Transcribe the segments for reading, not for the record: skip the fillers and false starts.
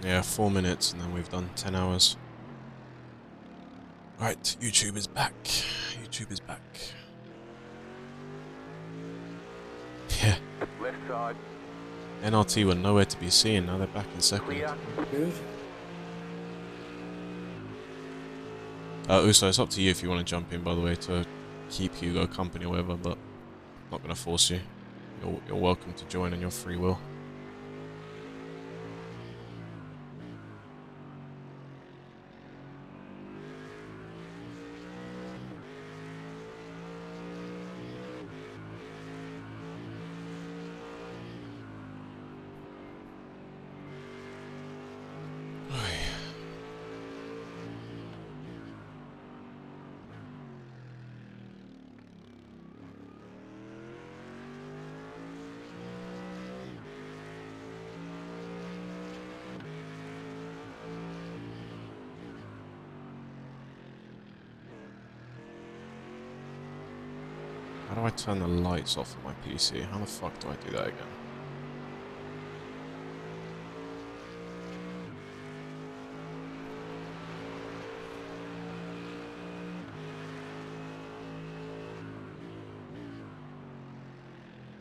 Yeah, 4 minutes and then we've done 10 hours. Right, YouTube is back. YouTube is back. Yeah. Left side. NRT were nowhere to be seen, now they're back in second. Clear. Good. Uso, it's up to you if you want to jump in, by the way, to keep Hugo company or whatever, but I'm not going to force you. You're welcome to join on your free will. How do I turn the lights off of my PC? How the fuck do I do that again?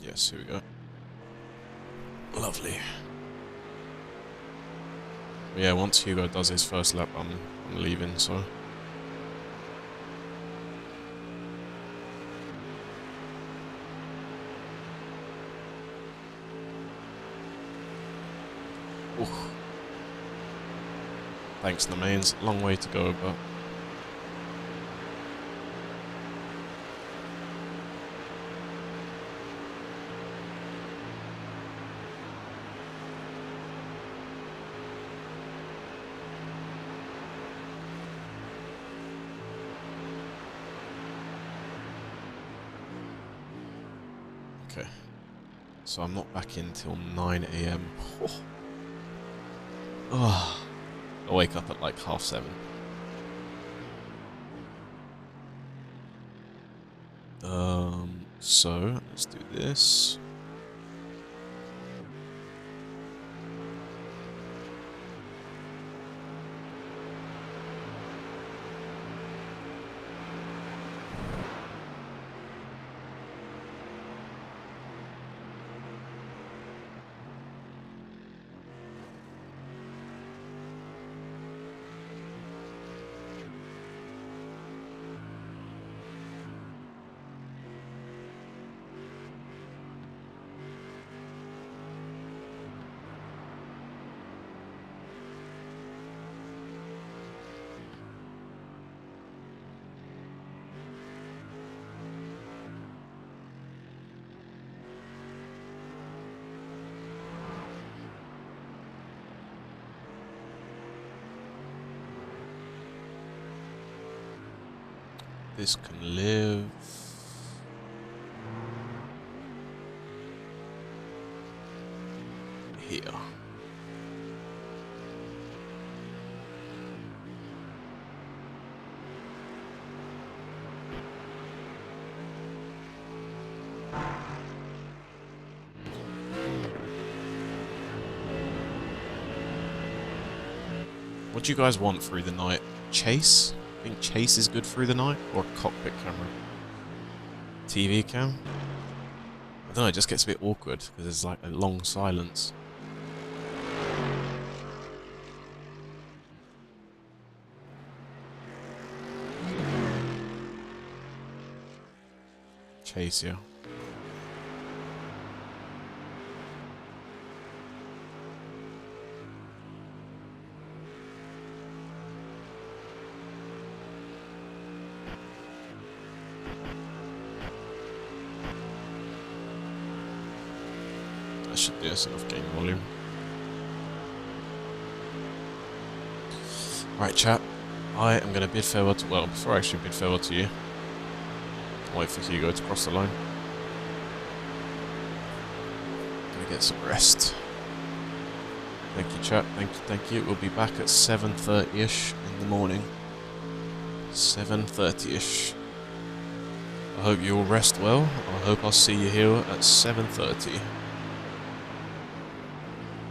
Yes, here we go. Lovely. Yeah, once Hugo does his first lap, I'm leaving, so... Oof. Thanks, the mains. Long way to go, but... Okay. So I'm not back in till 9 AM. Oh. I wake up at like 7:30. So let's do this. This can live. Here. What do you guys want through the night? Chase? I think chase is good through the night, or a cockpit camera? TV cam? I don't know, it just gets a bit awkward because there's like a long silence. Chase, yeah. That should be enough game volume. Right, chat. I am going to bid farewell to... Well, before I actually bid farewell to you, I'll wait for Hugo to cross the line. Gonna get some rest. Thank you, chat. Thank you. We'll be back at 7:30ish in the morning. 7:30ish. I hope you all rest well. I hope I'll see you here at 7:30.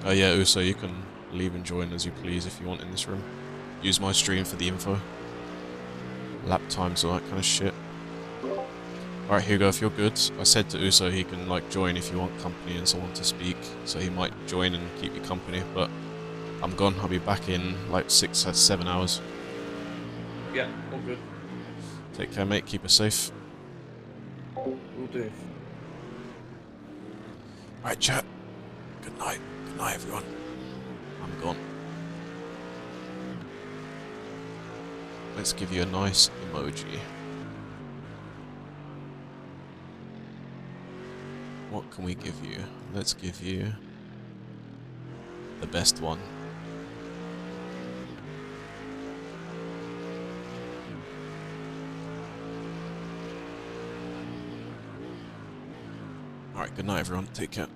Oh yeah, Uso, you can leave and join as you please if you want in this room. Use my stream for the info. Lap times, all that kind of shit. Alright, Hugo, if you're good, I said to Uso he can, like, join if you want company and someone to speak, so he might join and keep you company, but I'm gone. I'll be back in, like, 6 or 7 hours. Yeah, all good. Take care, mate. Keep us safe. Will do. Alright, chat. Good night. Good night, everyone. I'm gone. Let's give you a nice emoji. What can we give you? Let's give you the best one. Alright, good night everyone. Take care.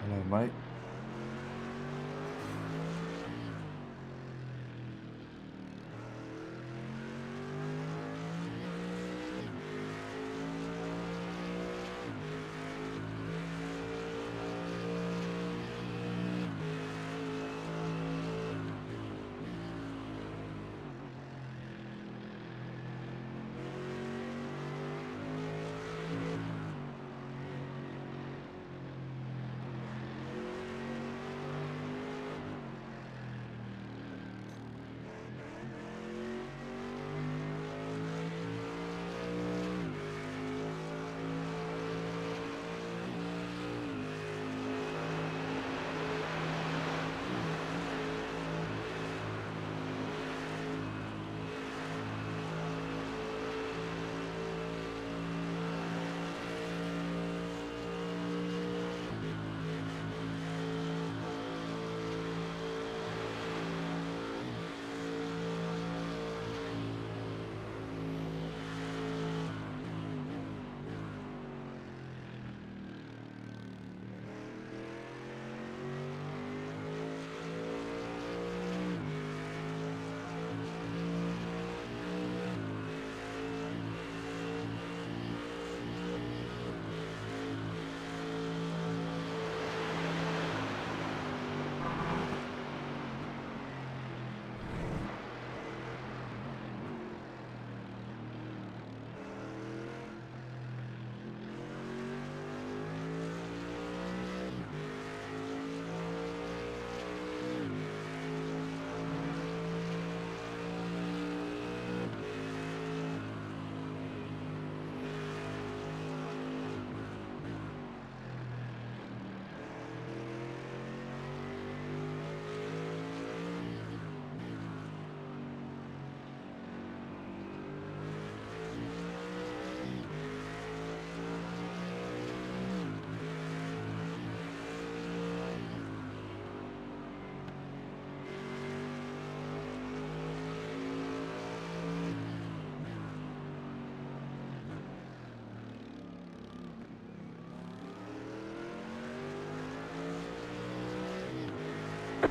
Hello, mate.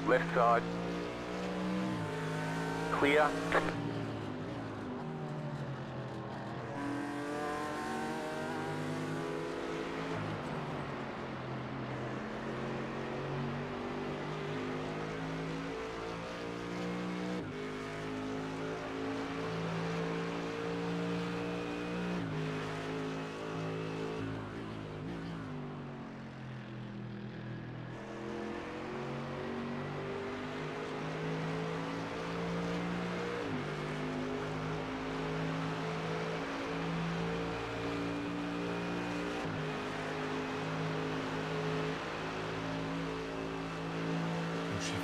Left side. Clear.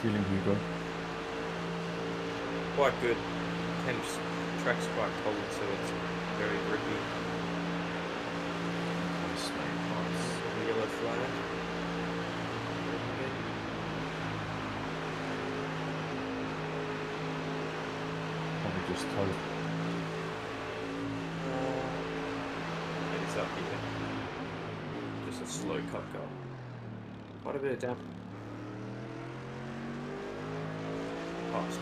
feeling, Hugo? Quite good. Thames track's quite cold, so it's very grippy. Nice, mate. Nice. The yellow flag. Probably just toe. And it's up here. Just a slow cut go. Quite a bit of down. Past.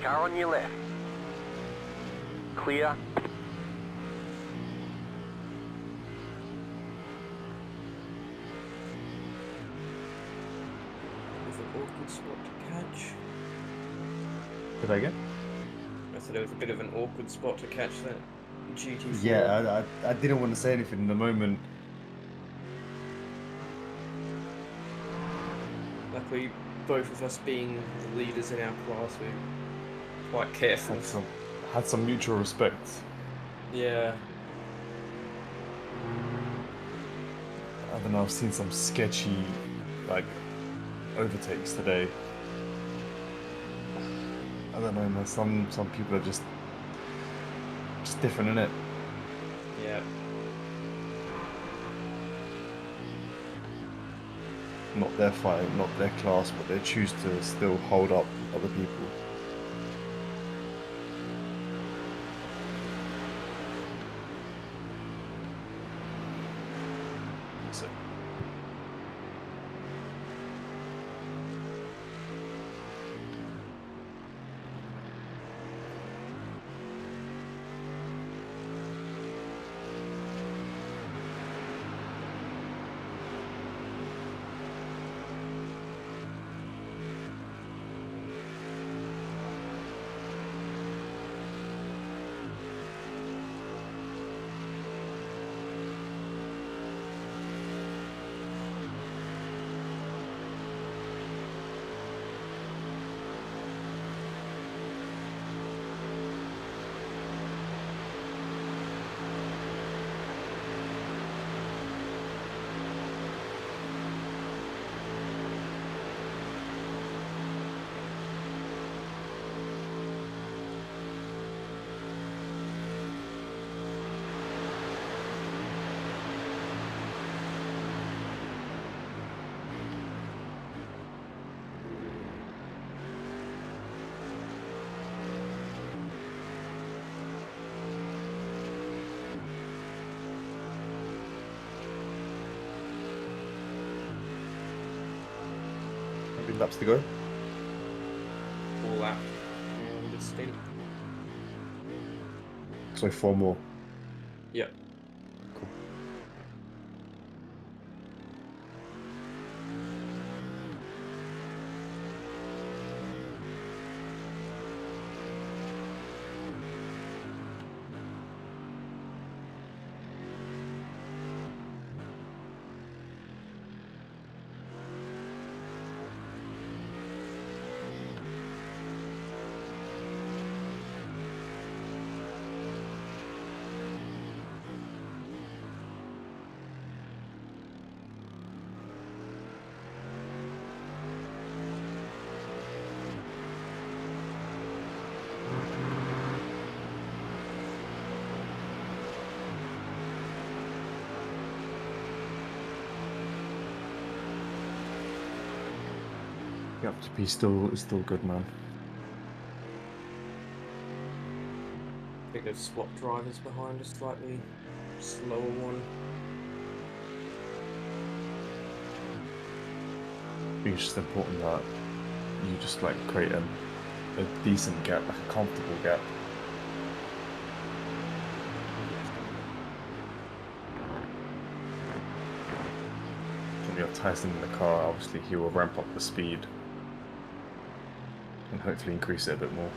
Car on your left. Clear. It's an awkward spot to catch. Did I get? I said it was a bit of an awkward spot to catch that GT4. Yeah, I didn't want to say anything in the moment. Luckily, both of us being the leaders in our class, we're quite careful. Had some mutual respect. Yeah. I don't know, I've seen some sketchy, like, overtakes today. I don't know, man. Some people are just different, innit? Yeah. Not their fight, not their class, but they choose to still hold up other people. So, How many laps to go? All out on this stint. So 4 more. Yep. Cool. Yeah, up to P still is still good, man. I think they've swapped drivers behind a slightly slower one. I think it's just important that you just like create a decent gap, like a comfortable gap. When you have Tyson in the car, obviously he will ramp up the speed and hopefully increase it a bit more.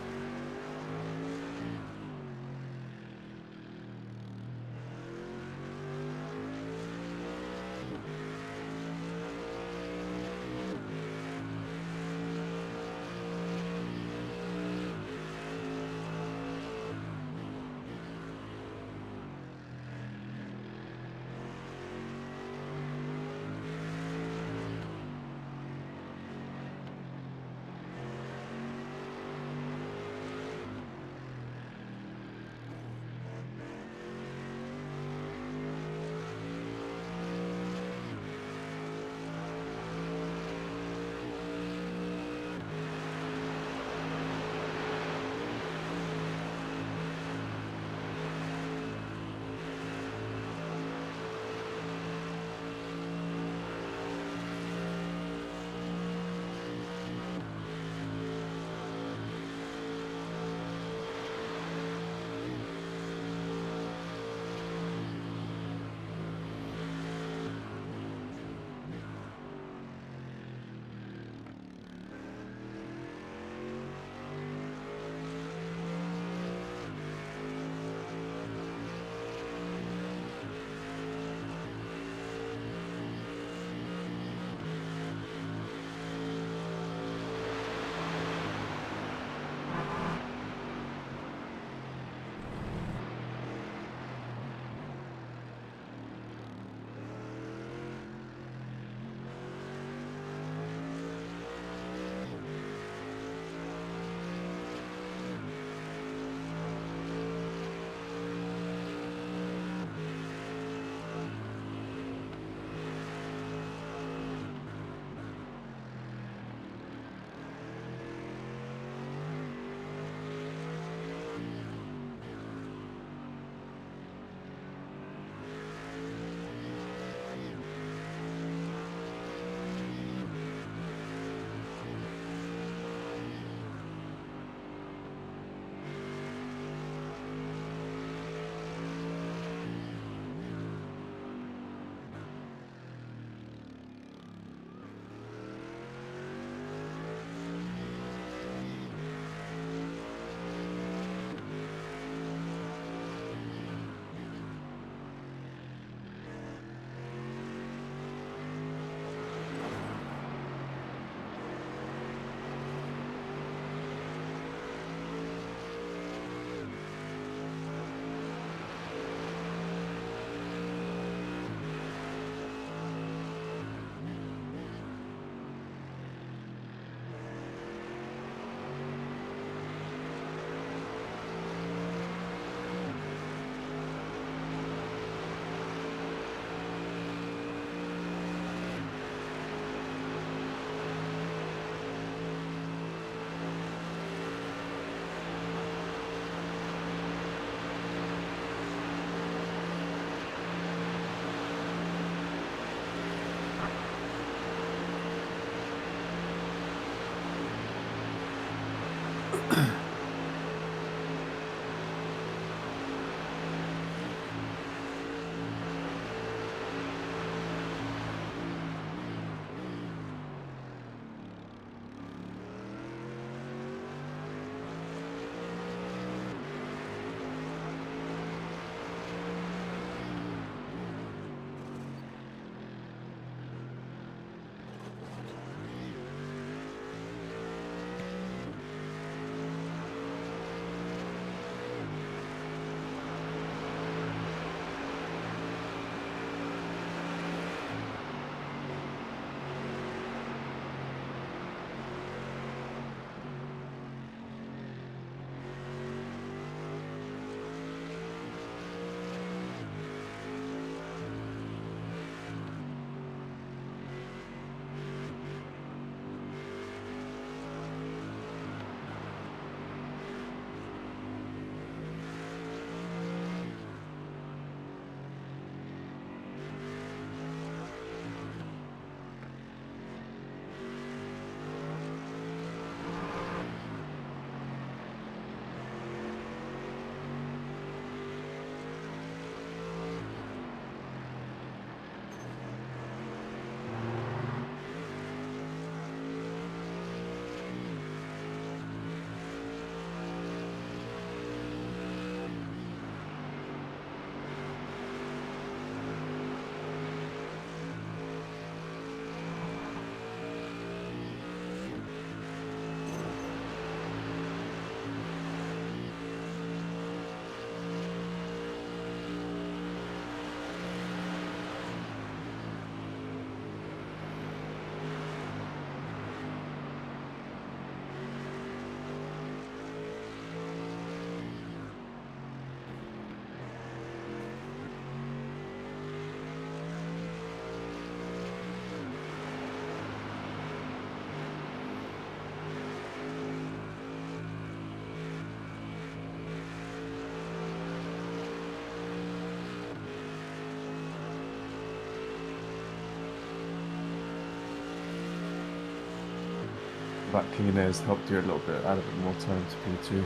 That clean air has helped you a little bit, add a bit more time to P2.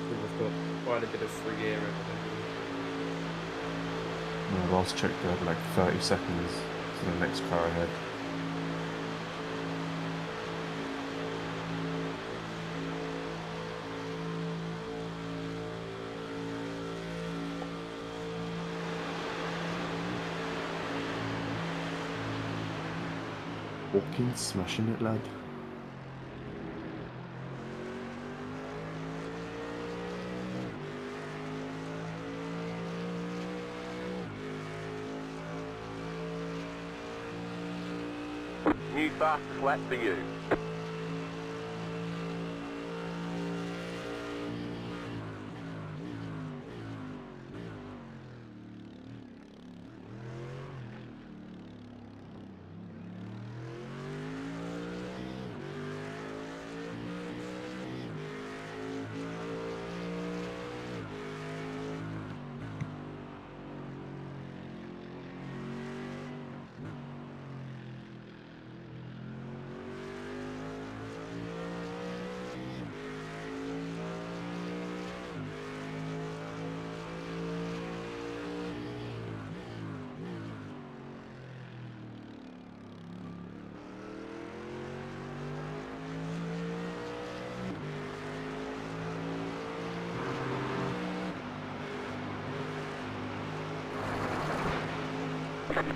We've got quite a bit of free air over there. When I last checked, they had like 30 seconds to the next car ahead. Walking, smashing it, lad. New fastest lap for you.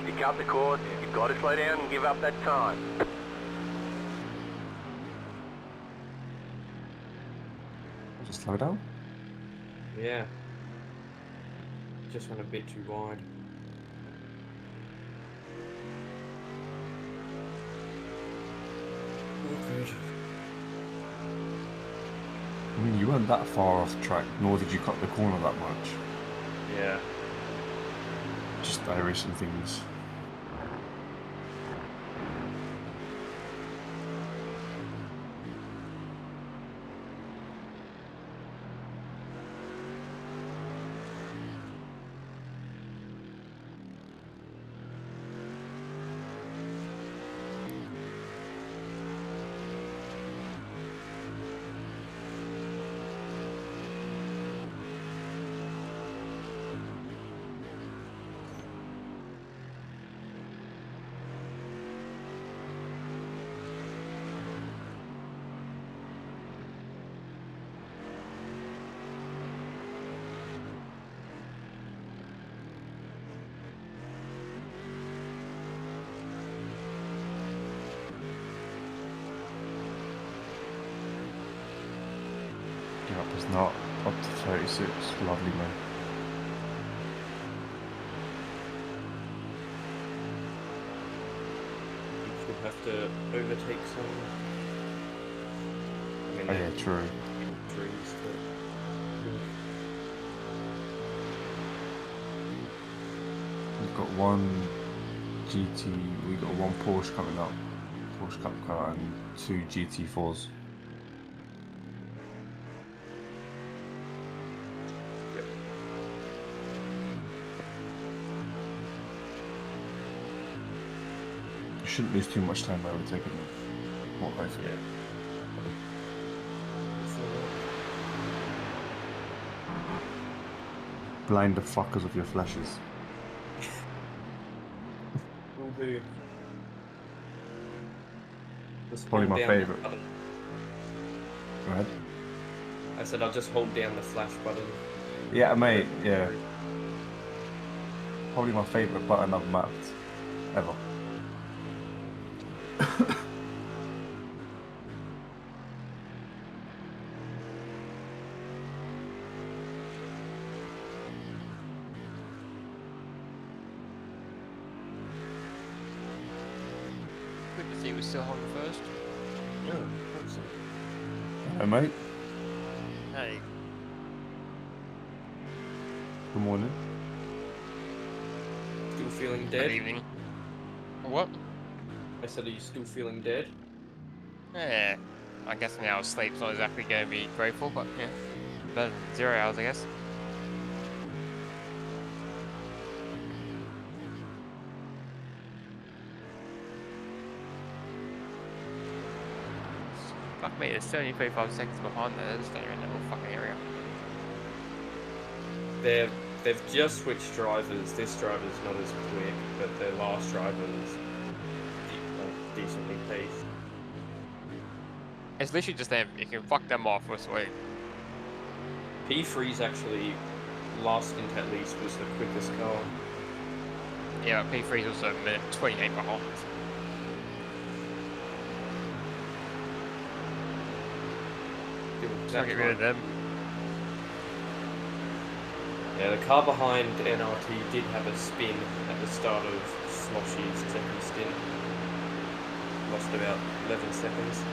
You cut the course, you've got to slow down and give up that time. Just slow down. Yeah. Just went a bit too wide. Awkward. I mean, you weren't that far off track, nor did you cut the corner that much. Yeah. Just iracing things. Gap is not up to 36. Lovely, man. You should have to overtake someone. I mean, Oh, yeah, true. trees, but... We've got one GT, we've got one Porsche coming up. Porsche Cup car and two GT4s. Yep. You shouldn't lose too much time by overtaking them. What I forget. Blind the fuckers with your flashes. Woohoo. Just Probably hold my down the favourite. button. Go ahead. I said I'll just hold down the flash button. Yeah, mate, yeah. Probably my favourite button I've mapped ever. Good to see we're still holding first. Yeah, that's it. Hello, mate. Hey, Good morning. Still feeling good dead? evening. What? I said, are you still feeling dead? Yeah, I guess an hour's sleep's not exactly going to be grateful, but yeah, better than 0 hours, I guess. Fuck me, there's 35 seconds behind there. They're just staying in that little fucking area. They've just switched drivers. This driver's not as quick, but their last driver was decently paced. It's literally just them. You can fuck them off, we're sweet. P3's actually, last stint at least, was the quickest car. Yeah, but P3's also a minute 28 behind. That Try to get rid of them. Yeah, the car behind NRT did have a spin at the start of Sloshy's second stint. Lost about 11 seconds.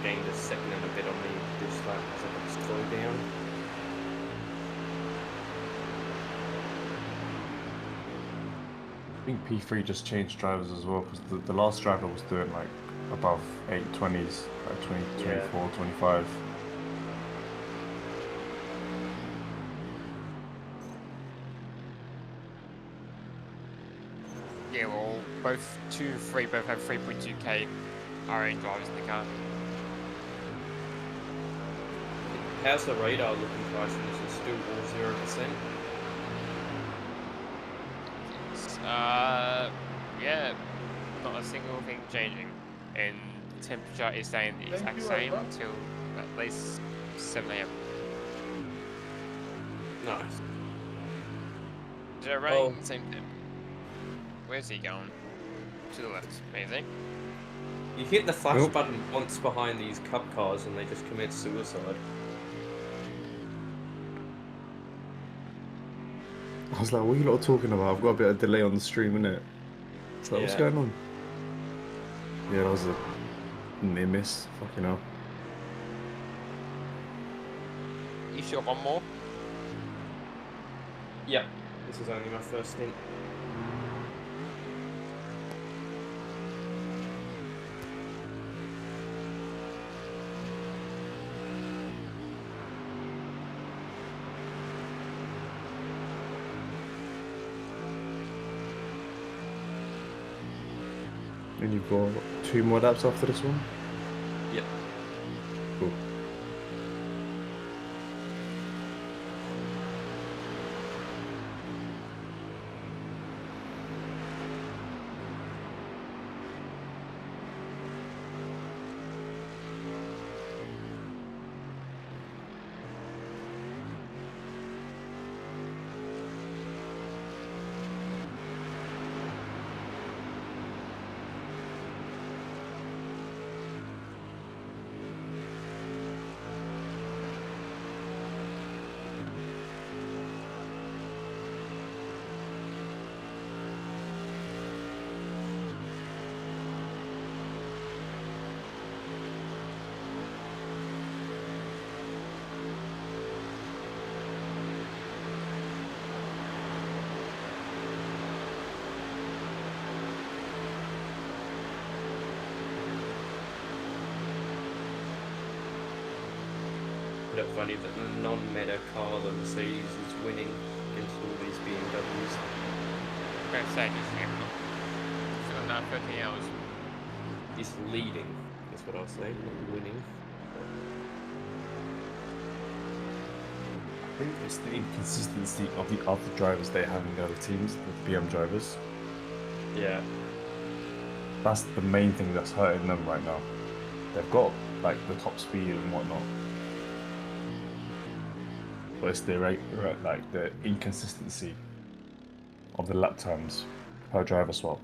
Gained a second and a bit on me this lap as I got slowed down. I think P3 just changed drivers as well because the last driver was doing like above 820s, like 20, Yeah. 24, 25. Yeah, well, both 2 and 3 both have 3.2k RN drivers in the car. How's the radar looking, Tyson? Is it still all 0%? Yeah, not a single thing changing. And the temperature is staying the exact same until at least 7 AM. Nice. 0 rain, same temp. Where's he going? To the left, amazing. You hit the flash Oh. button once behind these cup cars and they just commit suicide. I was like, what are you lot talking about? I've got a bit of delay on the stream, innit? It's like, what's Yeah. going on? Yeah, that was a near miss. Fucking hell. You sure one more? Yep. This is only my first stint. And you've got 2 more laps after this one? Yep. Cool. Isn't it funny that the non-meta car, the Mercedes, is winning against all these BMWs? Great say, just for now 13 hours. It's leading, is what I'll say, not winning. I think it's the inconsistency of the other drivers they have in the other teams, the BM drivers. Yeah. That's the main thing that's hurting them right now. They've got like the top speed and whatnot, but it's the like the inconsistency of the lap times per driver swap.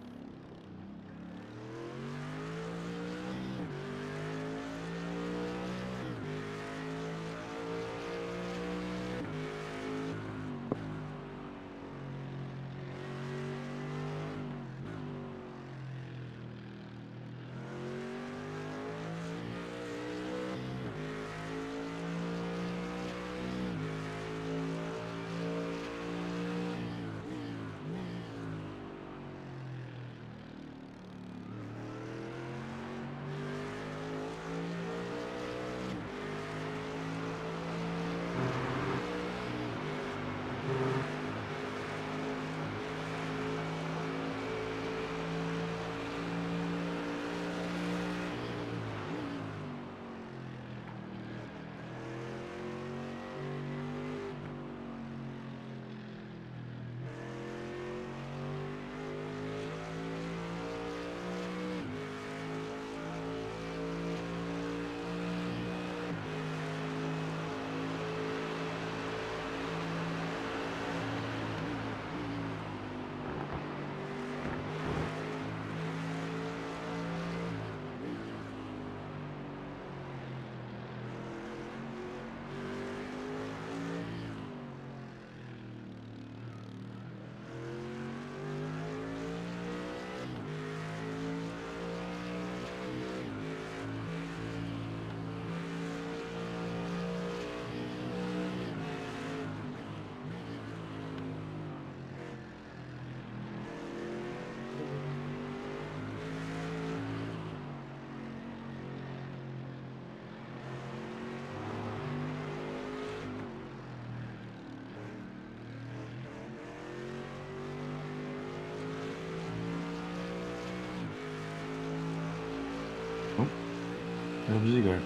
time does he go?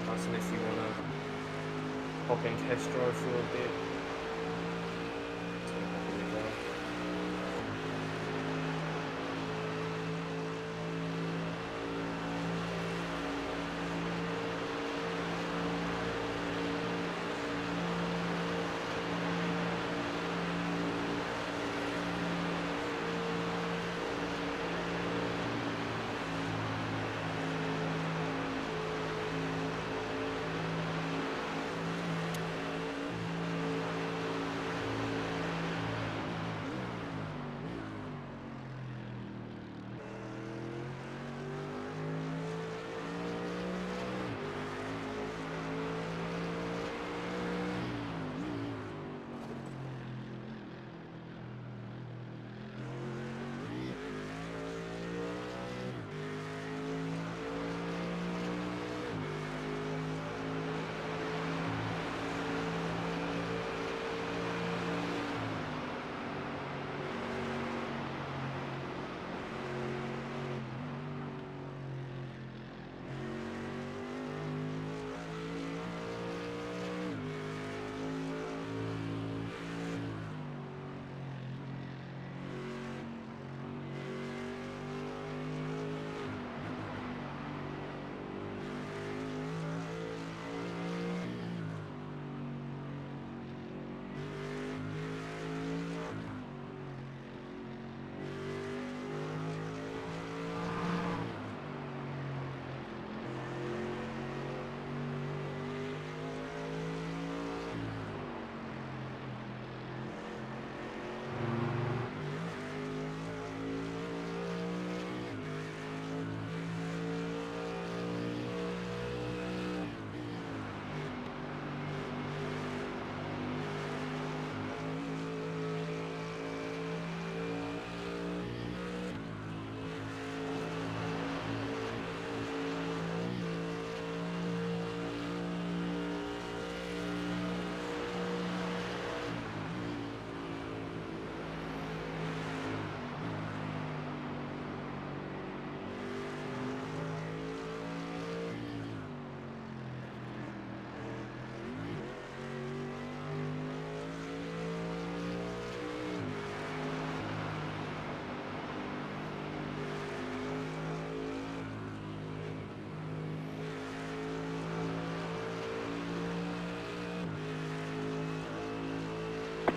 Nice, and if you want to hop in test drive for a bit. So hop in the car.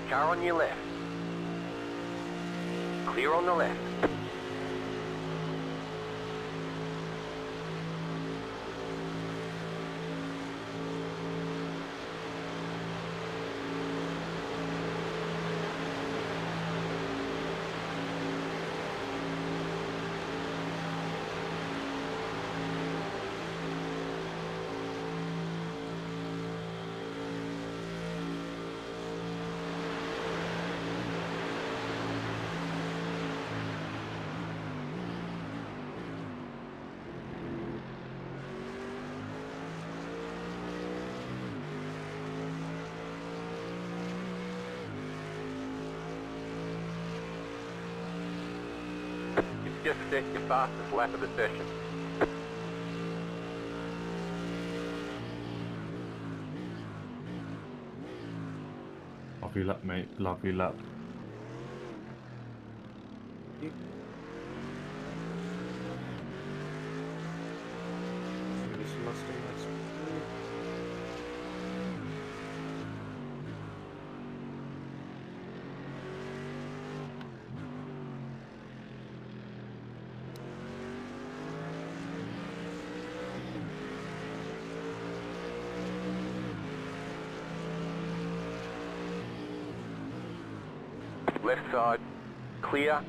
Car on your left. Clear on the left. You've just set your fastest lap of the session. Lovely lap, mate. Lovely lap. This Mustang, that's cool. Left side. Clear.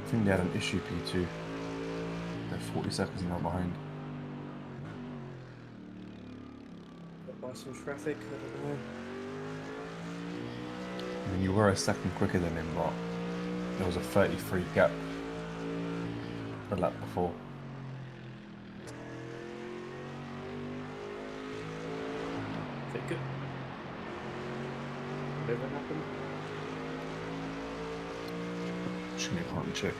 I think they had an issue, P2. They're 40 seconds now behind. By some traffic, I don't know. I mean, you were a second quicker than him, but there was a 33 gap the lap before. whatever happened. Should get hot and check.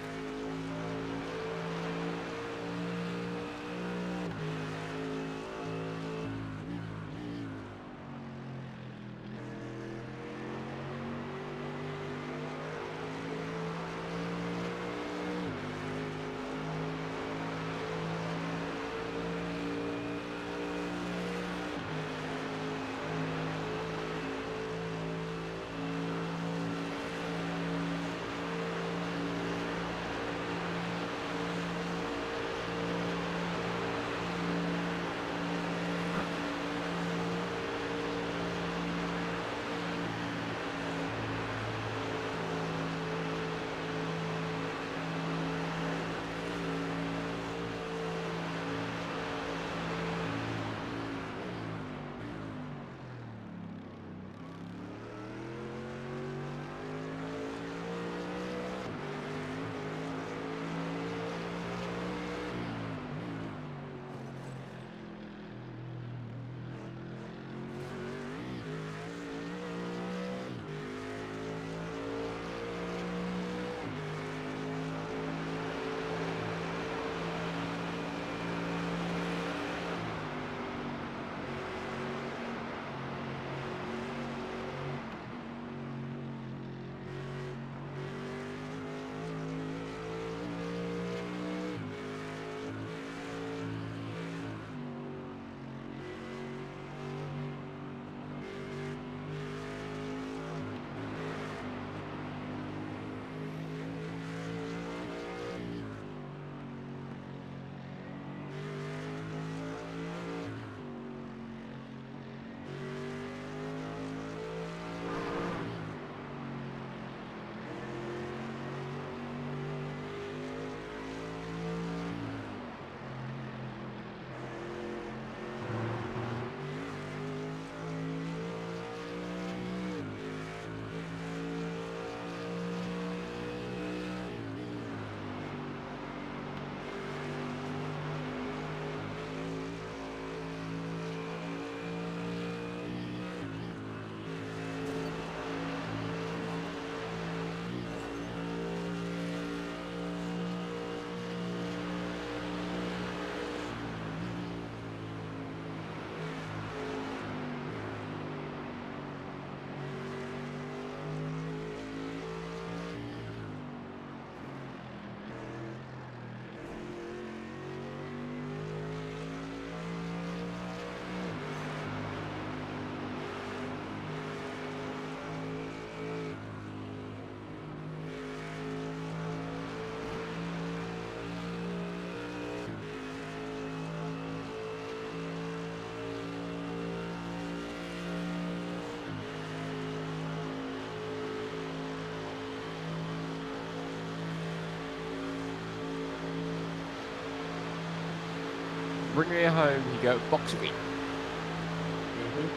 Bring me home, you go, box of it. Mm-hmm.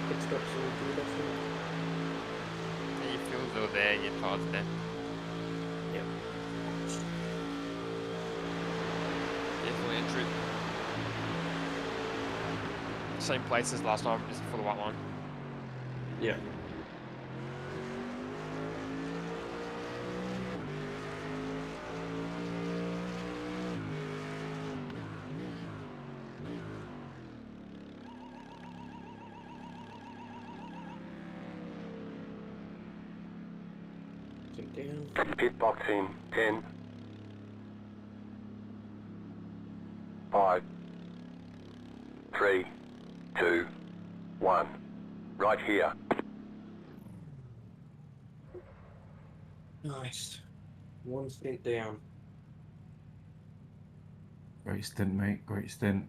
Pit stops all good, I think. And your fuel's all there, your tires are there. Yep. Definitely a trip. Same place as last time, just for the white one. Yeah. Sit down. Pit box in 10, 5, 3, 2, 1. Right here. Nice. One stint down. Great stint, mate. Great stint.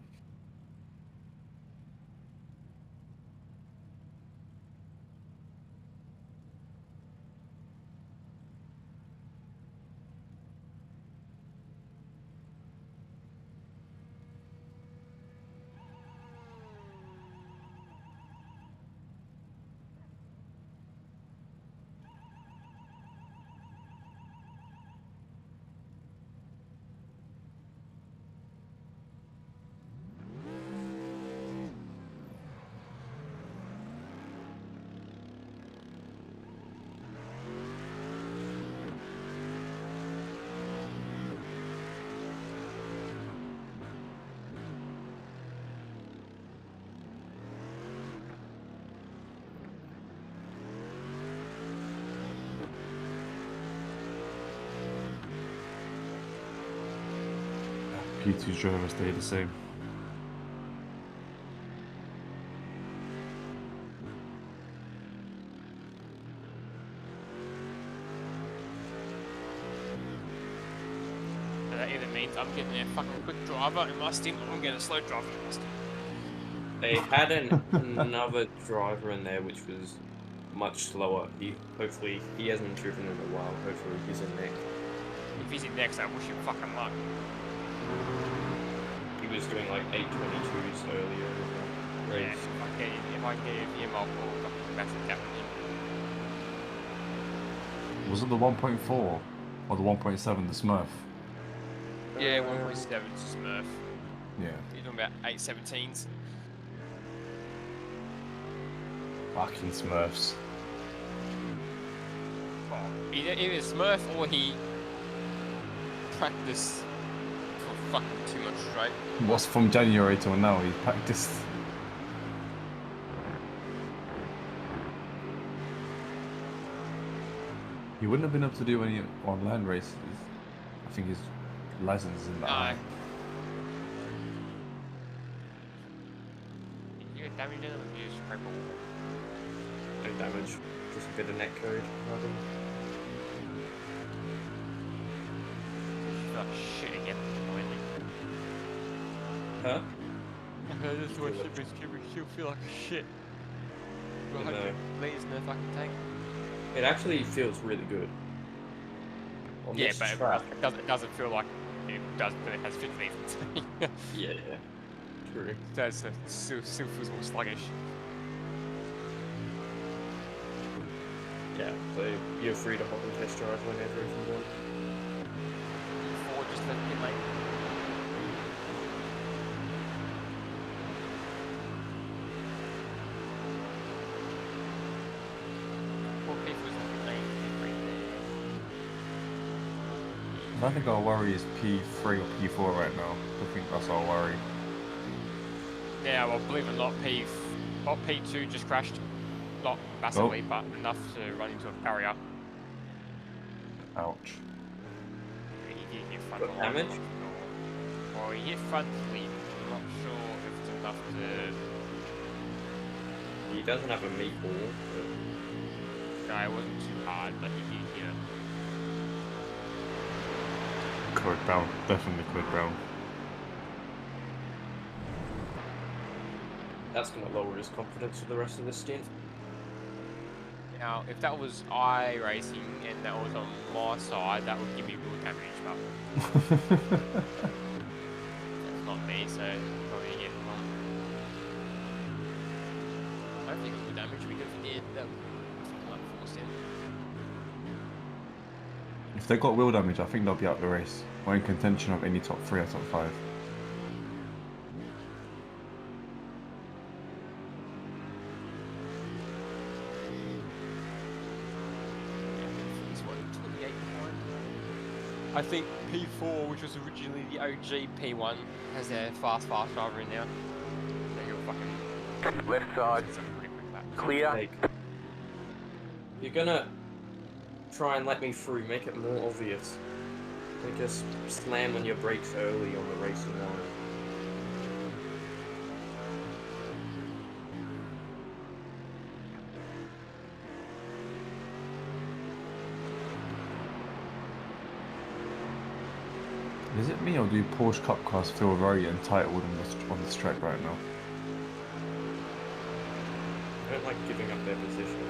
P2's driver stay the same. So that either means I'm getting a fucking quick driver in my stint, or I'm getting a slow driver in my stint. They had another driver in there which was much slower. Hopefully he hasn't driven in a while. Hopefully he's in next. If he's in next, I wish him fucking luck. He was doing like 8:22s earlier in the Yeah, race. if I get him, I'll pull a massive gap in him. Was it the 1.4 or the 1.7, the Smurf? Yeah, 1.7 Smurf. Yeah. You're talking about 817s. Fucking Smurfs. Well, either Smurf or he practiced for fucking too much straight. What's from January till now? He's practiced. He wouldn't have been able to do any online races. I think his license is in that. No. You get damage in them, you just scrape a wall. No damage. Just a bit of net code. Rather. You feel like shit again. Huh? I just watched it, but you feel like shit. I 100 know. liters in a fucking tank. It actually feels really good. On Yeah, this but track. it doesn't feel like it does, but it has 50 liters in the tank. Yeah. True. That's still feels more sluggish. Yeah. So you're free to hop and test drive whenever if you want. Or just let him like. I don't think our worry is P3 or P4 right now. I think that's our worry. Yeah, well, believe it or not, P2 just crashed. Not massively, but enough to run into a barrier. Ouch. He did hit front. Got damage? Well, he hit front lead. I'm not sure if it's enough to. He doesn't have a meatball. No, it wasn't too hard, but he did hit it. Code brown. Definitely code brown. That's going to lower his confidence for the rest of the stint. Now, if that was iracing and that was on my side, that would give me real damage, but that's not me, so probably get one. I don't think it would damage because if it did, that would like force him. If they got wheel damage, I think they'll be out the race. Or in contention of any top 3 or top 5. I think P4, which was originally the OG P1, has their fast driver in now. So he'll fucking. Left side, It's a pretty quick lap. clear. Like, you're going to try and let me through, make it more obvious. Like just slam on your brakes early on the racing line. Is it me or do Porsche Cup cars feel very entitled on this track right now? I don't like giving up their position.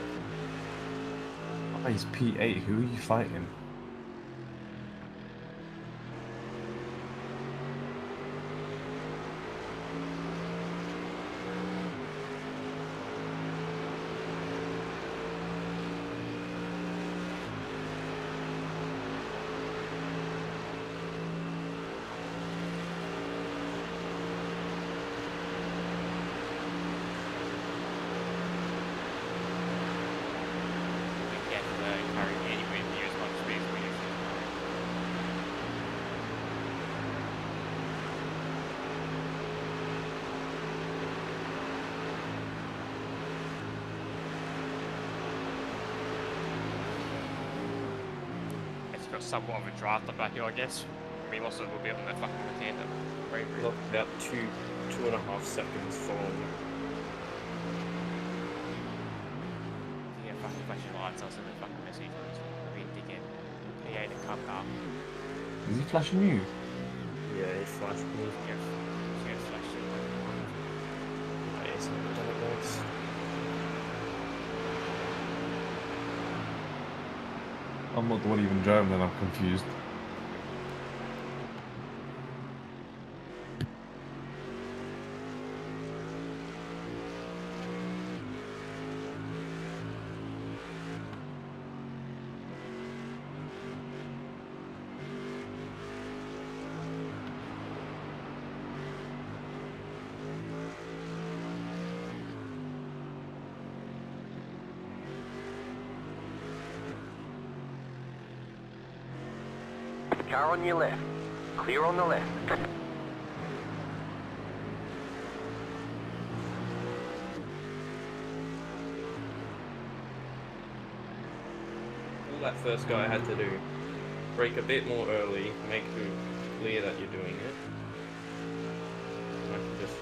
Oh, he's P8. Who are you fighting? We can't carry anywhere near as much speed as we used to. It's got somewhat of a draft up back here, I guess. We lost a little bit on that fucking tandem. Very brief. Look, about 2.5 seconds following. Yeah, fucking flashing lights. I'll send a fucking message. Read it again. P8 and cut up. Is he flashing you? Yeah, he flashed me. Yeah, flashed it. Yeah, he's never done it once. I'm not the one even driving, then I'm confused. Car on your left. Clear on the left. All that first guy had to do, brake a bit more early, make it clear that you're doing it. And I can just...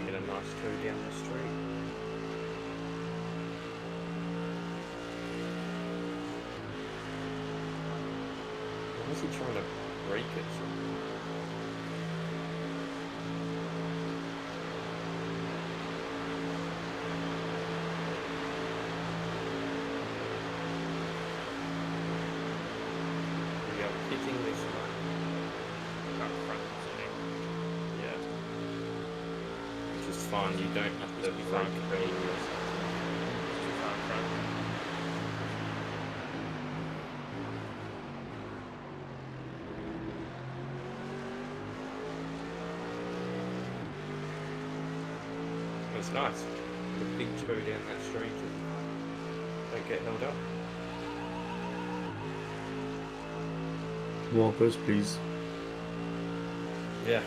Get a nice toe down the street. Why is he trying to break it? We are hitting this one. Up front, sitting. Yeah. Which is fine, you don't have to Be break fine. early or something. Too far in front. It's nice. The big toe down that street and don't get held up. Walkers, please. Yeah.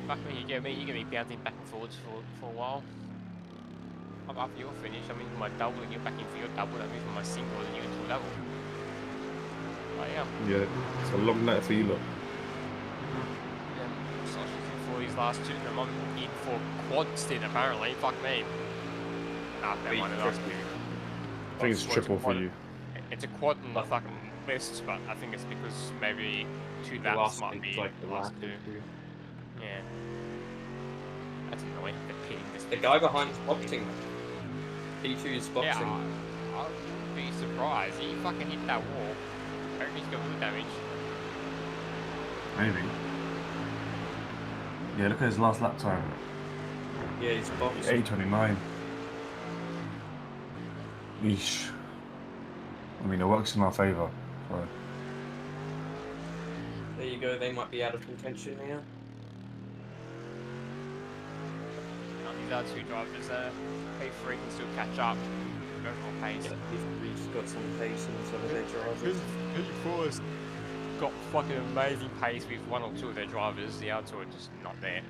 Fuck me, you get me bouncing back and forwards for a while. After you're finished, I'm into my double and you're back in for your double, that means for my single and you're into a double. Oh yeah. Yeah, it's a long night for you lot. Sasha's in for these last two, and I'm in for quad stint apparently, fuck me. Nah, that one last two. I think it's triple for you. It's a quad on the fucking list, but I think it's because maybe two The laps last might one's be like the last two. two. Yeah. That's annoying. They're pitting this. The guy behind's boxing. P2 is boxing. Yeah, I wouldn't be surprised. He fucking hit that wall. I reckon he's got a little damage. Maybe. Yeah, look at his last lap time. Yeah, he's boxing. 8:29. Yeesh. I mean, it works in our favour. So. There you go, they might be out of contention now. These other two drivers, P3 can still catch up. Go for pace. Yeah, P3's got some pace in some of their drivers. P4's got fucking amazing pace with one or two of their drivers. The other two are just not there.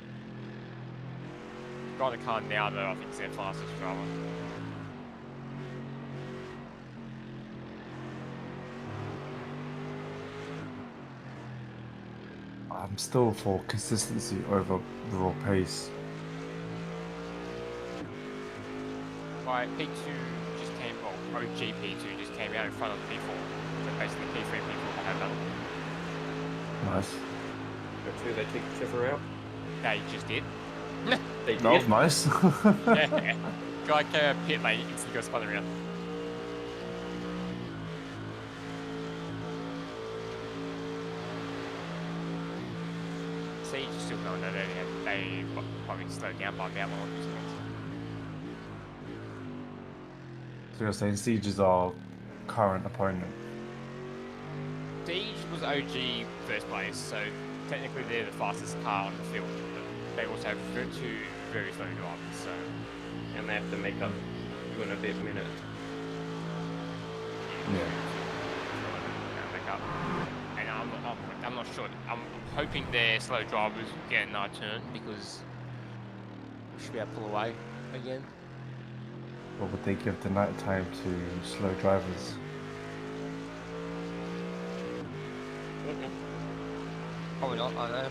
guy in the car now, though, I think is their fastest driver. I'm still for consistency over raw pace. Right, P2 just came, well, OG P2 just came out in front of P4. So basically P3 and P4 had done. Nice. Go two, they take each other out. They just did. They That was did. nice. Yeah. Guy came out pit lane, instantly got spun around. Siege still going there, they probably slowed down by about 1 or 2 seconds. So you're saying Siege is our current opponent? Siege was OG first place, so technically they're the fastest car on the field, but they also have two very slow drivers, so... And they have to make up 2 and a bit minutes. Yeah. Make up. And I'm not sure. I'm hoping their slow drivers get another turn because we should be able to pull away again. What would they give the night time to slow drivers? Probably not, I know.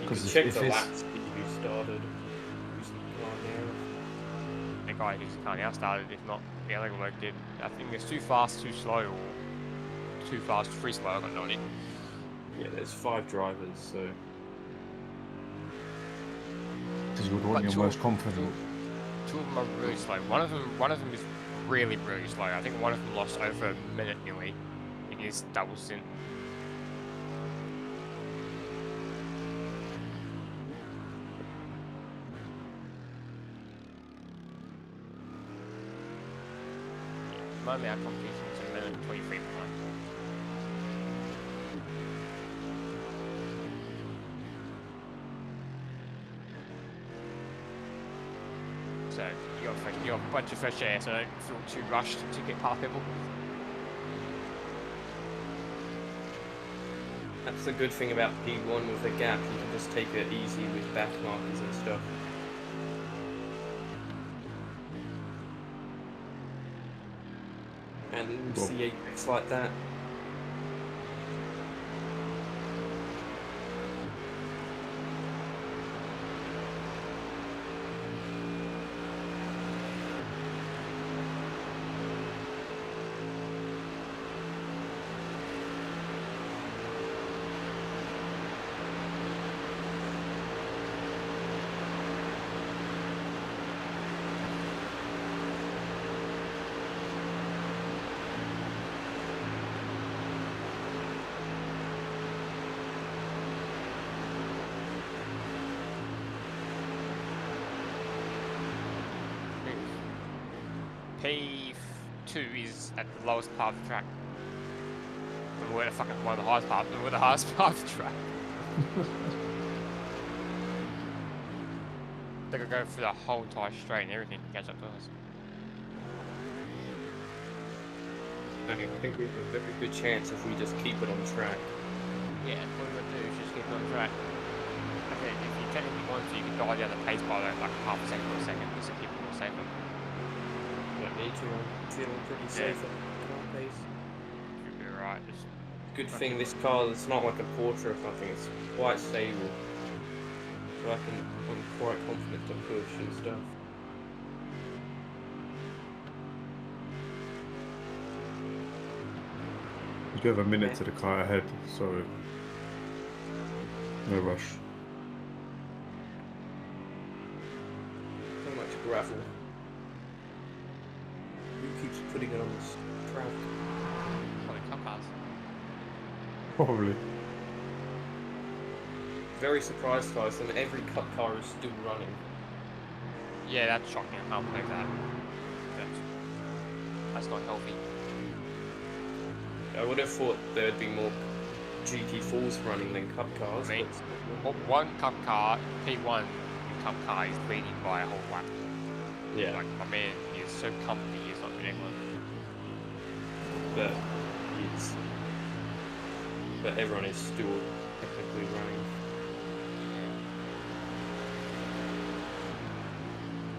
You 'Cause can if- check if the it's- laps that you started. Who's the car now? The guy who's kind of started, if not the other bloke did. I think it's too fast, too slow, or too fast, too slow. I got no idea. Yeah, there's 5 drivers, so Because you would want But your two- most confident. Two of them are really slow. One of them is really, really slow. I think one of them lost over a minute nearly in his double stint. Moment our competition is a minute and 23 behind. So you got a bunch of fresh air, so don't feel too rushed to get past people. that's the good thing about P1 with the gap. You can just take it easy with back markers and stuff. And Well- see Apex like that. P2 is at the lowest part of the track. And we're at fucking one of the highest parts, and we're the highest part of the track. They could go through the whole entire straight and everything to catch up to us. I think we have a very good chance if we just keep it on track. Yeah, what we're gonna do is just keep it on track. Okay, if you technically want to, you can dial down the pace by like half a second or a second just to keep it more safer. Don't need to. I'm feeling pretty safe at car pace. Should be alright, just Good thing this car, it's not like a Portra or something, it's quite stable. So I'm quite confident to push and stuff. You do have a minute to the car ahead, so no rush. So much gravel. Who keeps putting it on this track? probably cup cars. Probably. Very surprised, guys, and every cup car is still running. Yeah, that's shocking. I can't believe that. That's not healthy. I would have thought there'd be more GT4s running than cup cars. I mean, but one cup car, P1 cup car is leading by a whole lap. yeah, Like, my man is so comfy, he's not doing anyone. but everyone is still technically running.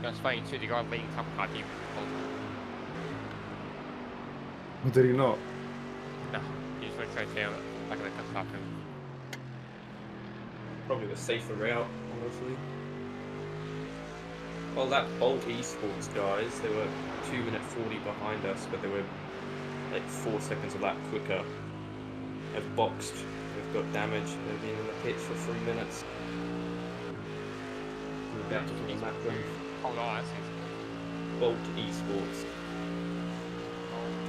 That's funny too. The guy leading Cup car team. Did he not? No, he just went straight down back of the Cup car team. Probably the safer route, honestly. Well, that Bolt Esports guys, they were 2 minute 40 behind us, but they were like 4 seconds a lap quicker. Have boxed, they've got damage, they've been in the pits for 3 minutes. We're about to come back them. Hold on, Bolt Esports.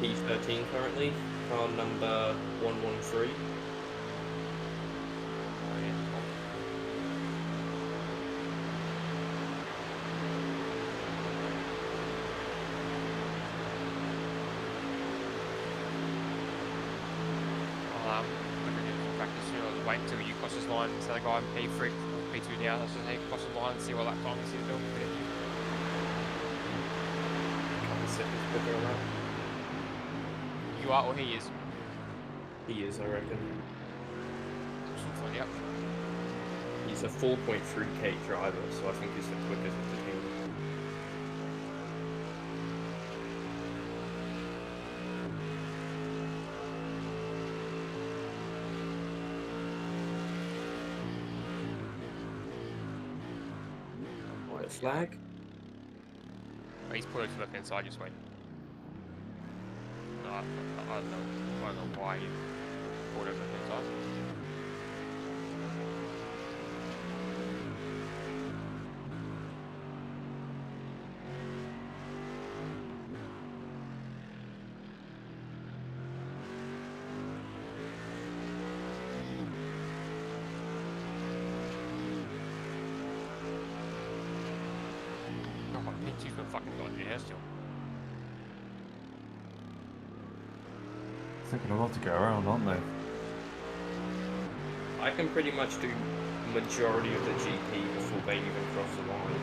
P13 currently, car number 113. Practice, you know, wait until you cross this line, so the guy in P3 or P2 now, let's just say cross the line and see what that time is doing. Couple seconds quicker around. You are or he is? He is, I reckon. Should find out. He's a 4.3k driver, so I think he's the quickest of the team. White flag. Oh, he's put it to left hand side, just wait. No, I don't know why he put it to left hand side. P2's been fucking dodgy here still. Taking a lot to get around, aren't they? I can pretty much do majority of the GP before they even cross the line.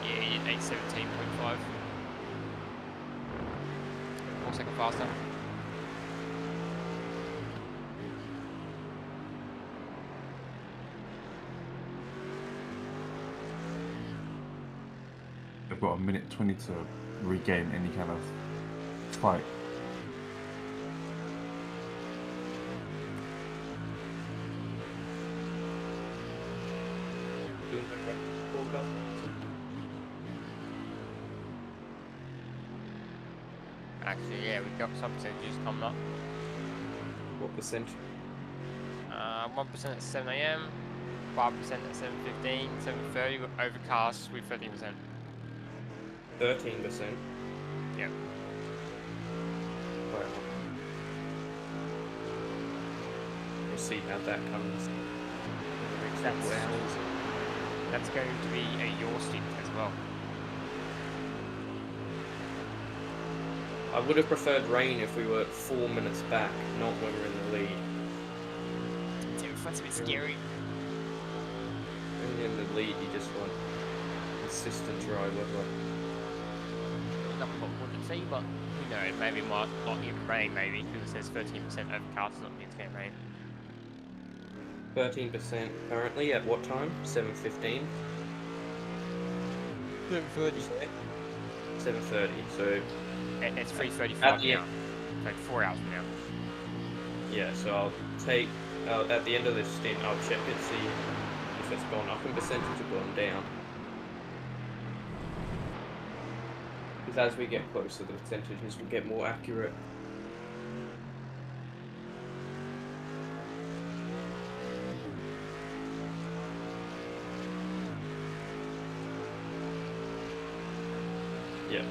Yeah, he did 8:17.5. 1 second faster. They've got a minute 20 to regain any kind of fight. Doing the correct forecast. Actually, yeah, we've got some percentages coming up. What percent? 1% at 7 AM, 5% at 7:15, 7:30 with overcast with 13%. 13%. Yeah. Wow. We'll see how that comes. That's, hours. that's going to be a yaw stint as well. I would have preferred rain if we were 4 minutes back, not when we're in the lead. That's a bit scary. When you're in the lead, you just want consistent dry weather. Not what we want to see, but who knows? Maybe it might not get rain, maybe, because it says 13% overcast, does not mean it's going to rain. 13% currently at what time? 7:15? 7:30. 7:30, so And it's 3:35 At the now. So 4 hours from now. yeah, so I'll take, at the end of this stint, I'll check it, see if it's gone up in percentage or gone down. Because as we get closer, the percentages will get more accurate. Yeah.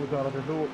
وزارة الهدوء.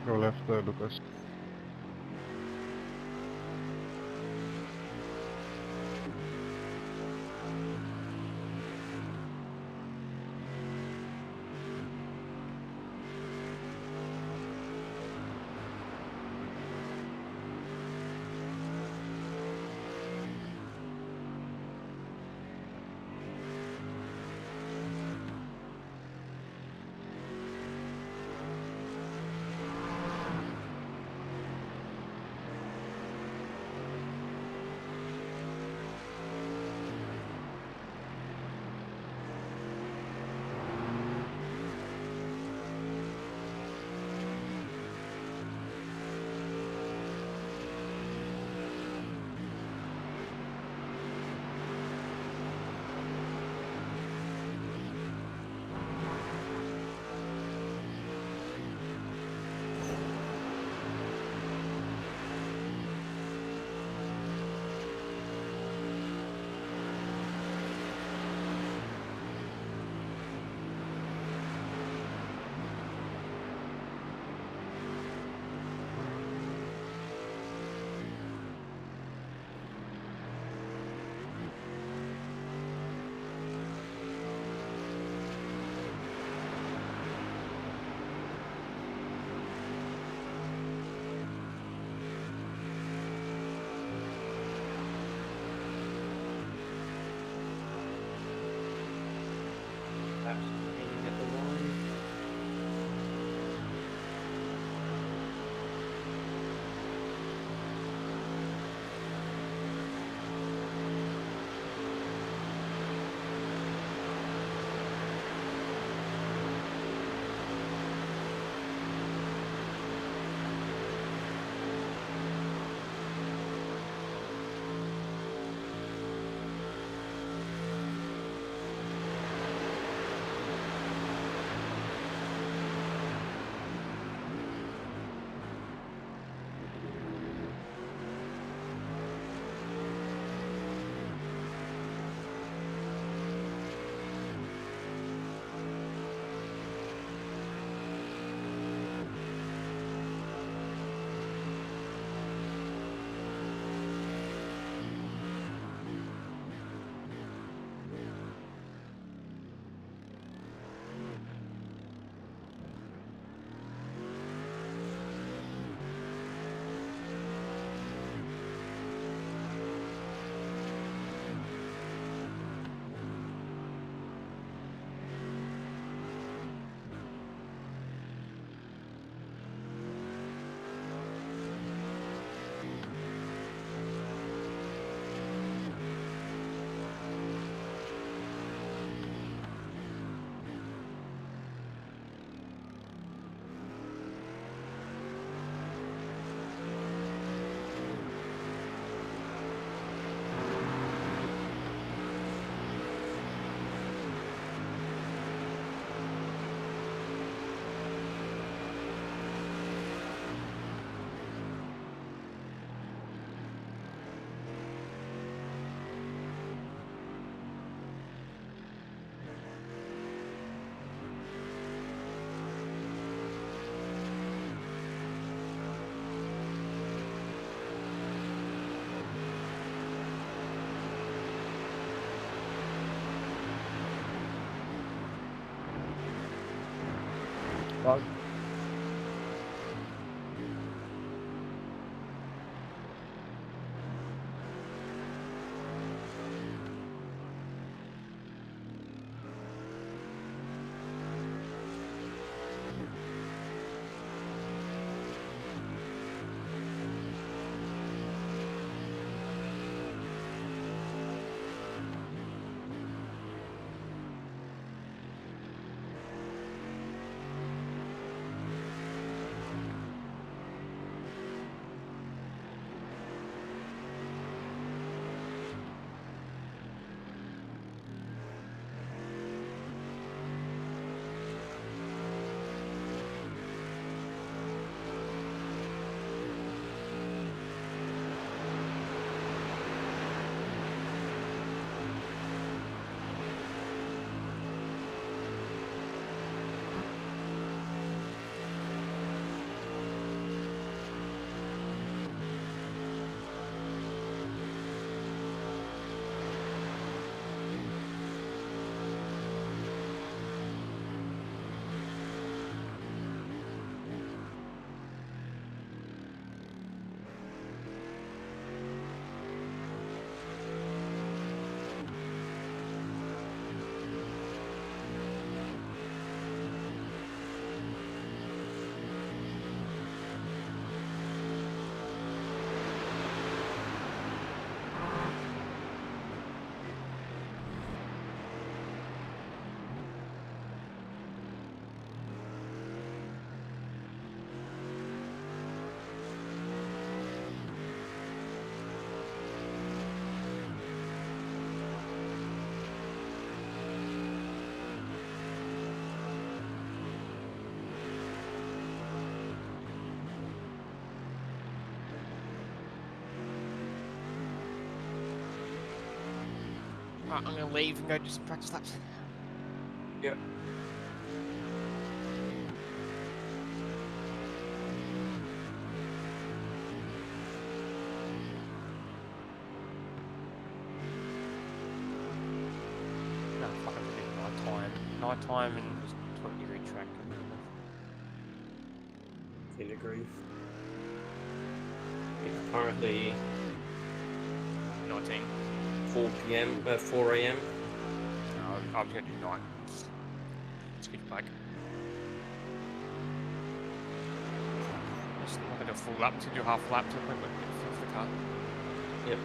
Go left, Lucas. Right, I'm gonna leave and go do some practice laps. Yep. No, fuck, I'm doing night-time. Night-time and just 20-degree track. In degree. It's currently 19. 4 p.m. 4 a.m. No, I'm gonna do night. It's good back. Just not gonna do a full lap, to do half a lap to the point where I can feel the car. Yep.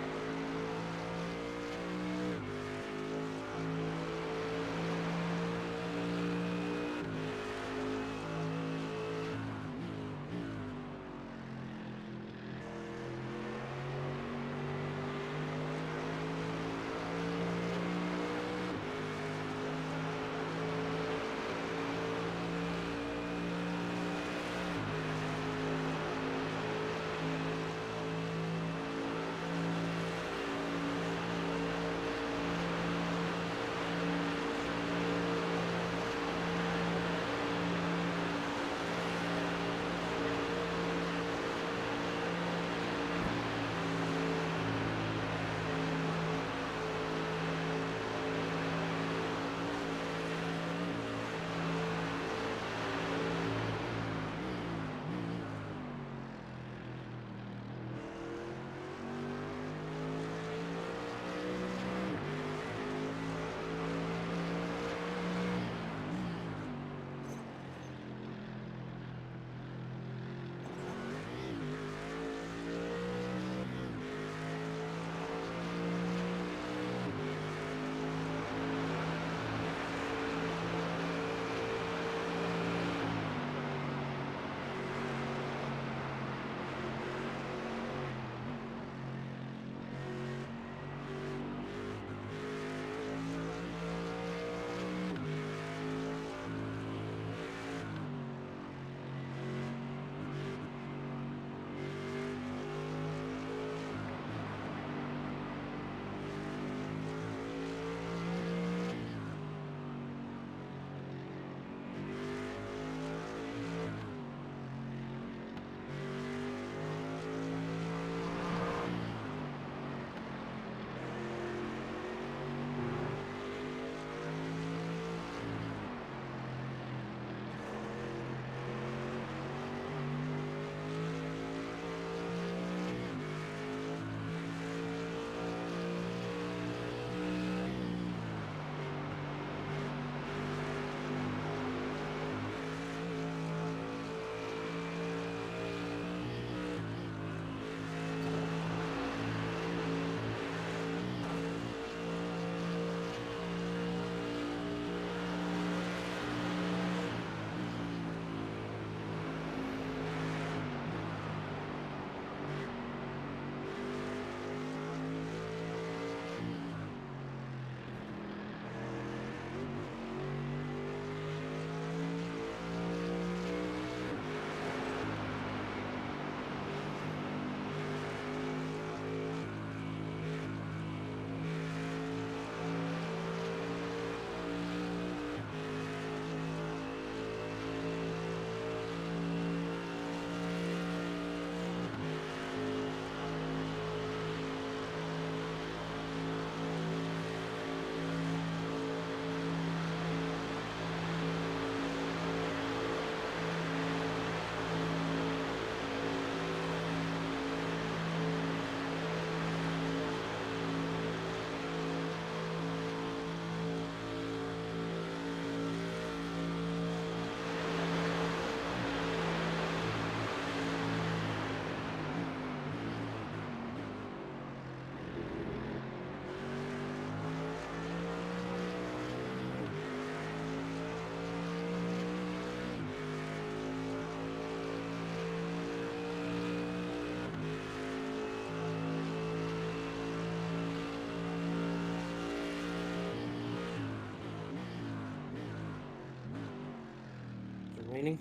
Raining.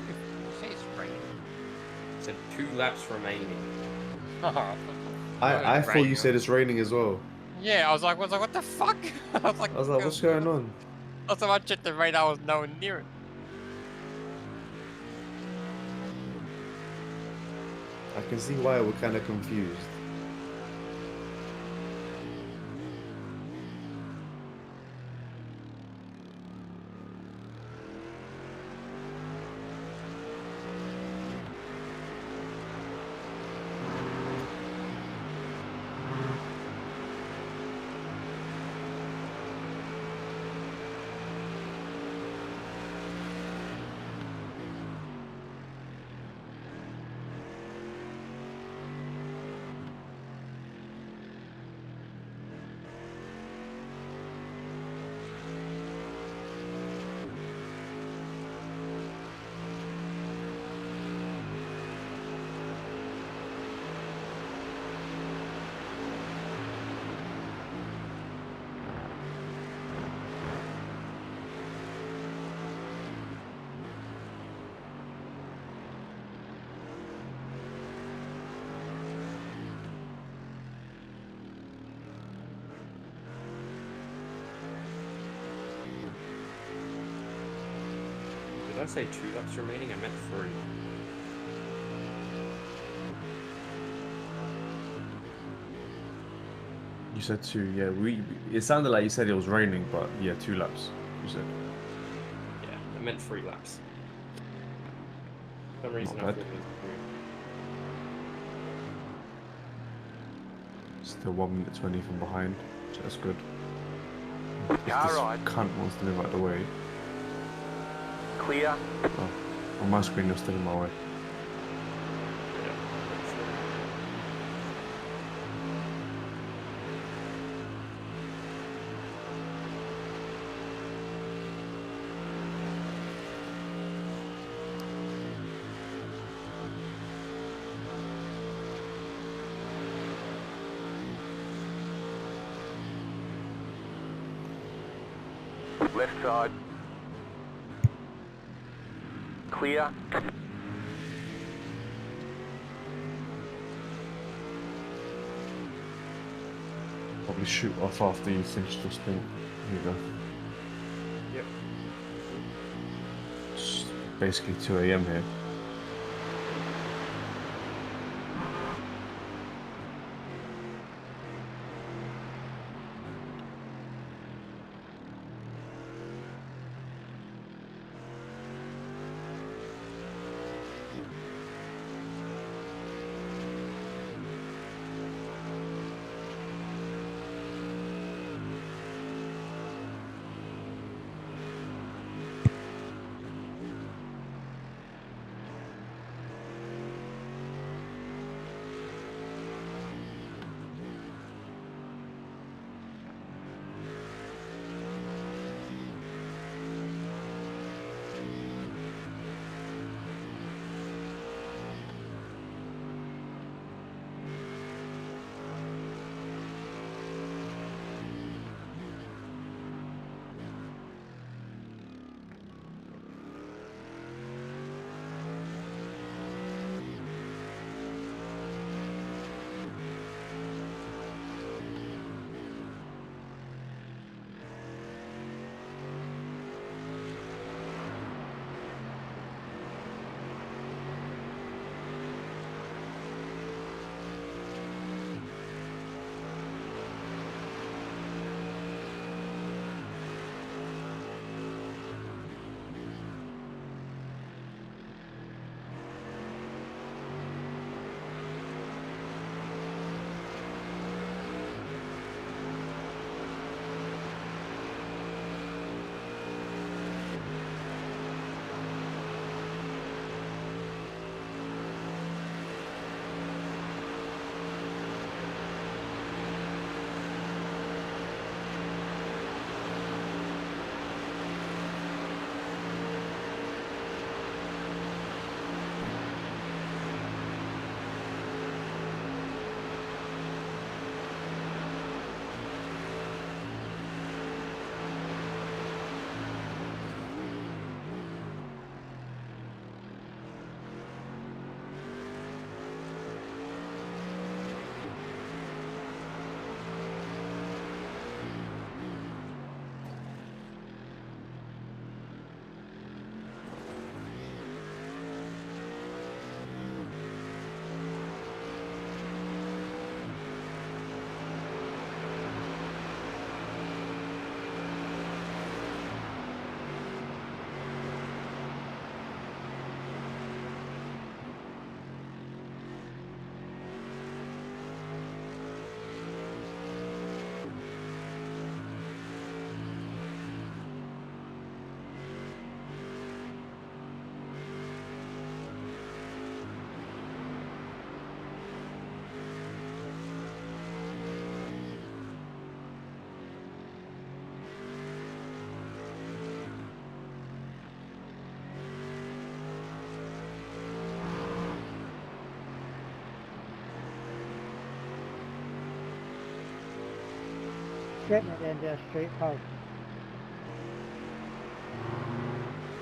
You say it's raining. So 2 laps remaining. I thought you said it's raining as well. Yeah, I was like, what the fuck? I was like, I was like, what's going on? Also, I checked the radar, I was nowhere near it. I can see why we're kind of confused. Did I say 2 laps remaining? I meant 3. You said 2, yeah. It sounded like you said it was raining, but yeah, 2 laps. You said. Yeah, I meant 3 laps. For some reason Not I bad. thought it was 3. Still 1 minute 20 from behind, so that's good. If Car this ride. cunt wants to move out the way, Clear. well, on my screen you're still in my way. Yeah, that's it. Left side. Clear. Probably shoot off after you finish your sprint. Here you go. Yep. It's basically 2 AM here. Get me at the end of a straight, pal.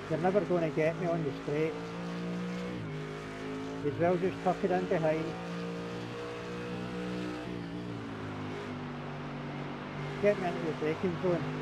You're never going to get me on the straight. You'd as well just tuck it in behind. Get me into the braking zone.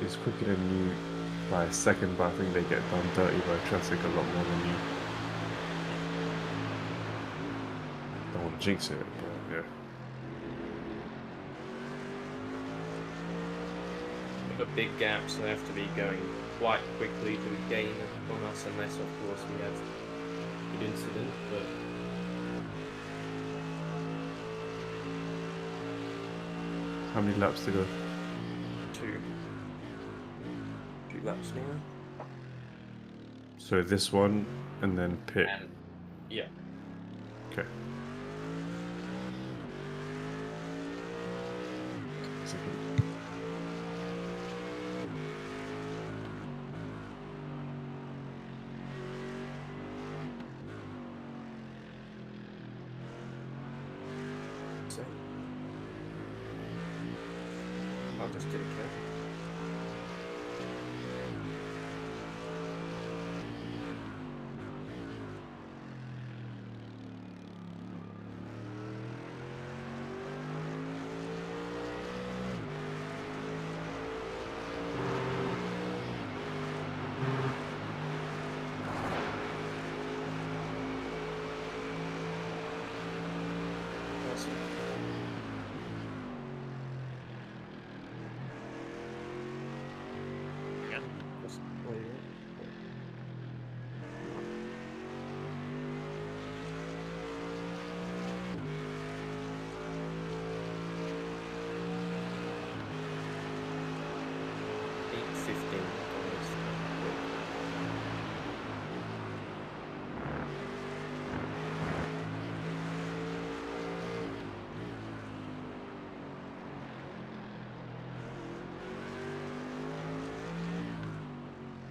It's quicker than you by a second, but I think they get done dirty by traffic a lot more than you. Don't want to jinx it, but yeah. They've got big gaps, so they have to be going quite quickly to gain on us, unless, of course, we have an incident. But How many laps to go? two laps now. So this one, and then pit. Yeah. Okay. So I'll just do it here. Awesome. Yeah. Just wait a minute.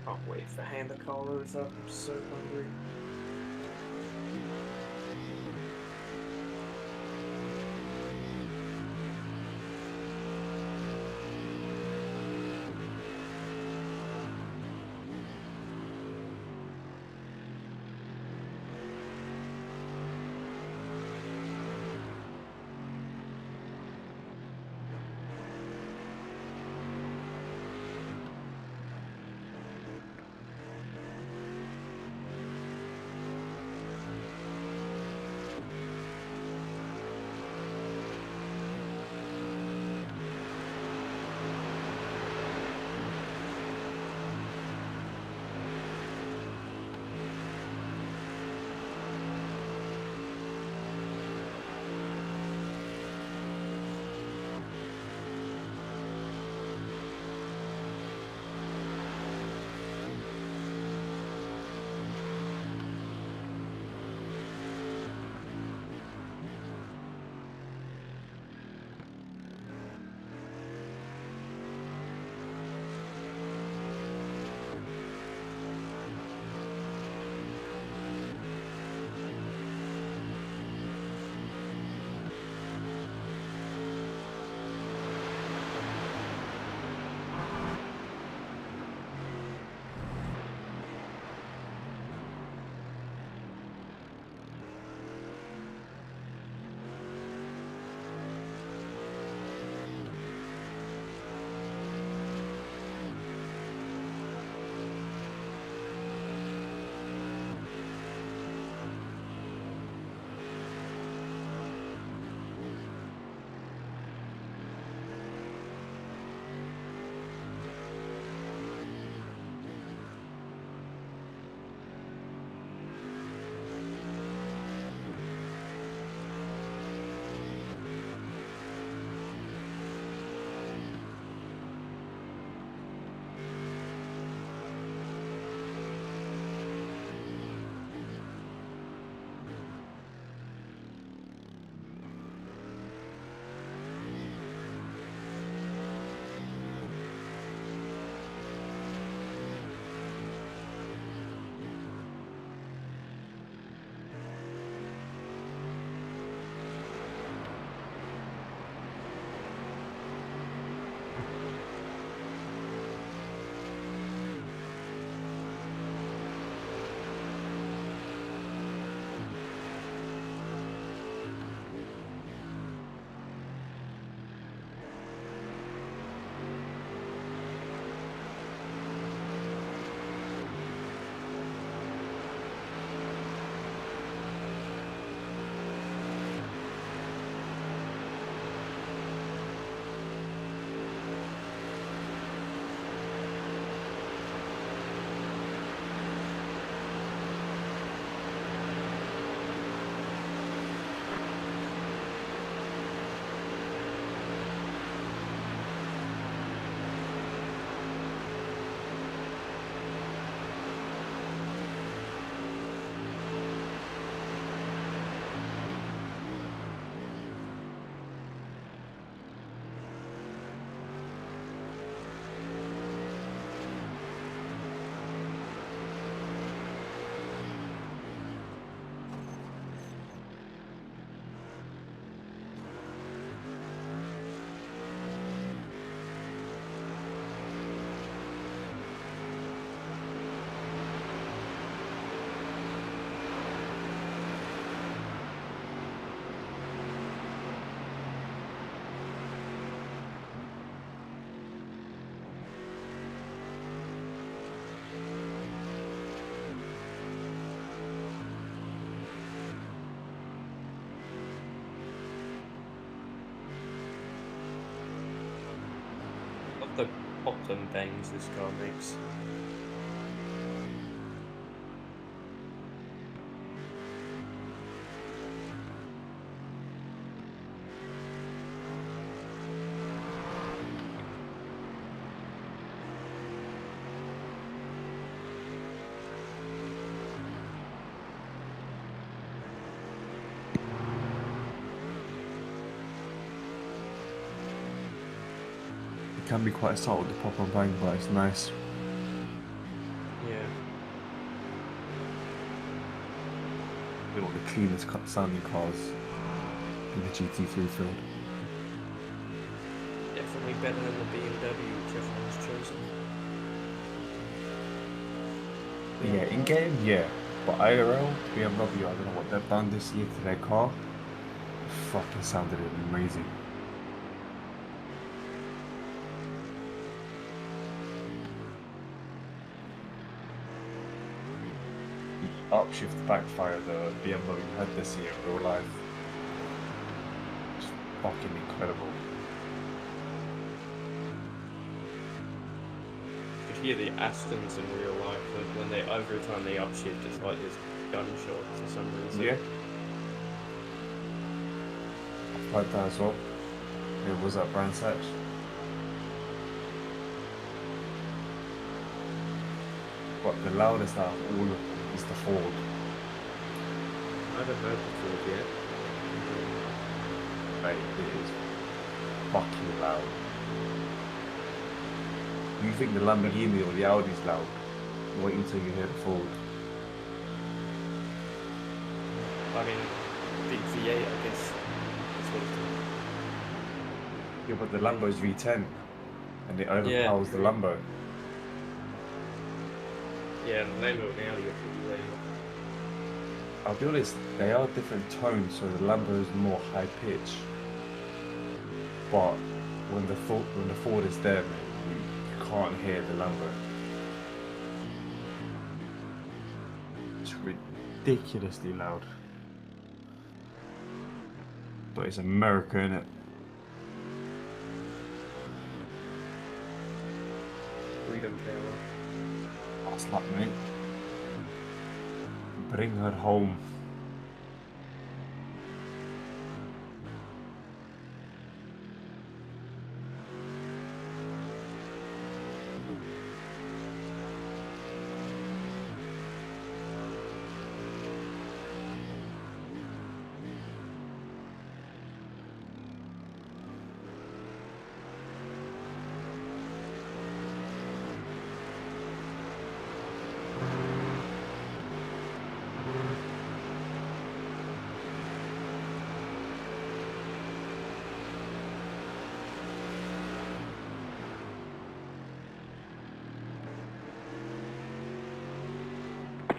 Can't wait for hand the collars up. I'm so hungry. pops and bangs this car makes. It can be quite subtle, the pop and bang, but it's nice. Yeah. They're not the cleanest cut sounding cars in the GT3 field. Definitely better than the BMW, which everyone's chosen. Yeah, in game, yeah. But IRL, BMW, I don't know what they've done this year to their car. It fucking sounded amazing. The upshift backfire the BMW had this year in real life. It's fucking incredible. You could hear the Astons in real life, but when every time they upshift, it's like this gunshot for some reason. Yeah. I've heard that as well. It was at Brands Hatch. But the loudest out of all is the Ford. I haven't heard the Ford yet. Mate, it is fucking loud. You think the Lamborghini or the Audi's loud? Wait until you hear the Ford. I mean, big V8, I guess. That's what it's Yeah, but the Lambo's V10 and it overpowers the Lambo. Yeah, and the Lambo now you're pretty late. I'll be honest, they are different tones, so the Lambo is more high pitch. But when the Ford is there, man, you can't hear the Lambo. It's ridiculously loud. But it's America, innit? Freedom power. That's like me. Bring her home.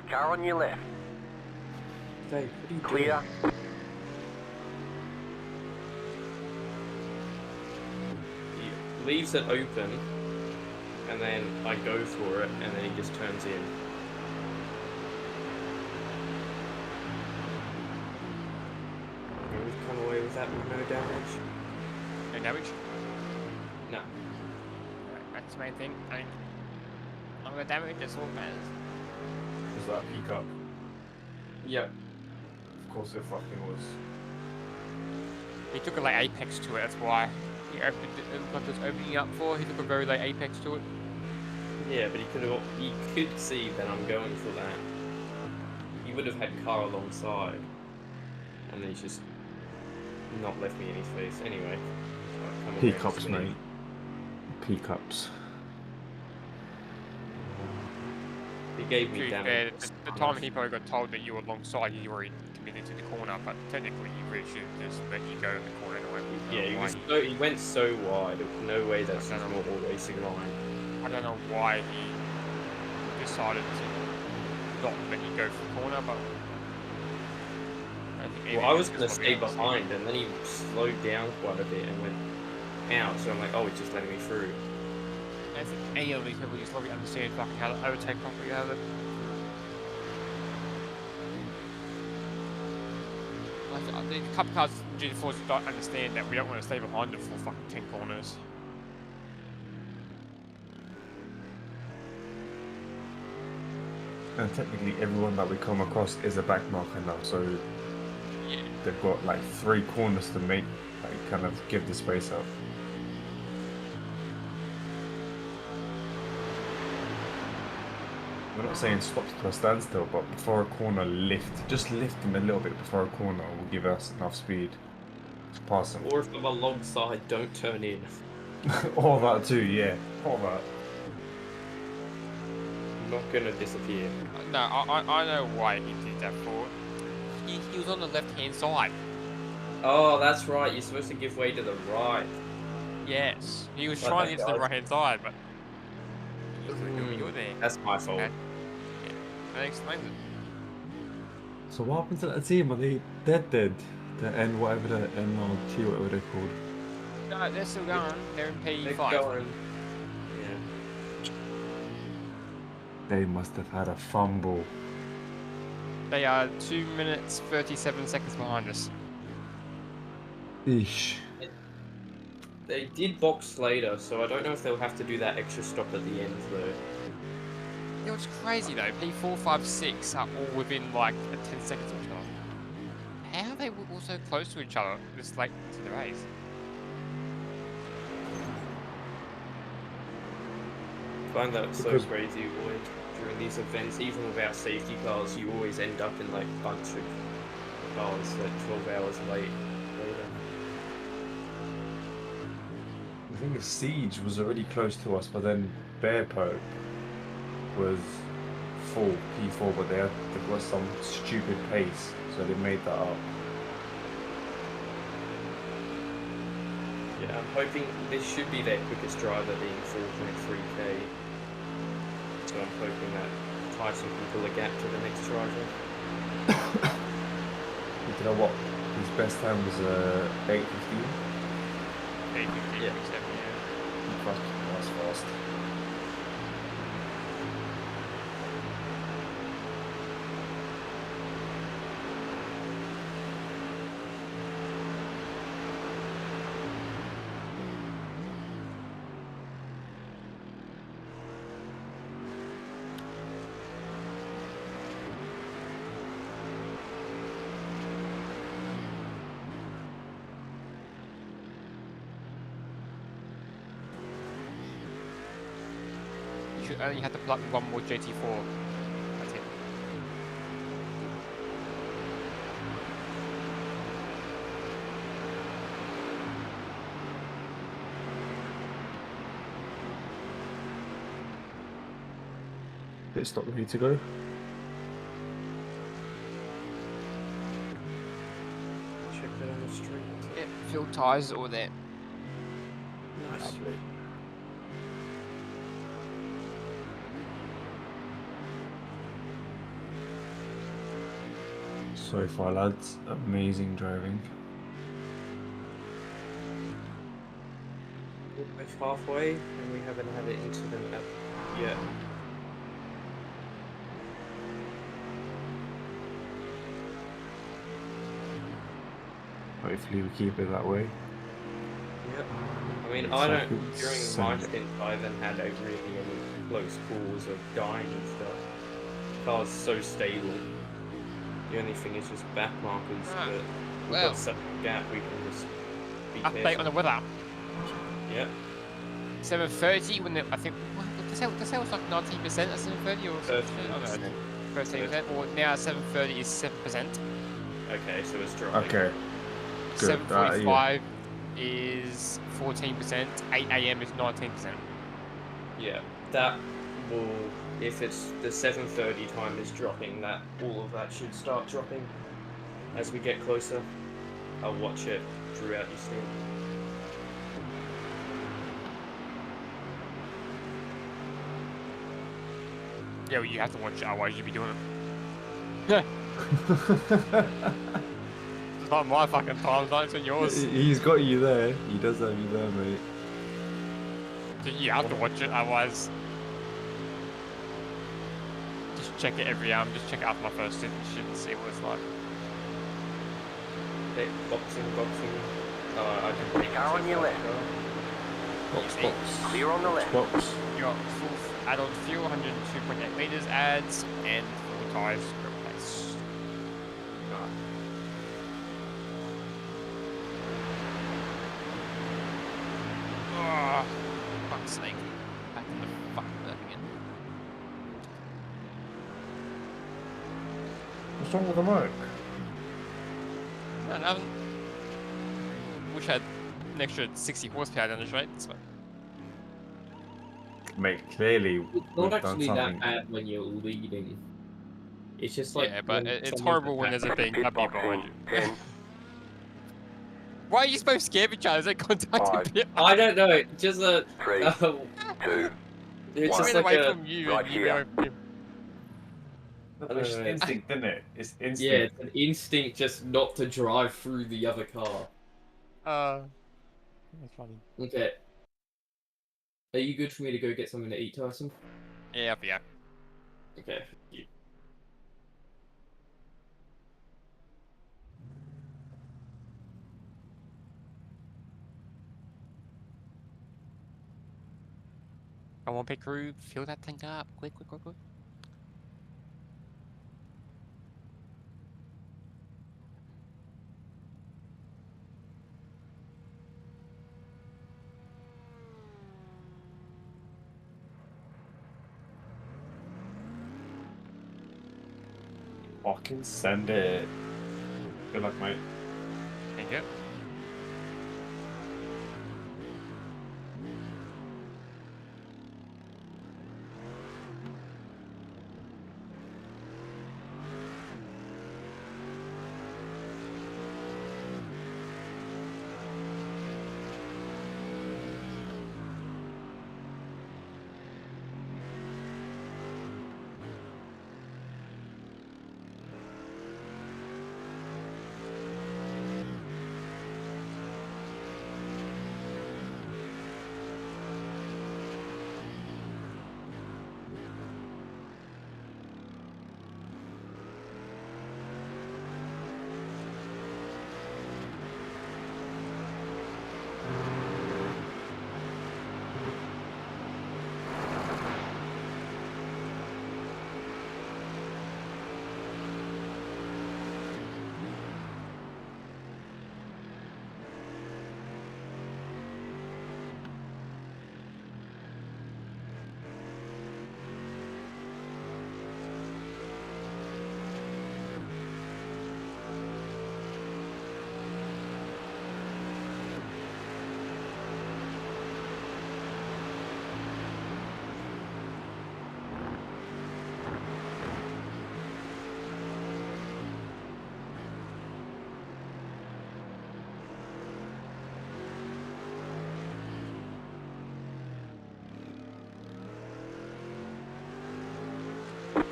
Car on your left. Dave, what are you Clear. doing? He leaves it open, and then I go for it, and then he just turns in. And we've come away with that with no damage. No damage? No. Right, that's the main thing. I mean, I'm gonna damage, that's all that matters. Was that a peak up? Yep. Of course it fucking was. He took a late apex to it, that's why. He opened it, got this opening up for, he took a very late apex to it. Yeah, but he could see that I'm going for that. He would have had car alongside, and then he's just not left me any space. Anyway. I'll come Peak around ups, to mate. Peak ups. He gave To me be fair, damage. the time he probably got told that you were alongside, you already committed to the corner, but technically you really should have just let you go in the corner anyway. Yeah, he went so wide. There was no way that's his normal racing line. I don't know why he decided to not let you go for the corner, but I think Well, I was going to stay behind, and then he slowed down quite a bit and went out. So I'm like, oh, he's just letting me through. I think any of these people just probably understand fucking how to overtake properly out of it. I think a couple cars in GT4s don't understand that we don't want to stay behind them for fucking 10 corners. And technically, everyone that we come across is a back marker now, so Yeah. they've got like 3 corners to make, like, kind of give the space up. We're not saying stop to a standstill, but before a corner, just lift them a little bit before a corner will give us enough speed to pass them. Or if I'm alongside, don't turn in. All that too, yeah. All that. I'm not gonna disappear. No, I know why he did that for. He was on the left hand side. Oh, that's right. You're supposed to give way to the right. Yes, he was Like trying to that get to the guy. right hand side, but you're there. That's my fault. Okay. Yeah, that explains it. So what happened to that team? Are they dead? The N whatever the N or T whatever they're called. No, they're still going. They're in They're P5. going. Yeah. They must have had a fumble. They are 2 minutes 37 seconds behind us. Eesh. They did box later, so I don't know if they'll have to do that extra stop at the end though. You know what's crazy though? P4, 5, 6 are all within like 10 seconds of each other. How are they all so close to each other this late into the race? I find that so Because- crazy, Lloyd. During these events, even without safety cars, you always end up in like a bunch of cars like 12 hours later. I think the Siege was already close to us, but then Bear Pope was full P4, but they've got some stupid pace, so they made that up. Yeah, I'm hoping this should be their quickest driver, being 4.3k. So I'm hoping that Tyson can pull a gap to the next driver. You know what? His best time was 8:15. 8:50, Yeah. 7, yeah. That's fast. You should only have to plug one more JT4. That's it. Pit stop ready to go. Check that on the street. Yep, fuel tyres all there. Nice. So far, lads, amazing driving. Almost halfway, and we haven't had an incident yet. Hopefully, we keep it that way. Yep. I mean, It's I like don't. it's During my Sunday. stint, I haven't had a really any close calls of dying and stuff. Car's so stable. The only thing is just back markers, Ah, but we've well. got such a gap we can just be Update careful. on the weather. Yep. 7:30 when I think the sale was like 19% at 7:30 or something. I don't know. 13%. Or now 7:30 is 7%. Okay, so it's dropping. Okay. Good. 7:45 is 14%. 8 a.m. is 19%. Yeah, that will. If it's the 7:30 time is dropping, that all of that should start dropping as we get closer. I'll watch it throughout your stint. Yeah, well, you have to watch it, otherwise you'd be doing it. It's not my fucking time zone, it's on yours. He's got you there. He does have you there, mate. So you have to watch it, otherwise. Just check it every hour. Just check it after my first stint and see what it's like. Okay, boxing. I can Car on your left. Box. Clear on the left. Box. You got full Add-on fuel, 102.8 liters adds, and full tires replace. Oh, fuck's sake. Back in the fucking lurk again. What's wrong with the mic? No, nothing. Wish I had an extra 60 horsepower down the straight. So. Mate, clearly It's we've not done actually that something. bad when you're leading. It's just like Yeah, but when it's someone's horrible when back- there's a Pit BMW box behind in you. 10, Why are you supposed to scare each other? Is that contact Five. pit? I don't know. Just a. 3, 2. It's He just ran like away a. from you right and you ran here. away from him. It's just instinct, isn't it? It's Yeah, instinct. it's an instinct just not to drive through the other car. That's funny. Okay. Are you good for me to go get something to eat, Tyson? Yeah, yeah. Okay. Come on, pit crew, fill that tank up. Quick, quick, quick, quick. Fucking send it. Good luck, mate. Thank you.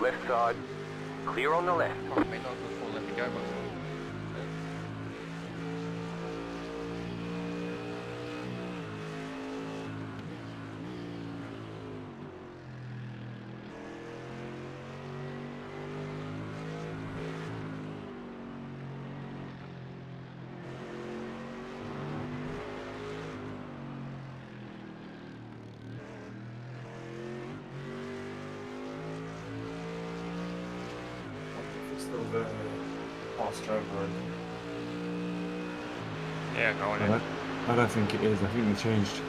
Left side. Clear on the left. Oh, may not before let me go, but. It's still the fast driver. Yeah, go on in. I don't think it is. I think they changed.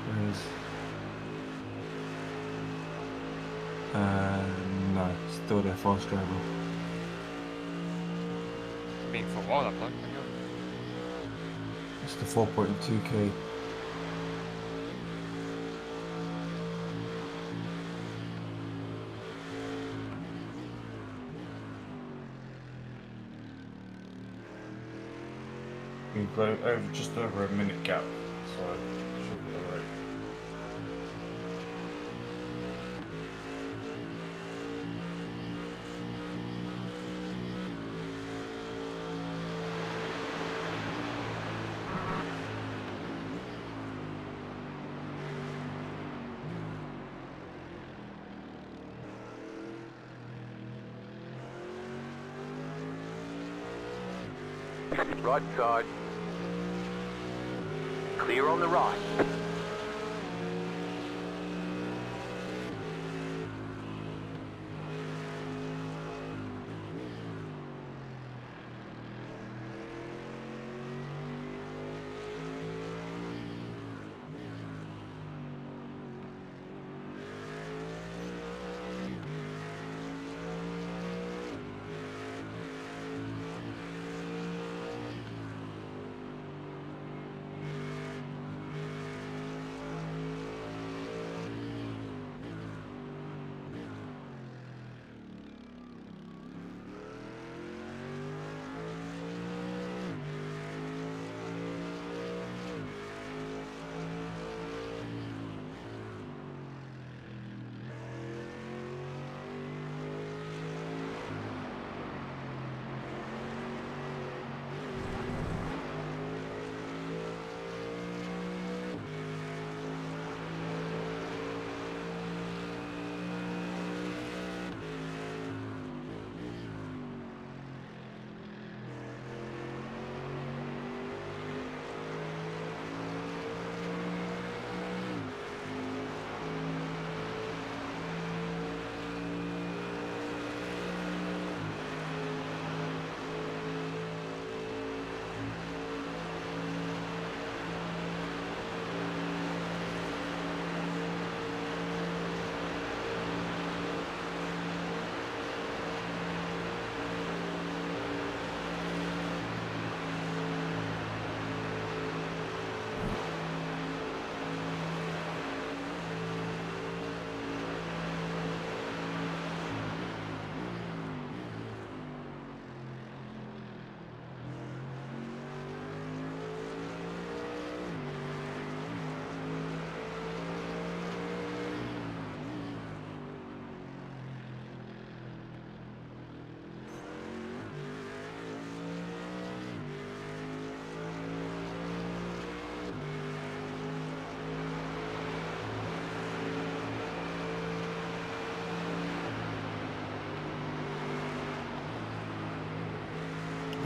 Whereas, no, still their fast driver. Been for a while, that bloke. Hang on. It's the 4.2k. We've got over just over a minute gap, so should be alright. Right side. Clear on the right.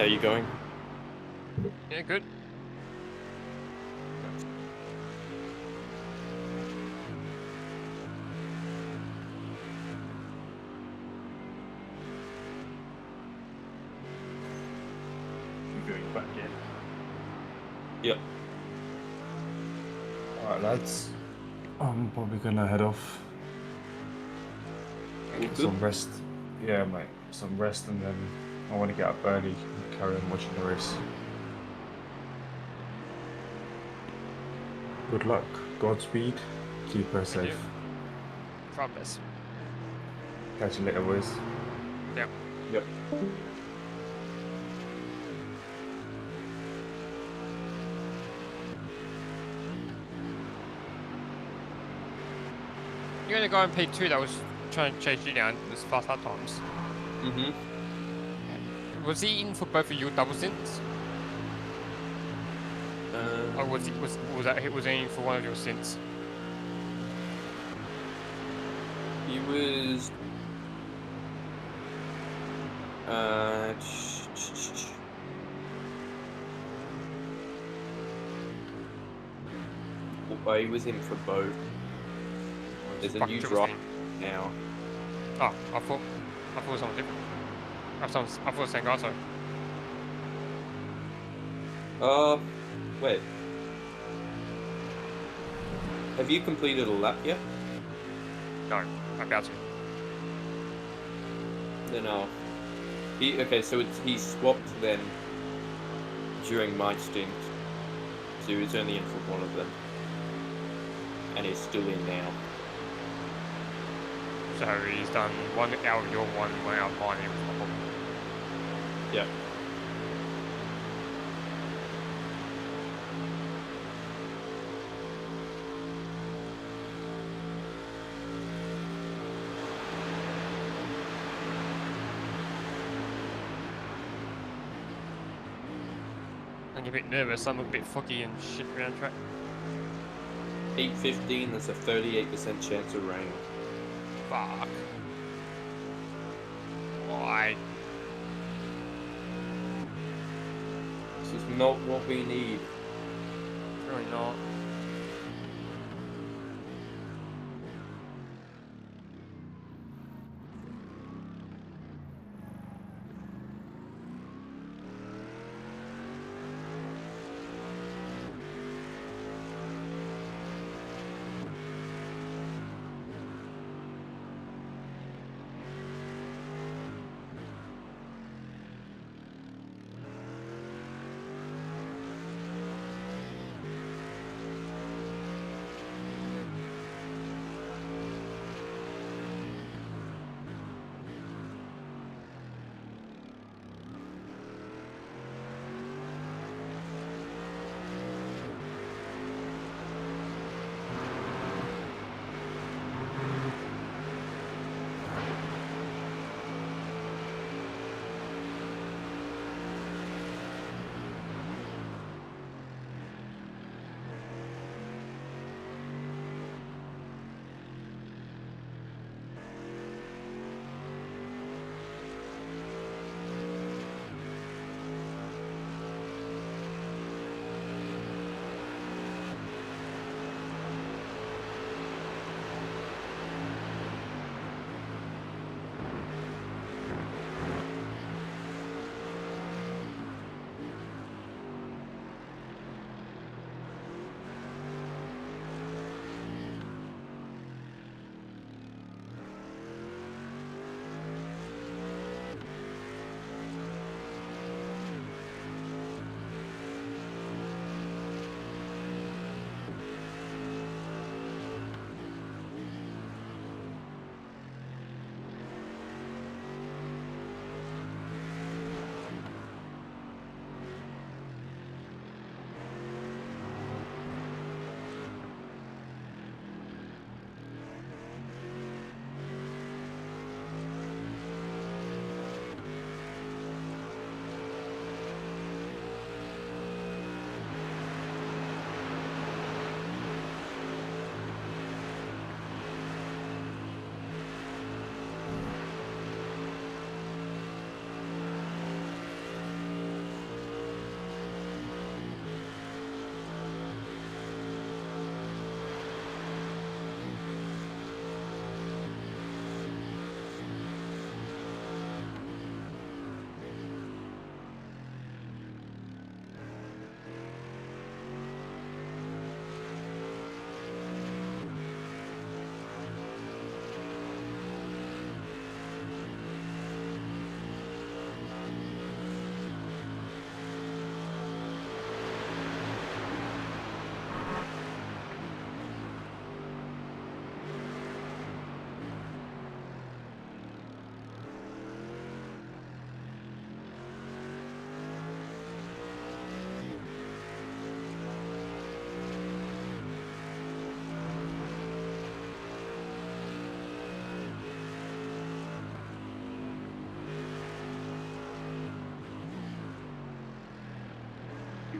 How you going? Yeah, good. You going back in? Yep. Alright, lads. I'm probably gonna head off. All Get good? some rest. Yeah, mate. Some rest, and then I want to get up early and carry on watching the race. Good luck. Godspeed. Keep her Thank you. safe. Try my best. Catch you later, boys. Yeah. Yep. You're gonna go in P2 that was trying to chase you down this fast lap times. Mm-hmm. Was he in for both of your double stints? Or was he in for one of your stints? He was. Well, he was in for both. There's a Fuck, new triple drop stint. now. Oh, I thought it was someone different. I thought it was the same guy, sorry. Wait. Have you completed a lap yet? No, I'm about to. No. Okay, so he swapped then during my stint. So he was only in for one of them. And he's still in now. So he's done 1 out of your 1 out of mine. It was my problem. Yeah. I'm a bit nervous. I'm a bit foggy and shit around track. 8:15, there's a 38% chance of rain. Fuck. Why? This is not what we need. Really not.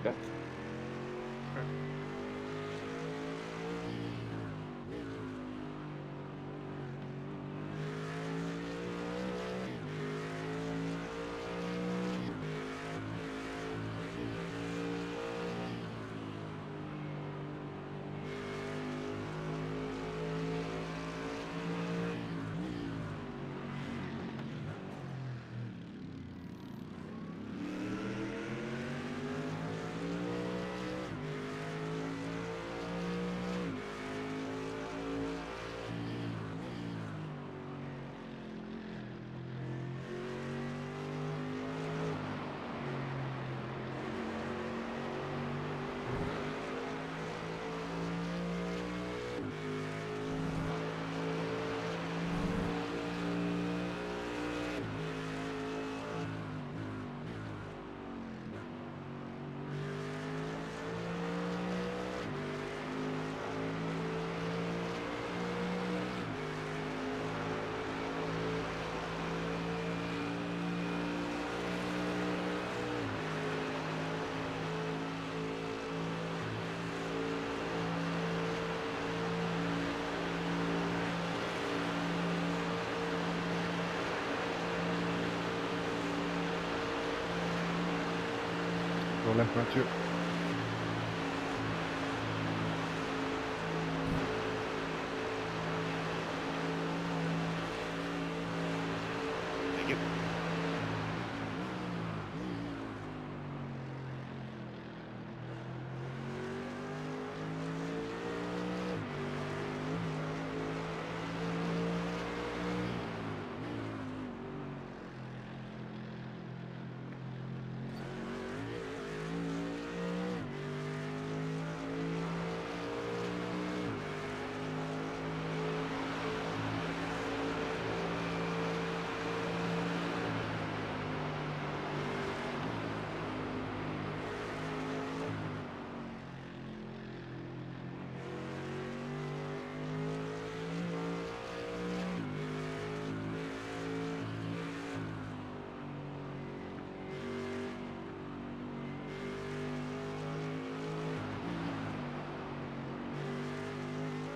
be back. Go left, Matthew. Thank you.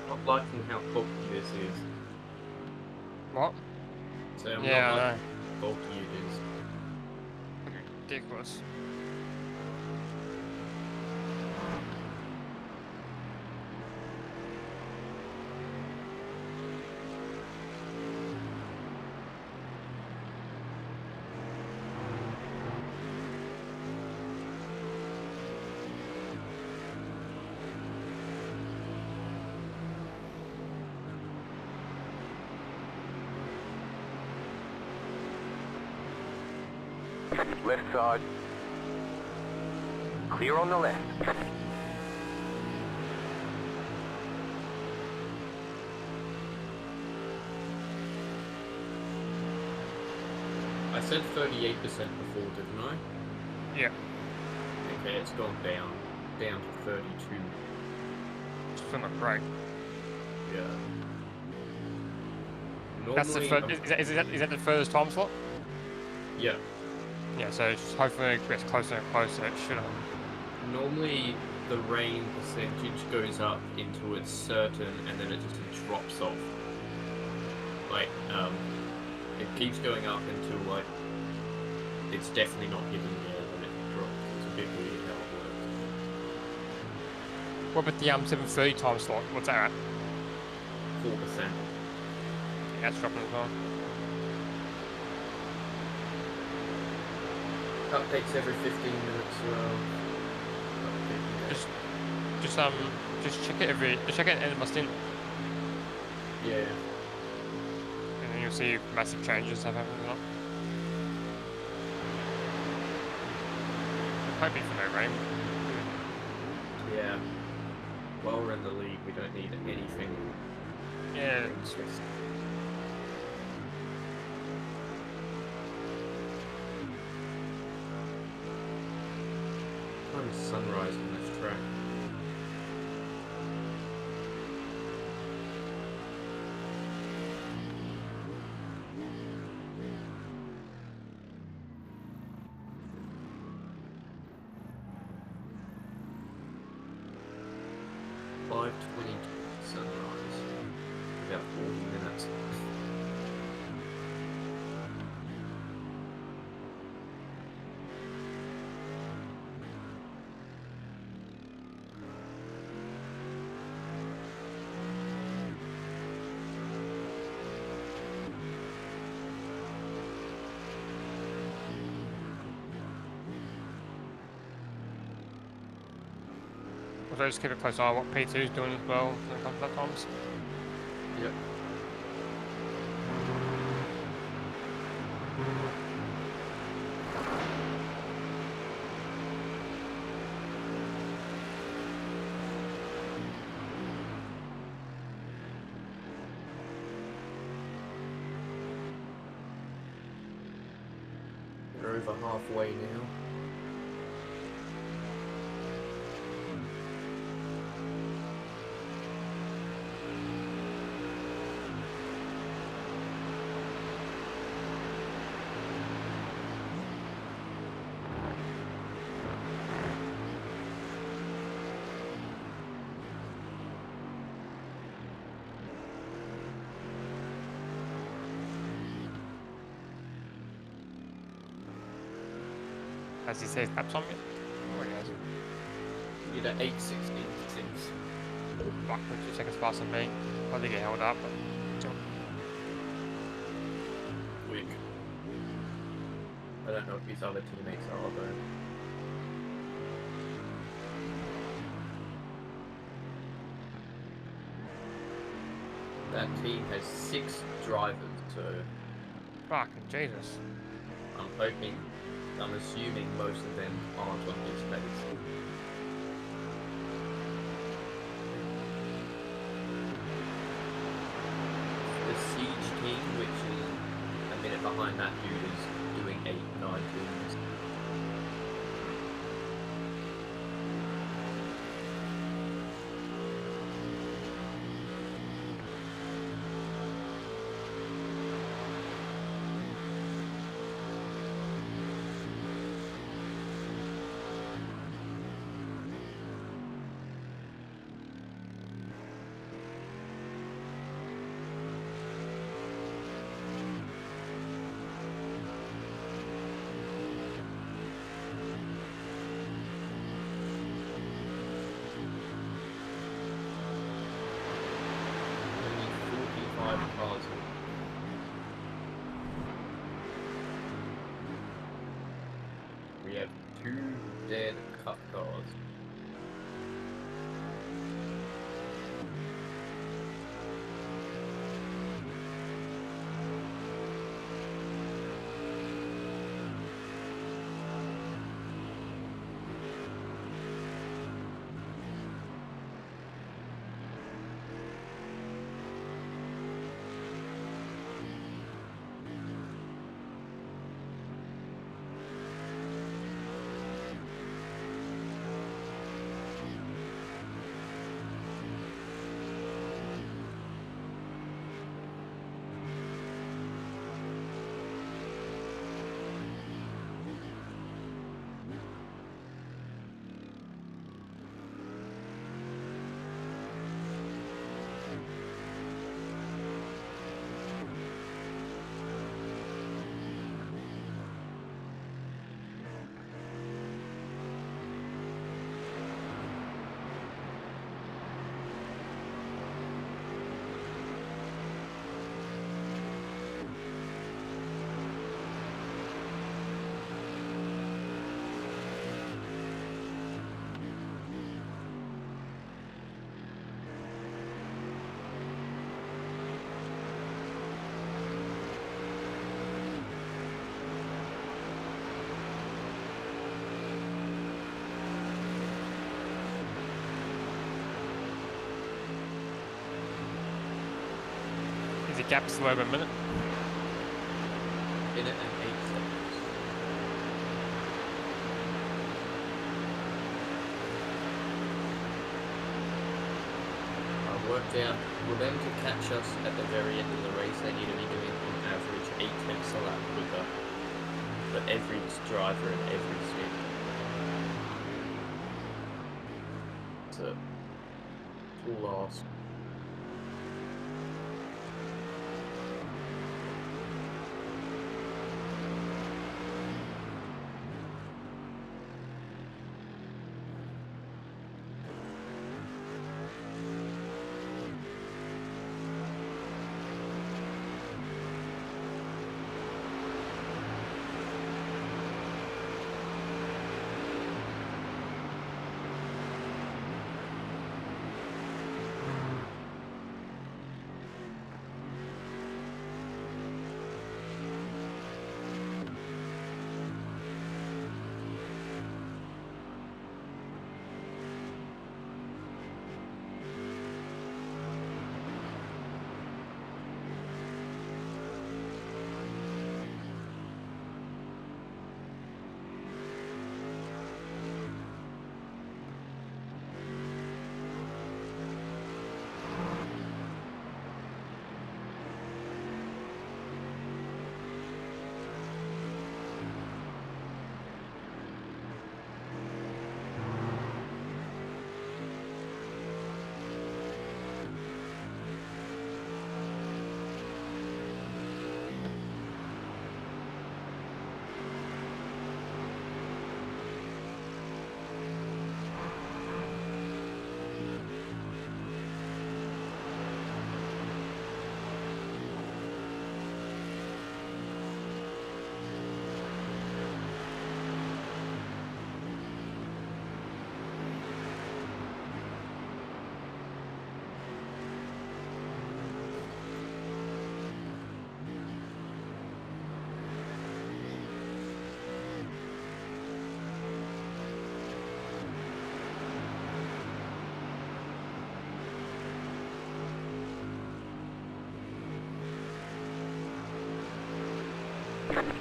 Not liking how bulky this is. What? So I'm Yeah, not I know. liking how bulky it is. Ridiculous. Left side. Clear on the left. I said 38% before, didn't I? Yeah. Okay, it's gone down to 32. Still not great. Yeah. That's the Normally, is that the furthest time slot? yeah. Yeah, so it's just hopefully it gets closer and closer. It should have. Normally, the rain percentage goes up into its certain, and then it just drops off. Like, it keeps going up until like it's definitely not hitting there, then it drops. It's a bit weird how it works. What about the 7:30 time slot? What's that at? 4%. Yeah, that's dropping as well. Updates every 15 minutes. Just check it check it at the end of my stint, Yeah. and then you'll see massive changes have happened or not. Hoping for no rain. Yeah. While we're in the league, we don't need anything. Yeah. Time's sunrise on this track. Also, just keep a close eye on what P2 is doing as well when it comes to that times. Yep. We're over halfway now. As he says, taps on me. Oh, yes. You're at 8:16 things. Fuck, we're 2 seconds faster than me. I think get held up, but still. Quick. I don't know if his other teammates are though. That team has 6 drivers, so Fucking Jesus. I'm assuming most of them aren't on his pace. The Siege team, which is a minute behind that dude, is doing 8-9 teams. We have 2 dead cup cars. Is the gap still over a minute? Minute and 8 seconds. I worked out for them to catch us at the very end of the race, they need to be doing on average 8 tenths a lap quicker for every driver in every stint. It's a tall ask.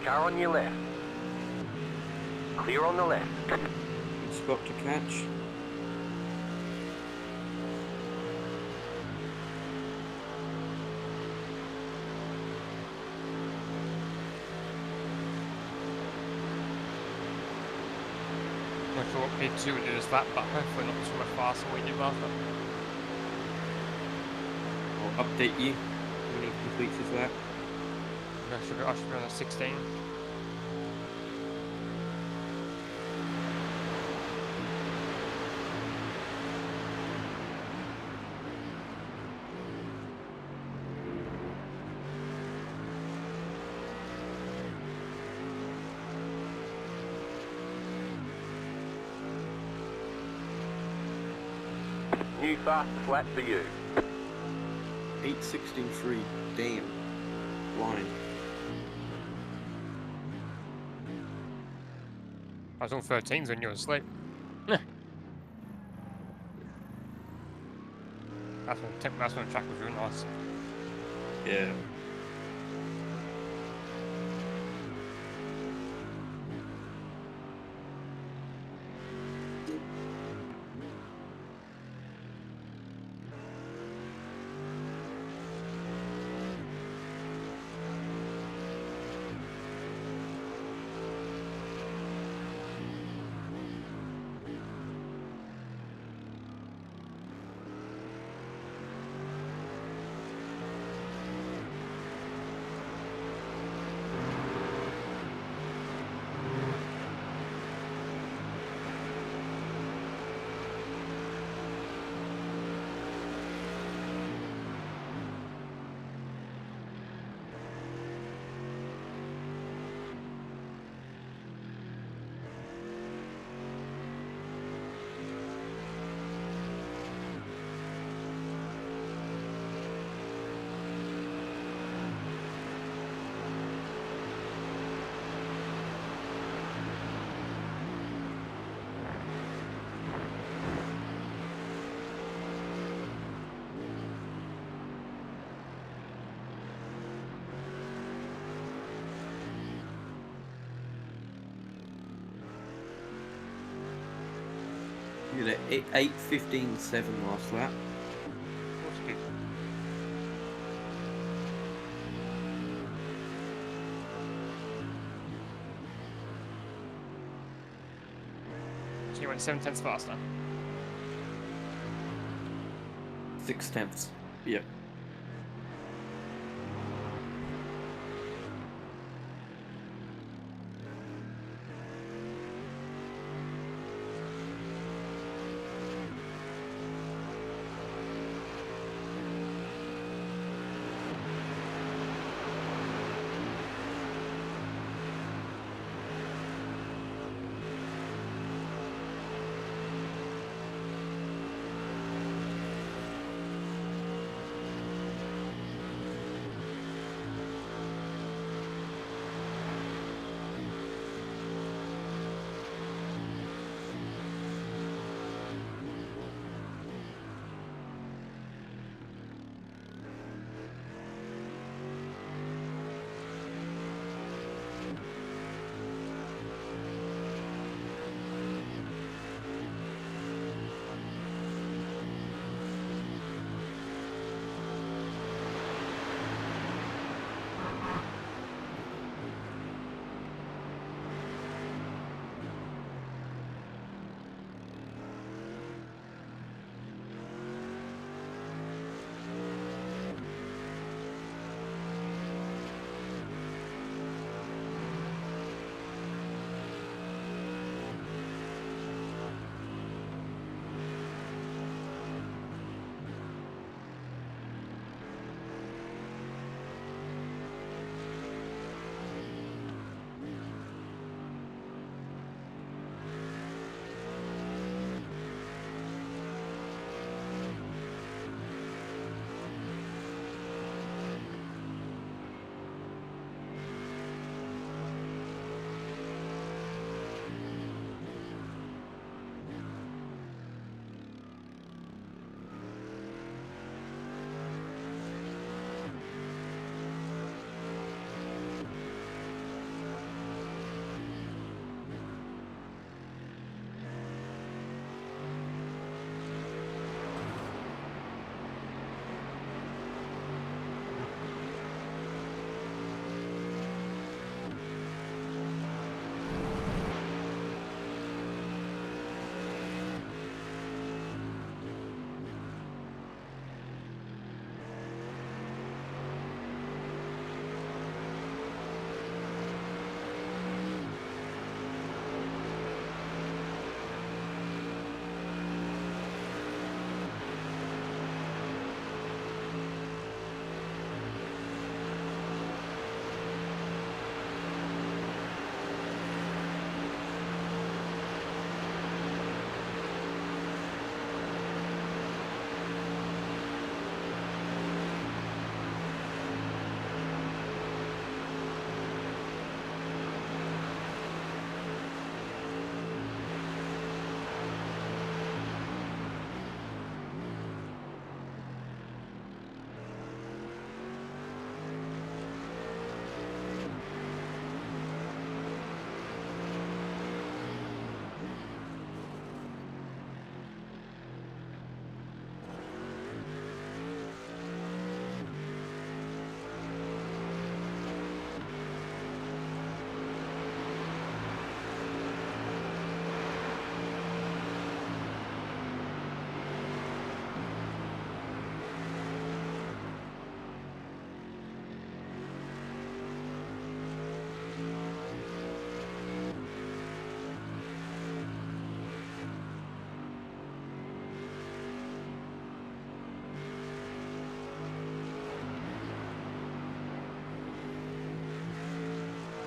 Car on your left. Clear on the left. Good spot to catch. I'm not sure what PT2 would do this lap, but hopefully not too much faster than we did last lap. I'll update you when he completes his lap. I should be on a 16. New fastest lap for you. 8:16.3. Damn. Line. I was on 13s when you were asleep. That's when the track was really nice. Yeah. You did 8:15.7 last lap. What's good? So you went 7/10 faster. 6/10. Yep.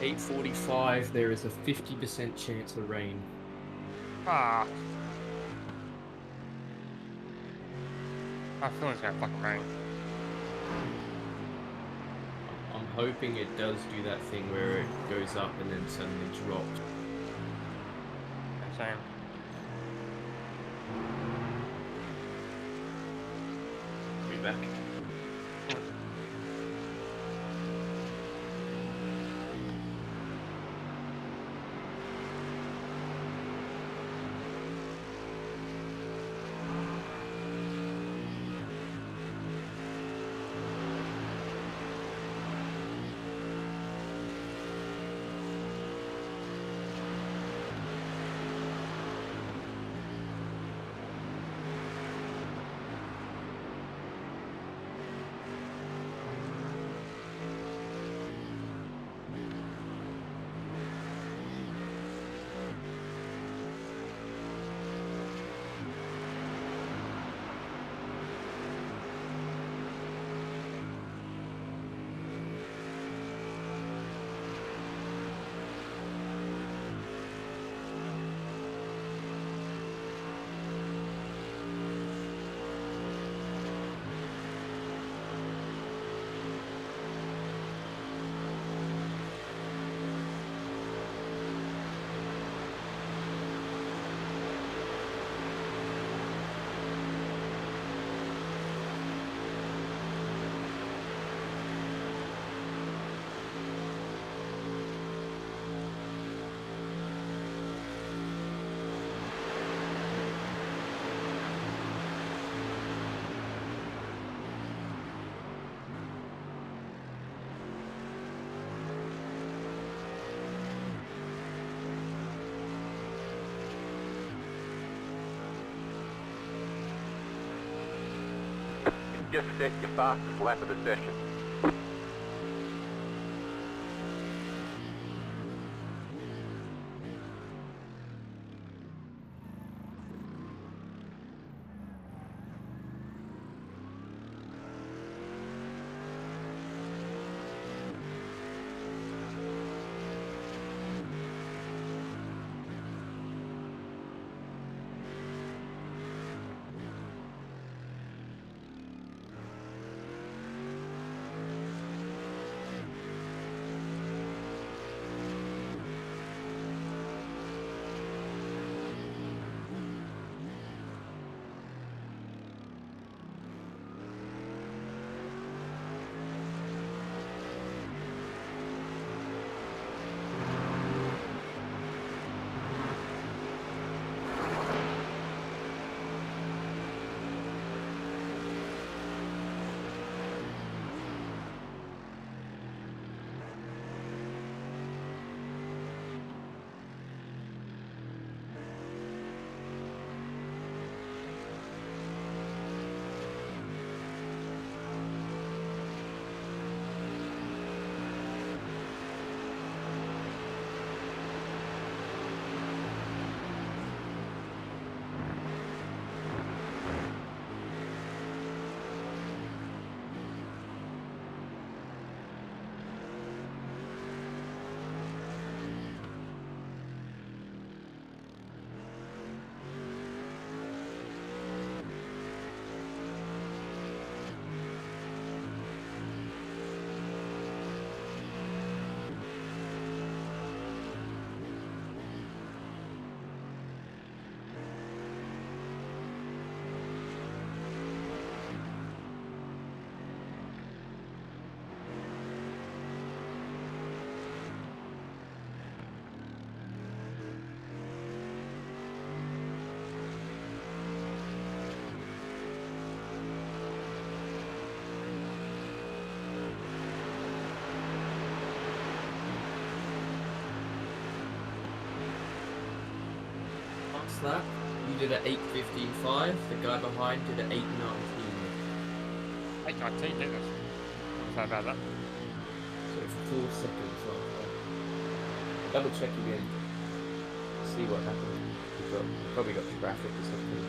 8:45, there is a 50% chance of rain. Ah. I feel it's gonna fucking rain. I'm hoping it does do that thing where it goes up and then suddenly drops. Same. Be back. Just set your fastest lap of the session. Lap, you did an 8:15.5. The guy behind did an 8:19. 8:19, didn't it? Sorry about that. So 4 seconds off. Double check again. See what happened. You've probably got traffic or something.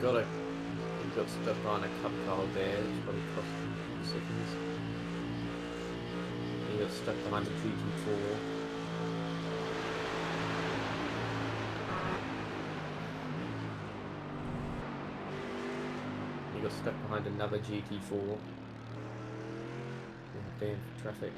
He got stuck behind a cup car there, which probably cost him a few seconds. He got stuck behind the GT4. He got stuck behind another GT4. Oh, damn, traffic.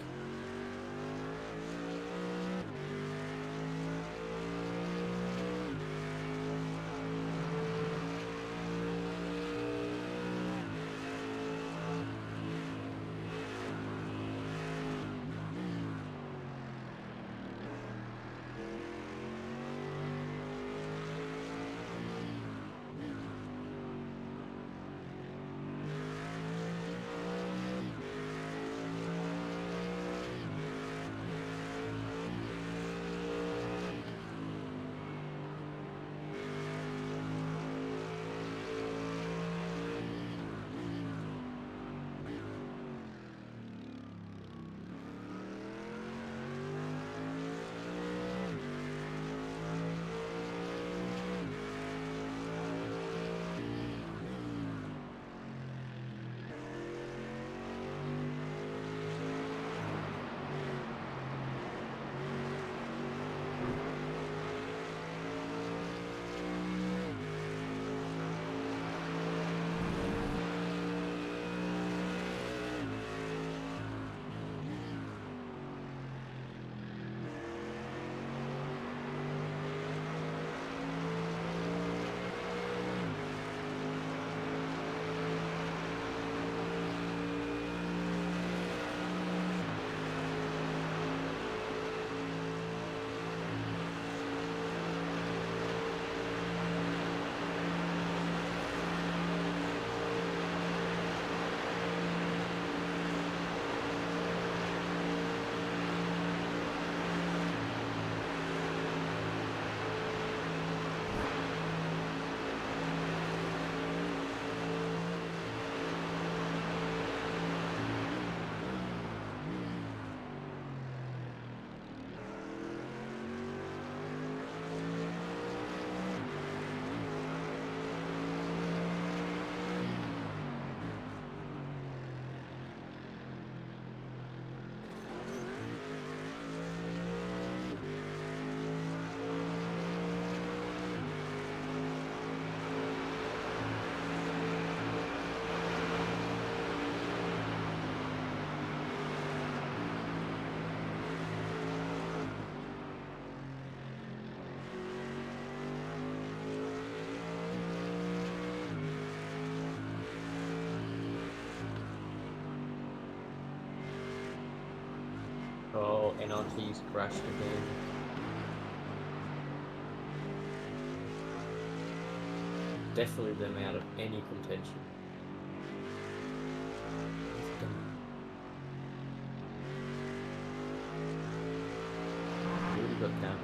Oh, NRT's crashed again. Definitely them out of any contention. Really got damage.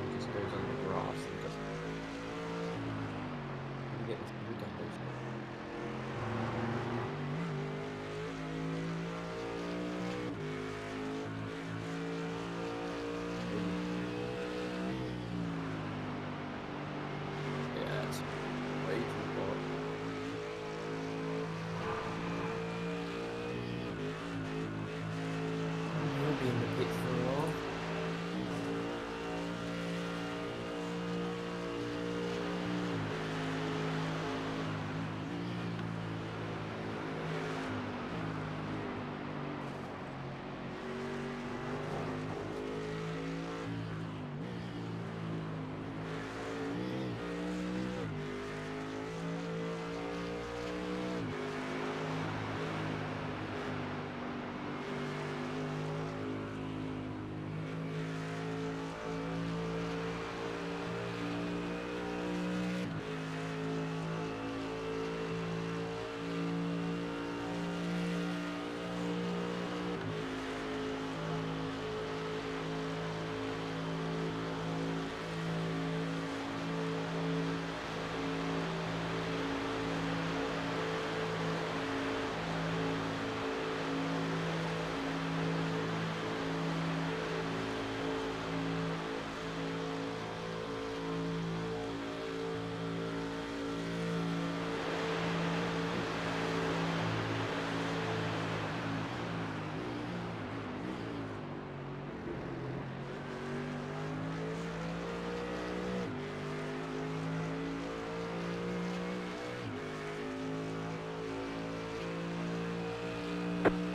He just goes on the grass and just get this blue damage. Yeah, it's way too hot. He'll be in the pits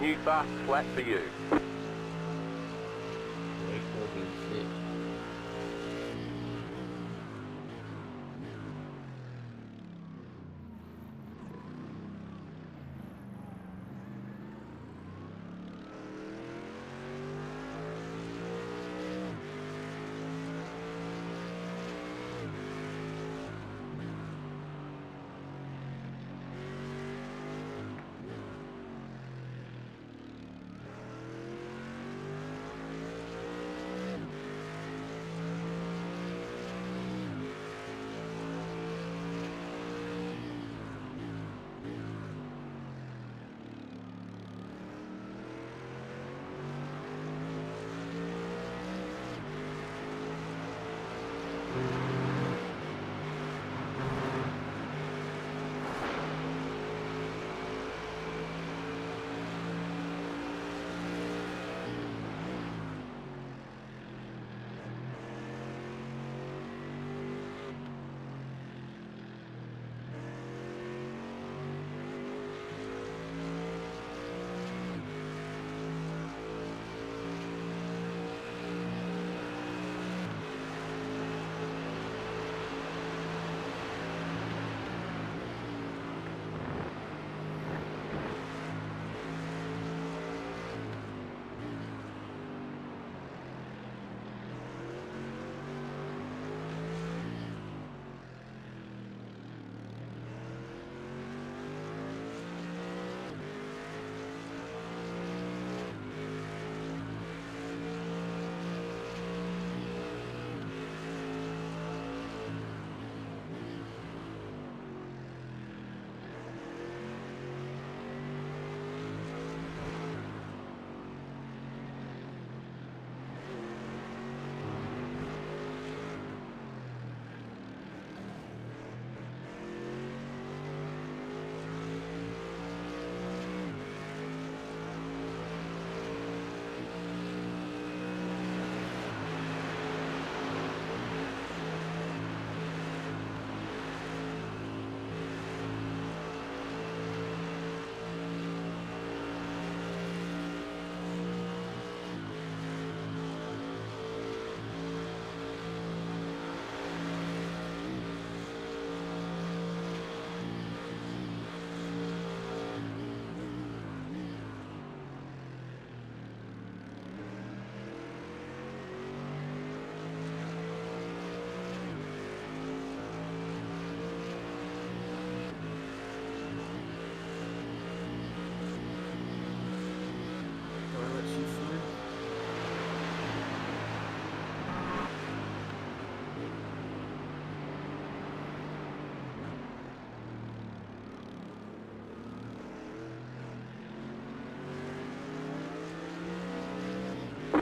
New fast flat for you. Wake Morgan shit.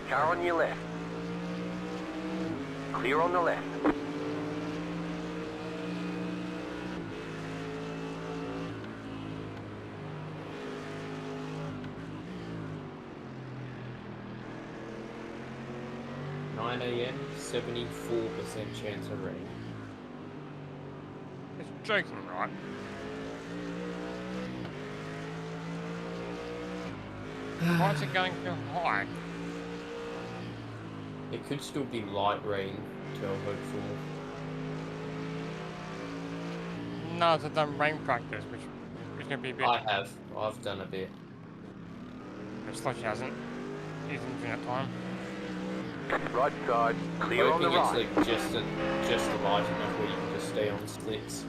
Car on your left. Clear on the left. Nine AM, 74% chance of rain. It's joking, right? Why is it going so high? It could still be light rain, tell hopeful. No, it's a done rain practice, which is going to be a bit. I've done a bit. But Sludge hasn't. He's in that time. Right side. Clear on the Hoping right. it's like just light enough where you can just stay on slicks.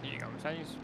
Here you go, Mercedes.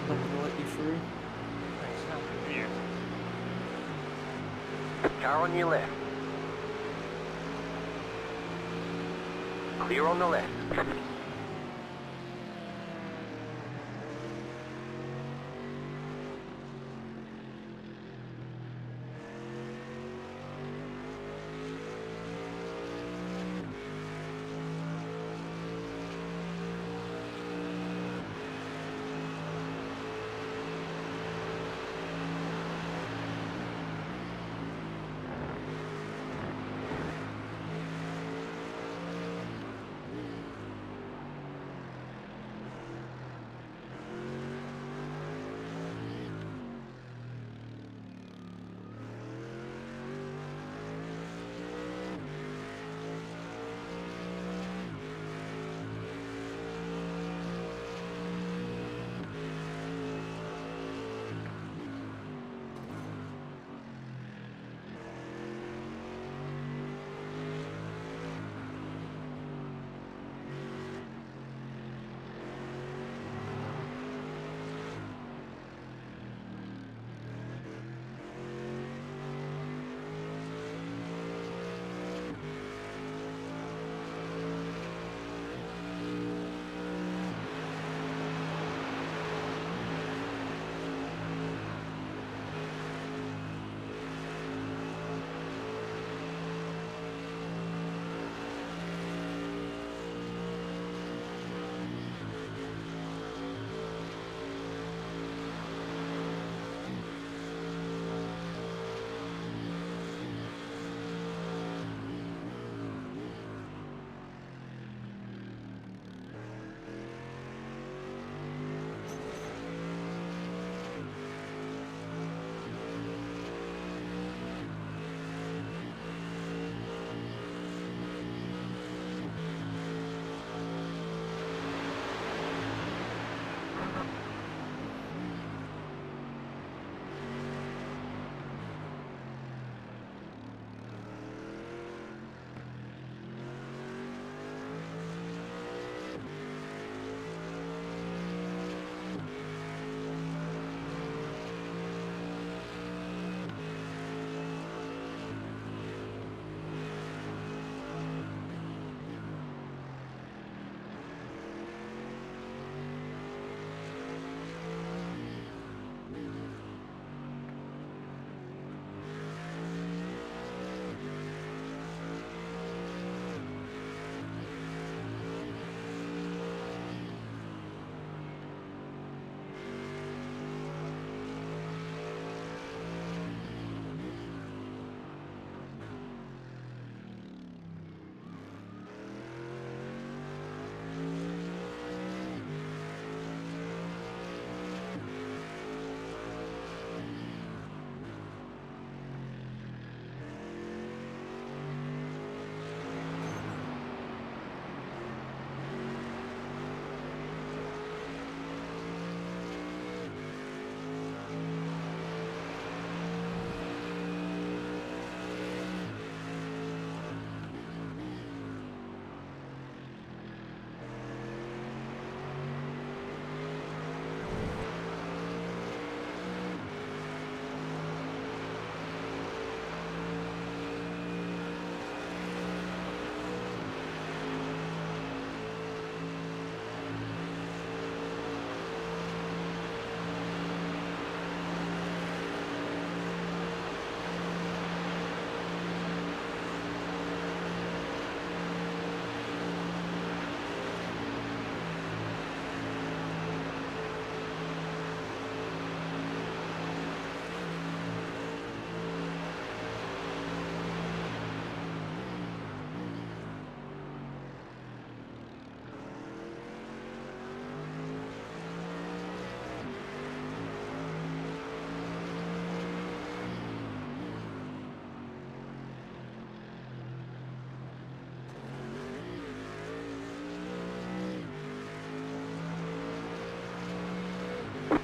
Not gonna let you through. Thanks, how are you? Car on your left. Clear on the left.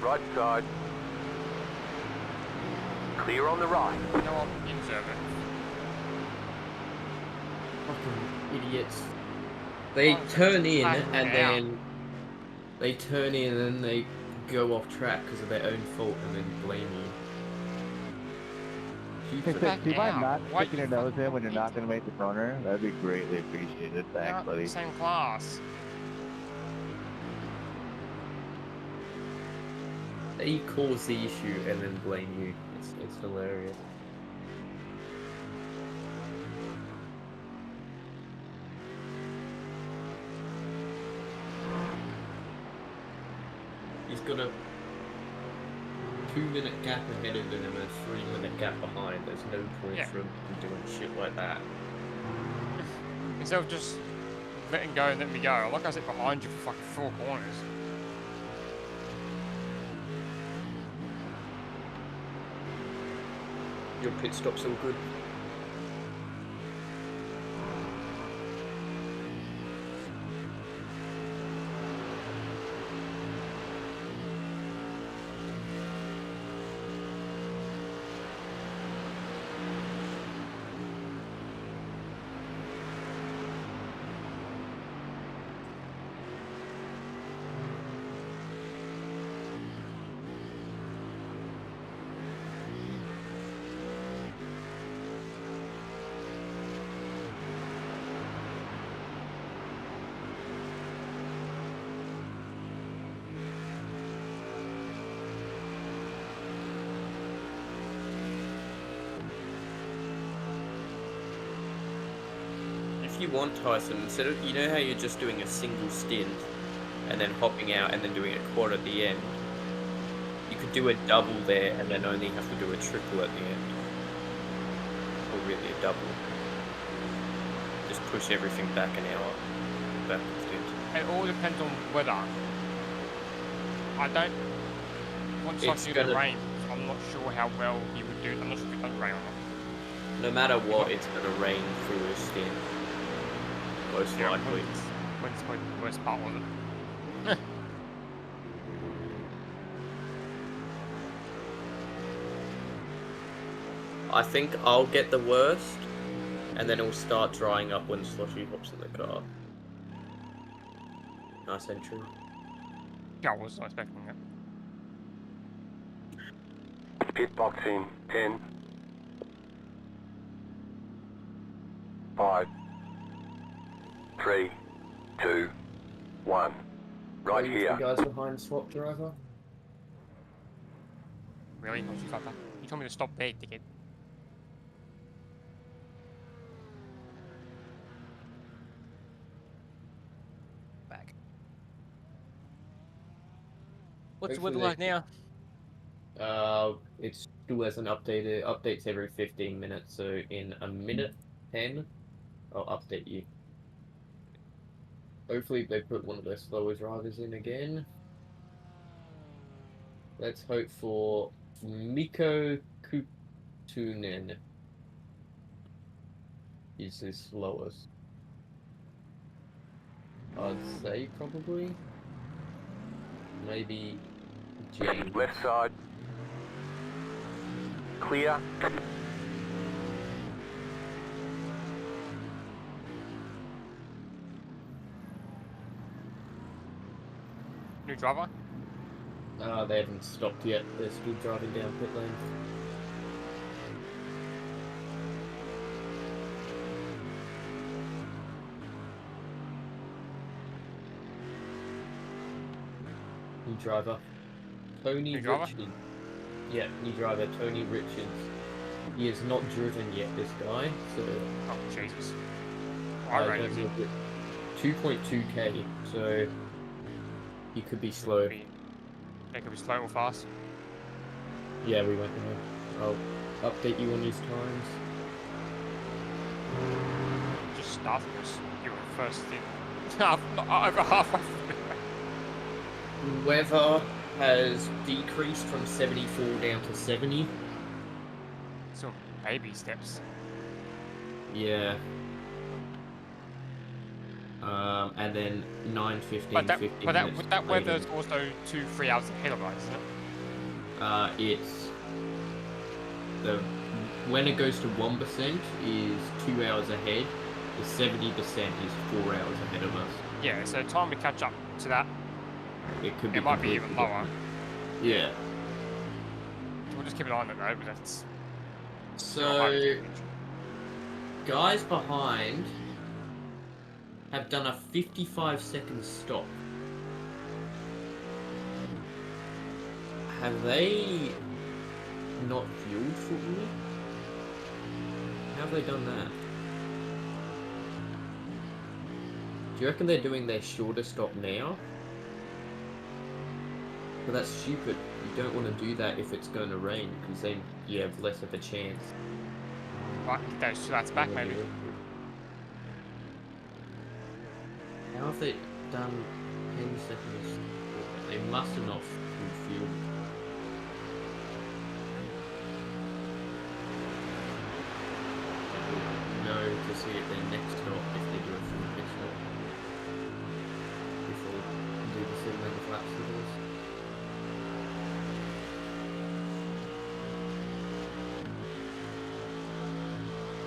Right side. Clear on the right. You know what? You deserve it. Fucking idiots. They Oh, turn in back and out. then they turn in and then they go off track because of their own fault and then blame you. Hey, Back do you mind out. not Why sticking you your nose fucking in when you're idiot? not going to make the corner? That'd be greatly appreciated. You're Thanks, not buddy. same class. They cause the issue and then blame you. It's hilarious. He's got a 2-minute gap ahead of him and a 3-minute gap behind. There's no point Yeah. for him doing shit like that. Instead of just letting go and letting me go. Like I said, behind you for fucking 4 corners. Your pit stop's all good. If you want, Tyson, instead of, you know how you're just doing a single stint and then hopping out and then doing a quad at the end, you could do a double there and then only have to do a triple at the end. Or really a double. Just push everything back an hour. Back a stint. It all depends on weather. I don't want It's to do the gonna- rain. I'm not sure how well he would do. I'm not sure if it does rain or not. No matter what, it's going to rain through a stint. Most Yeah, likely. when's the worst part was it? I think I'll get the worst, and then it'll start drying up when Sloshy hops in the car. Nice entry. Yeah, I was not expecting that. Pit box in 10, 5, 3, 2, 1. Right here. guys behind swap driver. Really? What you got that? You told me to stop there, dickhead. Back. What's the weather Hopefully like now? It still hasn't updated. Updates every 15 minutes, so in a minute 10, I'll update you. Hopefully they put one of their slower drivers in again. Let's hope for Mikko Kutunen is his slowest. I'd say probably. Maybe James. Left side. Clear. New driver? They haven't stopped yet. They're still driving down pit lane. New driver. Tony New driver? Richards. Yeah, new driver, Tony Richards. He has not driven yet, this guy, so... Oh, Jesus. I don't rated know it. if 2.2k, so... He could be slow. They could be slow or fast. Yeah, we won't know. I'll update you on his times. Just start this. You were first in. Over halfway through the way. Weather has decreased from 74 down to 70. Some baby steps. Yeah. And then 9:15, But that, 15 but that, minutes that weather is later. also 2-3 hours ahead of us, isn't it? It's the when it goes to 1% is 2 hours ahead. The 70% is 4 hours ahead of us. Yeah, so time to catch up to that. It could be. It might be even completely lower. different. Yeah. We'll just keep an eye on it though, but that's So, guys behind have done a 55-second stop. Have they not fueled for me? How have they done that? Do you reckon they're doing their shorter stop now? But that's stupid. You don't want to do that if it's going to rain, because then you have less of a chance. Right, get those slats back maybe. How have they done 10 seconds? They must have not fueled. No, to see at their next stop if they do a full pit stop. If they do the 7 minute laps of this.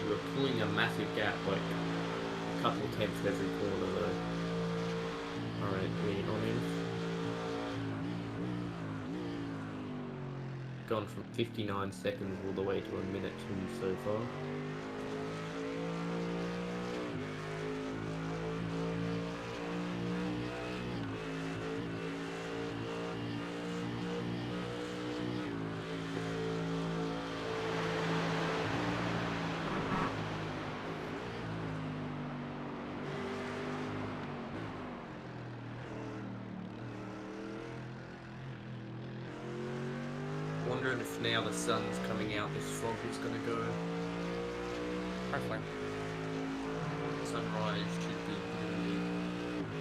We're pulling a massive gap, like a couple tenths every corner though. Alright, we on in. Gone from 59 seconds all the way to a minute 2 so far. Wondering if now the sun's coming out, this fog is going to go. Hopefully. Sunrise should be literally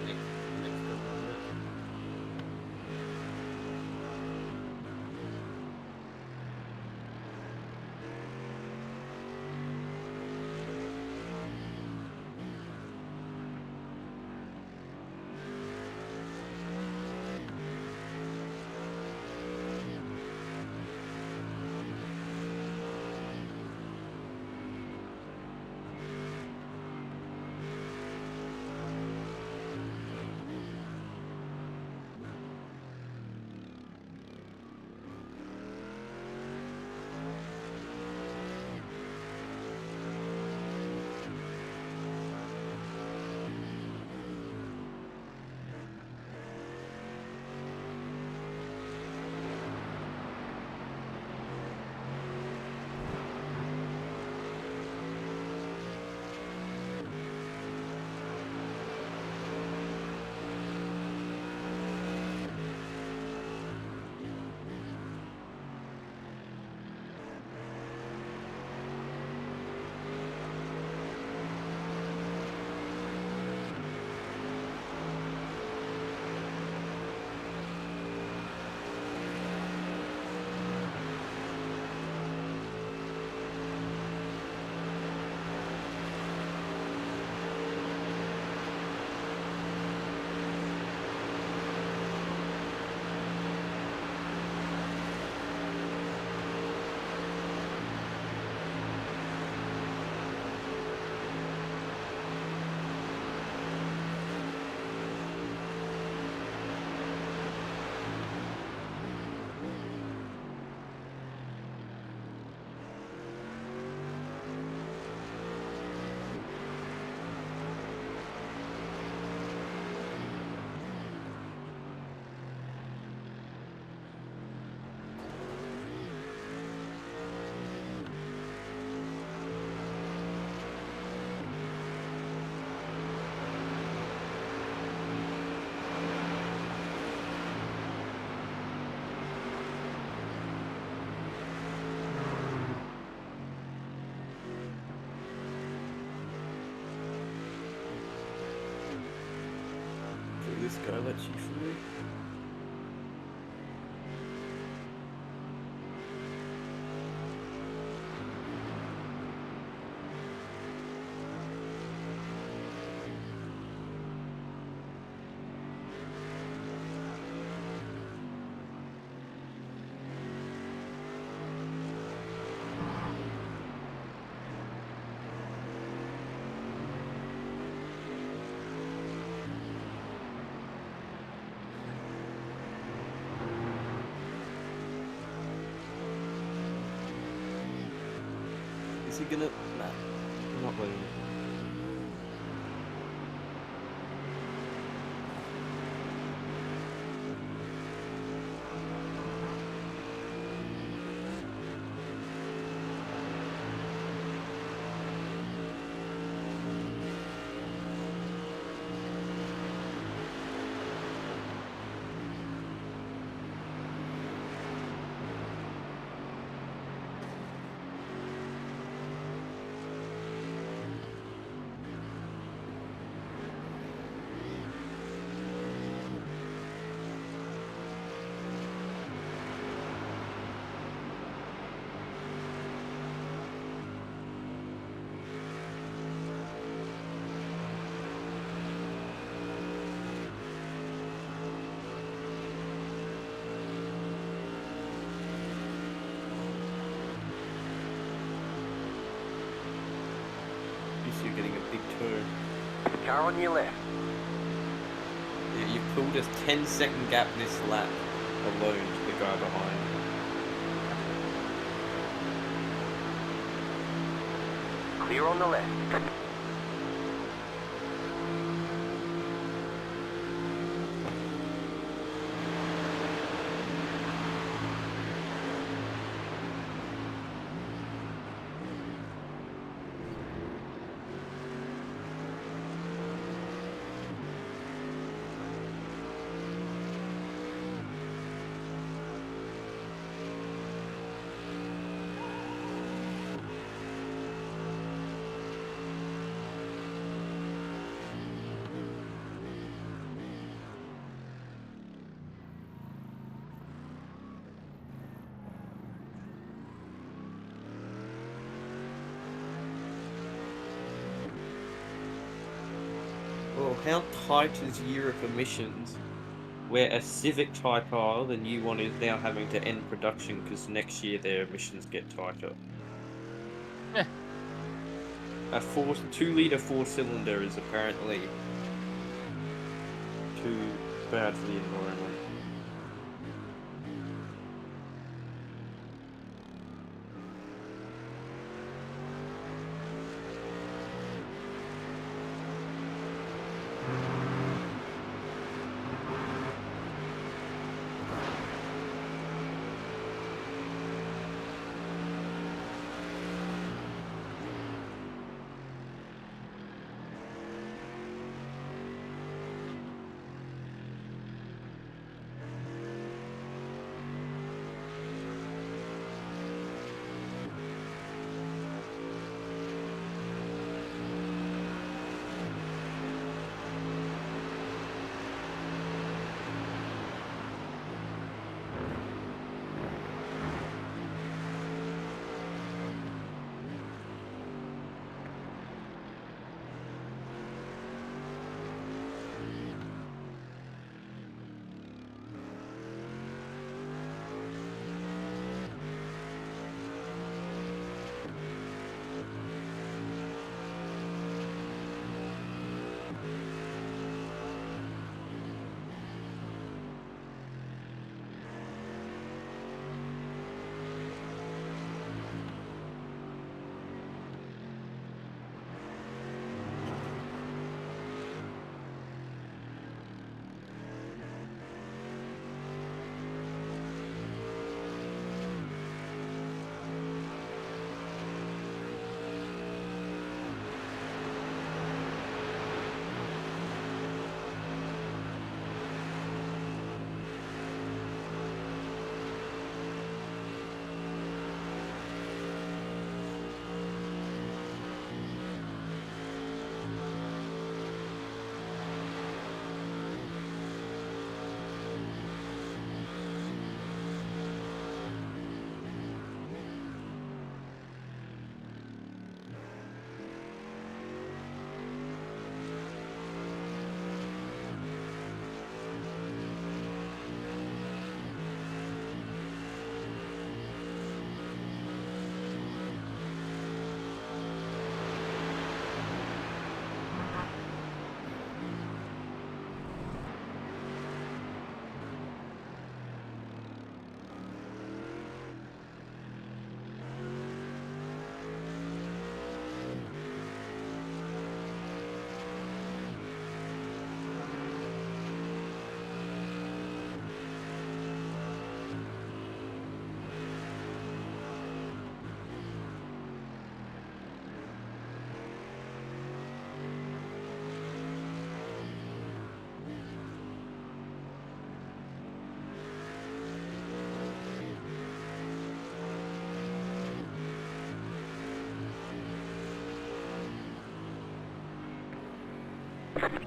next couple of minutes. This guy lets you through. Is he gonna? Nah, I'm not letting him. You're getting a big turn. Car on your left. Yeah, you've pulled a 10-second gap this lap alone to the guy behind. Clear on the left. Well, how tight is Europe emissions? Where a Civic Type R, the new one, is now having to end production because next year their emissions get tighter. Yeah. A 2-litre 4-cylinder is apparently too bad for the environment.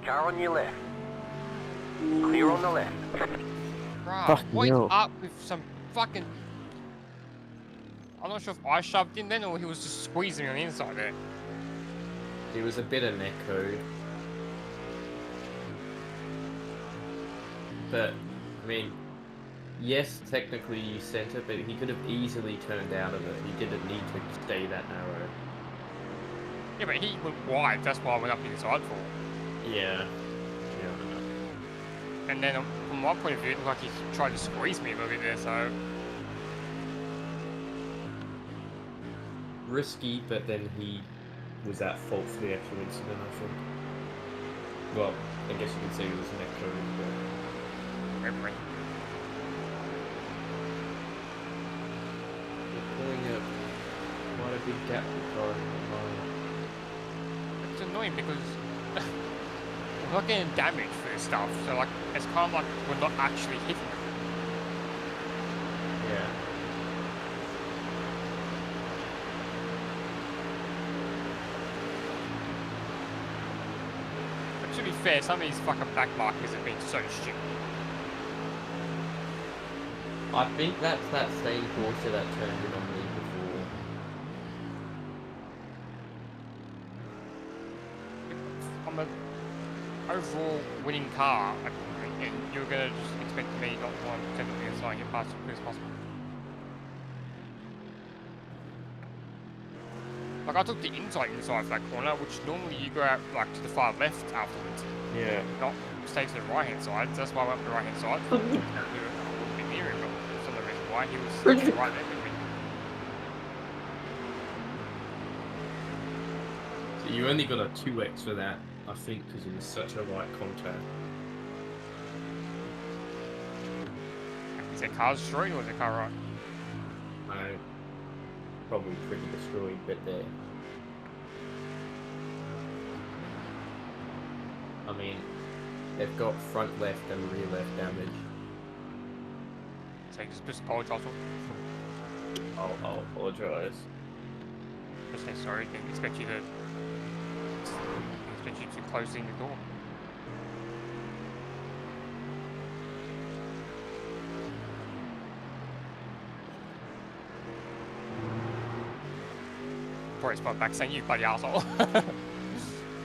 Car on your left. Clear on the left. Bruh, Fucking what is hell. up with some fucking... I'm not sure if I shoved in then or he was just squeezing on the inside there. It was a bit of neck code. But, I mean, yes, technically you sent it, but he could have easily turned out of it. He didn't need to stay that narrow. Yeah, but he went wide, that's why I went up inside for. Yeah. Yeah, I know. And then from my point of view, it looked like he tried to squeeze me a little bit there, so... Risky, but then he was at fault for the actual incident, I think. Well, I guess you could say it was neck code, but... Memory. We're pulling up quite a big gap with car. It's annoying because we're not getting damage for this stuff, so like it's kind of like we're not actually hitting them. Yeah. But to be fair, some of these fucking back markers have been so stupid. I think that's that same Porsche that turned it on me before. I'm an overall winning car, and you're gonna just expect me not to want to technically assign your parts as quick as possible. Like I took the inside of that corner, which normally you go out like to the far left afterwards, Yeah. not stay to the right hand side. So that's why I went to the right hand side. A little bit near him, but that's not the reason why he was right there with me. So you only got a 2x for that, I think, because it was such a light contact. Is that car destroyed or is that car right? I probably pretty destroyed bit there. I mean, they've got front left and rear left damage. So you just apologise. I'll apologise. Just say sorry. Didn't expect you to close in the door. Probably spot back saying you bloody asshole.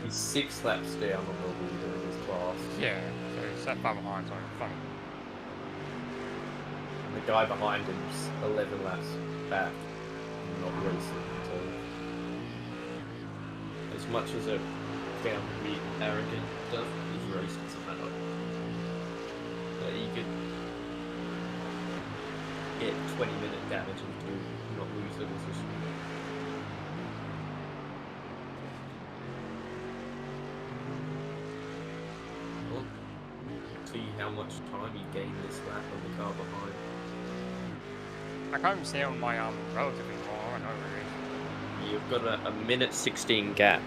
He's 6 laps down on the leader in his class. Yeah, so it's that far behind, so funny. And the guy behind him's 11 laps back, not racing. So, as much as it found me arrogant stuff, he's racing somehow. So you could get 20-minute damage and not lose the position. Well, see how much time you gain this lap on the car behind. I can't even see on my relatively long. I don't know really. You've got a minute 16 gap.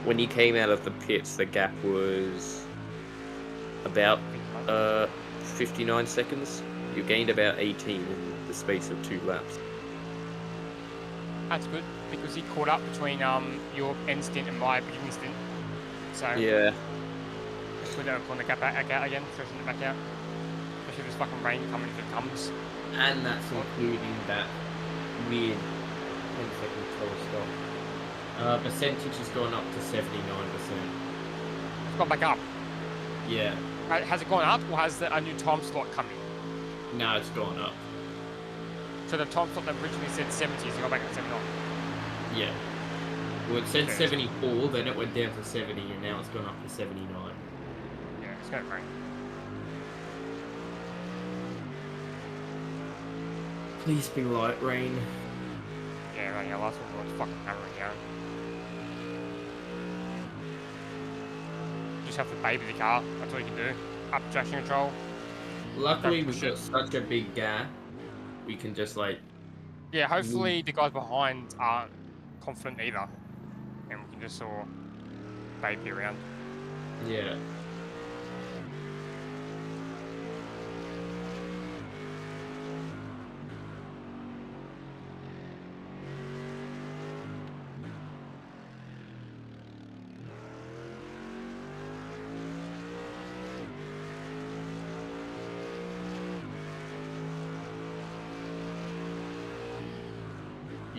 When you came out of the pits, the gap was about 59 seconds. You gained about 18 in the space of 2 laps. That's good because he caught up between your end stint and my beginning stint. So Yeah. it's good that we're pulling the gap back out again, stretching it back out. Especially if there's fucking rain coming if it comes. And that's including that weird 10-second total stop. Percentage has gone up to 79%. It's gone back up. Yeah. Has it gone up or has a new time slot come in? Now it's gone up. So the time slot that originally said 70 has gone back to 79. Yeah. Well, it said Okay. 74, then it went down to 70, and now it's gone up to 79. Yeah, it's going to rain. Please be light rain. Yeah, right, yeah, last one was fucking hammering down. Just have to baby the car, that's all you can do. Up traction control. Luckily, Don't we've push got such a big gap. We can just like, Yeah, hopefully the guys behind aren't confident either. And we can just sort of baby around. yeah.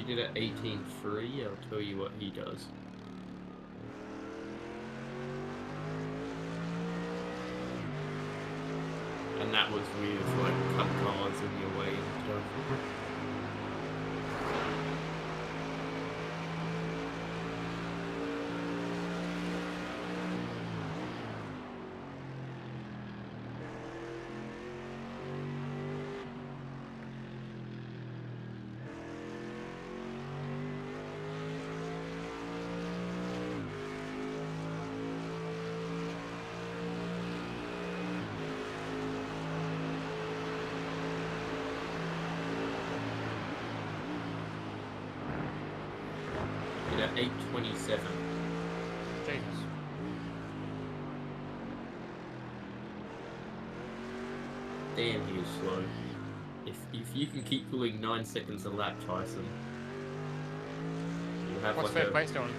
did at 18.3, I'll tell you what he does. And that was with like cut cars in your way and stuff. At 8.27. Jesus. Damn, he is slow. If you can keep pulling 9 seconds a lap, Tyson, you'll have What's like third place doing?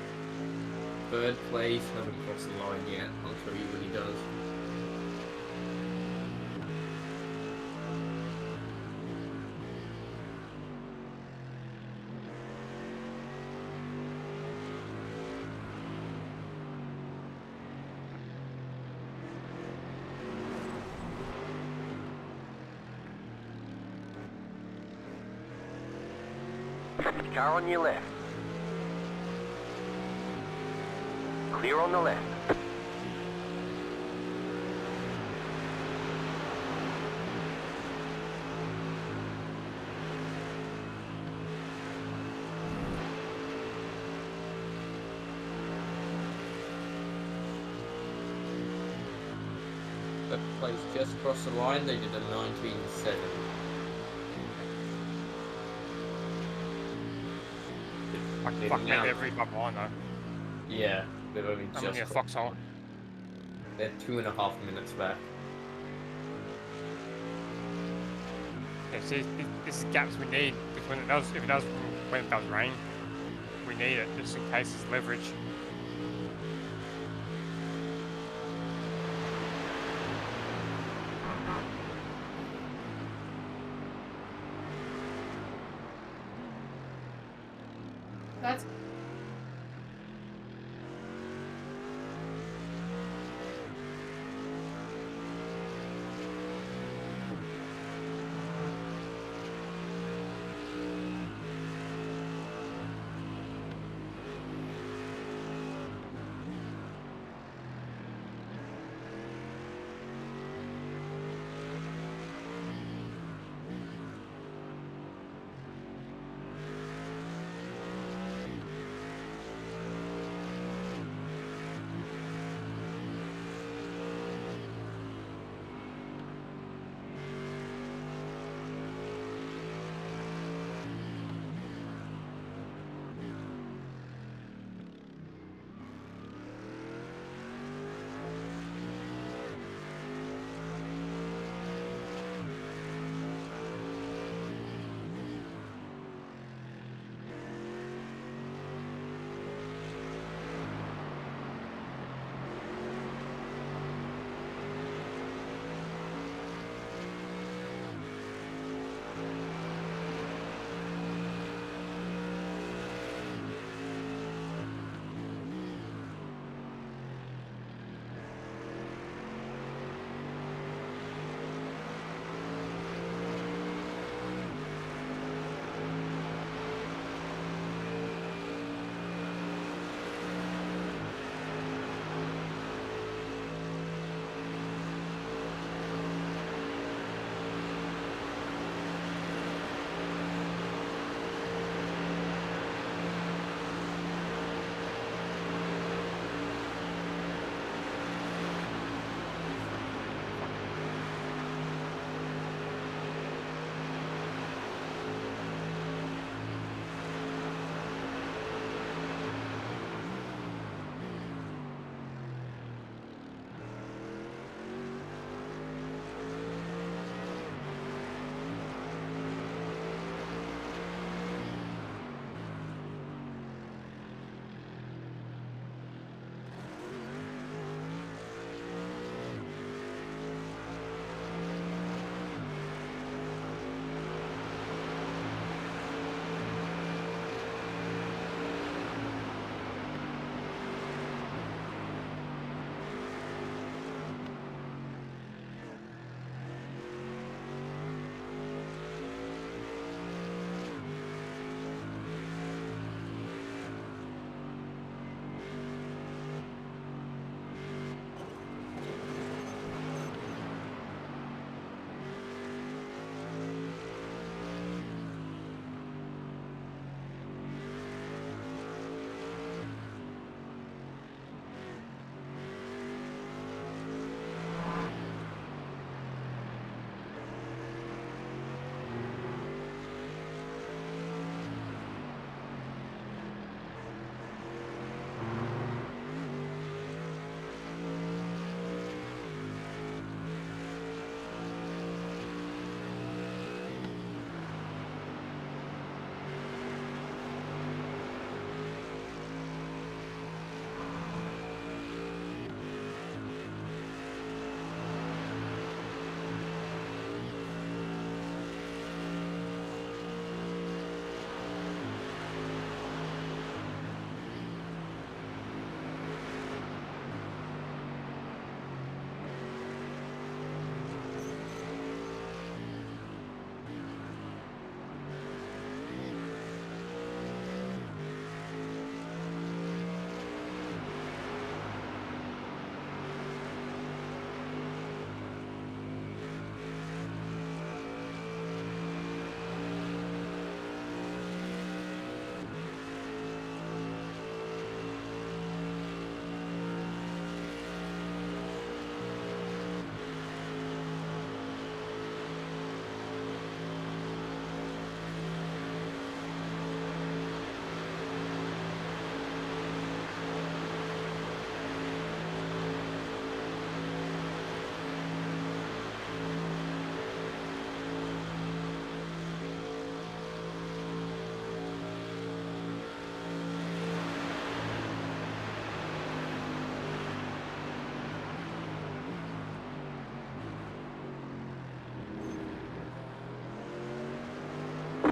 third place. Hasn't crossed the line yet. I'll show you when he does. Car on your left. Clear on the left. That place just crossed the line. They did a 19.7. Fuck me every bump line though. Yeah, they've only I'm just only a crossed foxhole. the line. They're 2.5 minutes back. Yeah, see, this is gaps we need because when it does, when it does rain, we need it just in case it's leverage. That's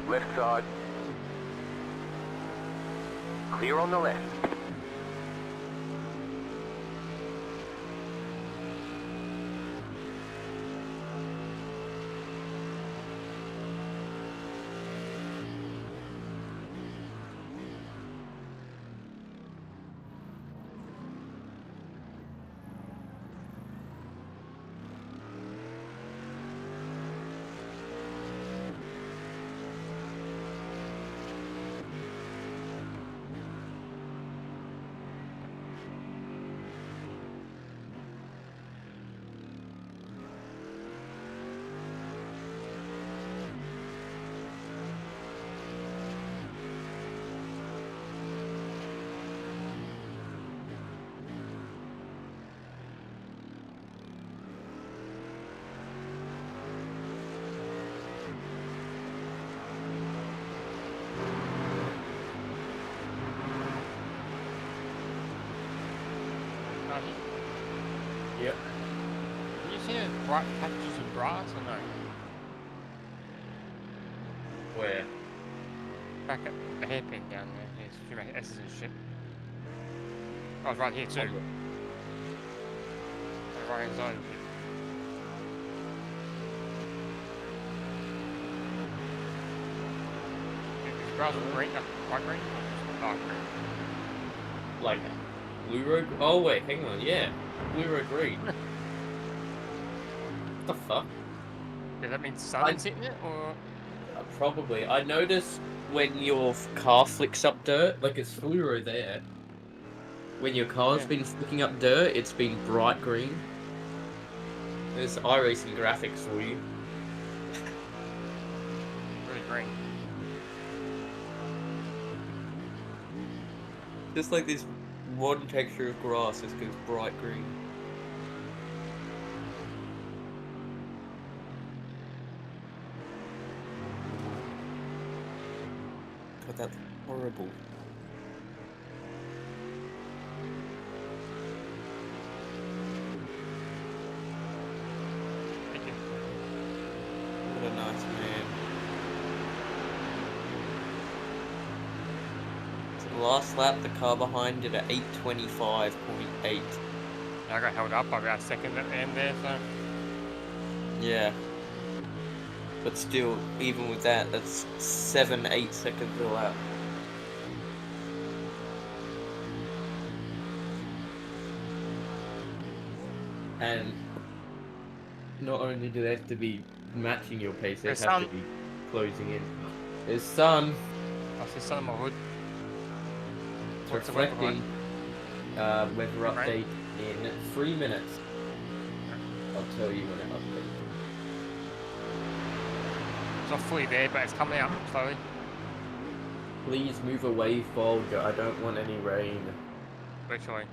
Left side. Clear on the left. Yep. Can you see those bright patches of grass or no? Where? Back at the hairpin down there. There's a few S's and shit. Oh, it's right here too. Right hand side of it. Is the grass green? White green? Or dark green? Like blue road. Oh wait, hang on. Yeah, blue road green. What the fuck? Does that mean sun's hitting it or? Probably. I noticed when your car flicks up dirt, like it's fluoro there. When your car's been flicking up dirt, it's been bright green. There's iRacing graphics for you. Really green. Just like this one texture of grass is because bright green. God, that's horrible. Thank you. What a nice man. So the last lap, the car behind did at 8:25.8. I got held up by about a second at the end there, so. Yeah. But still, even with that, that's 7-8 seconds a lap. And not only do they have to be matching your pace, they There's have to sun. be closing in. There's sun. I see sun on my hood. It's What's the weather reflecting. Weather Right. update in 3 minutes. I'll tell you when it updates. It's not fully there, but it's coming out slowly. Please move away, Folger. I don't want any rain. Virtually.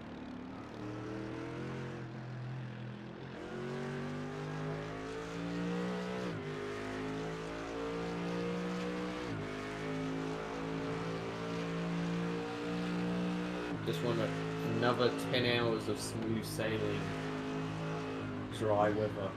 Just want another 10 hours of smooth sailing, dry weather.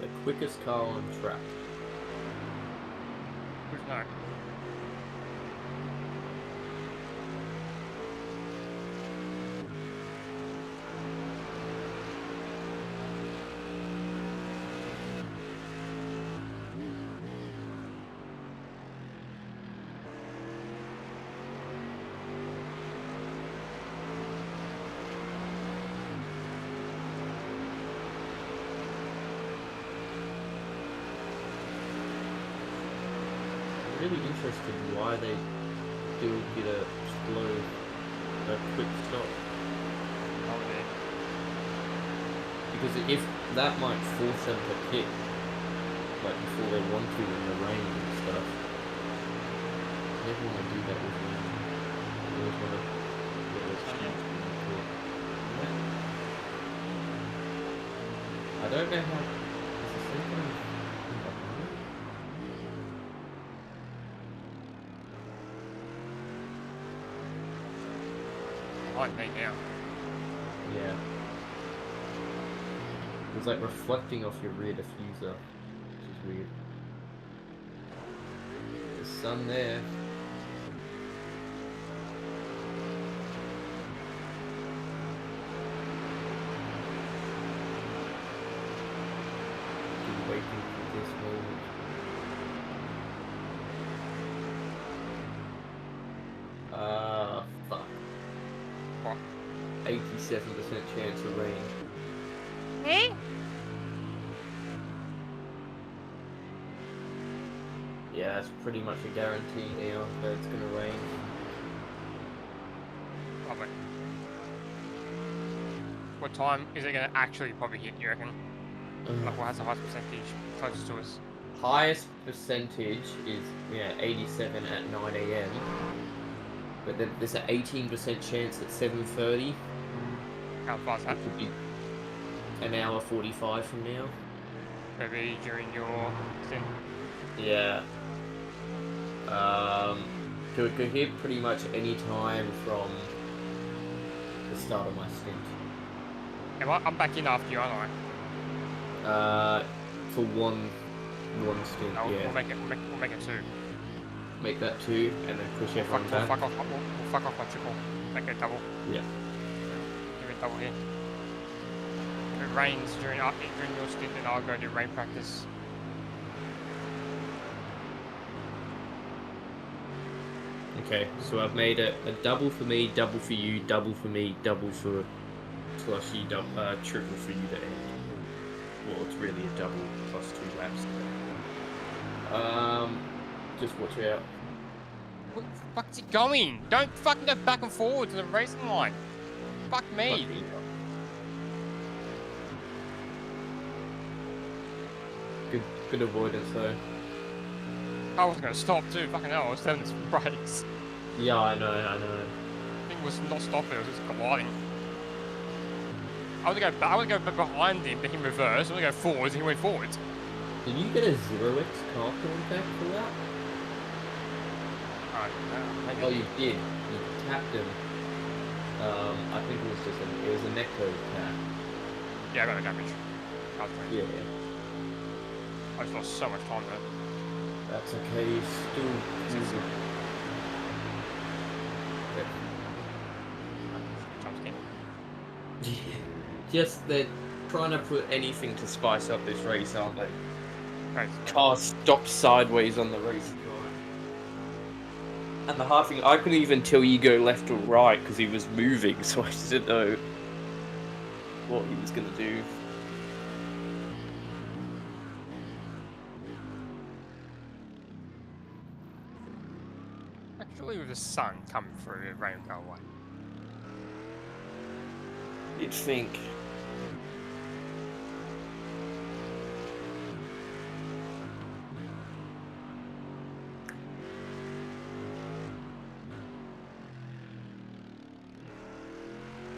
The quickest car on track. Who's not? Really interested why they do get a slow a quick stop. Oh, yeah. Because if that might force them to pit, like before they want to in the rain and stuff. You never want to do that with me. You always want to get those chance to pit. I don't know how. Is the second behind? Behind me now. Yeah. It's like reflecting off your rear diffuser, which is weird. The sun there. Been waiting for this moment. Fuck. What? 87% chance of rain. Eh? Yeah, it's pretty much a guarantee now that it's gonna rain. Probably. What time is it gonna actually probably hit, you reckon? Like, what has the highest percentage closest to us? Highest percentage is 87 at 9 AM. But then there's an 18% chance at 7:30. How far is that? Which would be an hour 45 from now. Maybe during your thing? Yeah. Could hit pretty much any time from the start of my stint. I'm back in after you, aren't For one stint, I? yeah. We'll make it two. Make that 2 and then push We'll everyone back. fuck off my triple. Make it double. Yeah. Give it double here. If it rains during your stint, then I'll go do rain practice. Okay, so I've made a double for me, double for you, double for me, double for Slushy, triple for you to end. Well, it's really a double plus 2 laps. Just watch out. Where the fuck's it going? Don't fucking go back and forward to the racing line. Fuck me. Good avoidance though. I was gonna stop too. Fucking hell, I was telling this brakes. Yeah, I know. Thing was not stopping, it was just colliding. I was gonna go behind him, let him reverse. I was gonna go forwards, and he went forwards. Did you get a 0x car contact for that? Maybe. Oh, you did. You tapped him. I think it was a Necco tap. Yeah, I got no damage. That was great. Yeah. I just lost so much time there. That's okay. You're still using. Just they're trying to put anything to spice up this race, aren't they? Right. Car stopped sideways on the race line. And the hard thing, I couldn't even tell you go left or right because he was moving, so I didn't know what he was going to do. Actually, with the sun coming through, the rain will go away. You'd think.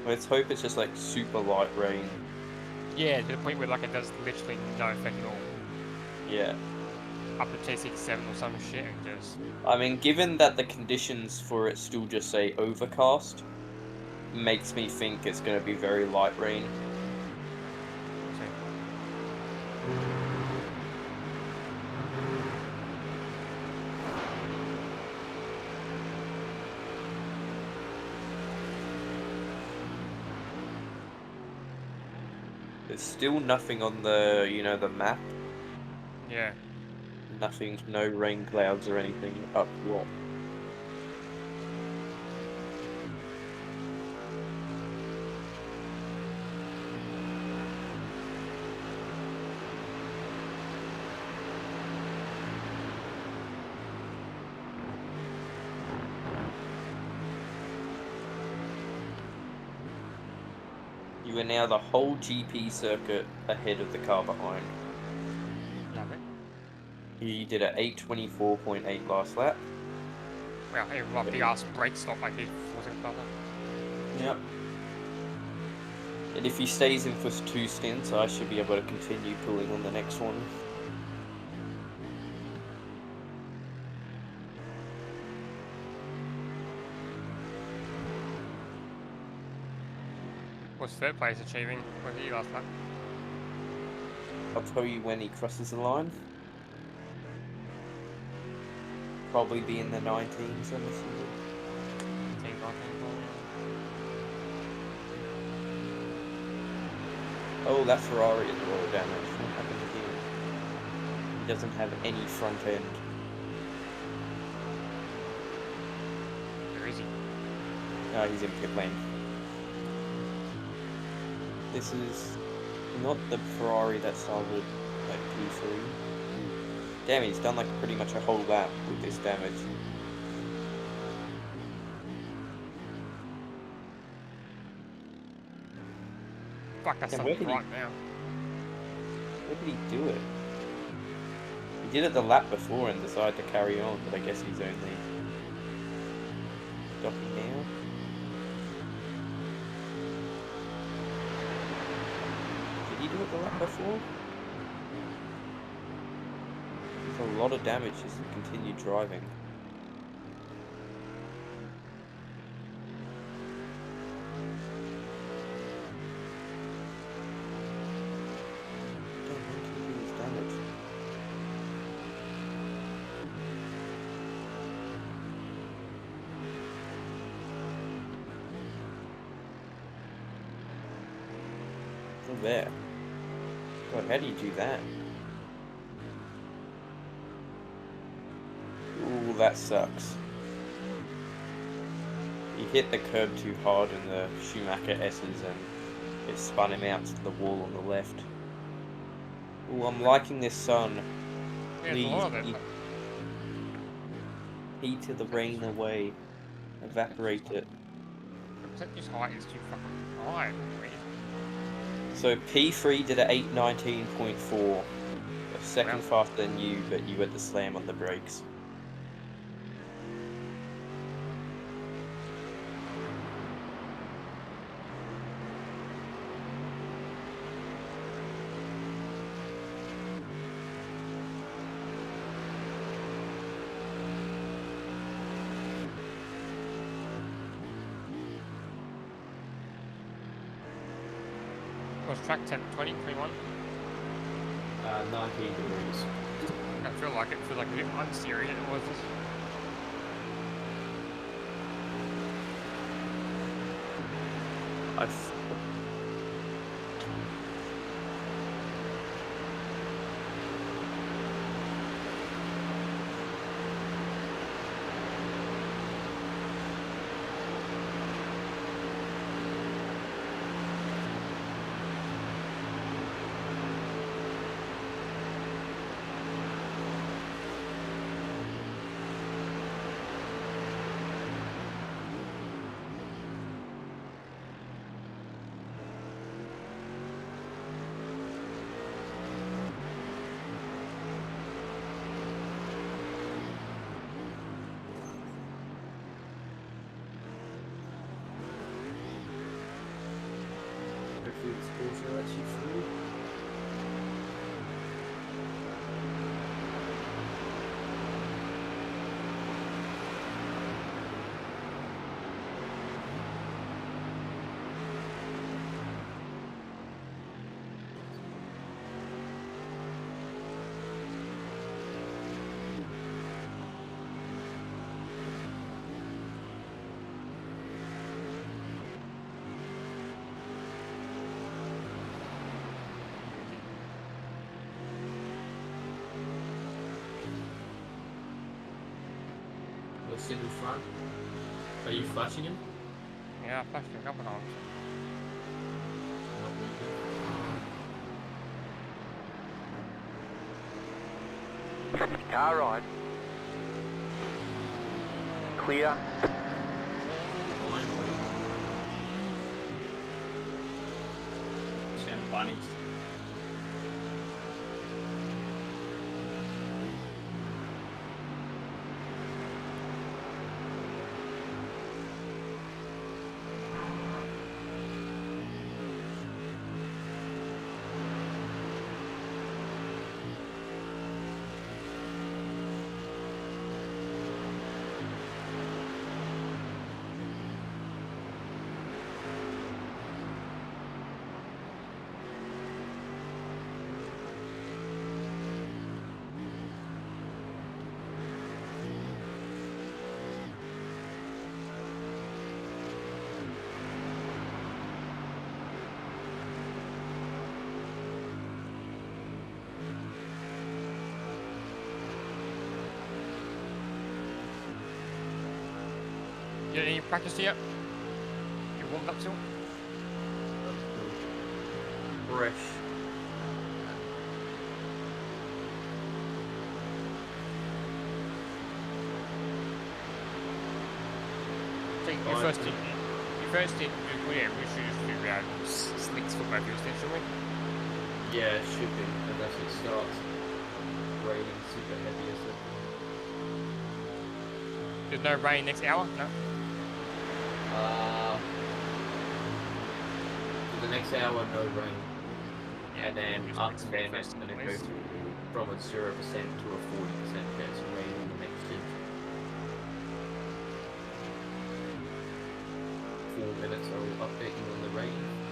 Let's hope it's just like super light rain. Yeah, to the point where like it does literally no effect at all. Yeah. Up to T67 or some shit and just... I mean, given that the conditions for it still just say overcast, makes me think it's going to be very light rain. There's still nothing on the, the map. Yeah. Nothing, no rain clouds or anything up what. You are now the whole GP circuit ahead of the car behind. Love it. You did a 8:24.8 last lap. Well, even my big ass brake stop I did 4 seconds faster. Yep. And if he stays in for 2 stints, I should be able to continue pulling on the next one. What's third place achieving? What did you last lap? I'll tell you when he crosses the line. Probably be in the 19s, I'm assuming. Team Oh, that Ferrari is roll damage. What happened to him? He doesn't have any front end. Where is he? No, he's in pit lane. This is not the Ferrari that started at P3. Damn, he's done like pretty much a whole lap with this damage. Fuck, that's Yeah, not where did he- right now. Where did he do it? He did it the lap before and decided to carry on, but I guess he's only stopping now. Did he do it the lap before? There's a lot of damage just to continue driving. Damn, when can he do this damage? Oh, there. God, how do you do that? Ooh, that sucks. He hit the curb too hard in the Schumacher S's and it spun him out to the wall on the left. Ooh, I'm liking this sun. Yeah, there's a lot of it. Heat of the rain away. Evaporate it. The percentage height is too fucking high. Wait. So P3 did a 8:19.4. A second Wow. faster than you, but you had to slam on the brakes. Was track 10, 20, 21? 19 degrees. I feel like it feels like a bit unserious. It was just... I've Hopefully the scores are actually through. What's in front? Are you flashing him? Yeah, I flashed him a couple times. Car ride. Clear. bunnies. You did any practice yet? You warmed up still? Fresh. So your first hit, yeah, we should just figure out slicks for both yours then, shall we? Yeah, it should be, unless it starts raining super heavy or something. There's no rain next hour? No? For the next hour, no rain. Yeah, And then just up next and then first it's going to go place. from a 0% to a 40% chance of rain in the next shift. 4 minutes, I'll update you on the rain.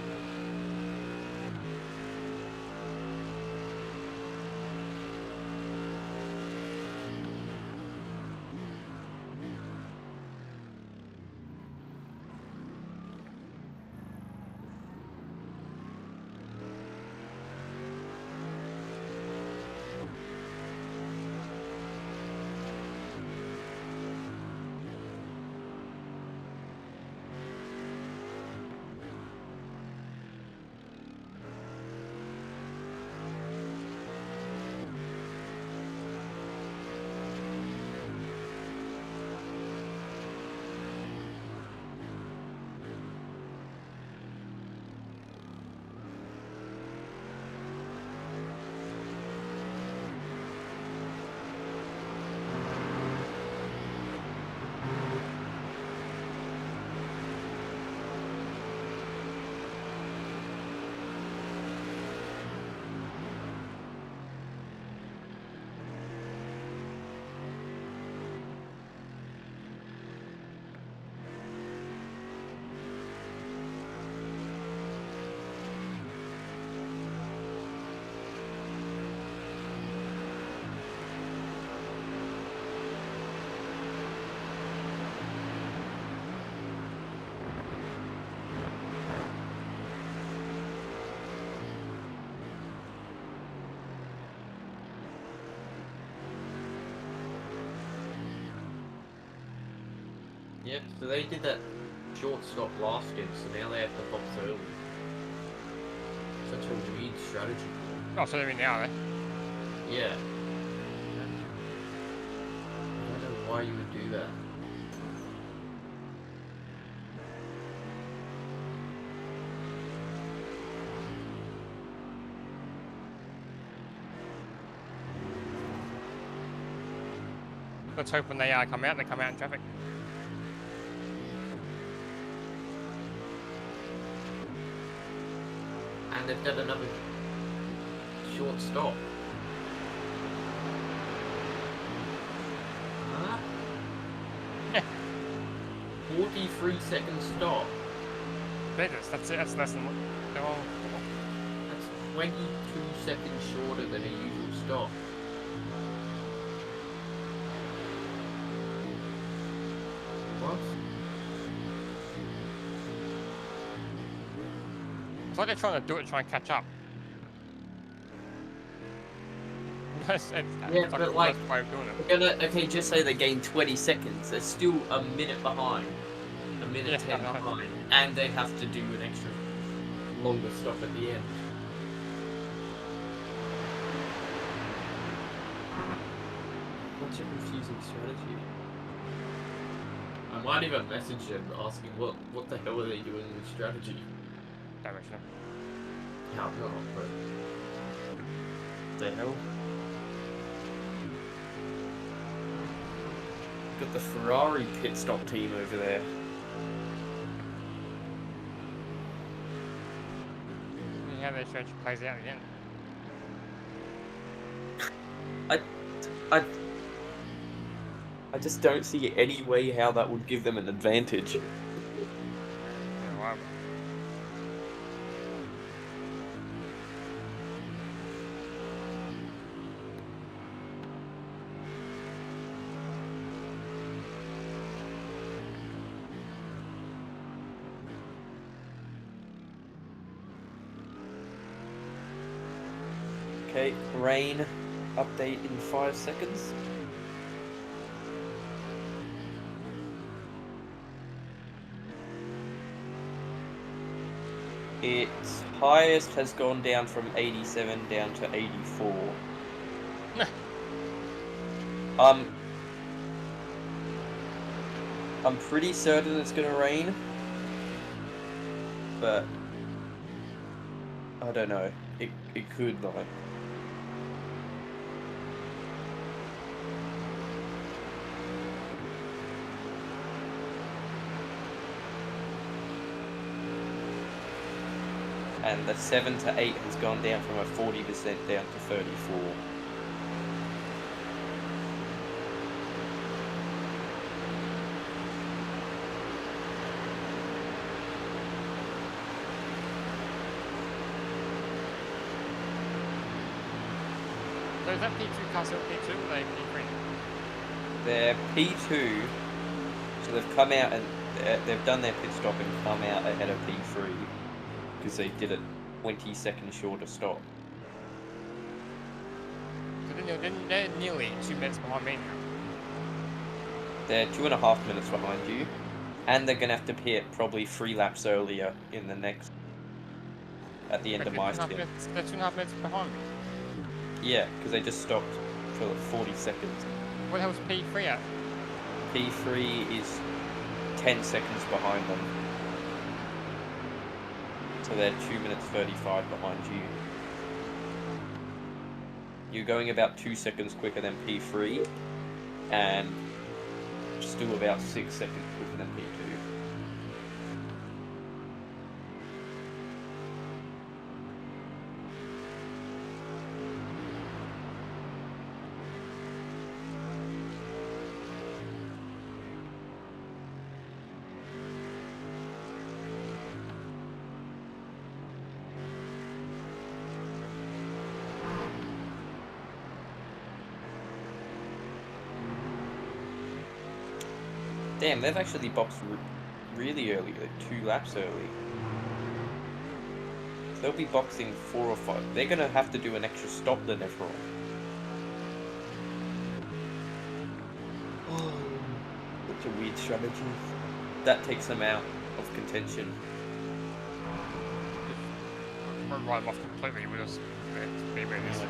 Yep, so they did that short stop last game, so now they have to box early. Such a weird strategy. Oh, so they're in now, eh? Yeah. I don't know why you would do that. Let's hope when they come out in traffic. And they've got another short stop. Huh? 43-second stop. Beggars, that's it, that's less than what. Oh, That's 22 seconds shorter than a usual stop. What? it's like they're trying to do it to try and catch up. Yeah, but like, way of doing it. we're gonna, okay, just say they gain 20 seconds. They're still a minute behind. A minute 10 behind. And they have to do an extra longer stop at the end. What's your confusing strategy? I might even message them asking what the hell are they doing with strategy? Directional. How not, but The hell? Got the Ferrari pit stop team over there. See how their stretch plays out again. I just don't see any way how that would give them an advantage. Yeah, well, Okay, rain update in 5 seconds. Its highest has gone down from 87 down to 84. I'm pretty certain it's gonna rain, but I don't know. It could not. And the 7 to 8 has gone down from a 40% down to 34. so is that P2 car still P2 or they P3? They're P2, so they've come out and they've done their pit stop and come out ahead of P3 because they did a 20 seconds shorter stop. So they're nearly 2 minutes behind me now. They're 2.5 minutes behind you, and they're gonna have to pit probably 3 laps earlier in the next at the end of my stint. They're 2.5 minutes behind me. Yeah, because they just stopped for like 40 seconds. What the hell's P3 at? P3 is 10 seconds behind them. So they're 2 minutes 35 behind you. You're going about 2 seconds quicker than P3, and still about 6 seconds quicker than P2. Damn, they've actually boxed really early, like 2 laps early. They'll be boxing 4 or 5. They're gonna have to do an extra stop than everyone. Such a weird strategy. That takes them out of contention. Won't write them off completely, we'll just be where it is.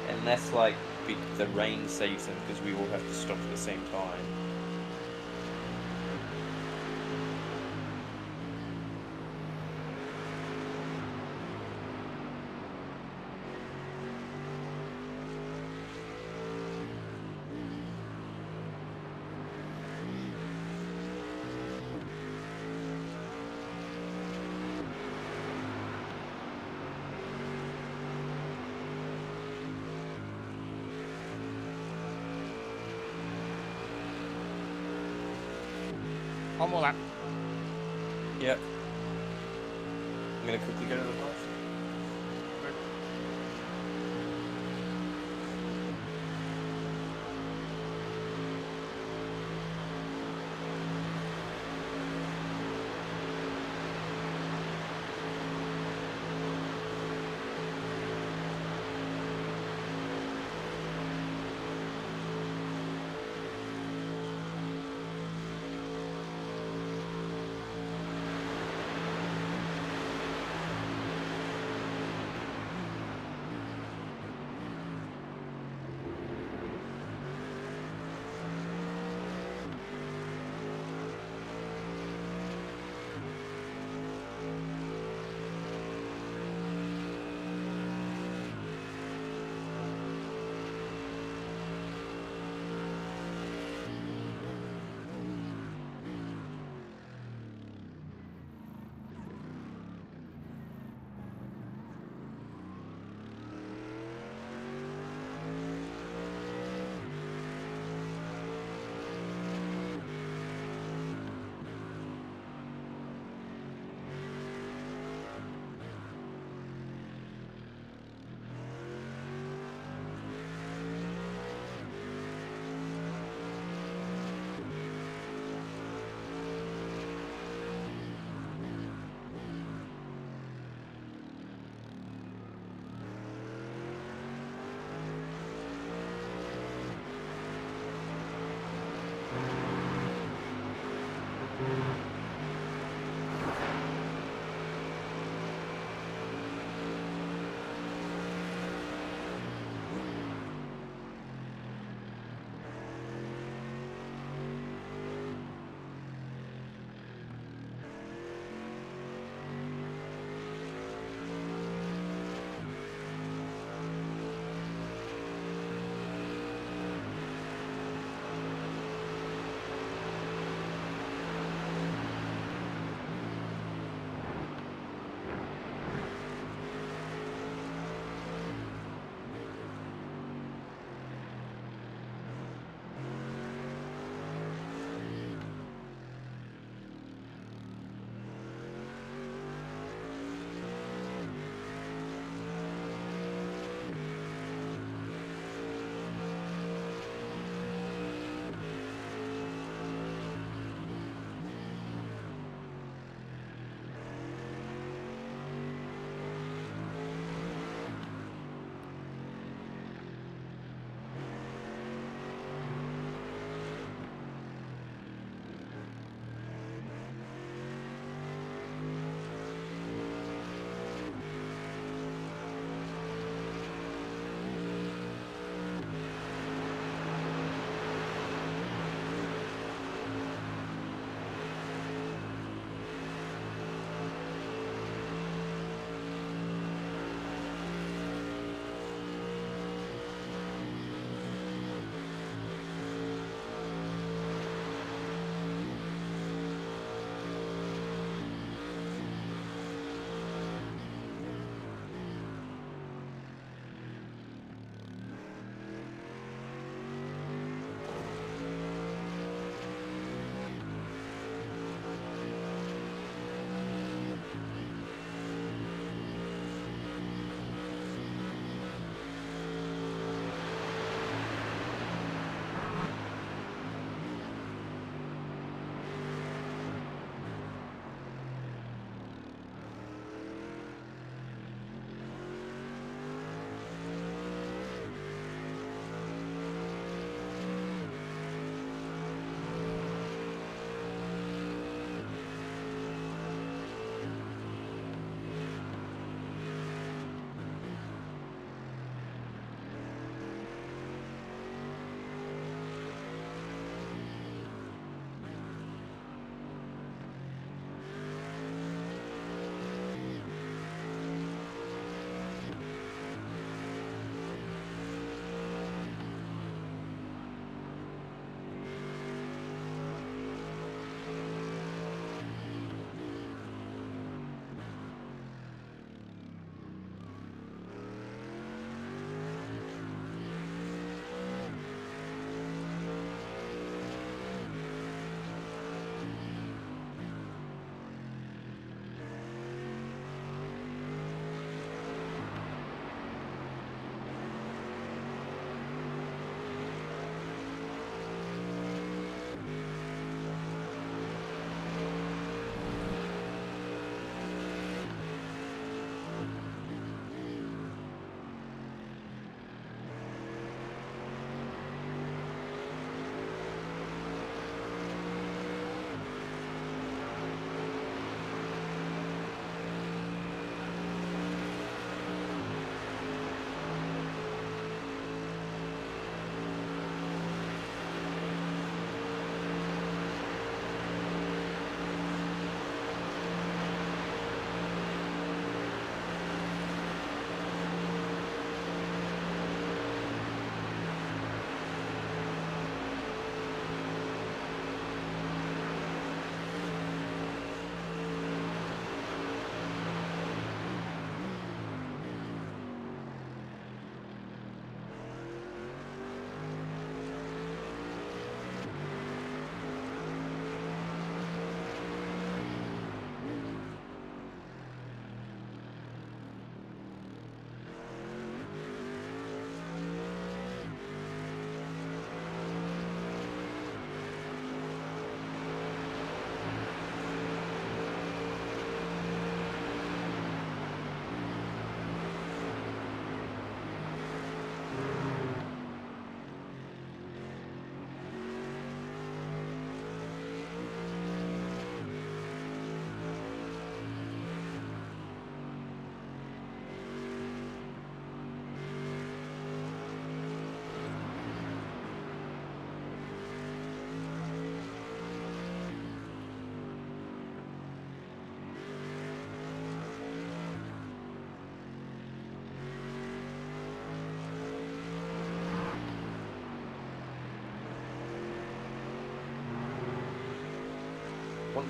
Unless, like, the rain saves them because we all have to stop at the same time. One more lap. Yep. I'm gonna quickly go to the bus.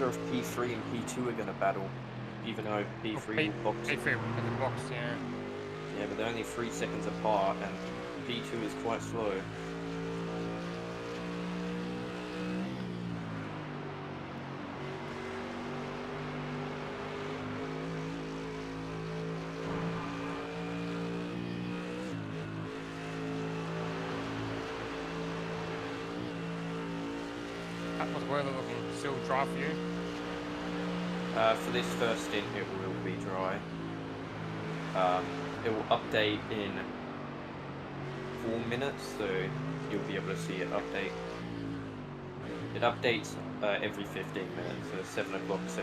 wonder if P3 and P2 are going to battle, even though P3 will box. P3 will get the box, yeah. Yeah, but they're only 3 seconds apart, and P2 is quite slow. What's the weather looking? Still dry for you? For this first stint, it will be dry. It will update in 4 minutes, so you'll be able to see it update. It updates every 15 minutes, so 7 o'clock, 7:15,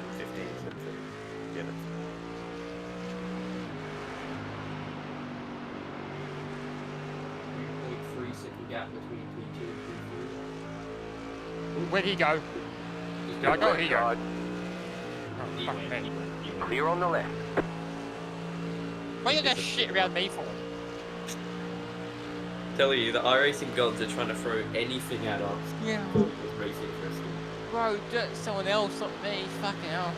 7:30. Get it? .3-second gap between P2 and P3. Where'd he go? Did I go? Here you go. Side. Oh, fuck me. Clear on the left. What are you that shit around me for? Telling you, the iracing gods are trying to throw anything at us. Yeah. It's racing interesting. Bro, do it to someone else, not me. Fucking hell.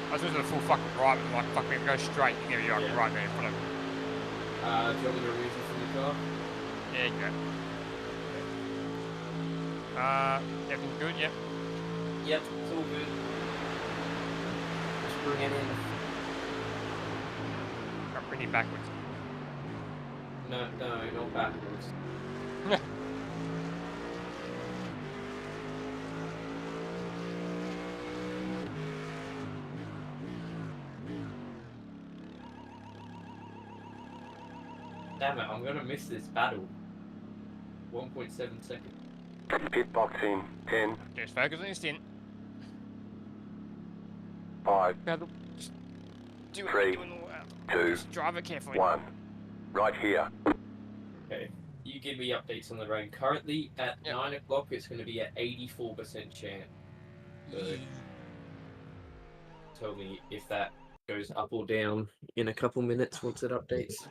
I was losing a full fucking right, but like, fuck me, go straight. You know, you're right there in front of me. Do you want me to remove you from the car? Yeah, you go. Everything good, yep. Yep, it's all good. Just bring it in. I'm bringing backwards. No, not backwards. Damn it, I'm gonna miss this battle. 1.7 seconds. Pit box in 10, Just focus on your stint. 5, Battle. Just do what 3, you're doing all out. 2, Just drive it carefully. 1. Right here. Okay, you give me updates on the rain. Currently at Yep. 9 o'clock, it's going to be at 84% chance. So tell me if that goes up or down in a couple minutes once it updates.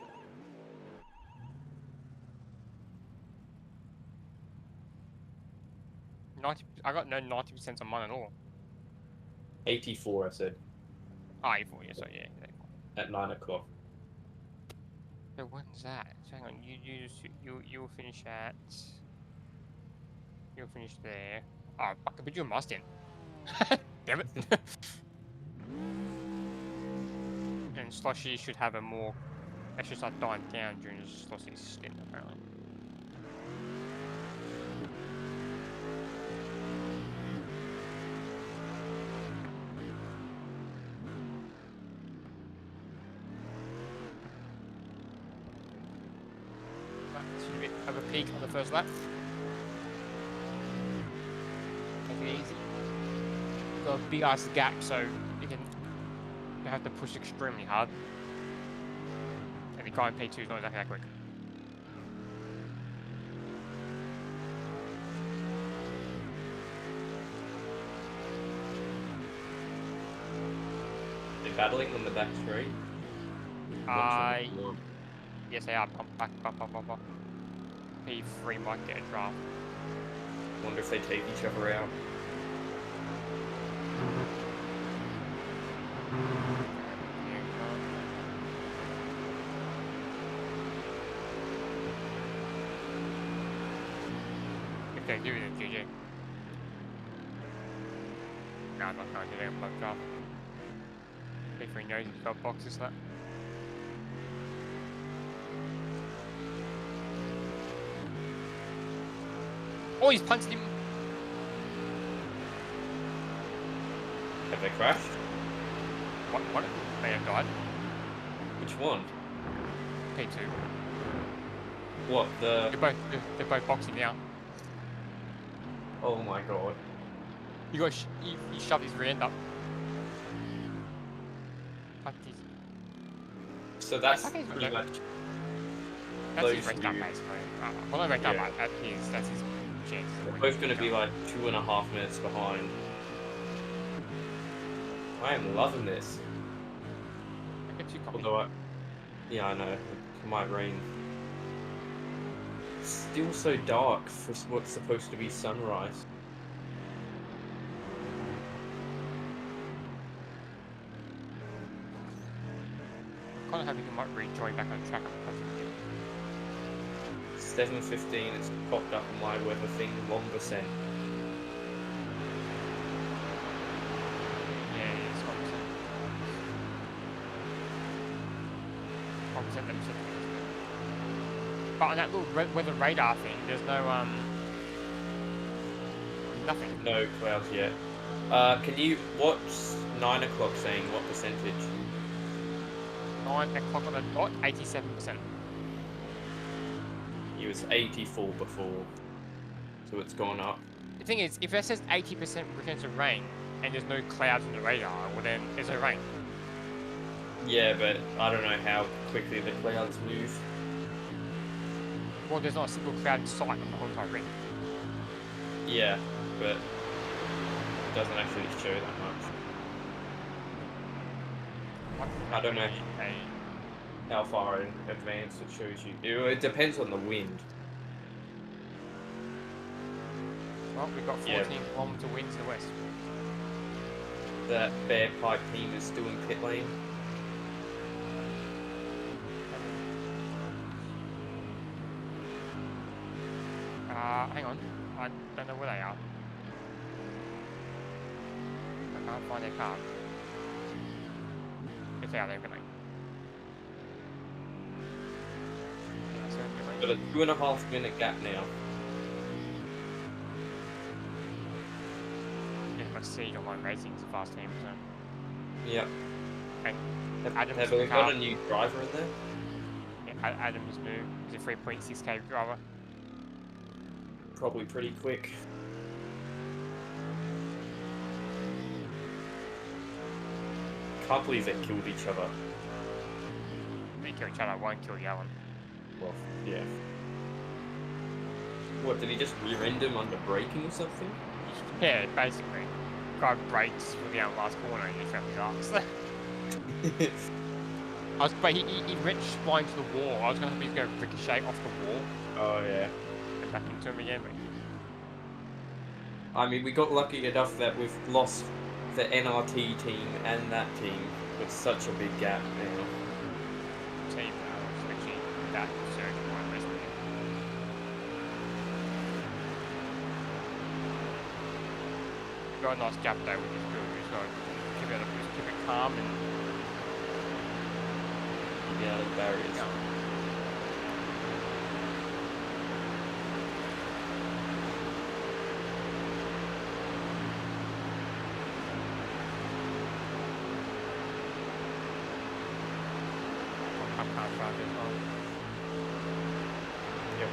I got no 90% on mine at all. 84, I said, Ah, you thought, yeah, so yeah. at 9 o'clock. So when's that? So hang on, you'll finish at. You'll finish there. Oh, fuck, but you're my stint. Damn it. And Sloshy should have a more. That should start dying down during Sloshy's stint, apparently. Should we have a peek on the first lap? Take it easy. Got a big ass gap, so you have to push extremely hard. And the guy in P2 is not exactly that quick. They're battling on the back straight. Yes, they are. Back. P3 might get a draft. Wonder if they take each other out. If they do, then GG. No, I'm not going to do that block draft. P3 knows he's got boxes left. Oh, he's punched him. Have they crashed? What? May have died. Which one? P2. What, the... They're both boxing now. Oh my god. He shoved his rear end up. Fucked his. So that's I think pretty much... That's his those ranked up, two. basically. Well, not ranked up, Yeah. but that's his chance. They're both going to be like 2.5 minutes behind. I am loving this. I get too cocky. Although yeah, I know. It might rain. it's still so dark for what's supposed to be sunrise. Kind of hoping you might rejoin back on track. 7:15. It's popped up on my weather thing. 1%. Yeah, it's 1%. 1% them said. But on that little weather radar thing, there's no nothing. No clouds yet. Can you? What's 9 o'clock saying? What percentage? 9 o'clock on the dot, 87%. It was 84 before, so it's gone up. The thing is, if it says 80% chance of rain and there's no clouds in the radar, well then there's no rain. Yeah, but I don't know how quickly the clouds move. Well, there's not a single cloud in sight on the whole entire ring. Yeah, but it doesn't actually show that much. I don't know how far in advance it shows you. It depends on the wind. Well, we've got 14 kilometer winds in the west. That bear pipe team is still in pit lane. Hang on. I don't know where they are. I can't find their car. If they are, they're going. Got a 2.5 minute gap now. Yeah, but Siege Online Racing is a fast team, so. Yep. And Have Adams we got a new driver in there? Yeah, Adams new. He's a 3.6k driver. Probably pretty quick. Can't believe they killed each other. They kill each other, one kill the other one. Well, yeah. What, did he just rear-end him under braking or something? Yeah, basically. Guy brakes for the last corner and he found his arse. But he went flying to the wall. I was going to have him go ricochet off the wall. Oh, yeah. And back into him again. But... I mean, we got lucky enough that we've lost the NRT team and that team with such a big gap now. Team, especially that surge one rest of it. We've got a nice gap though, which is good. We just got to keep it calm and Yeah, the barriers. Yeah. Yep.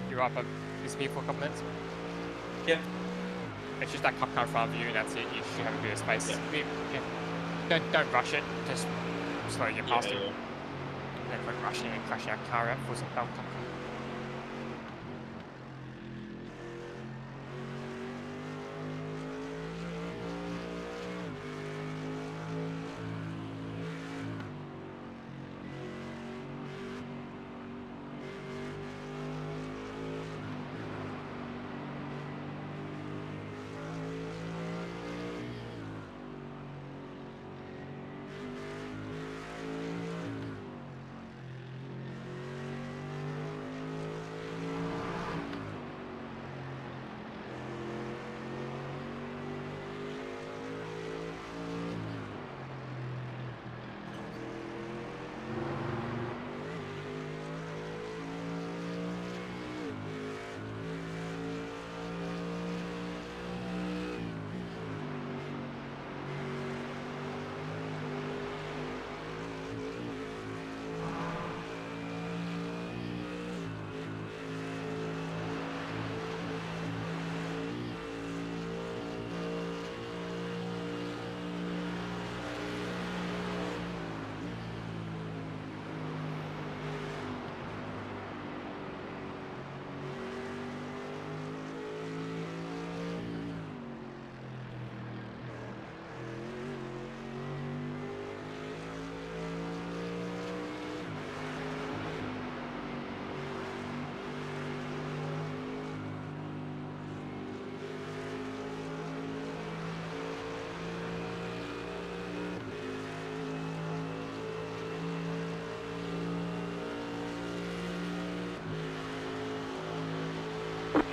You're up on this for a couple minutes. Yeah. It's just that cup car in front of you, and that's it. You should have a bit of space. Yeah. Don't rush it. Just slowly get past it. Yeah. Don't rushing and crashing our car out for some help.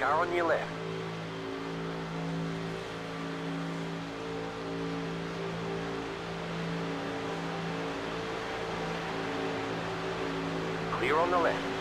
Car on your left. Clear on the left.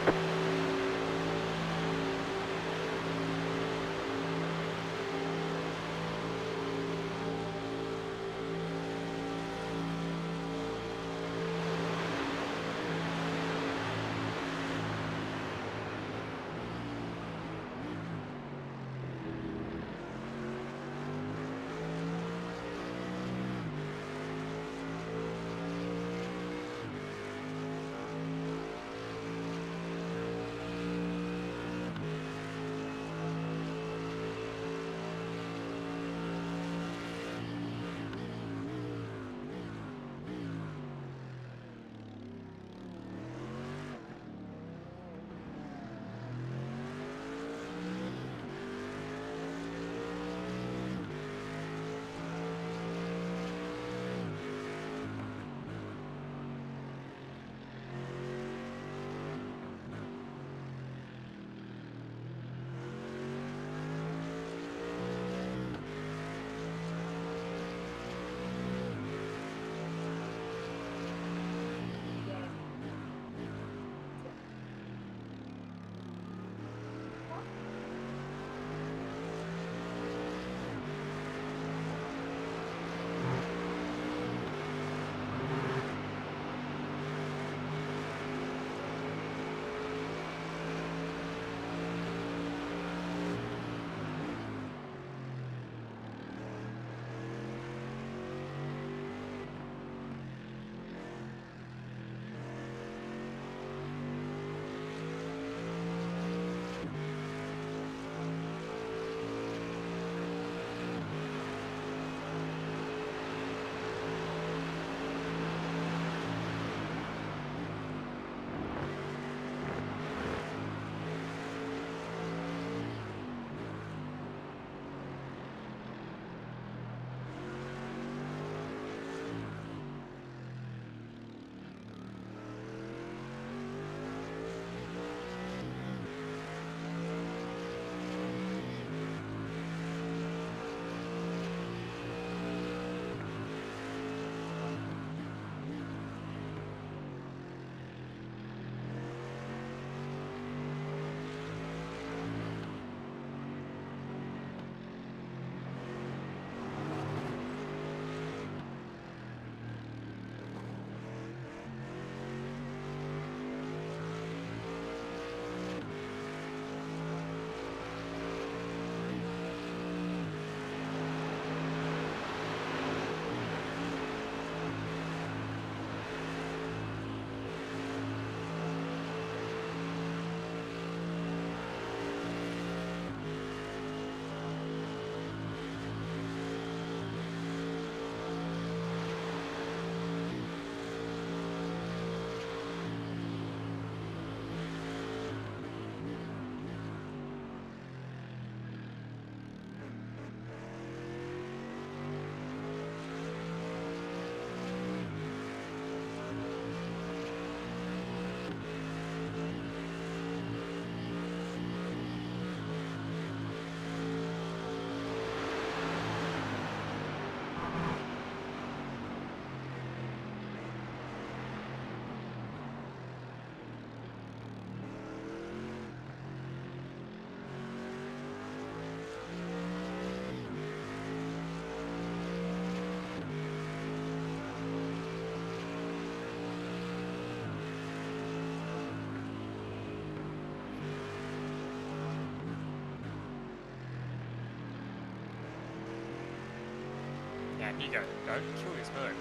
Yeah, here you go. Don't kill this bird.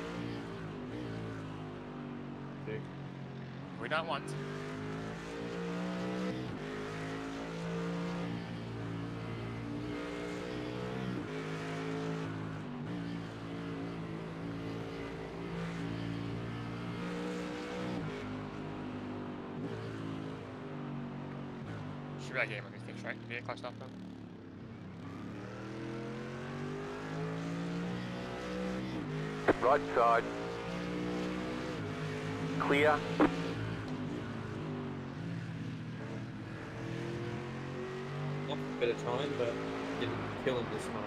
Okay. We don't want. Should be that game on this thing, right? Be close enough, though. Right side. Clear. bit of time, but didn't kill him this time.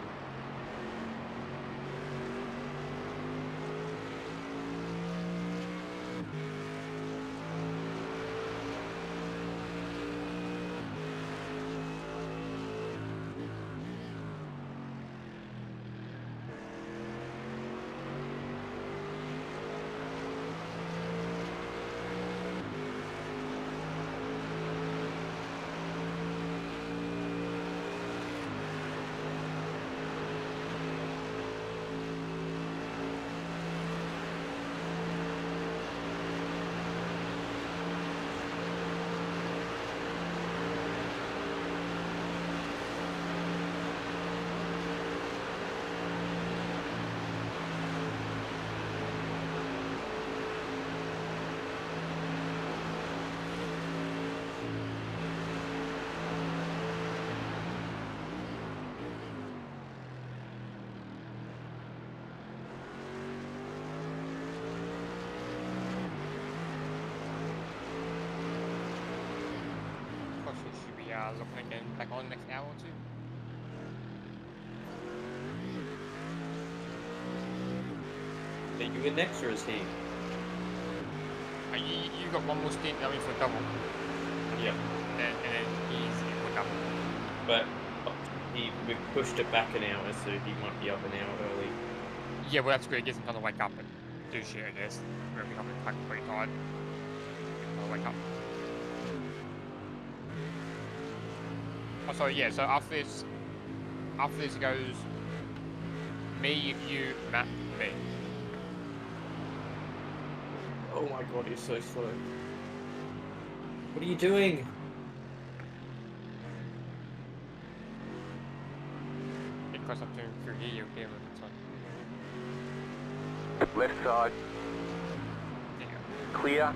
Should be looking at getting back on next hour or two. Are you in next or is he? You got one more stint going for a double, Yeah. and then he's in for a double. But we pushed it back an hour, so he might be up an hour early. Yeah, well that's good. It gives him time to wake up and do shit, I guess. We're becoming pretty tired. I'll wake up. Oh, sorry, yeah, so after this it goes me, you, Matt, me. Oh my god, he's so slow. What are you doing? Because I'm doing through here, you'll hear him. Left side, There you clear.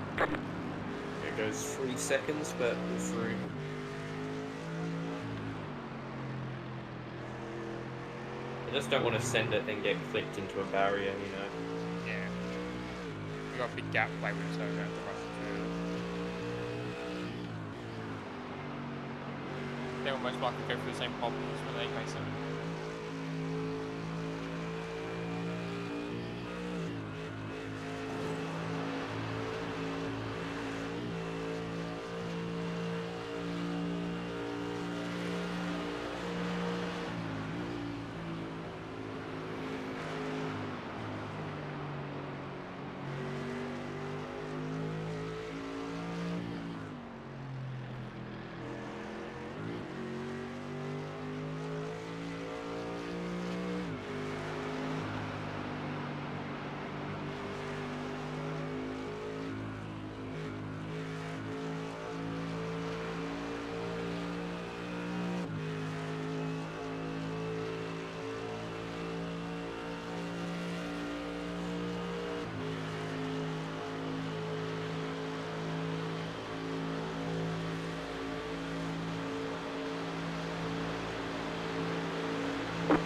It goes 3 seconds, but we're through. I just don't want to send it and get clipped into a barrier, you know. Yeah. We got a big gap to play with, so we have to rush through. They will most likely go through the same problems when they face it.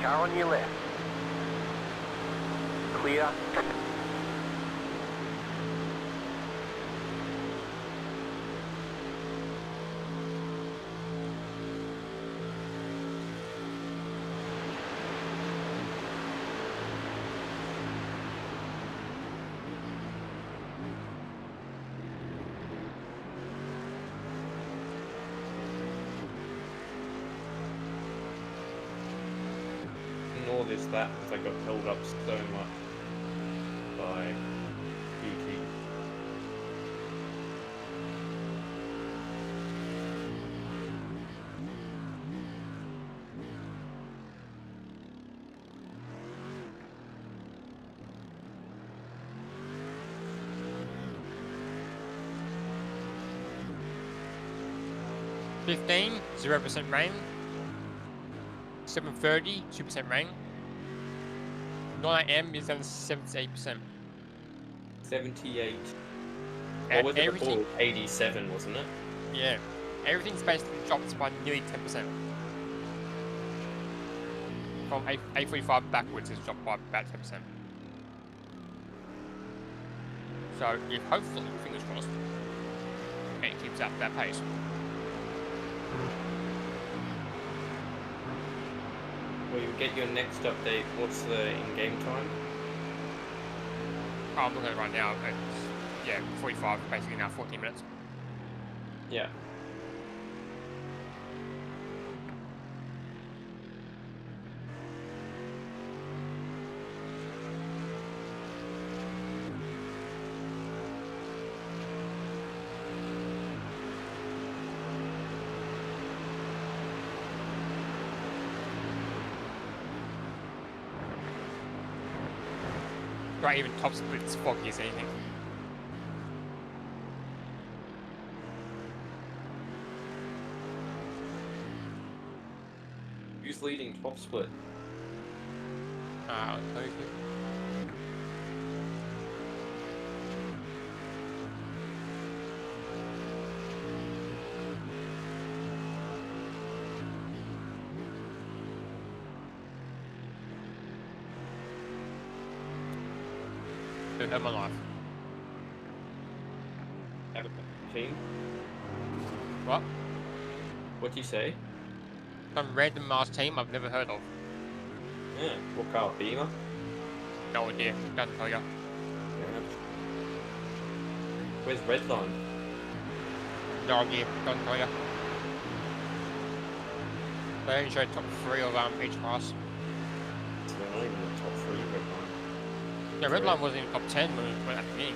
Car on your left. Clear. Nor this that because I got held up so much by PT. $15, 0% rain. 7:30, 2% rain. 9 AM is down to 78%. 78. And What was it everything, before? 87, wasn't it? yeah, everything's basically dropped by nearly 10%. From 8:45 backwards, it's dropped by about 10%. So, if hopefully, fingers crossed, it keeps up that pace. Well, you'll get your next update. What's the in-game time? Oh, I'm looking at it right now. It's, yeah, 45, basically now 14 minutes. Yeah. Right, even top split's foggy as anything. Who's leading top split? I'll tell you. Don't hurt my life. Team? What? What'd you say? Some random ass team I've never heard of. Yeah. What car? Beamer? No idea. Doesn't tell ya. Yeah. Where's Redline? No idea. Doesn't tell ya. They only show top 3 of each class. They're not even in the top 3 Redline. No, Redline wasn't in top 10 when we went at the beginning.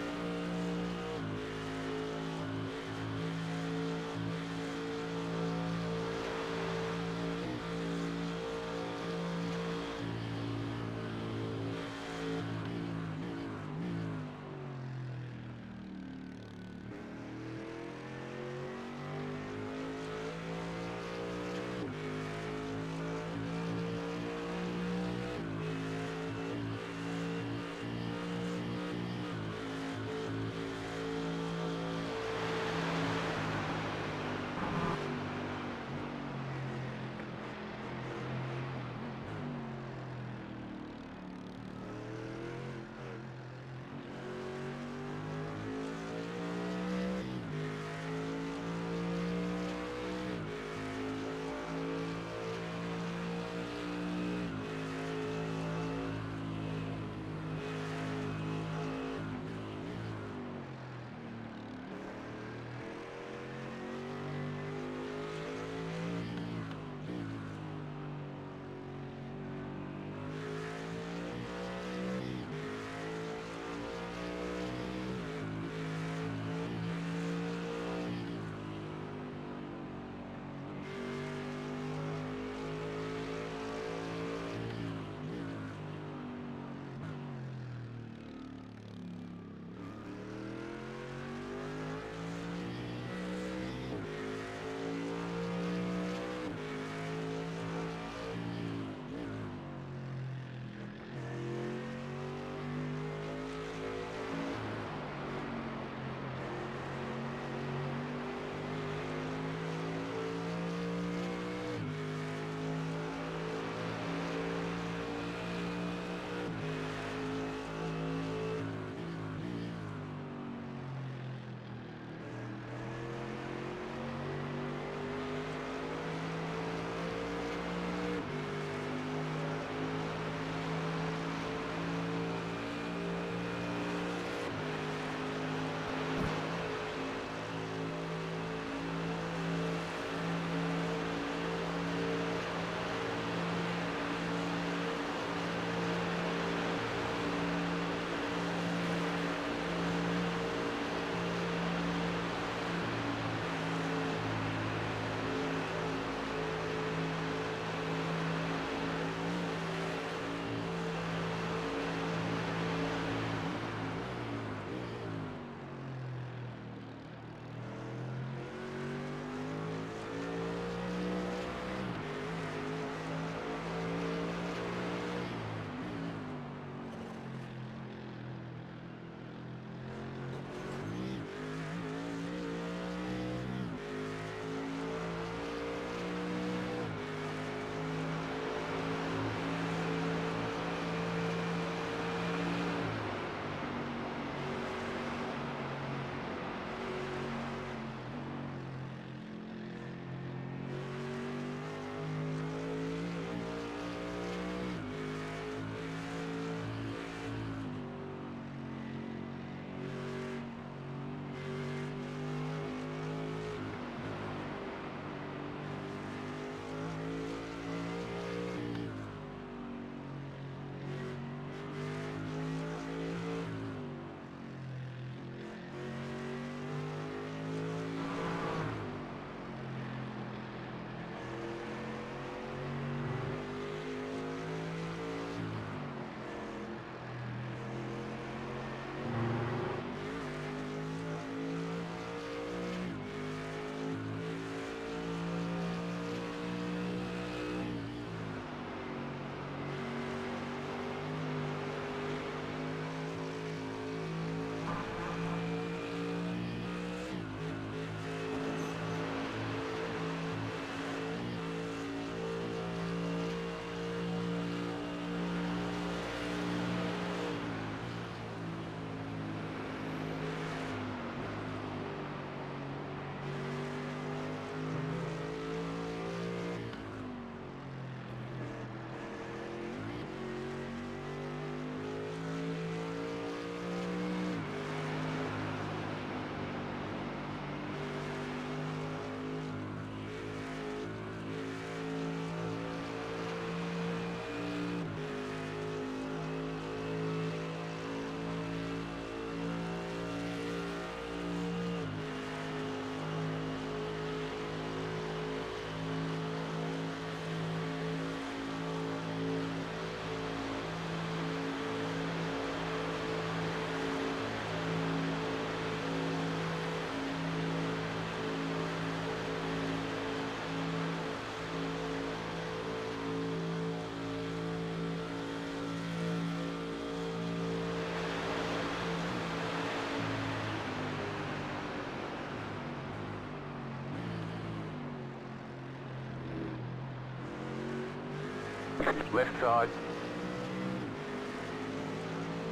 Left side.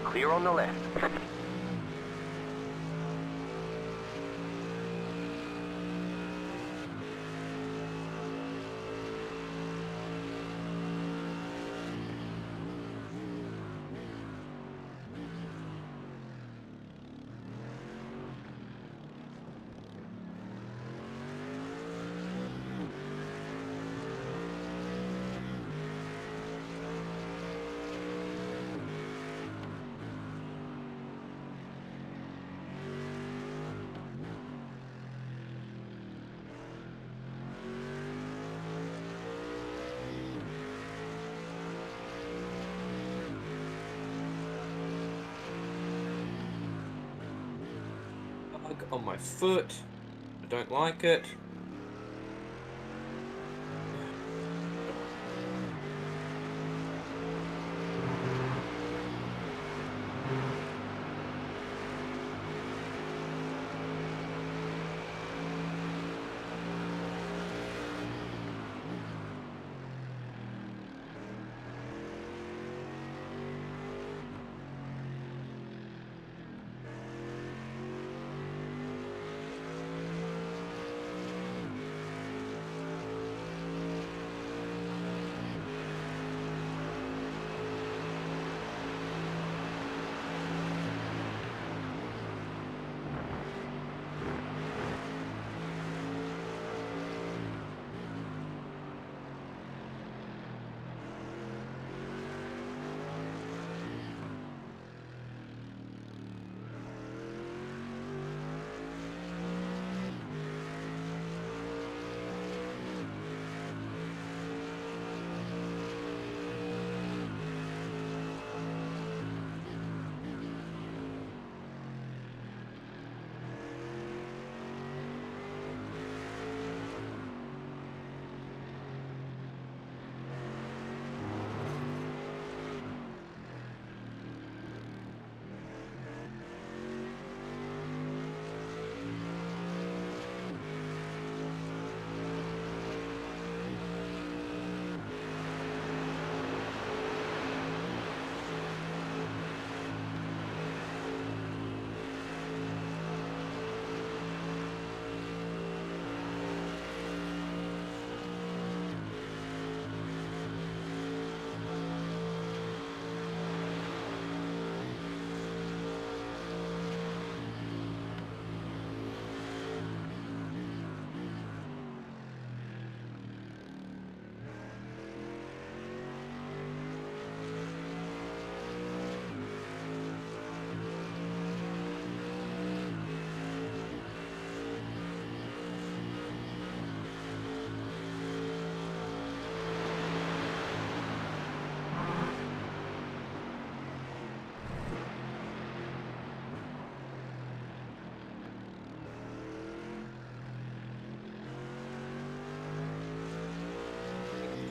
Clear on the left. Bug on my foot. I don't like it.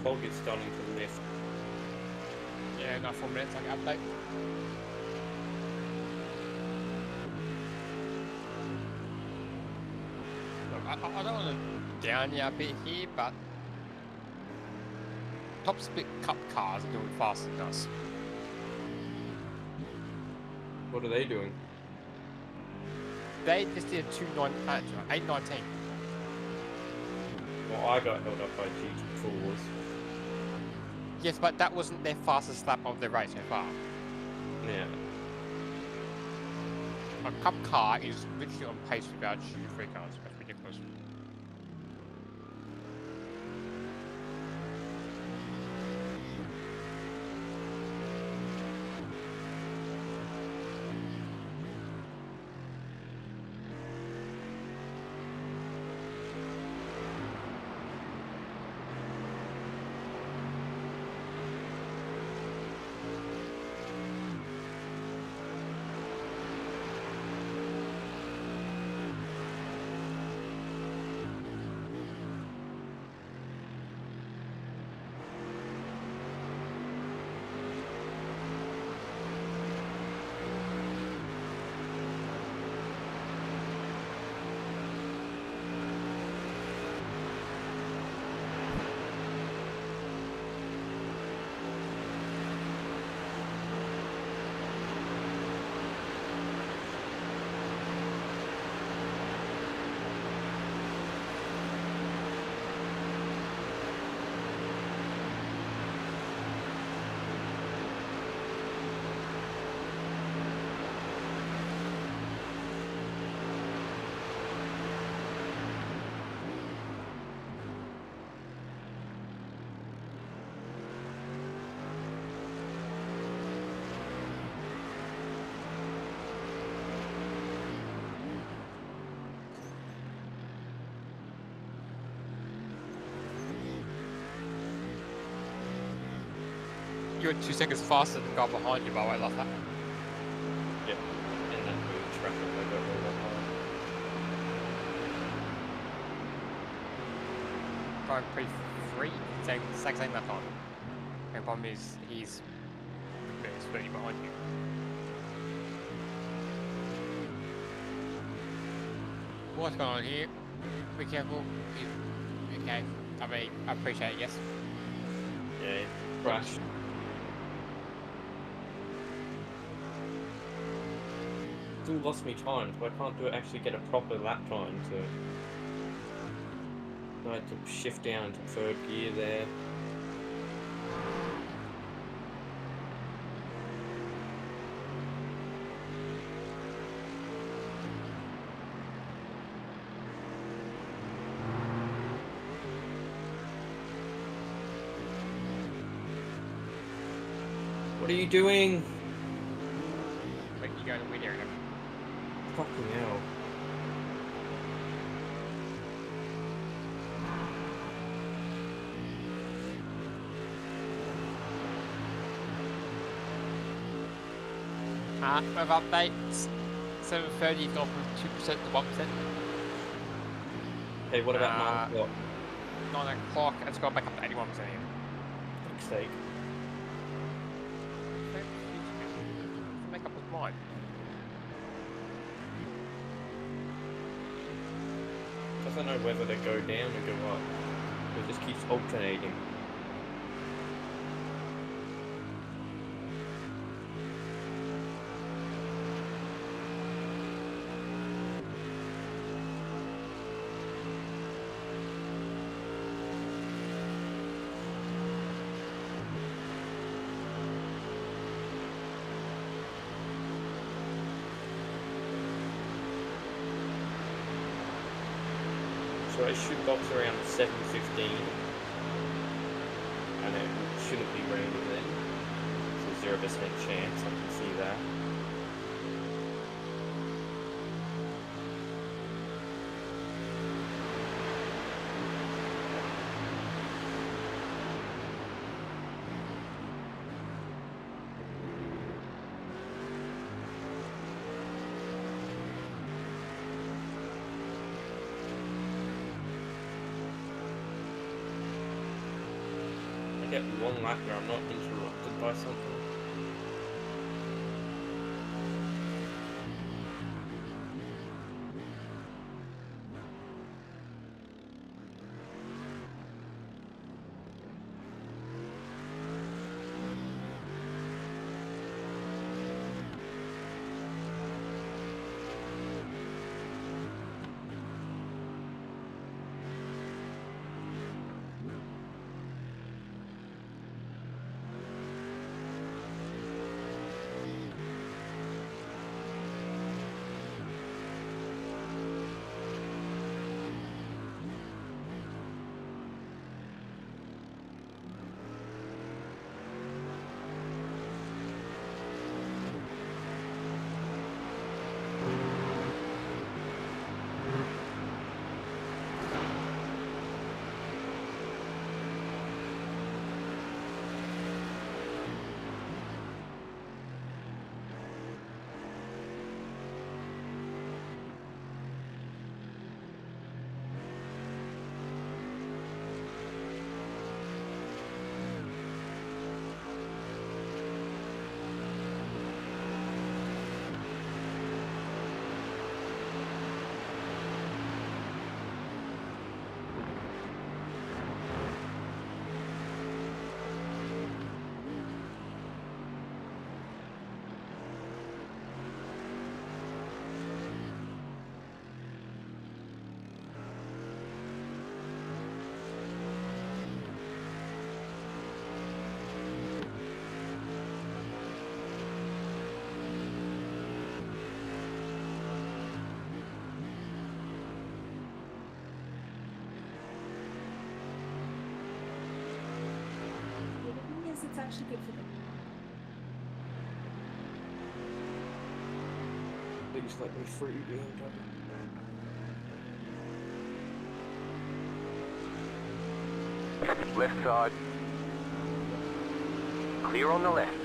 Fog is starting to lift. Yeah, got 4 minutes, like update. Look, I don't want to down you a bit here, but top split cup cars are doing faster than us. What are they doing? They just did a 8:19. Well, I got held up by GT4s. Yes, but that wasn't their fastest lap of the race so far. Yeah. A cup car is literally on pace with our GT3 cars. That's ridiculous. You were 2 seconds faster than the guy behind you, by the way, last lap. Yeah. And that moving traffic, I got all that hard. Going P3, exact same lap time. And problem is, he's a bit speedy behind you. What's going on here? Be careful. Okay, I mean, I appreciate it, yes. Yeah, crash. Still lost me time, so I can't actually get a proper lap time to. I had to shift down to third gear there. What are you doing? Wait, you go in the win area. Fucking hell. With updates, 7:30 gone from 2% to 1%. Hey, what about 9 o'clock? 9 o'clock, it's gone back up to 81% again. Fuck's sake. Make up his mind. Doesn't know whether to go down or go up. It just keeps alternating. So I should box around 7:15, and it shouldn't be raining then. It's a 0% chance, I can see that. Get one lap where I'm not interrupted by something. It's actually good for them. Please let me free BMW. Left side. Clear on the left.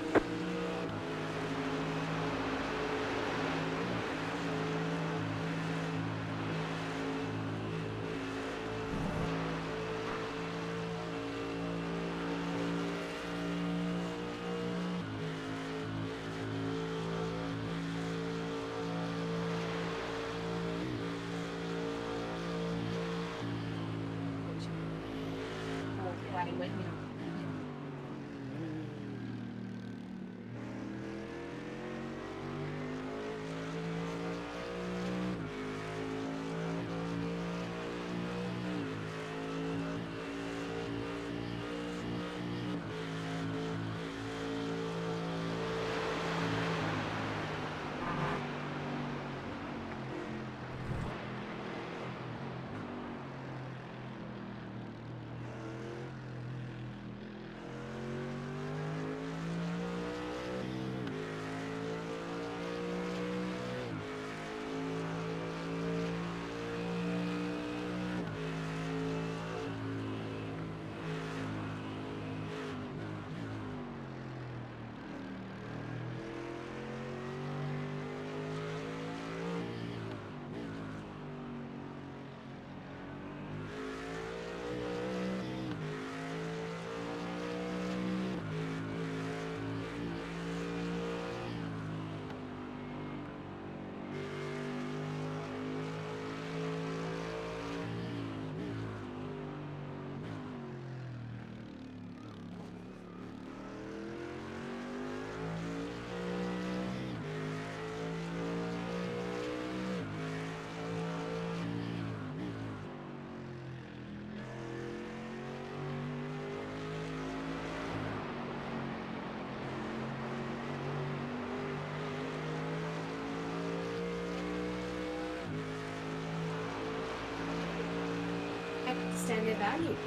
Understand their value.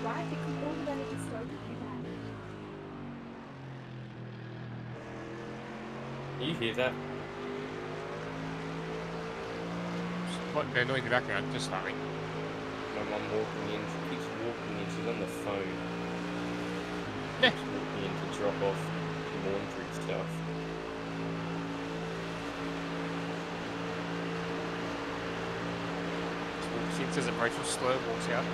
Why? Because all the value is so bad. You hear that? What? No noise in the background, just starting. My mum walking in, she keeps walking in, she's on the phone. Yeah. She's walking in to drop off the laundry stuff. She says that Rachel slow walks out.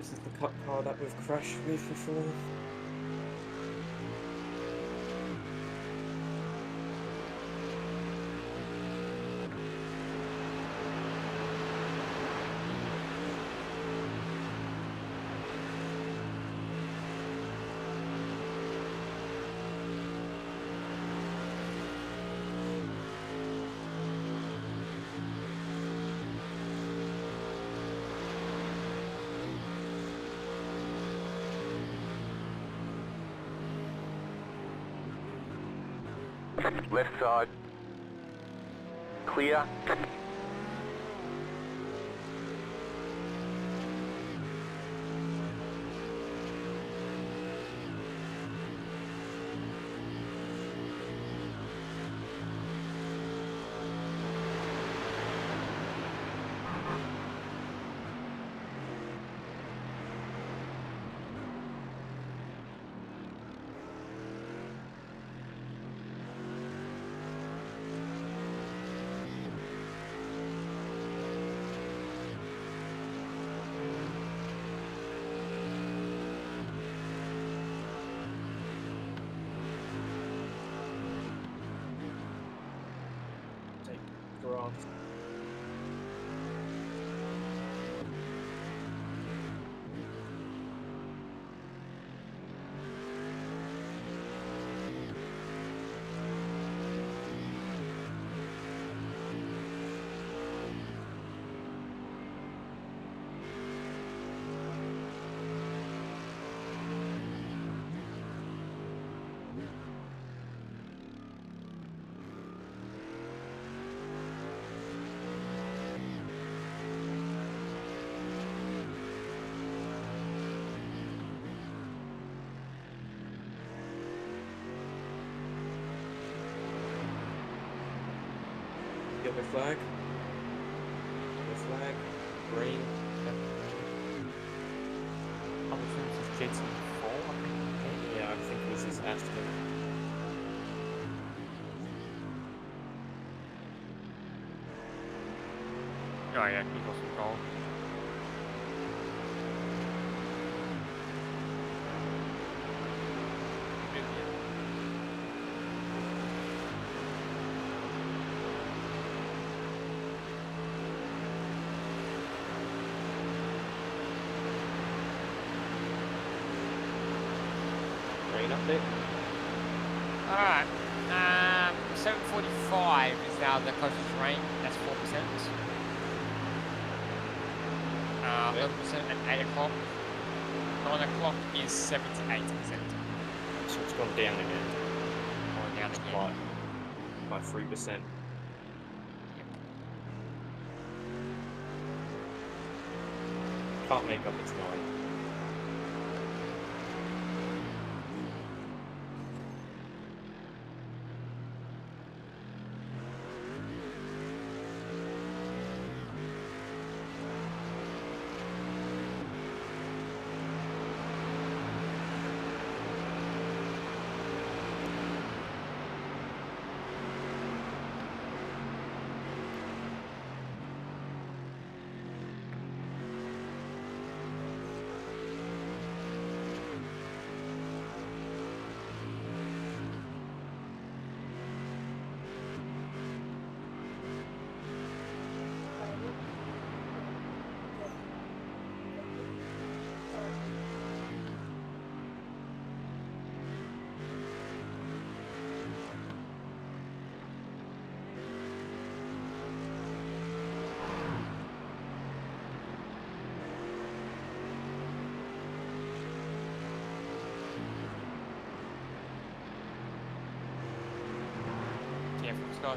This is the cup car that we've crashed with before. Left side. Clear. Take grass. Yellow flag. Yellow flag. Green. I'm assuming this is Jensen 4, I think. Yeah, I think this is Aston. Oh yeah, he's lost control. Green update. Alright, 7:45 is now the closest rain, that's 4%. 11% at 8 o'clock. 9 o'clock is 78%. So it's gone down again. Going down again. By 3%. Can't make up its mind. Yeah, let's go.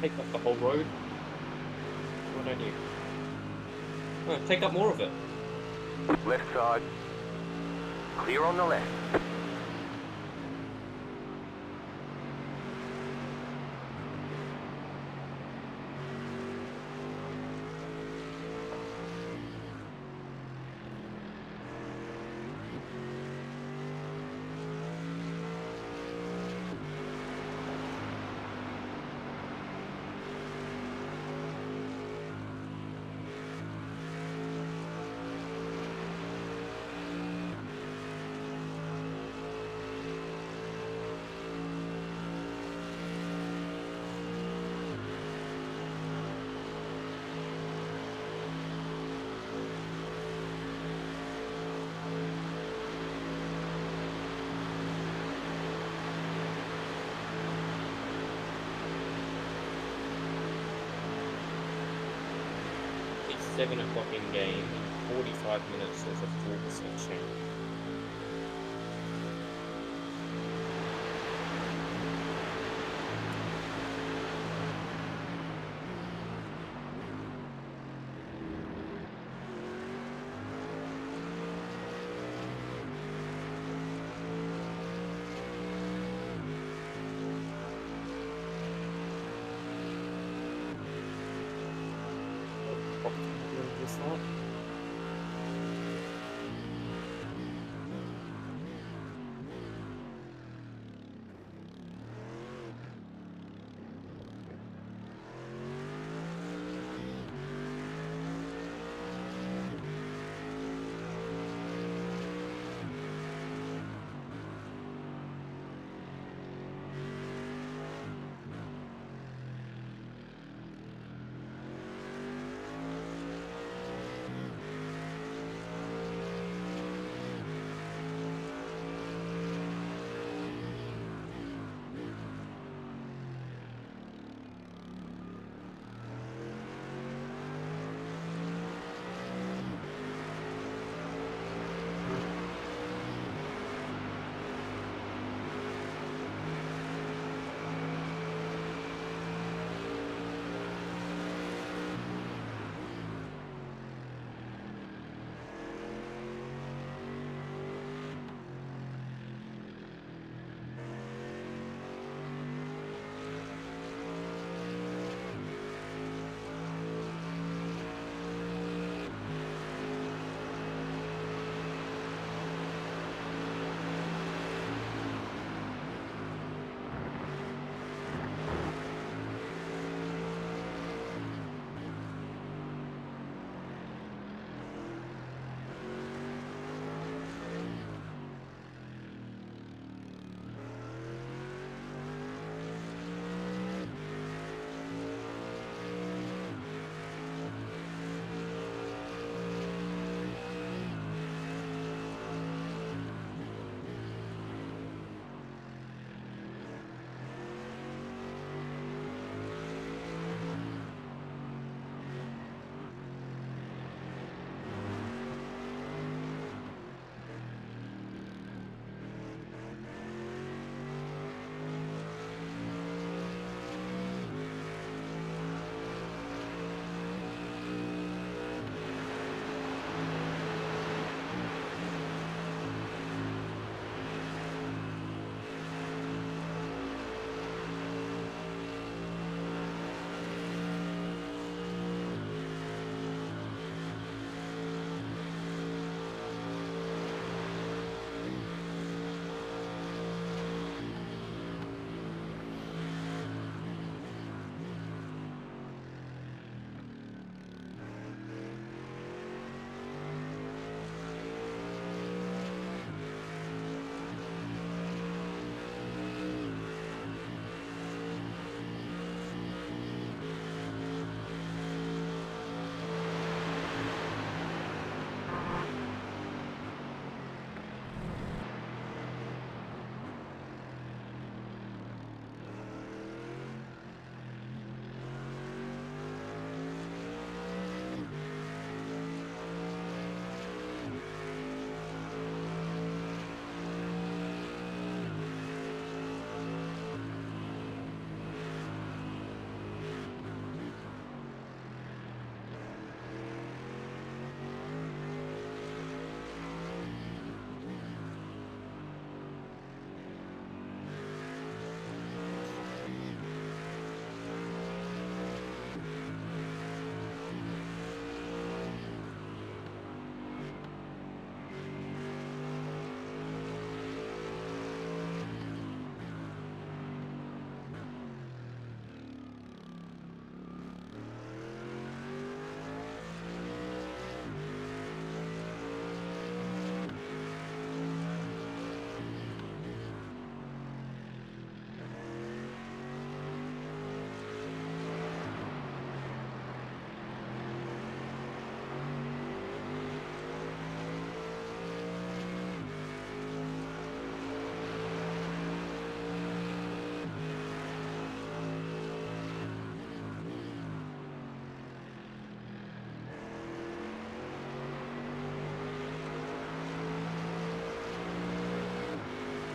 Take up the whole road. Why don't you? No, take up more of it. Left side. Clear on the left. 7 o'clock in game, in 45 minutes there's a 4% chance.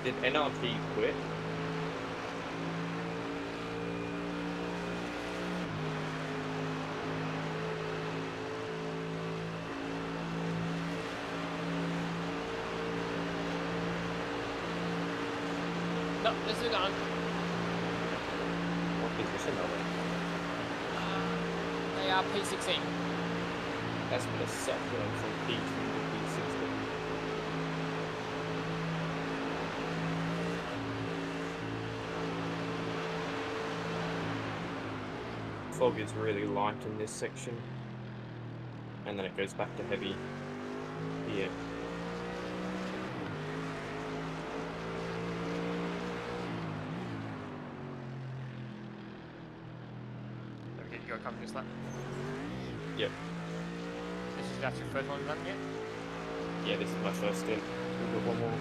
Did NRT quit? No, they're still going. What position are they? They are P16. That's gonna suck going from P3 to P16. Fog is really light in this section, and then it goes back to heavy here. Okay, you got to come just that. Yep. This is that's your first one done yet? Yeah, this is my first stint. We've got one more.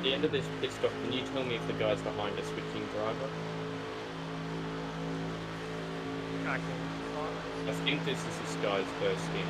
At the end of this pit stop, can you tell me if the guys behind are switching driver? I can. I think this is this guy's first stint.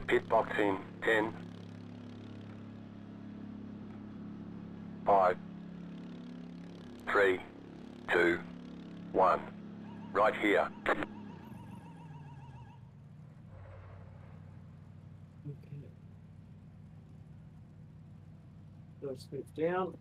Pit box in 10, 5, 3, 2, 1. Right here. Okay. Let's move down.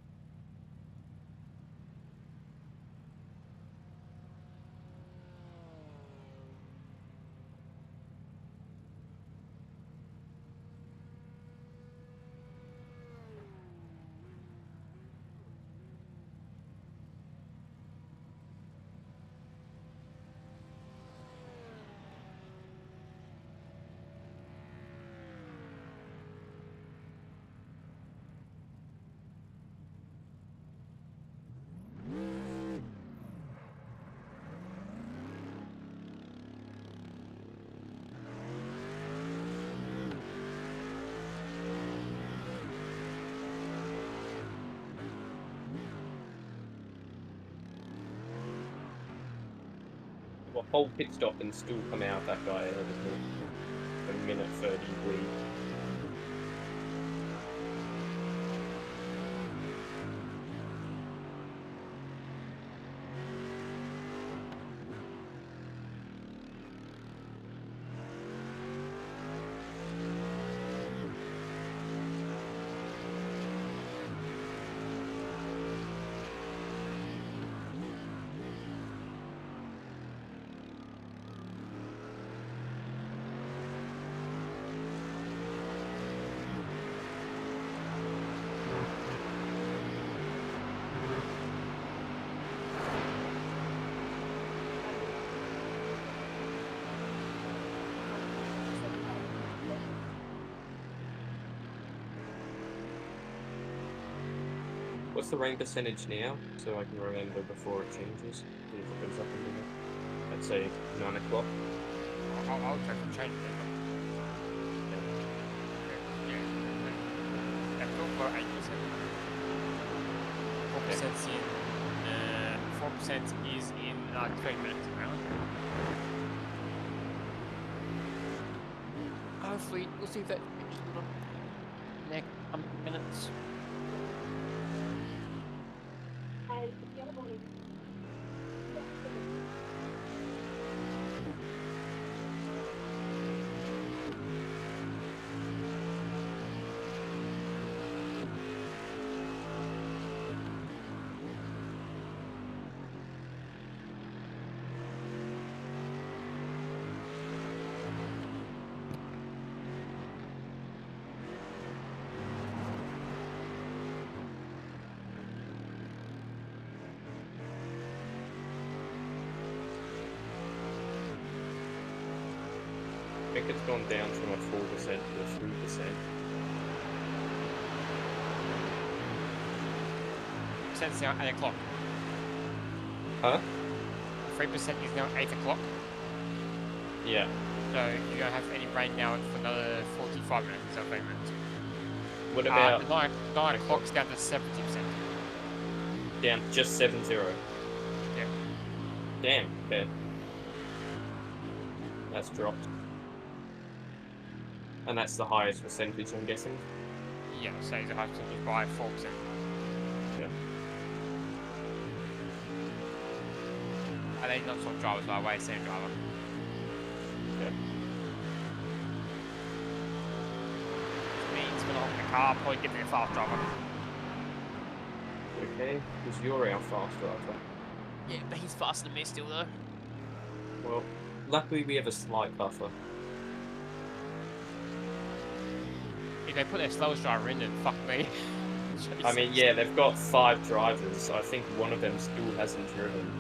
A whole pit stop and still come out that guy over here. 30 lead. What's the rain percentage now, so I can remember before it changes? See if it goes up and down. I'd say 9 o'clock. I'll check and change it. Yeah, for 8%. 4% in 4% is in like 20 minutes now. Hopefully we'll see that next minutes. And the other one is I think it's gone down from a 4% to a 3%. It's now 8 o'clock. Huh? 3% is now 8 o'clock. Yeah. So you don't have any rain now for another 45 minutes, so 30 minutes. What about the 9 o'clock's down to 70%. down just 70? Yeah. Damn, okay. That's dropped. And that's the highest percentage, I'm guessing. Yeah, so it's a high percentage by 4%. Yeah. And then not sort of drivers by way, same driver. Yeah. Which means we're not in the car, probably give me a fast driver. Okay, because you're our fast driver. Yeah, but he's faster than me still though. Well, luckily we have a slight buffer. If they put their slowest driver in, then fuck me. I mean, yeah, they've got 5 drivers. I think one of them still hasn't driven.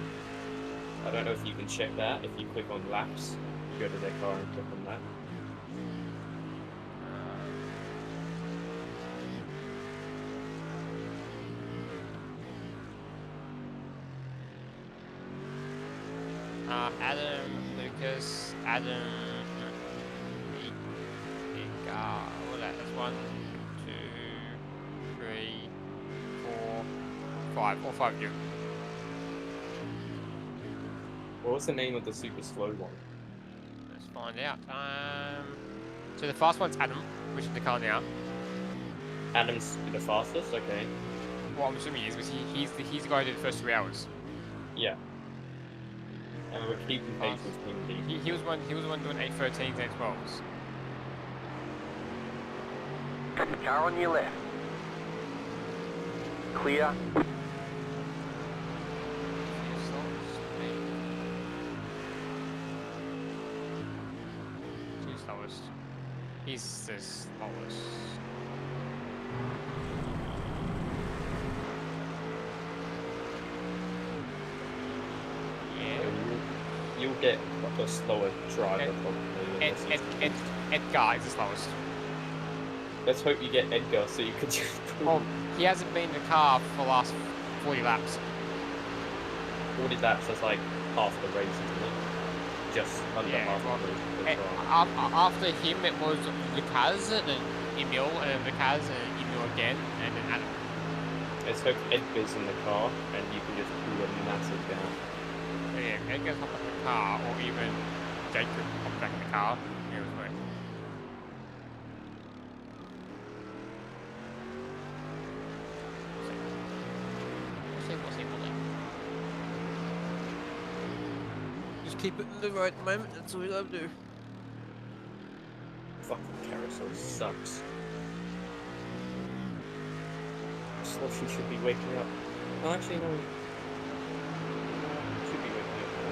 I don't know if you can check that. If you click on laps, you go to their car and click on that. Adam, Lucas, Adam, what that? That's 1, 2, 3, 4, 5. All 5 of you. What was the name of the super slow one? Let's find out. So the fast one's Adam, which is in the car now. Adam's the fastest? Okay. What I'm assuming is, because he's the guy who did the first 3 hours. Yeah. And we're keeping pace with him. He was one doing 8:13s and 8:12s. Car on your left. Clear. He's slowest. He's the slowest. You'll get a slower driver probably. Edgar is the slowest. Let's hope you get Edgar so you can just pull. Well, he hasn't been in the car for the last 40 laps. 40 laps, that's like half the race, isn't it? Just under half the race. After him, it was Lucas, then Emil, and then Lucas, and Emil again, and then Adam. Let's hope Edgar's in the car and you can just pull a massive down. Yeah, Edgar's hopped back in the car, or even Jacob hopped back in the car. It was great. keep it in the right moment. That's all we gotta do. Fucking carousel sucks. Sloshy should be waking up. Oh, actually, no. Should be waking up now.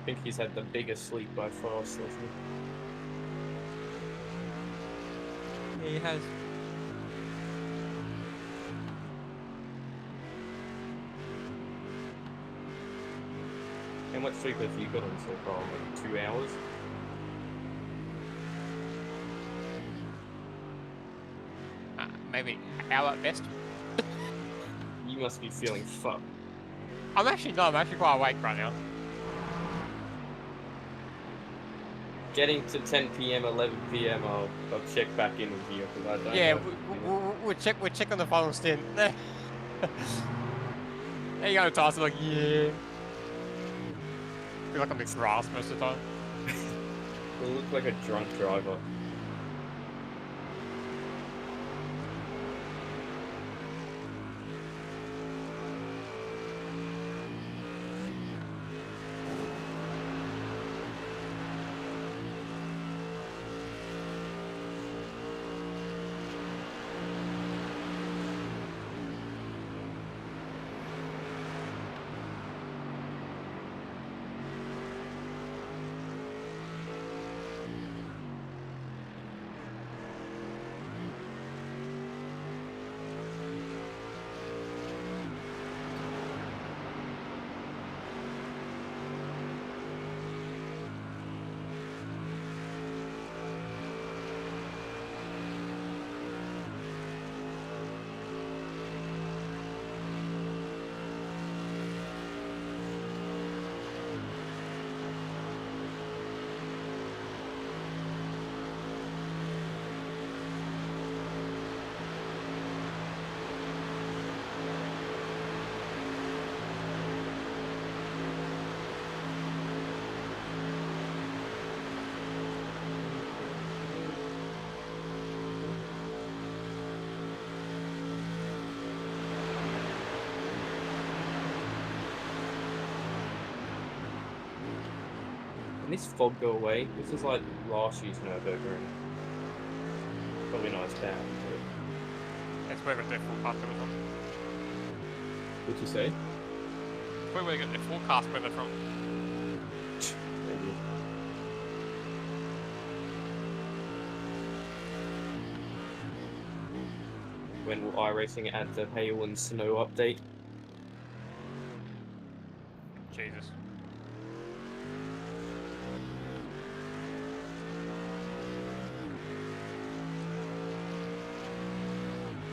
I think he's had the biggest sleep by far, Sloshy. Yeah, he has. How much sleep have you got on so far? Like 2 hours? Maybe an hour at best. You must be feeling fucked. I'm actually quite awake right now. Getting to 10 PM, 11 PM, I'll check back in with you because I don't Yeah, know. we'll check on the final stint. There you go, Tyson. Like, yeah. I feel like I'm mixed grass most of the time. You look like a drunk driver. Can this fog go away? This is like last year's Nürburgring. Probably not as bad, but... That's where we got their forecast weather from. What'd you say? That's where we got their forecast weather from. Maybe. When will iRacing add the hail and snow update? Jesus.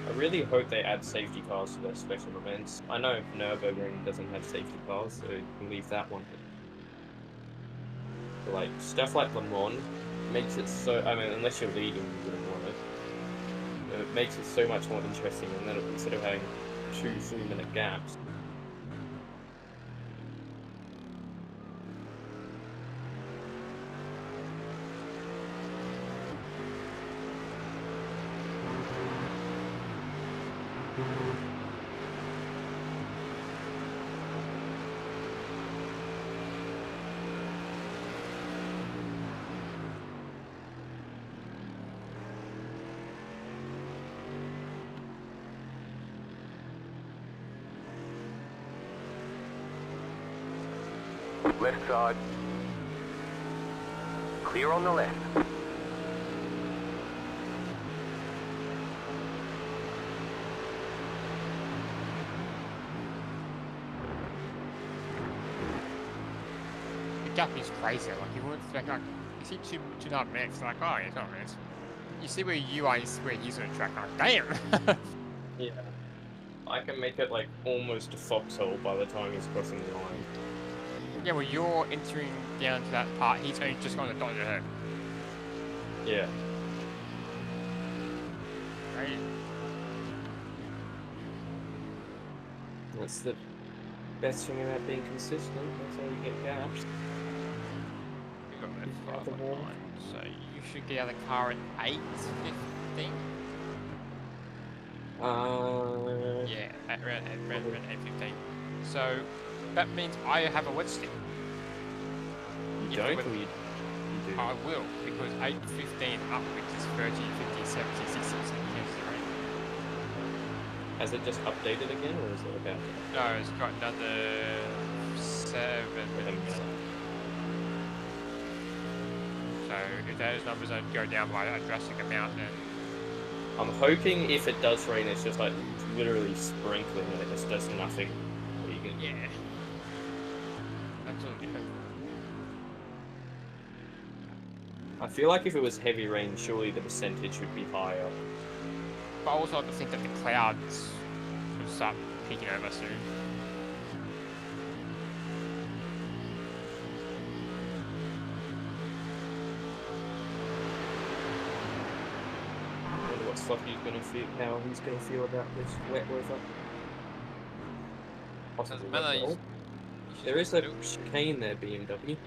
I really hope they add safety cars to their special events. I know Nürburgring doesn't have safety cars, so you can leave that one. But like, stuff like Le Mans makes it so... I mean, unless you're leading, you wouldn't want it. It makes it so much more interesting, and then instead of having 2-3 minute gaps. Left side. Clear on the left. The gap is crazy. Like, you wouldn't expect, like, you see 2.5 minutes, like, oh, yeah, it's not minutes. You see where you are, you see where he's on the track, like, damn! Yeah. I can make it like almost a foxhole by the time he's crossing the line. Yeah, well, you're entering down to that part, he's only just going to dodge ahead. Yeah. Right? That's the best thing about being consistent. That's how you get gaps. You got that Out 5 the on wall. 9, so you should get out of the car at 8:15. Yeah, around 8:15. So that means I have a wet stick. You If don't, the or weather- you do? I will, because 8:15 upwards is 30, 50, 70, 60% chance of rain. Has it just updated again, or is it about to? No, it's got another 7 minutes. So if those numbers don't go down by a drastic amount, then I'm hoping if it does rain, it's just like literally sprinkling and it just does nothing. Or you can... yeah. That's all you hope. I feel like if it was heavy rain, surely the percentage would be higher. But I also like to think that the clouds will start peeking over soon. I wonder what Sloppy's gonna feel, how he's gonna feel about this wet weather. Possibly Doesn't wet matter. well. There is a chicane there, BMW.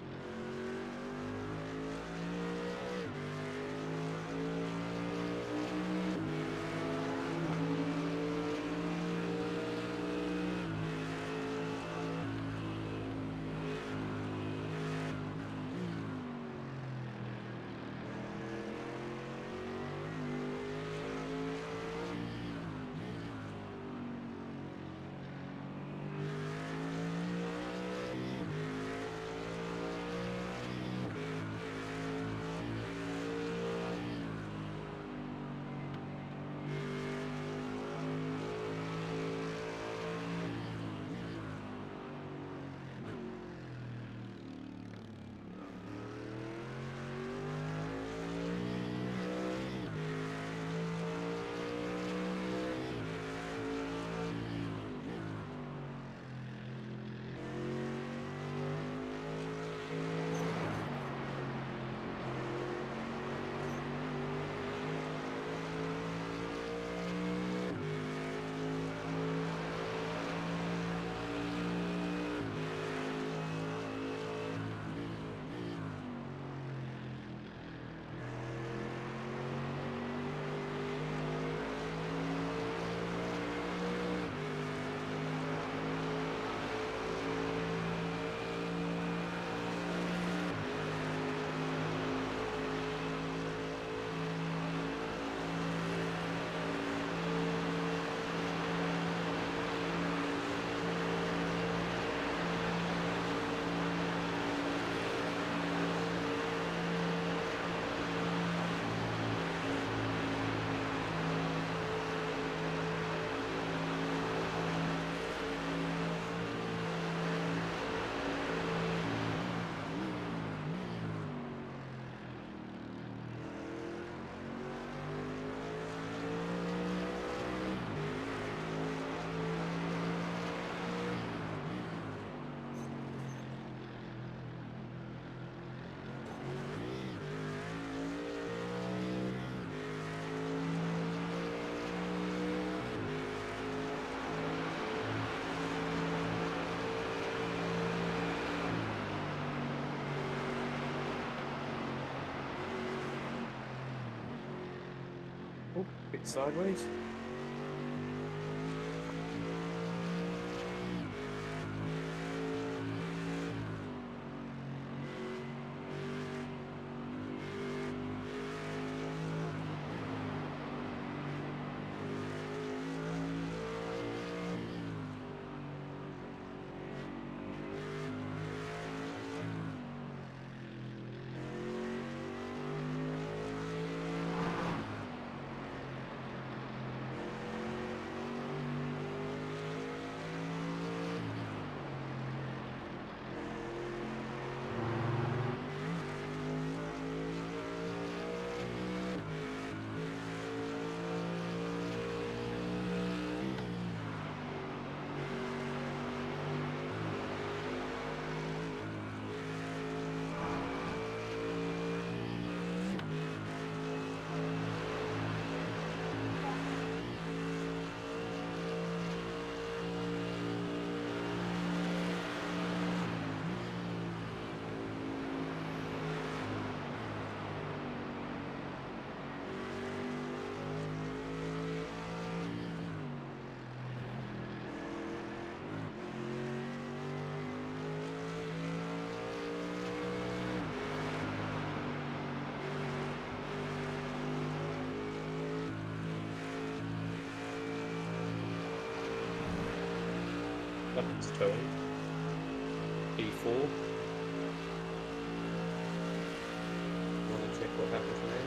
Oh, bit sideways. it's towing. P4. Want to check what happens there?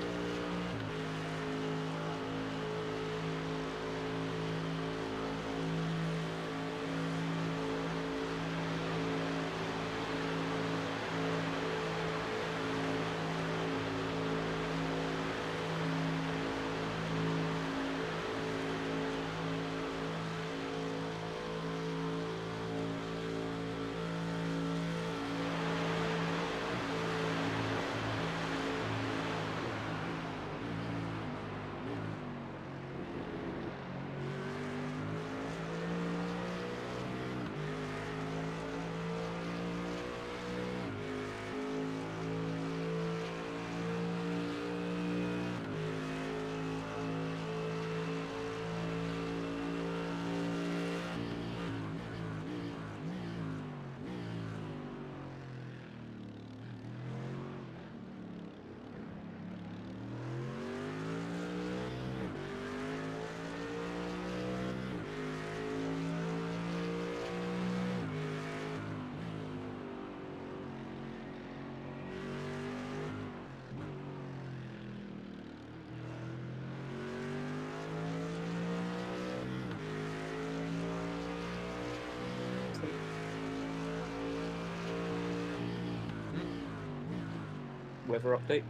Weather update.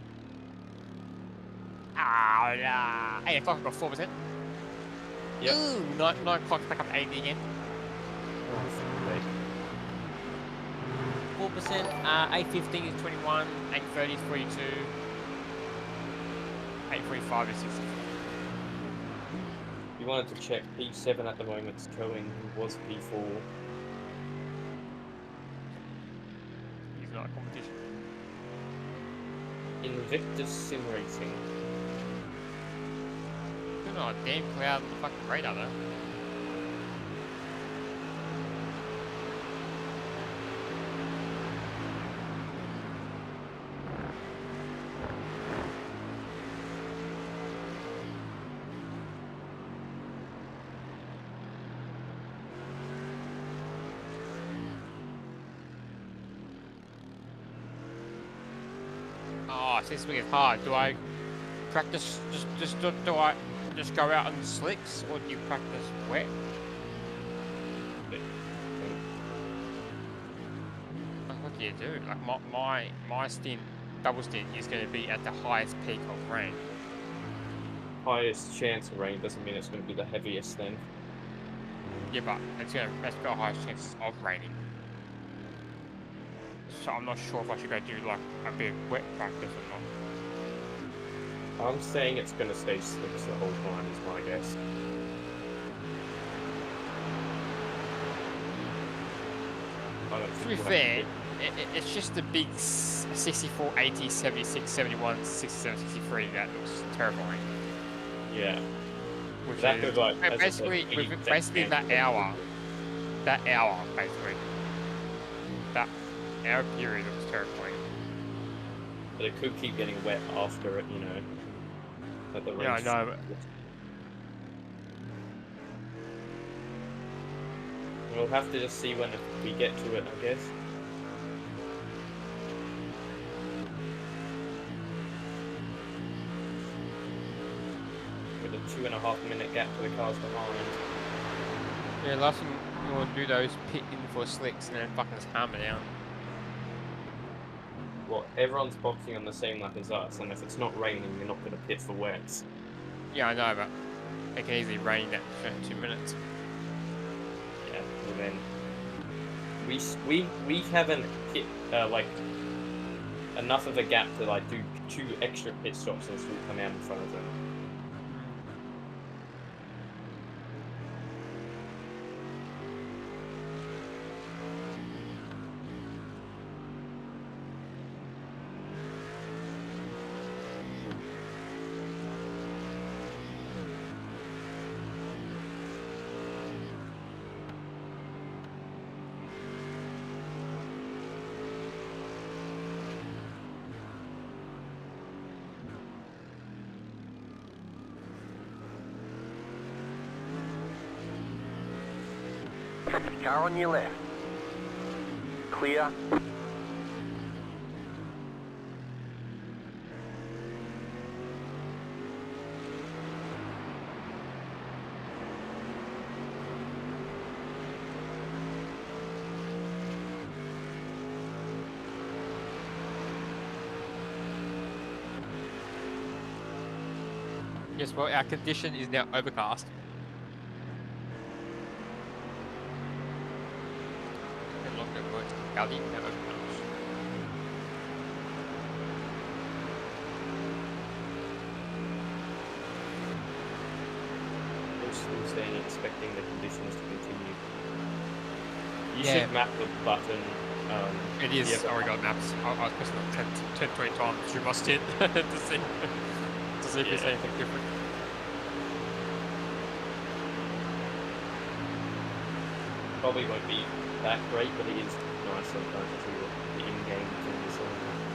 8 o'clock, I've got 4%. Yep. Ooh, 9 o'clock, back up to 80 again. 4%, 8:15 is 21, 8:30 is 42, 8:45 is 64. You wanted to check P7 at the moment is towing, who was P4. He's not a competition. Invictus Simracing. There's not a damn cloud on the fucking radar though. Oh, this week is hard. Do I practice do I just go out on the slicks or do you practice wet? Like, what do you do? Like my stint, double stint is going to be at the highest peak of rain. Highest chance of rain doesn't mean it's going to be the heaviest then. Yeah, but that's got a highest chance of raining. So I'm not sure if I should go do like a bit of wet practice or not. I'm saying it's going to stay slicks the whole time is my guess. I don't To think be we'll have fair, it's just the big 64, 80, 76, 71, 67, 63 that looks terrifying. Yeah. Which That is could, like, as I said, basically 80% that hour, basically. That hour period looks terrifying. But it could keep getting wet after it, you know. At the Yeah, I race. know, but We'll have to just see when we get to it, I guess. With a 2.5 minute gap to the cars behind. yeah, last thing you want to do though is pit in for slicks and then fucking just hammer down. Well, everyone's boxing on the same lap as us, and if it's not raining, you're not going to pit for wets. Yeah, I know, but it can easily rain that for 2 minutes. Yeah, and then we haven't hit like enough of a gap to like do 2 extra pit stops and still come out in front of them. Car on your left. Clear. Yes, well, our condition is now overcast. No longer works. Cloudy, now overcast. I'm still saying expecting the conditions to continue. You Yeah. should map the button. It is. yeah, Oh, we got maps. I was pressing it 10, 20 times through my stint to see if there's Yeah. anything different. Probably won't be that great, but it is nice sometimes to see what the in-game thing is on.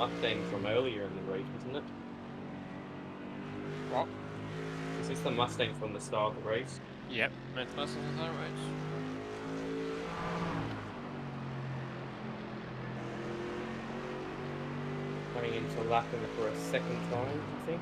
Mustang from earlier in the race, isn't it? What? Is this the Mustang from the start of the race? Yep, that's less than the race. Going into lapping for a second time, I think.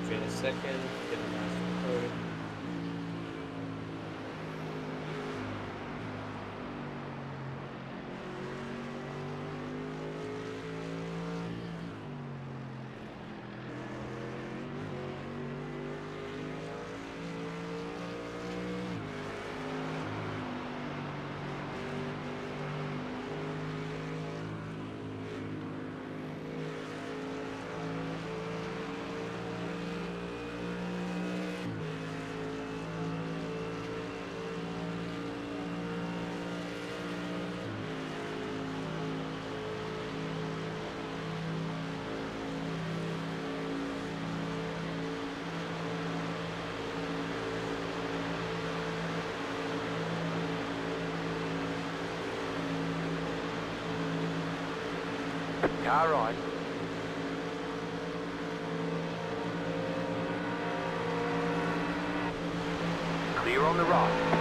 In a second, get a nice code. Car right. Clear on the right.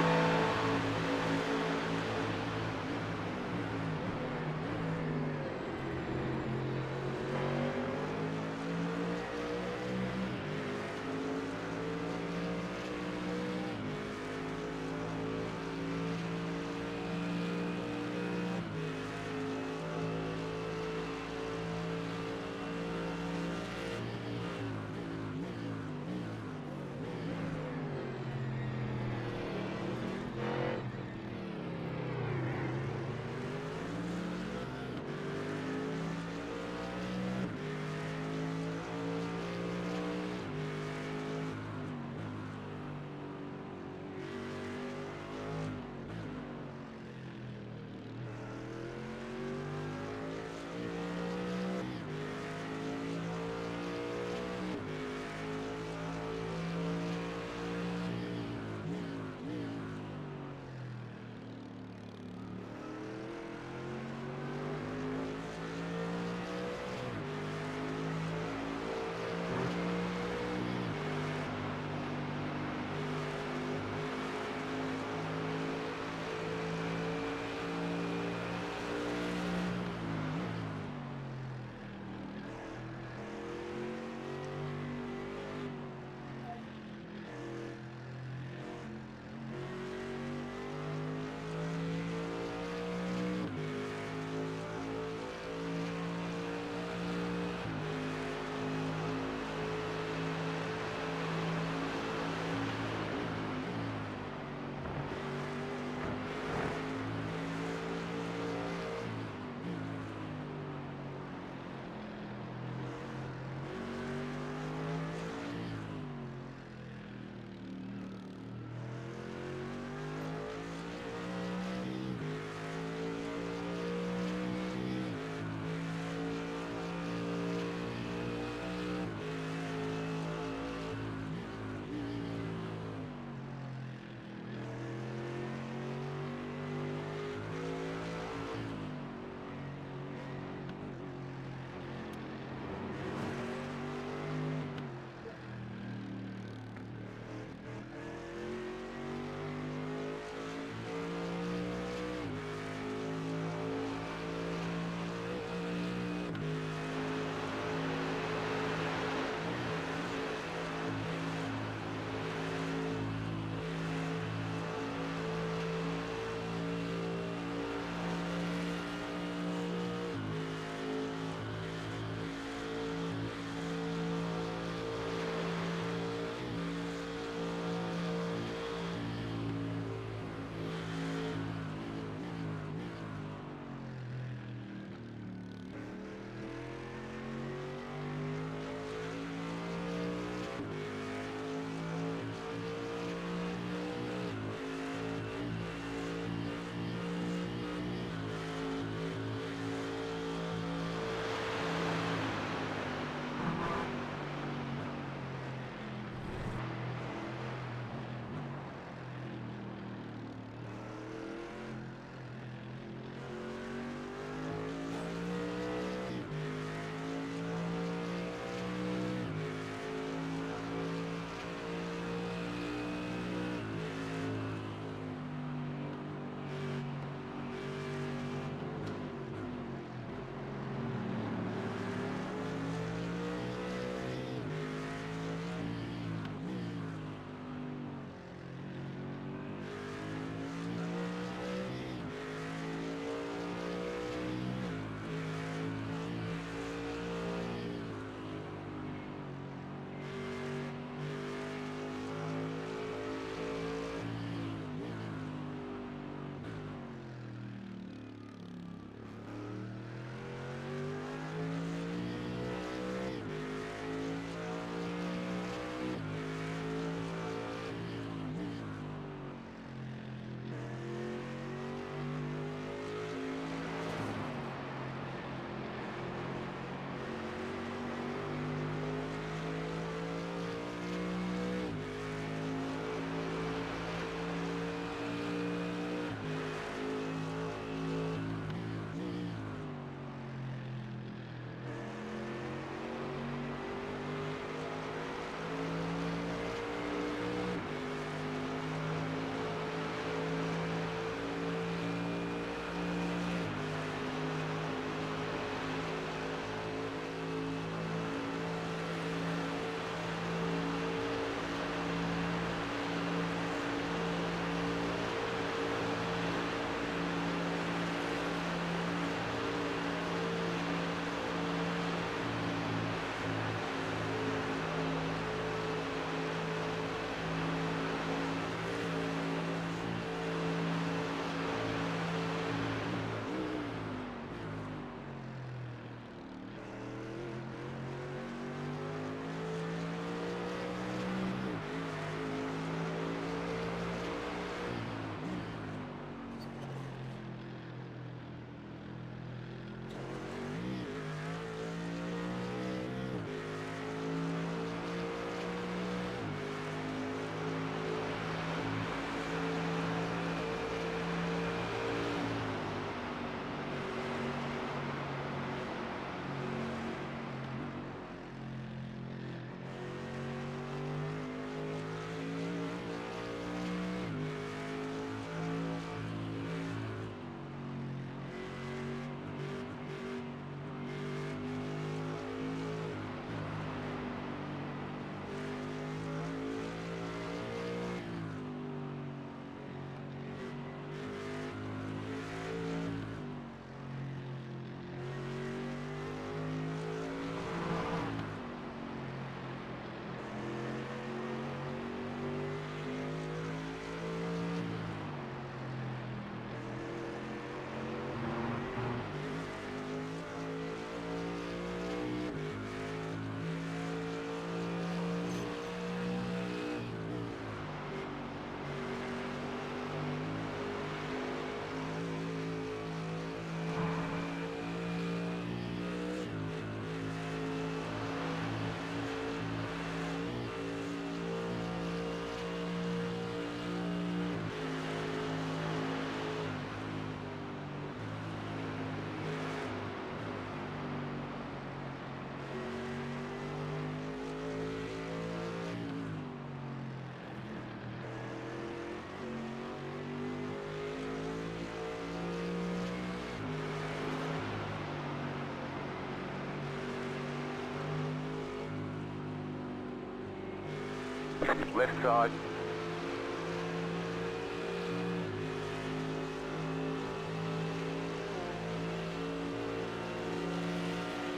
Left side.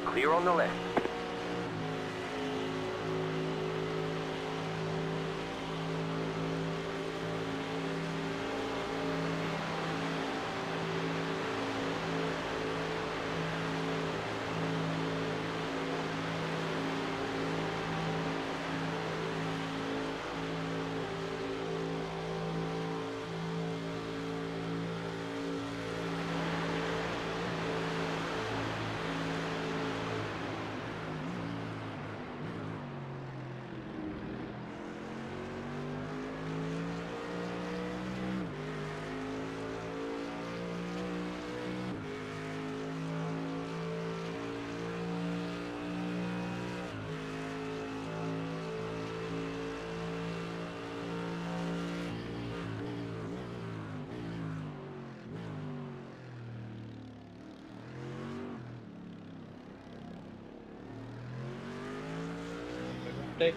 Clear on the left. They-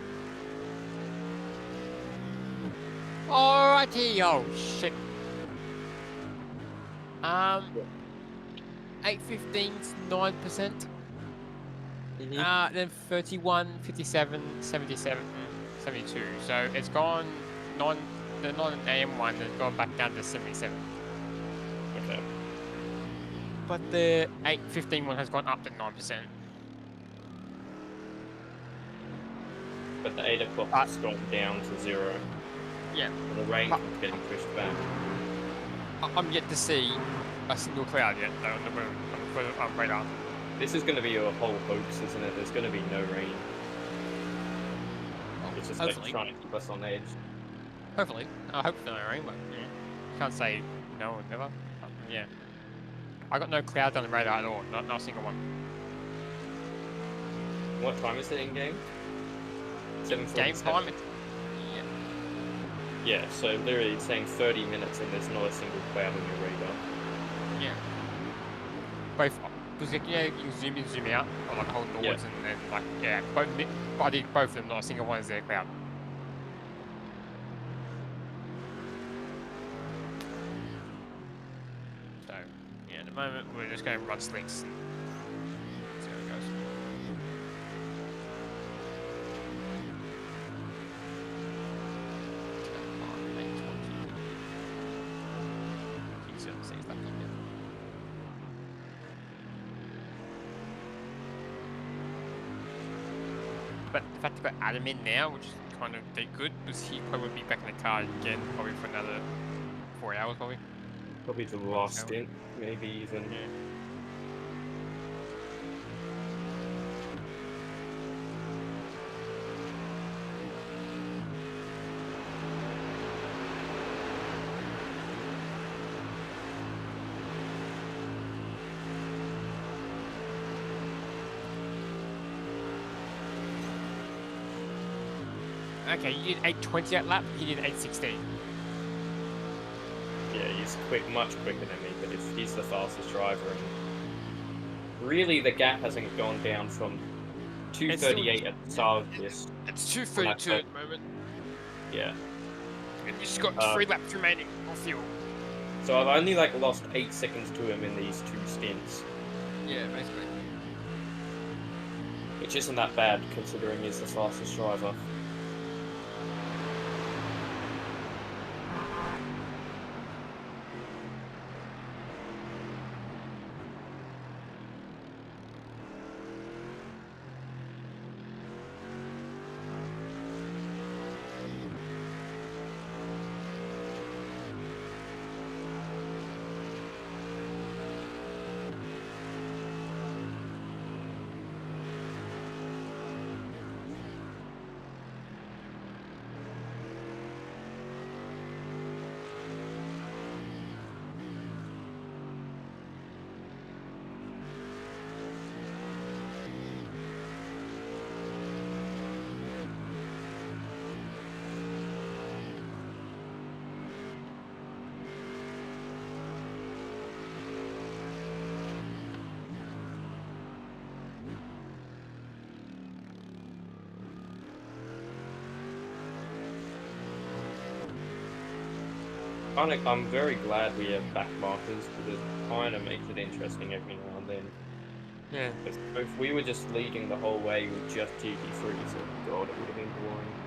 Alrighty, oh shit. 815's 9%. Then 31, 57, 77, 72. So it's gone the non-AM one has gone back down to 77. Okay. But the 815 one has gone up to 9%. But the 8 o'clock has gone down to 0. Yeah. And the rain is getting pushed back. I'm yet to see a single cloud yet, though, on the moon, on the radar. This is going to be a whole hoax, isn't it? There's going to be no rain. It's just like Hopefully. trying to keep us on edge. Hopefully. I hope for no rain, but yeah. Can't say no and never. But, yeah. I got no clouds on the radar at all, not a single one. What time is it in game? 7:47. Game time? Yeah. Yeah, so literally it's saying 30 minutes and there's not a single cloud on your radar. Yeah. Both, because you know, you can zoom in, zoom out, or like whole Nords, and then like, yeah, but I did both of them, not a single one is there cloud. So, yeah, at the moment we're just going to run slicks and see how it goes. But the fact they've got Adam in now, which is kind of good, because he probably would be back in the car again, probably for another 4 hours, probably. Probably the last stint, maybe even. Yeah. Okay, you did 820 that lap, he did 816. Yeah, he's much quicker than me, but if he's the fastest driver, and really the gap hasn't gone down from 238 at the start of this. It's 232 at the moment. Yeah. And you just got 3 laps remaining on fuel. So I've only like lost 8 seconds to him in these 2 stints. Yeah, basically. Which isn't that bad considering he's the fastest driver. I'm very glad we have back markers because it kind of makes it interesting every now and then. Yeah. If we were just leading the whole way with just GT3s, oh god, it would have been boring.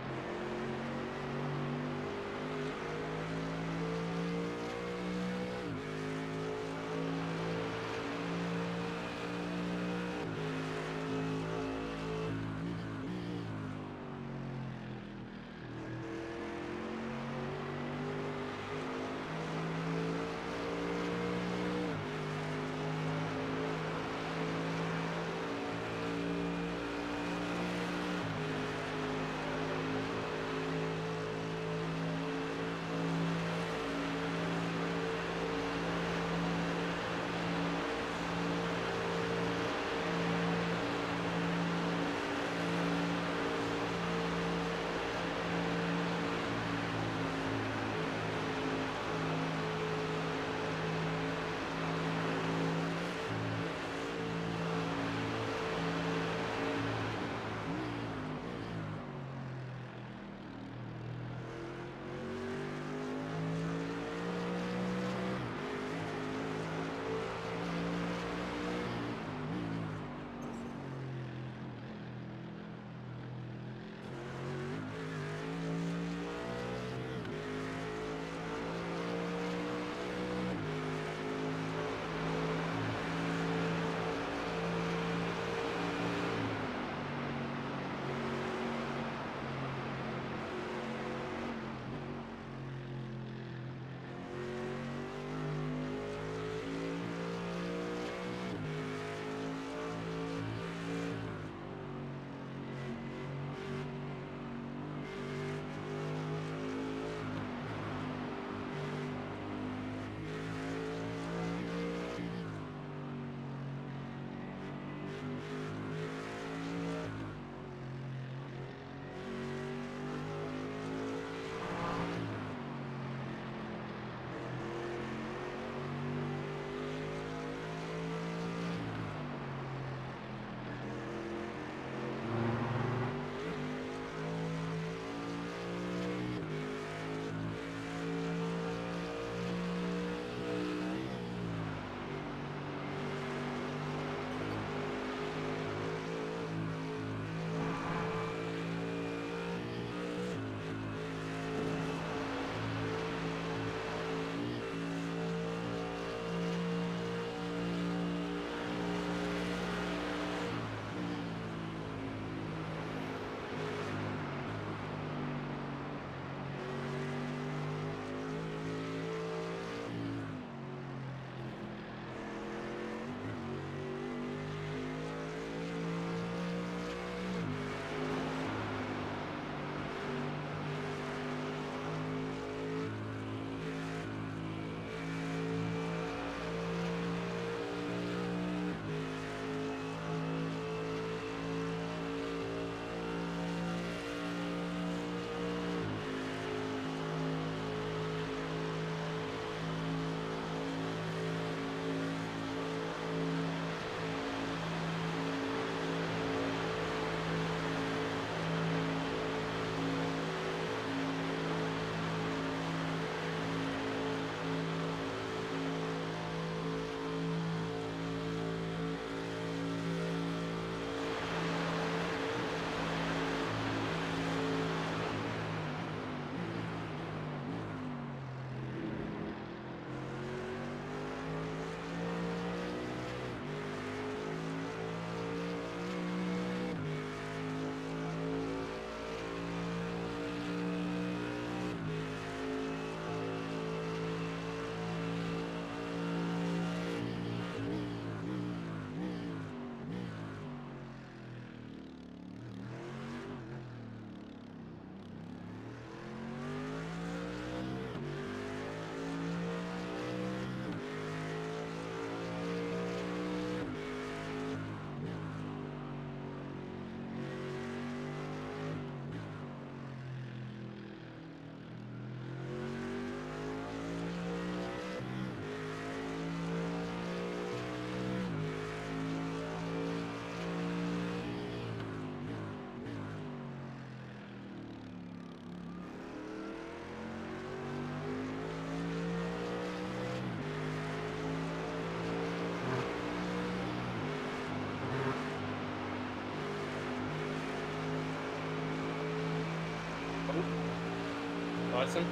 Tyson,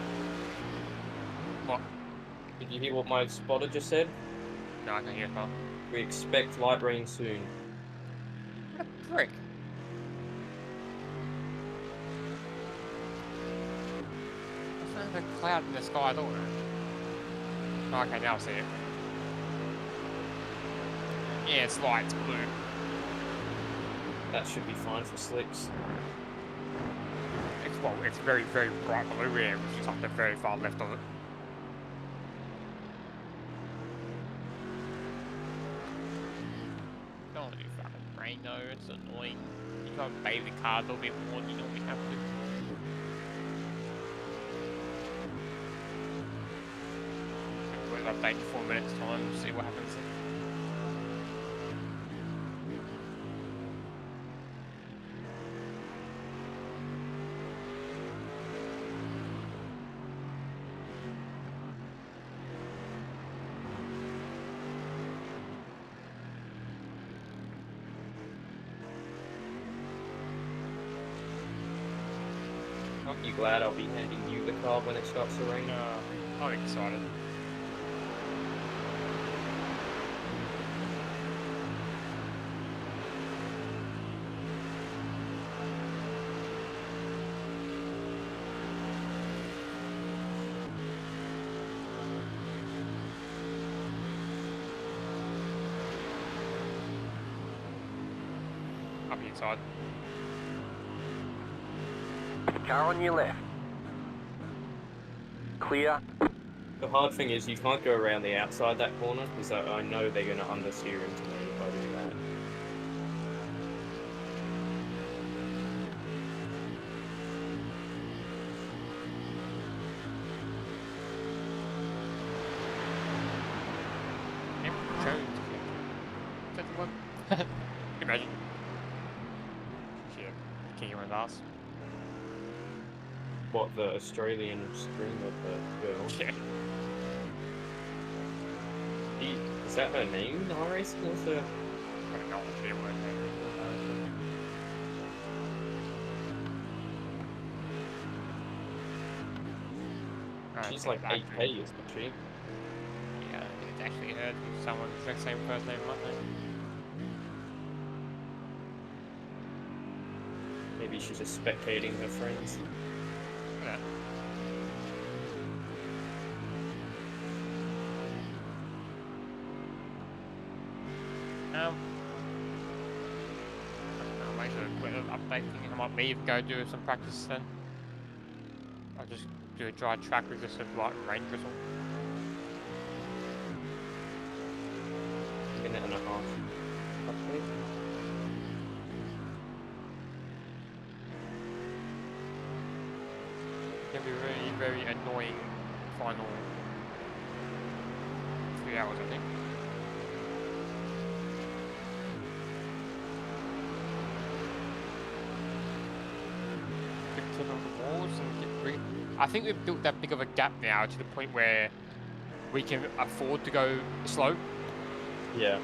What? did you hear what my spotter just said? No, I can't hear it. We expect light rain soon. What a prick. There's not a cloud in the sky at all. Oh, okay, now I see it. Yeah, it's light, it's blue. That should be fine for slicks. It's, well, it's very, very bright blue here, which is like the very far left of it. Don't want to do fucking rain though, it's annoying. You gotta bathe the car a little bit more than you normally have to. We'll update in 4 minutes time, see what happens. Aren't you glad I'll be handing you the car when it starts to rain? I'm excited. I'll be inside. Car on your left. Clear. The hard thing is you can't go around the outside that corner because I know they're going to understeer into me if I do that. Imagine. Shit, can you run last? What, the Australian stream of the girl? Yeah. Is that her name, iracing? What's her... I don't know what she was. She's like 8K, isn't she? Yeah, I think it's actually her. Someone with the exact same first name, last name. Maybe she's just spectating her friends. Yeah. I'll make a quick update thing. I might leave and go do some practice then. I'll just do a dry track with just a light rain drizzle. Minute and a half. Roughly. It'll be really, very annoying final 3 hours, I think. Tip on the walls and get I think we've built that big of a gap now to the point where we can afford to go slow. Yeah.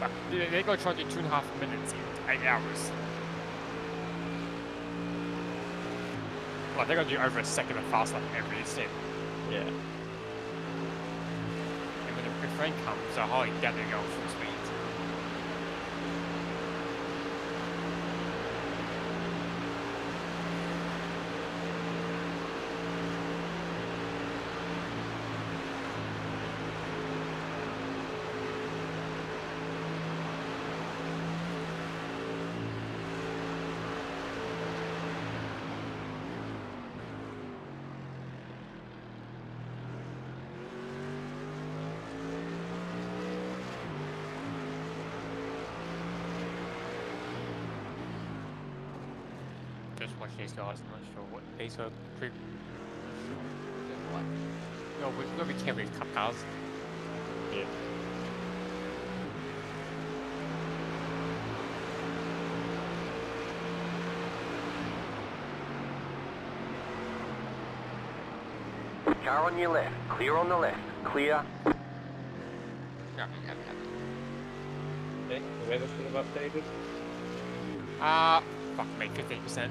Like, they're going to try to do 2.5 minutes in 8 hours. Like, they're going to do over a second faster every step. Yeah. And when the rain comes, I highly doubt they're going full speed. Just watch these guys, I'm not sure what these are pretty. Like, no, we've got to be careful with cup cars. Yeah. Car on your left. Clear on the left. Clear. Okay, the weather should have updated. Fuck me, 15%.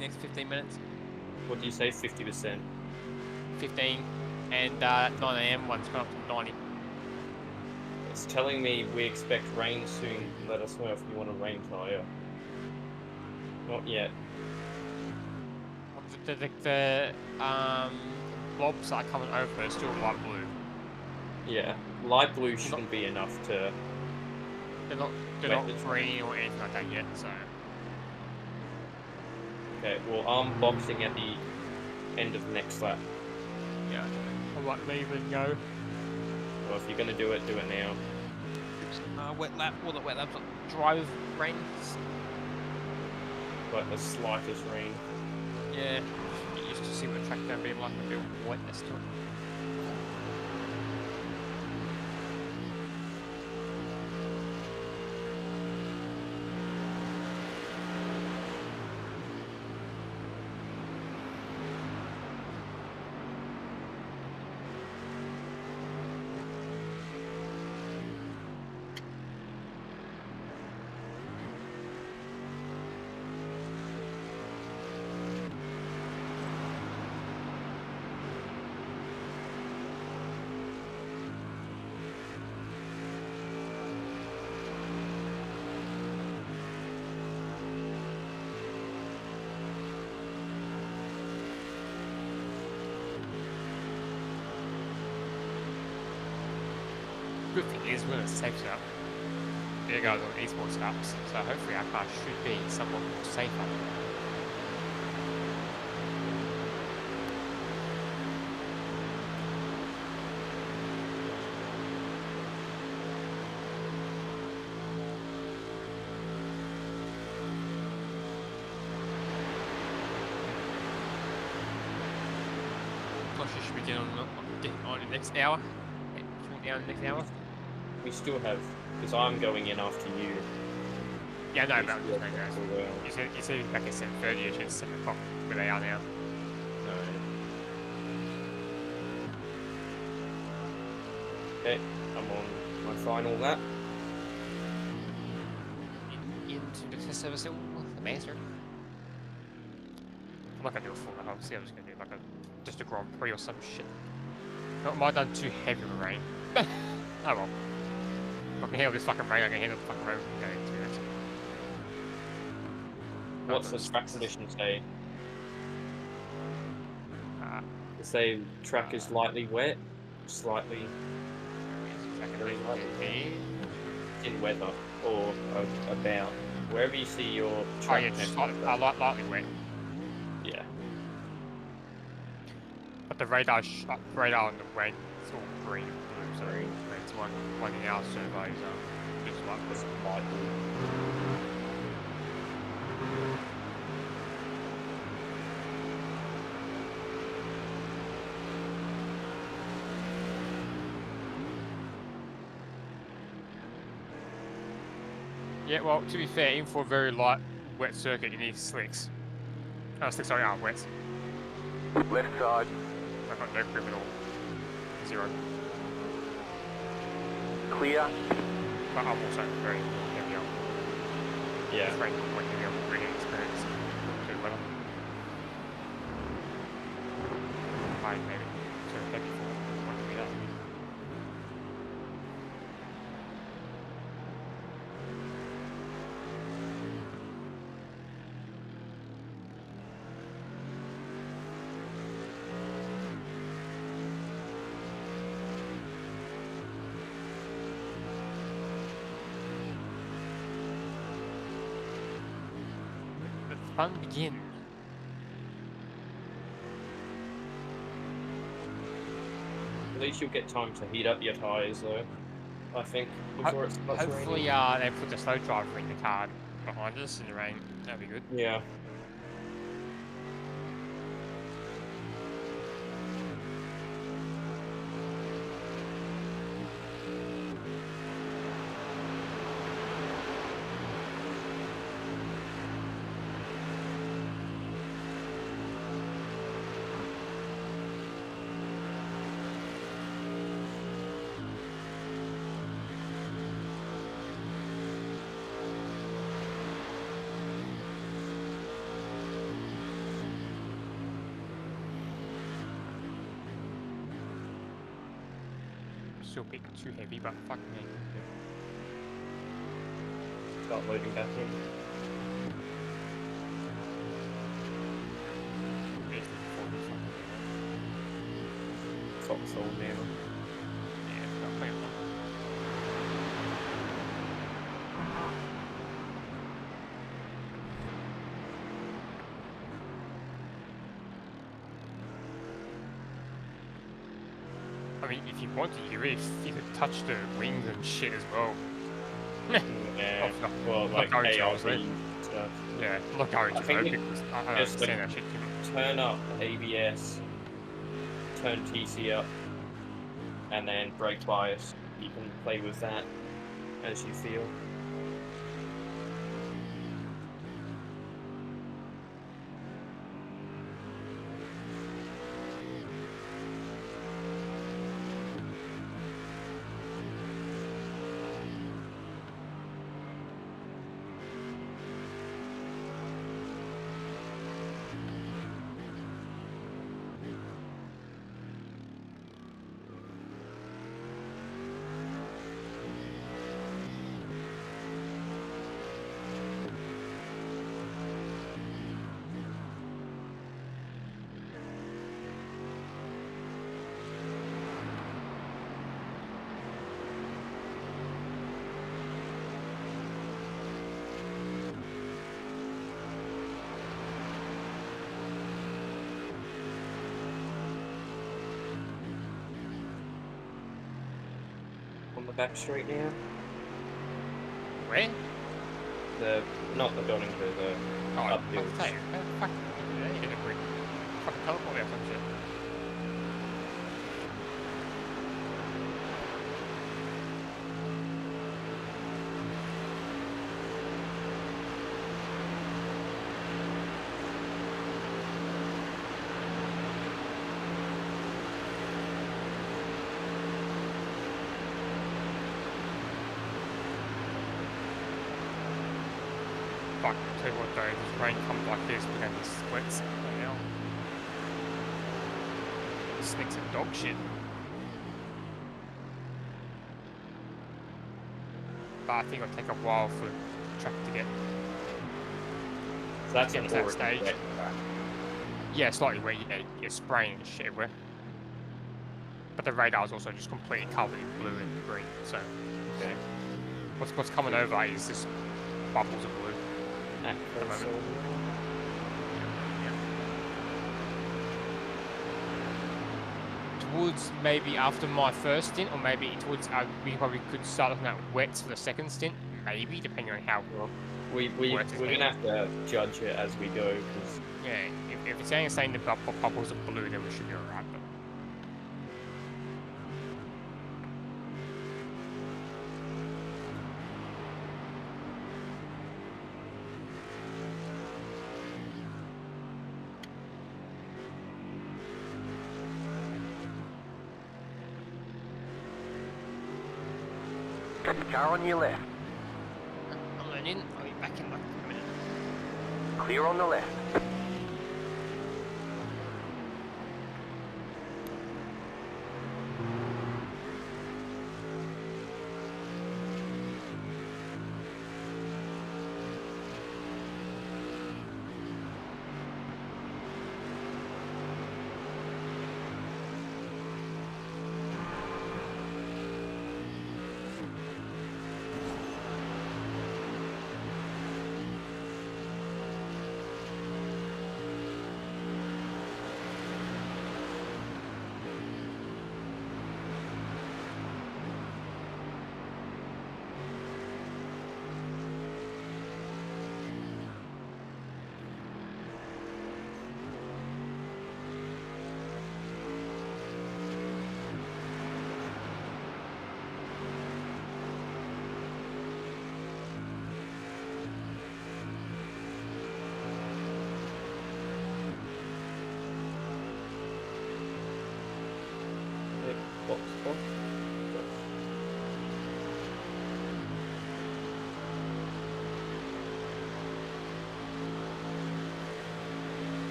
next 15 minutes. What do you say, 50%? 15, and 9 AM one's gone up to 90. It's telling me we expect rain soon. Let us know if you want a rain tyre. Not yet. The blobs that are coming over are still light blue. Yeah, light blue shouldn't be enough to. They're not green or anything like that yet, so. Okay, well, I'm boxing at the end of the next lap. Yeah, I might leave and go. Well, if you're gonna do it now. Wet lap, all the wet laps, dry with rain. Like the slightest rain. Yeah, get used to see what the track going to be like, a bit of wetness to it. Good thing is when it's safe up, there goes on esports apps, so hopefully our car should be somewhat more safer. Gosh, you should be getting on the next hour. Down the next hour. We still have, because I'm going in after you. Yeah, no, but you said back at 7:30, it's 7 o'clock where they are now. No. Okay, I'm on my final lap. Into the test service, the master. I'm not gonna do a full lap, obviously. I'm just gonna do like just a Grand Prix or some shit. Not might have done too heavy of a rain. Oh well. I can handle this fucking rain, I can handle the fucking rain. What's the track condition say? They say track is lightly wet, slightly very lightly in weather, or about wherever you see your track. Oh yeah, just lightly wet. Yeah. But the radar on the rain, it's all green and blue, so it's one in our surveys just light blue. Yeah, well, to be fair, even for a very light, wet circuit, you need slicks. Slicks, sorry, aren't wets. Left side. I've got no grip at all. 0. Clear. But I'm also very heavy on. Yeah. It's very heavy on rigging experience. Good weather. Maybe. So heavy for what we have. Fun begin. At least you'll get time to heat up your tyres, though. I think before it starts hopefully, raining. they put the slow driver in the car behind us in the rain. That'd be good. Yeah. still a bit too heavy, but fucking hell. Start loading back in. Foxhole now. Yeah, got plenty of time. I mean, if you want to, you could touch the wings and shit as well. Yeah. Not- Well, not like going to, ARB obviously. stuff. Yeah, I'm not going I to think though, it- because I don't just like- understand that shit too much. Turn up ABS, turn TC up, and then brake bias. You can play with that as you feel. On the back straight now. Where? The not the building, but the Oh, up I'll hills. tell you, how the fuck did you do that? You did a quick fucking teleport there or some shit. Fuck, tell you what though, this rain comes like this, we're gonna be splits now. Snakes and dog shit. But I think it'll take a while for the track to get. So that's Get an to that already stage. wet track. Yeah, slightly wet, yeah, you're spraying and shit everywhere. But the radar's also just completely covered in blue and green, so Okay. what's coming over is just bubbles of blue. At the moment. Coastal. Towards maybe after my first stint, or maybe towards we probably could start looking at wets for the second stint, maybe depending on how. Well, we're Wet is gonna have to judge it as we go because Yeah, if it's saying the bubbles are blue, then we should be alright. But Car on your left. I'm learning. I'll be back in like a minute. Clear on the left.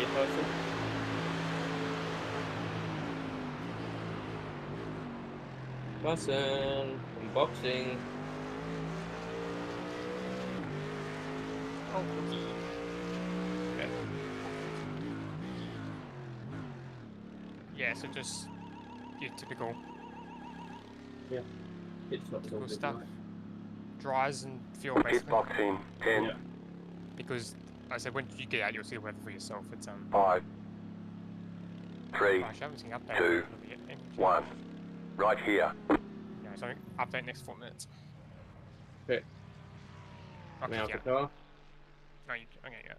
gear postal. Button. Unboxing. Oh, cookie. Yeah. Yeah, so just your typical It's not Typical so stuff. Dries and fuel Pit basically. box in 10, Yeah. Because I said when you get out, you'll see the weather for yourself. It's 5, 3, Gosh, I haven't seen update. 2, 1. Right here. Yeah, so update next 4 minutes. Okay. Okay, Now yeah. the car. No, you, okay, yeah.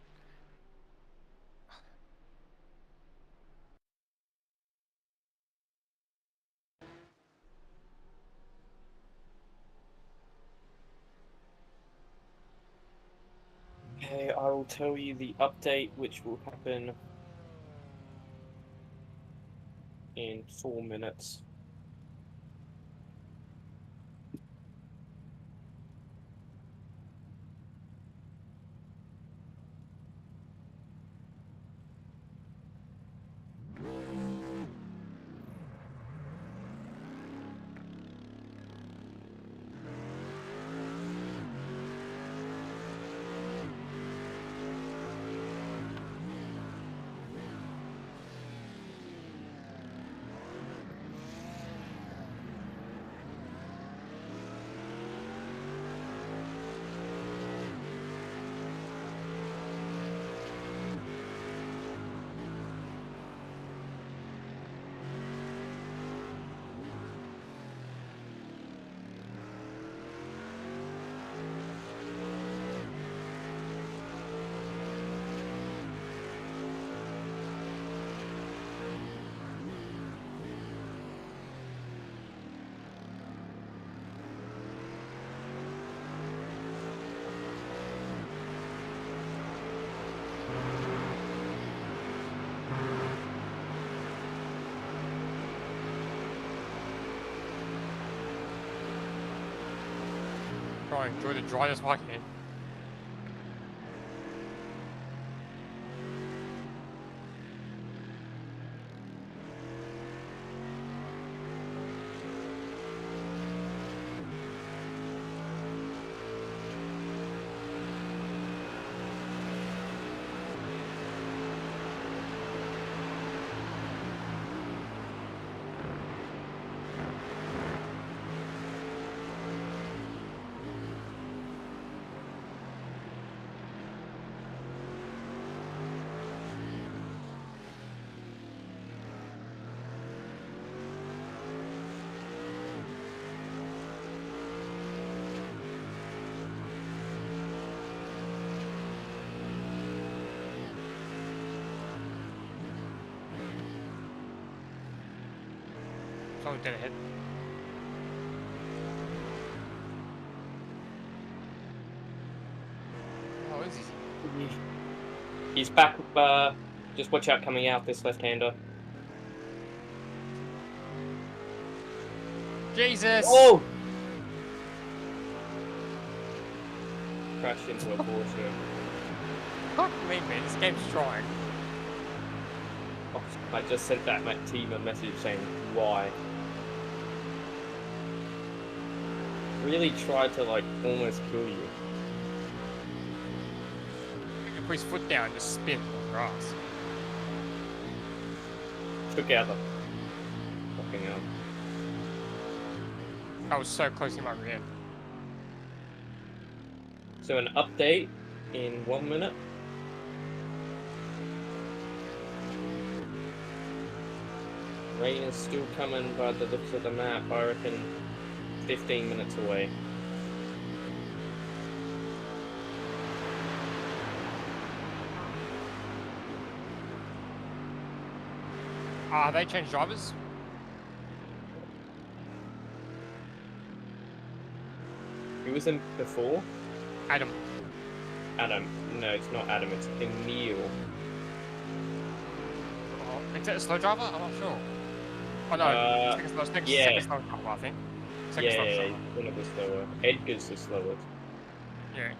Okay, I will tell you the update, which will happen in 4 minutes. Try and enjoy the driest I can. Someone dead ahead. Oh, is he? He's back. Just watch out coming out this left-hander. Jesus! Oh! Crashed into a Porsche. Fuck me, man. This game's trying. Oh, I just sent that team a message saying why. Really tried to like almost kill you. Put his foot down and just spin on grass. Took out the fucking I was so close to my rear end. So an update in 1 minute. Rain is still coming by the looks of the map. I reckon 15 minutes away. They changed drivers? Who was in before? Adam. Adam. No, it's not Adam, it's Emil. Oh, is that a slow driver? I'm not sure. Oh no, second slow driver, I think. Second slow Yeah, driver. one of the slower. Edgar's the slowest. Yeah.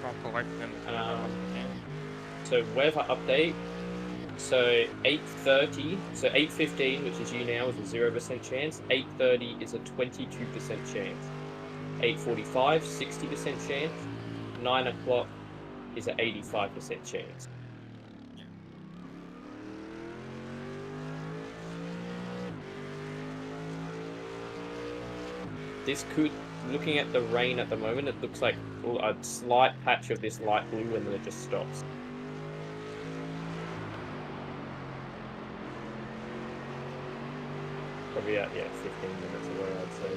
Try and pull away from them. So weather update. So 8:30, so 8:15, which is you now, is a 0% chance. 8:30 is a 22% chance. 8:45, 60% chance. 9 o'clock is an 85% chance. This could, looking at the rain at the moment, it looks like a slight patch of this light blue and then it just stops. Probably at, 15 minutes away, I'd say.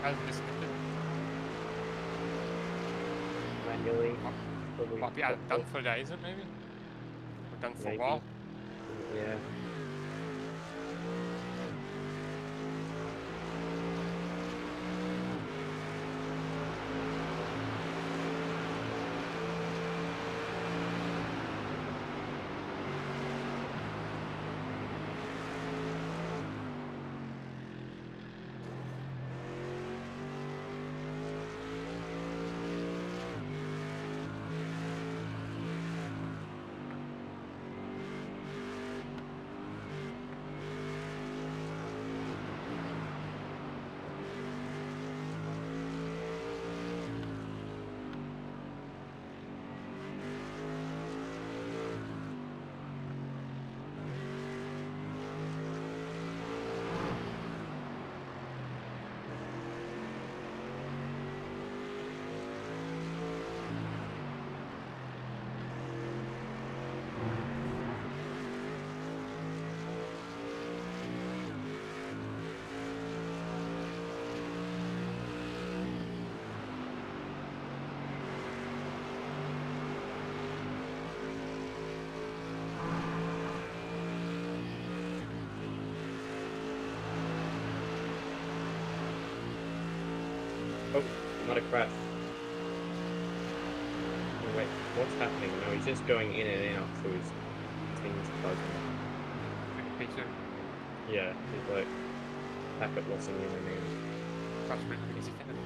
How's this lifted? Manually, probably. Might be done for a day, isn't it, maybe? Or done for Maybe. a while? Yeah. Oh, he might have crashed. Oh, wait, what's happening? No, he's just going in and out, so his thing's buzzing. P2. Yeah, he's like packet lossing in and out. That's really easy thing.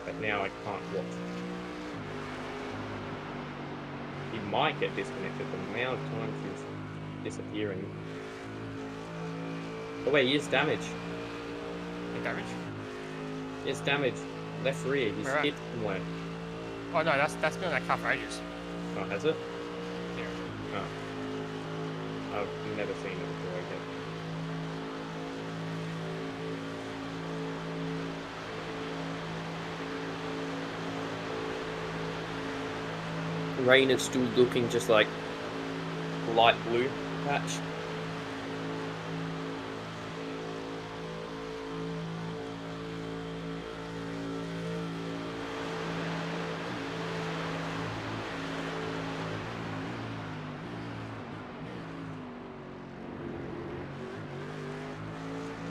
But now I can't watch. He might get disconnected, but the amount of times he's disappearing. Oh wait, he is damage. Any damage? He is damage. Left rear, he's Where at? hit somewhere. Oh no, that's been on that car for ages. Oh, has it? Yeah. Oh. I've never seen it before again. Rain is still looking just like light blue patch.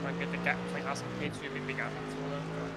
Try and get the gap between us and P2 a bit bigger. That's all I'm doing.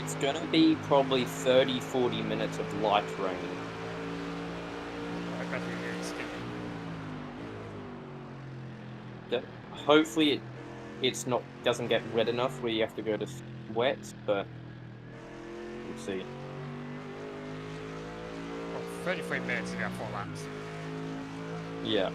It's gonna be probably 30-40 minutes of light rain. Like, that's really skippy. Hopefully it's not doesn't get wet enough where you have to go to wet, but we'll see. Well, 33 minutes is about 4 laps. Yeah.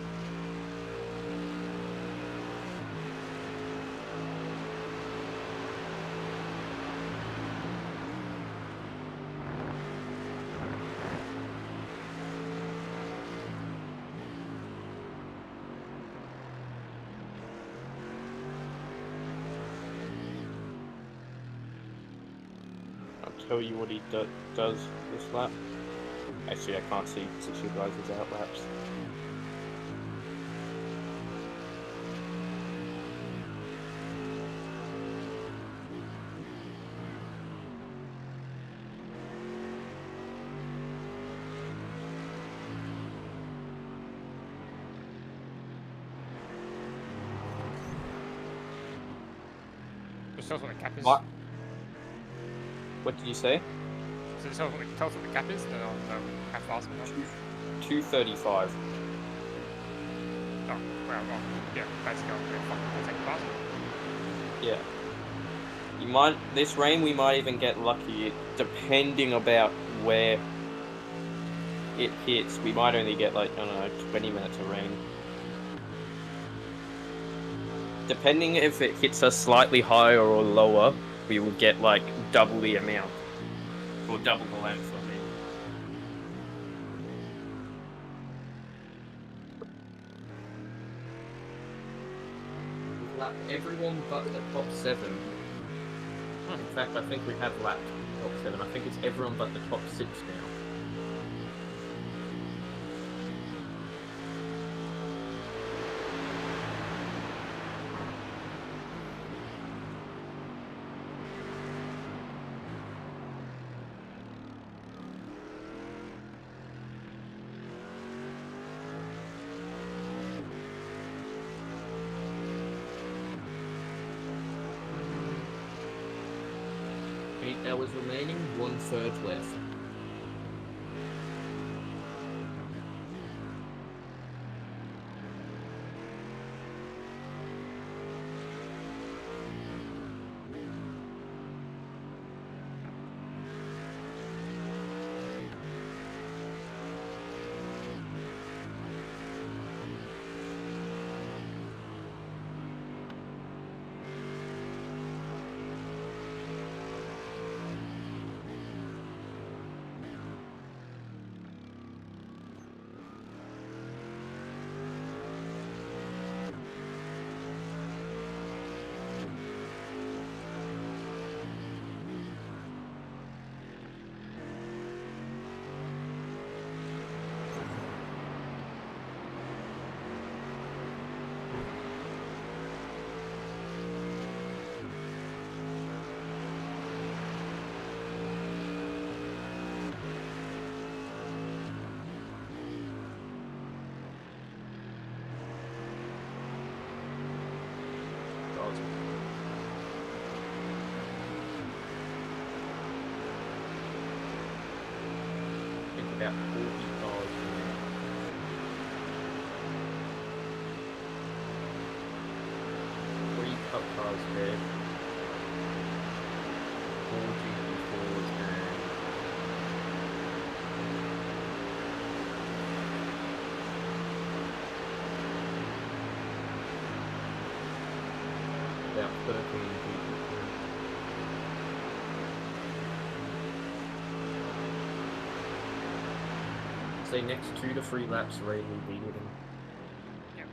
I'll tell you what he does this lap. Actually, I can't see since you guys is out laps. Just tell us what the cap is. What did you say? So tell us what the cap is, and then I'll know how fast we are. 2:35. Oh, well, yeah, basically I'll go fucking take fast. Yeah. You might this rain we might even get lucky depending about where it hits. We might only get like, I don't know, 20 minutes of rain. Depending if it hits us slightly higher or lower, we will get like double the amount. Or double the length, I mean. We've lapped everyone but the top 7. In fact, I think we have lapped the top 7. I think it's everyone but the top 6 now. Hours remaining, 1/3 left. About 40 cars remaining. Three cup cars there. 4 GT4s and about 13 GT4s. Say next 2 to 3 laps, Ray will be leading. Yep.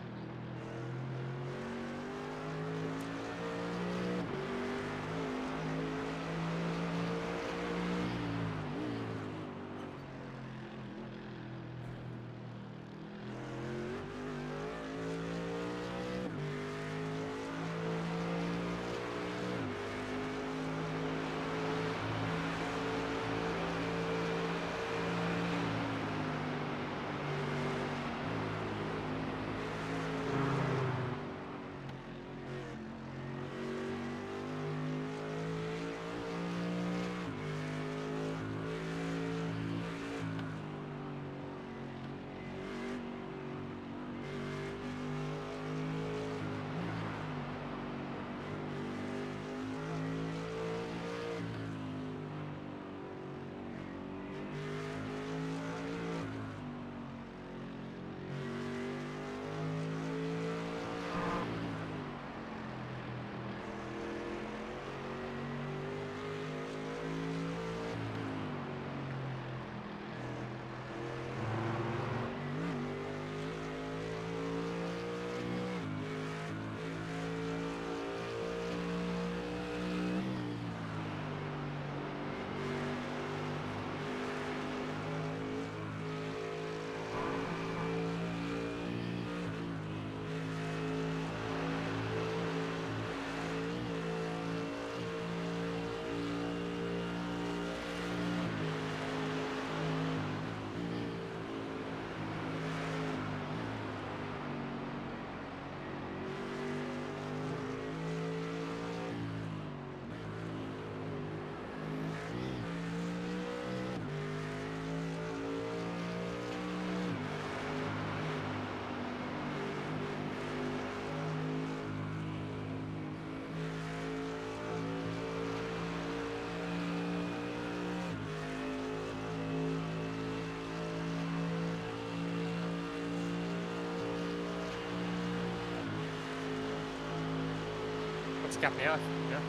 gap now, you know.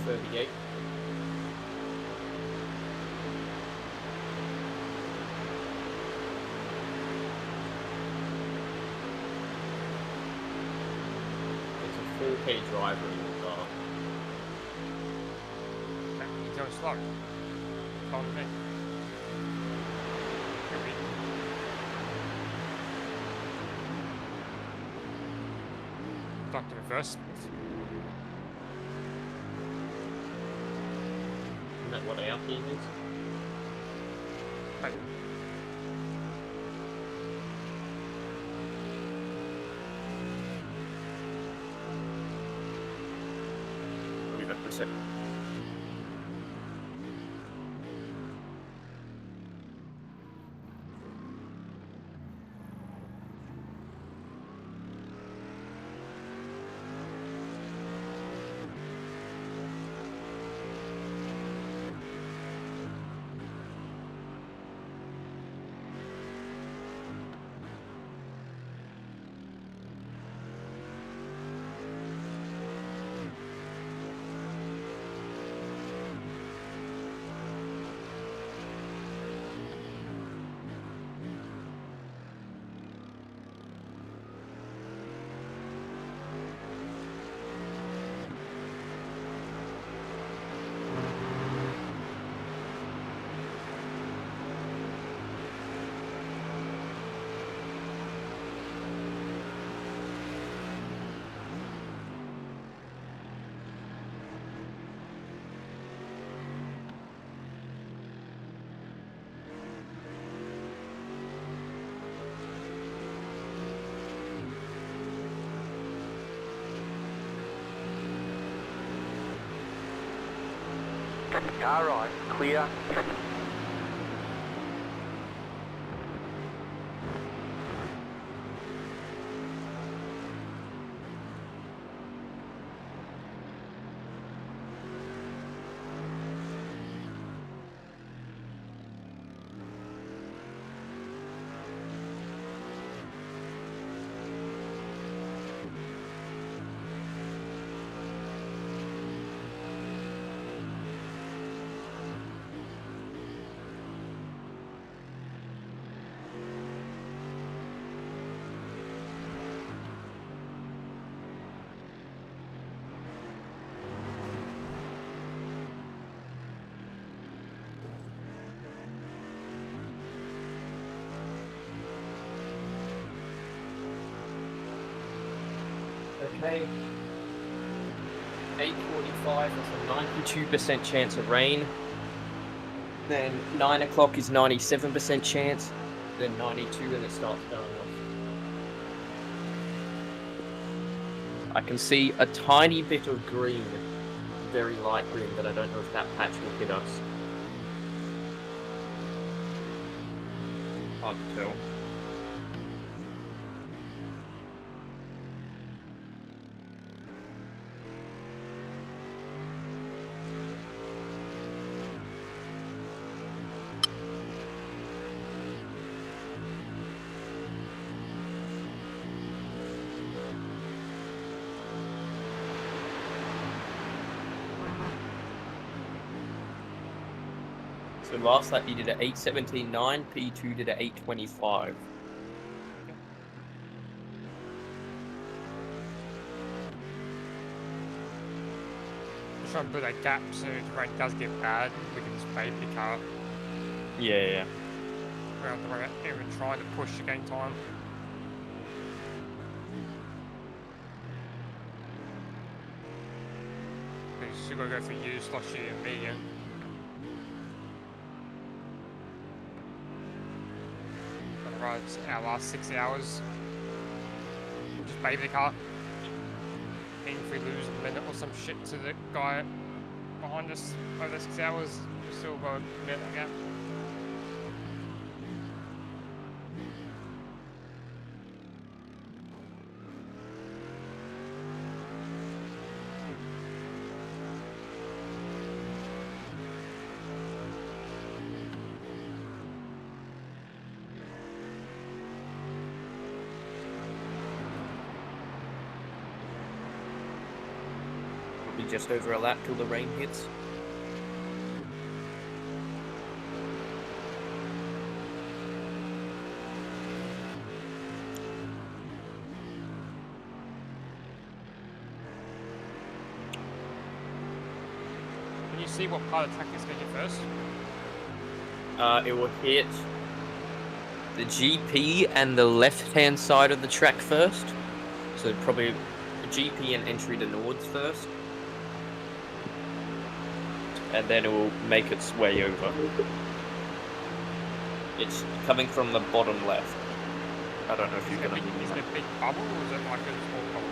38. It's a 4K driver in the car. He's going slow. Follow me. Like the reverse. Isn't that what our team is? Right. I'll be back for a second. Car right, clear. Okay. 8:45, that's a 92% chance of rain. Then 9 o'clock is 97% chance. Then 92 and it starts going off. I can see a tiny bit of green, very light green, but I don't know if that patch will hit us. Hard to tell. So last lap you did an 8:17.9, P2 did an 8:25. Just trying to put that gap so if the rain does get bad, we can just baby the car Yeah. around the road, even trying to push to gain time. Because you've got to go for you, Sloshy and Median. Otherwise, our last 6 hours, we'll just baby the car. Even if we lose a minute or some shit to the guy behind us over 6 hours, we'll still got a minute gap. just over a lap till the rain hits. Can you see what part of the track is going to hit first? It will hit the GP and the left-hand side of the track first. So probably GP and entry to Nords first. And then it will make its way over. It's coming from the bottom left. I don't know if you're gonna. Is it a big bubble or is it like a small bubble?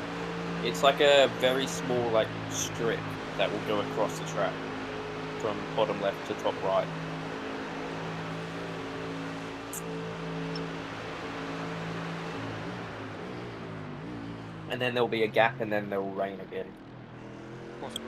It's like a very small like strip that will go across the track from bottom left to top right. And then there'll be a gap, and then there'll rain again. Awesome.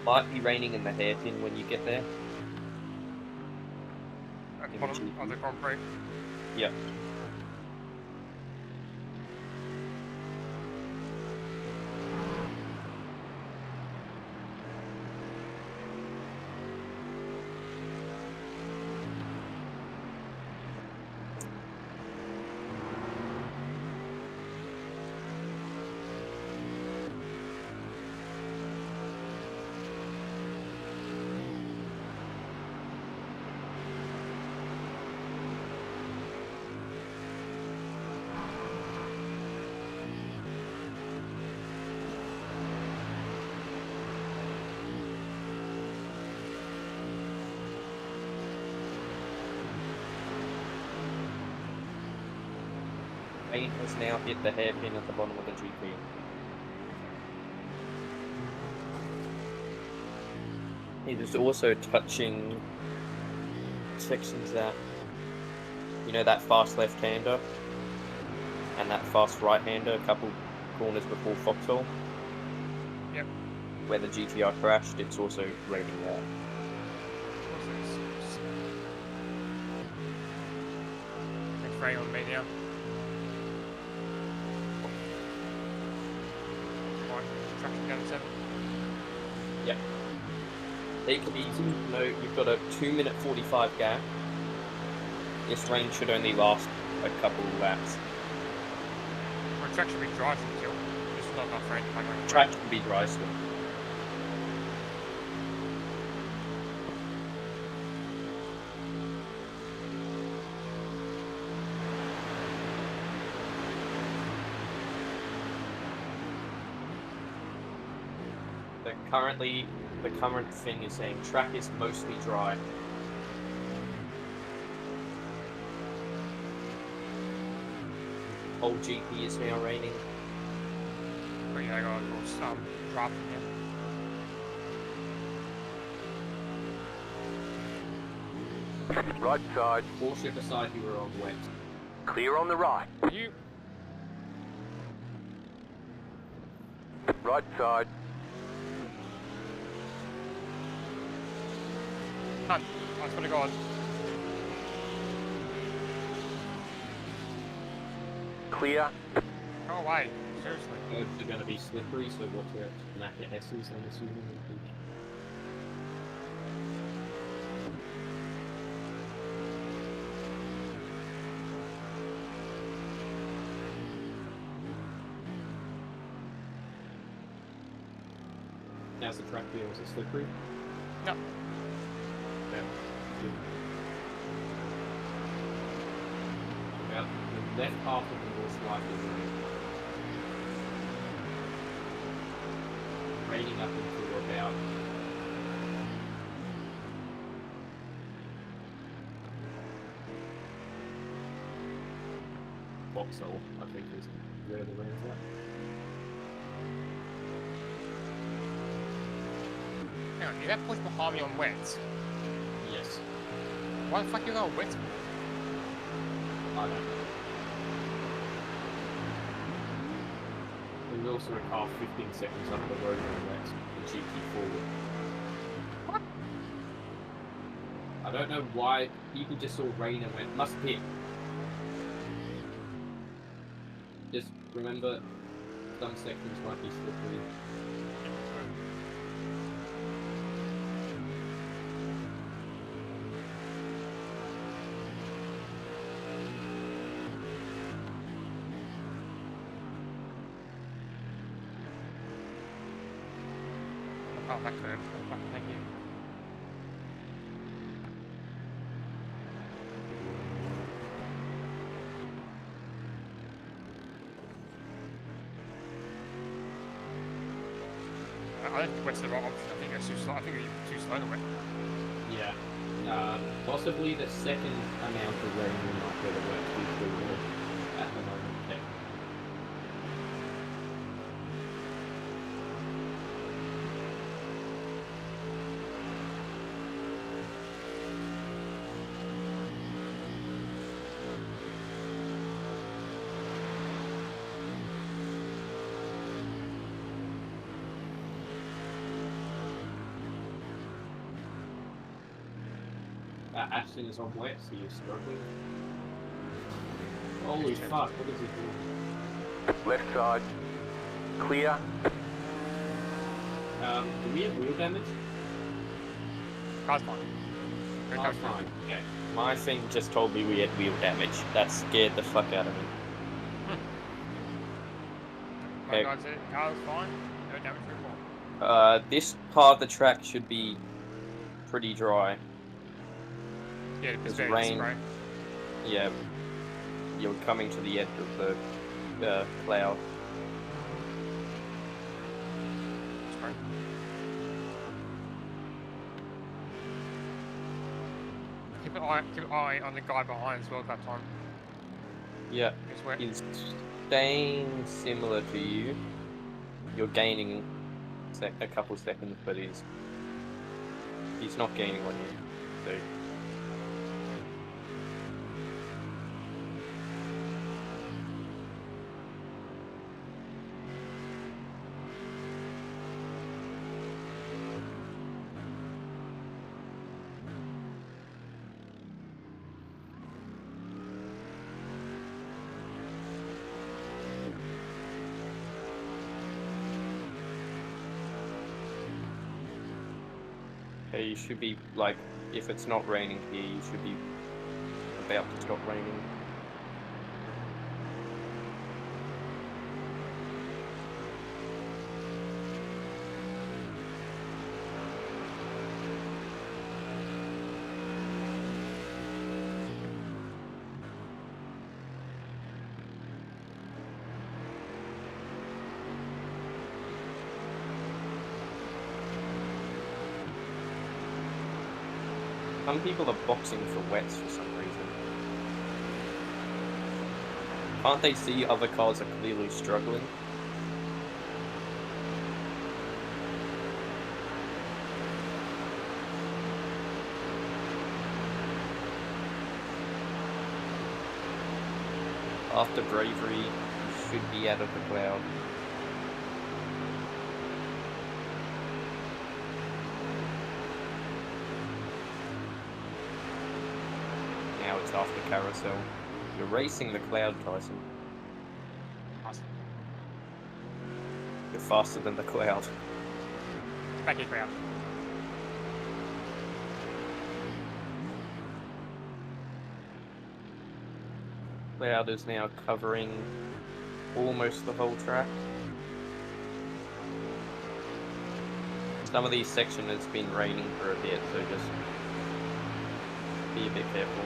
Might be raining in the hairpin when you get there. At the bottom of the concrete. Yep. Rain has now hit the hairpin at the bottom of the GP. It is also touching sections that, you know, that fast left-hander and that fast right-hander a couple corners before Foxhole. Yep. Where the GTR crashed, it's also raining there. It's raining on me now. Tracking down to 7. Yep. Take it easy. No, you've got a 2-minute 45 gap. This rain should only last a couple of laps. My track should be dry still. Just not enough rain to make rain. Track should be dry still. Currently, the current thing is saying track is mostly dry. Old GP is now raining. But yeah, I got a little drop in Right side. Bullshit aside, you were on wet. Clear on the right. You. Right side. Hunt. I swear to God. Clear. Go away. Seriously. Roads are going to be slippery, so watch out. Knack your S's, I'm assuming. How's the track feel? Is it slippery? No. Yeah. About the left half of the north slightly. raining up until about Vauxhall, I think is where the rain's at. Hang on, did that push behind me on wets? Yes. Why the fuck you going wets? I don't know. And also a car 15 seconds up the road and that's the GT forward. What? I don't know why people just saw rain and went, must pit. Just remember, some sections might be slippery. Oh, that could have. Thank you. I don't think wet's the right option. I think that's too slow. I think you're too slow to wet. Yeah. Possibly the second amount of rain we might get a wet too at the moment. Okay. Ashton is on wet, so you're struggling. Holy fuck, what is he doing? Left side. Clear. Do we have wheel damage? Car's fine. Here it Car's comes. fine, okay. My thing just told me we had wheel damage. That scared the fuck out of me. My Okay. guy said car's fine. No damage report. This part of the track should be pretty dry. Yeah, it's There's very rain. spray. Yeah, you're coming to the edge of the cloud. Spray. Keep an eye on the guy behind as well that time. Yeah, It's wet. he's staying similar to you. You're gaining a couple seconds, but he's not gaining on you. So okay, you should be like, if it's not raining here, you should be about to stop raining. Some people are boxing for wets for some reason. Can't they see other cars are clearly struggling? After bravery, you should be out of the cloud. Now it's after carousel. You're racing the cloud, Tyson. Awesome. You're faster than the cloud. Back in crowd. Cloud is now covering almost the whole track. Some of these sections has been raining for a bit, so just be a bit careful.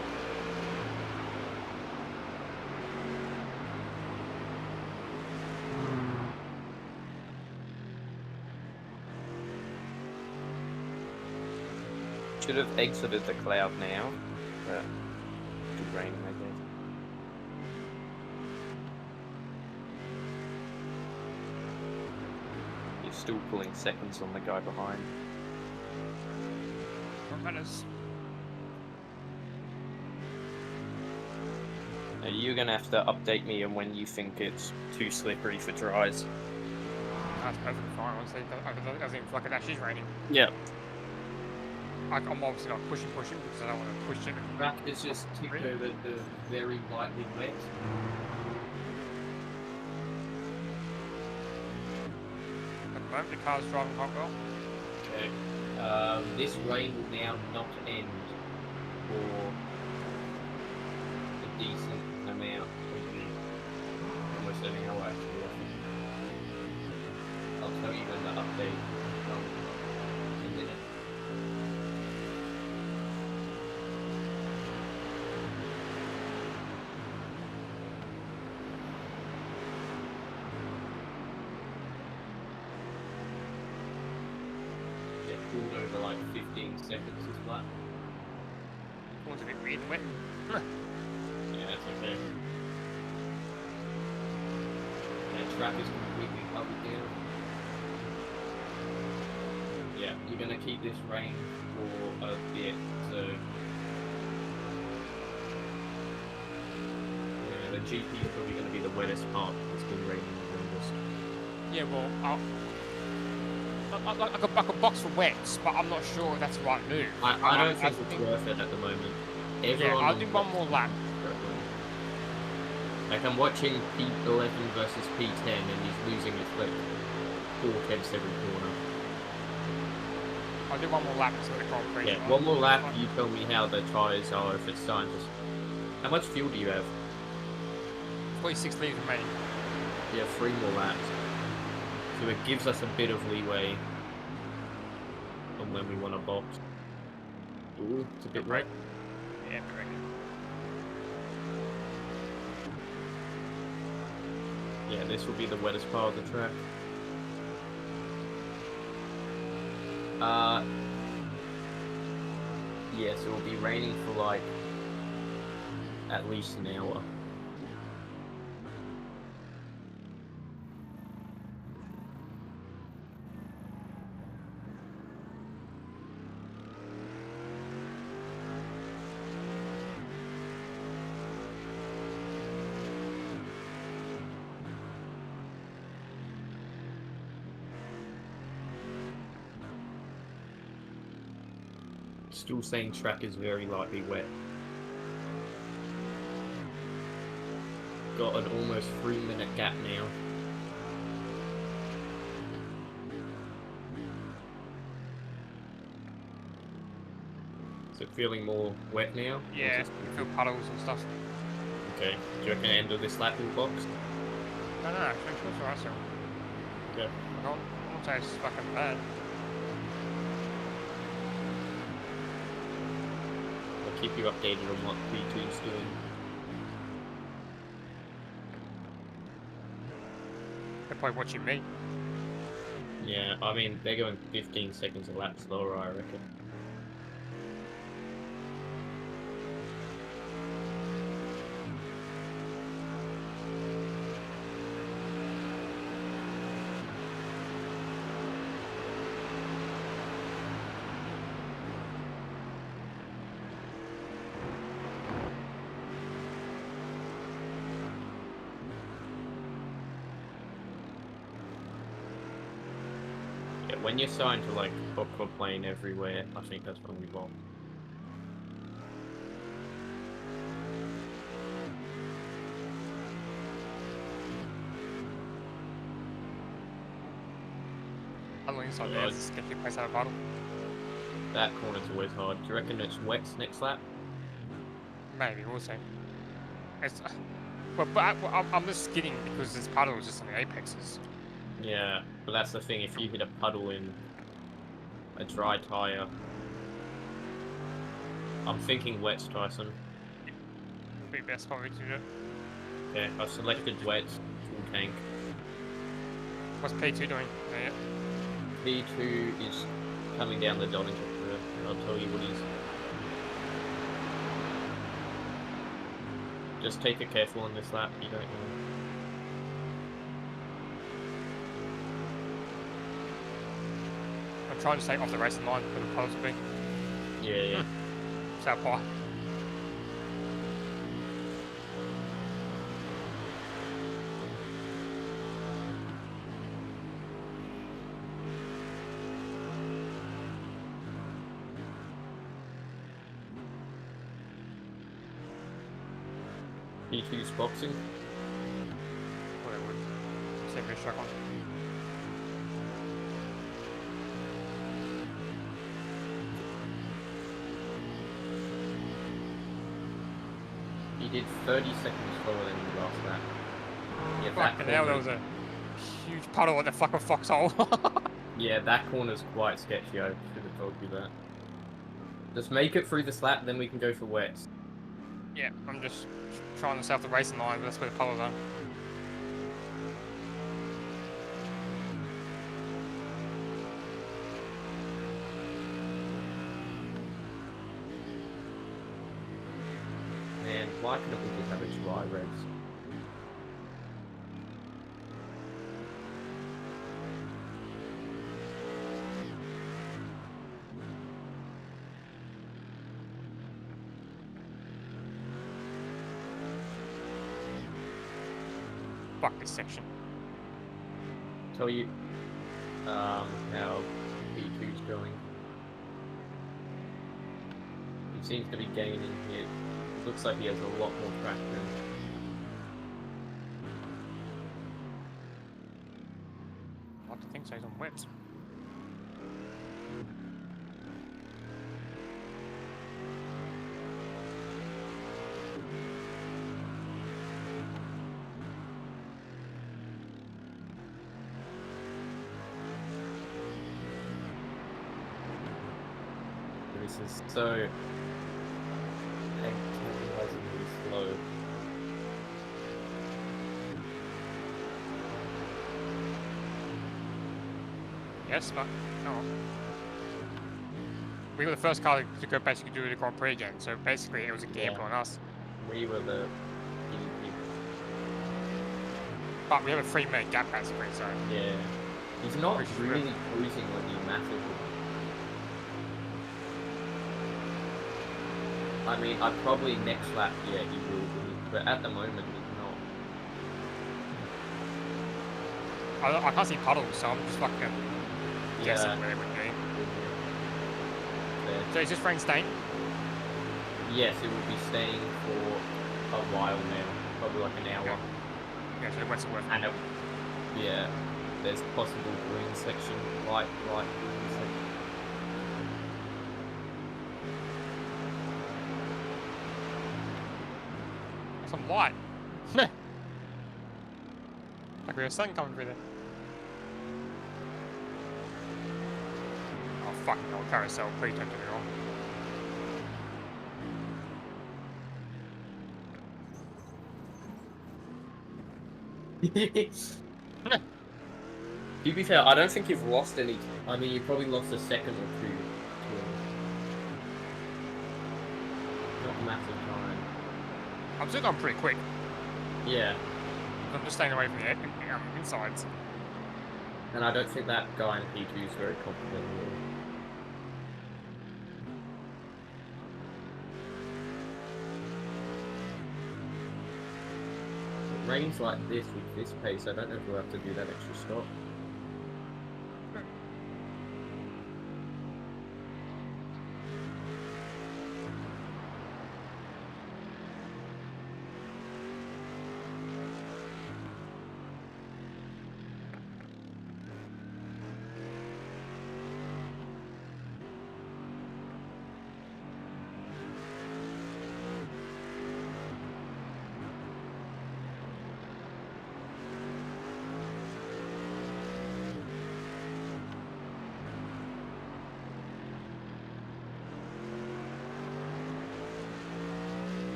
Should have exited the cloud now, but it's raining, I guess. You're still pulling seconds on the guy behind. 4 minutes. Now you're gonna have to update me on when you think it's too slippery for dries. That's perfectly fine, honestly. It doesn't even feel like it actually is raining. Yeah. I'm obviously not pushing because I don't want to push it. Track is just ticked over the very lightly wet. At the moment, the car's driving quite well. Okay. This rain will now not end for a decent amount. Almost an hour actually. I'll tell you when the update comes in a minute. Get pulled over like 15 seconds is flat. One's a bit weird and wet. Yeah, that's okay. Yeah, track is completely covered down. Yeah, you're gonna keep this rain for a bit, so yeah, the GP is probably gonna be the wettest part. It's been raining the longest. Yeah, well, I could box for wets, but I'm not sure if that's the right move. I don't think it's worth it at the moment. Yeah, I'll do one more lap. Like I'm watching P11 versus P10 and he's losing his like 4 tenths every corner. I'll do one more lap so the Grand Prix. Yeah, one more lap, you tell me how the tyres are, if it's starting to... How much fuel do you have? 46 litres remaining. Yeah, 3 more laps. So it gives us a bit of leeway on when we want to box. Ooh, it's a bit wet. Yeah, correct. Yeah, this will be the wettest part of the track. Yeah, so it'll be raining for like at least an hour. Still saying track is very lightly wet. Got an almost 3-minute gap now. Is it feeling more wet now? Yeah, you feel puddles and stuff. Okay. Do you reckon end of this lap in box? No, actually, it's alright, still. Okay. I won't say it's fucking bad. I'll keep you updated on what P2's doing. They're probably watching me. Yeah, I mean, they're going 15 seconds a lap slower, I reckon. When you're starting to like popcorn plane everywhere, I think that's when we bomb. I'm looking inside there, just get your place out of puddle. That corner's always hard. Do you reckon it's wet next lap? Maybe, we'll see. It's, but I'm just skidding because this puddle is just on the apexes. Yeah, but that's the thing, if you hit a puddle in a dry tyre... I'm thinking wets, Tyson. Be best probably to do it. Okay, I've selected wets, full tank. What's P2 doing? Yeah. P2 is coming down the Donington curve. I'll tell you what he's. Just take it careful on this lap. You don't know. I'm trying to stay off the racing line with the poles be. Yeah. South Pie. P2's boxing. Whatever. Same as struck on. He did 30 seconds slower than the last lap. Yeah, Fucking hell, there was a huge puddle at the fucking foxhole. Yeah, that corner's quite sketchy. I should have told you that. Just make it through this lap, then we can go for wets. Yeah, I'm just trying to stay off the racing line, but that's where the puddles are. Man, why couldn't we just have a dry race? Fuck this section. Tell you how P2's going. He seems to be gaining here. It looks like he has a lot more traction. I like to think so, he's on wets. This is so agonizingly slow. Yes, but no. We were the first car to go basically do the Grand Prix again, so basically it was a gamble on us. We were the But we have a 3-minute gap basically, so. yeah. He's not Which is really good. cruising when you massively. I mean, I'd probably next lap, yeah, he will be, but at the moment he's not. I can't see puddles, so I'm just fucking guessing where it would be. There. So is this rain staying? Yes, it will be staying for a while now, probably like an hour. Yeah, so the wets are worth. And yeah, there's possible green section, light green section. Some light. Like we have sun coming through there. Oh fucking hell, carousel, please don't do me wrong. To be fair, I don't think you've lost any. I mean, you probably lost a second or two. Not massive time. I'm still going pretty quick. Yeah, I'm just staying away from the insides. and I don't think that guy in P2 is very confident at all. It rains like this with this pace, I don't know if we'll have to do that extra stop.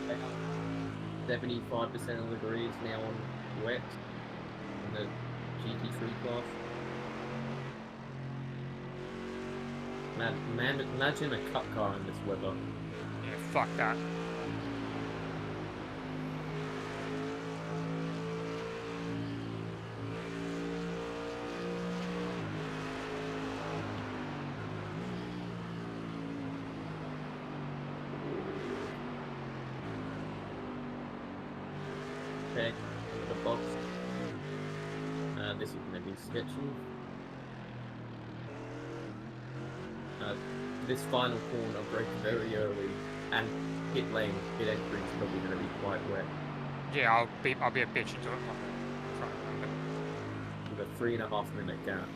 About 75% of the grid is now on wet, and the GT3 class. Man, imagine a cup car in this weather. Yeah, fuck that. Okay, into the box. This is going to be sketchy. This final corner break very early, and pit lane, pit entry is probably going to be quite wet. Yeah, I'll be a bitch into it. With a 3.5 minute gap.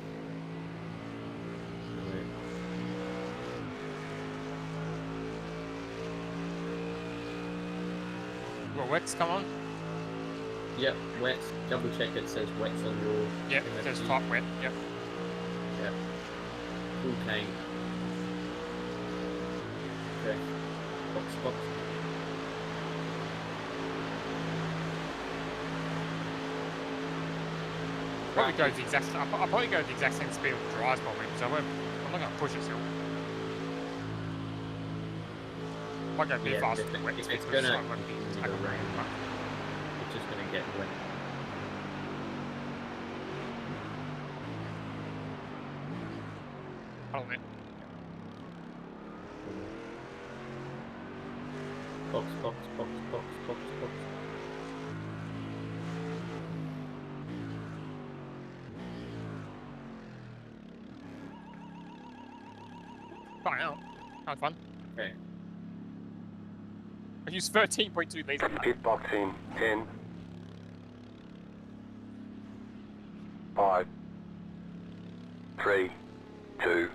Well, wets, come on. Yep, wet. Double check it says wets on your. Yep, it says top wet. Yep. Yep. Full cane. Okay. Box. Probably go the exact. I'll probably go the exact same speed with the dries probably, because I'm not going to push it still. Might go a bit faster than wet. It's because gonna I won't be need a tackling rain. very much. It's just gonna get wet. Hold it. Box. Fine out. That was fun. Okay. I used 13.2 laser. Pit box in 10, 5, 3, 2,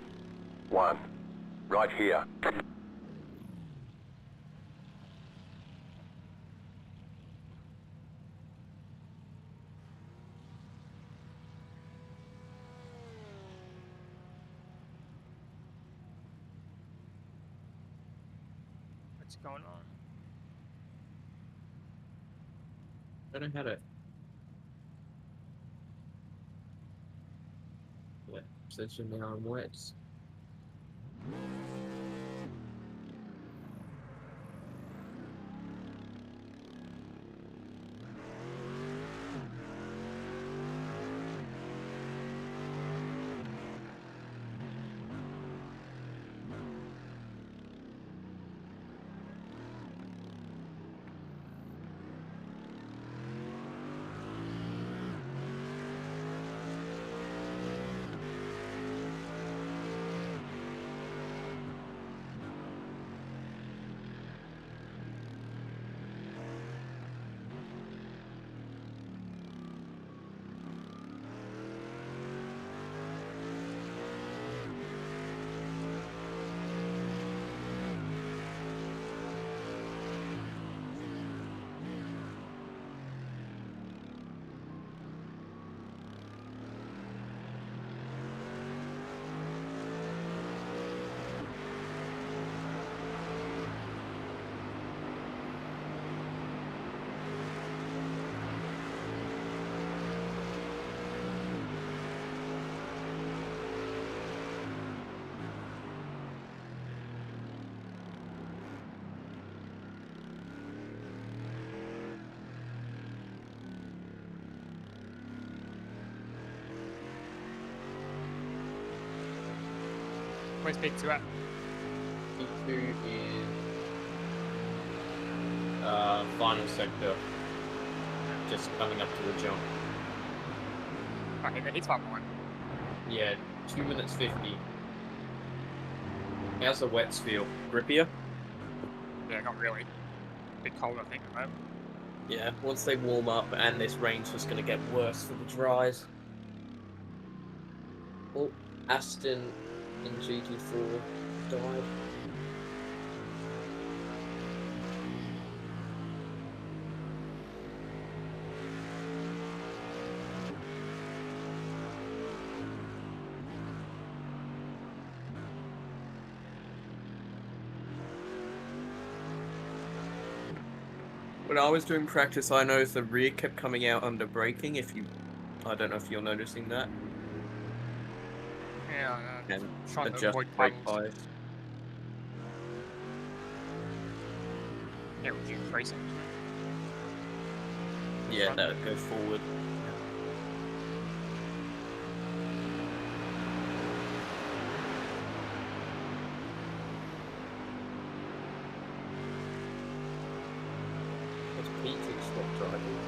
1. Right here. What's going on? I don't know how to. Wet. Position now on wets. Where's Big 2 at? P2 is final sector. Just coming up to the jump. Okay, he's 5.1. Yeah, 2 minutes 50. How's the wets feel? Grippier? Yeah, not really. A bit cold, I think, at the moment. Yeah, once they warm up, and this rain's just going to get worse for the dries. Oh, Aston in GT4 died. When I was doing practice, I noticed the rear kept coming out under braking if you I don't know if you're noticing that. Yeah, And trying to adjust avoid brake puddles. bias. Yeah, would you racing? Yeah, Front. that would go forward. What's PT stop driving?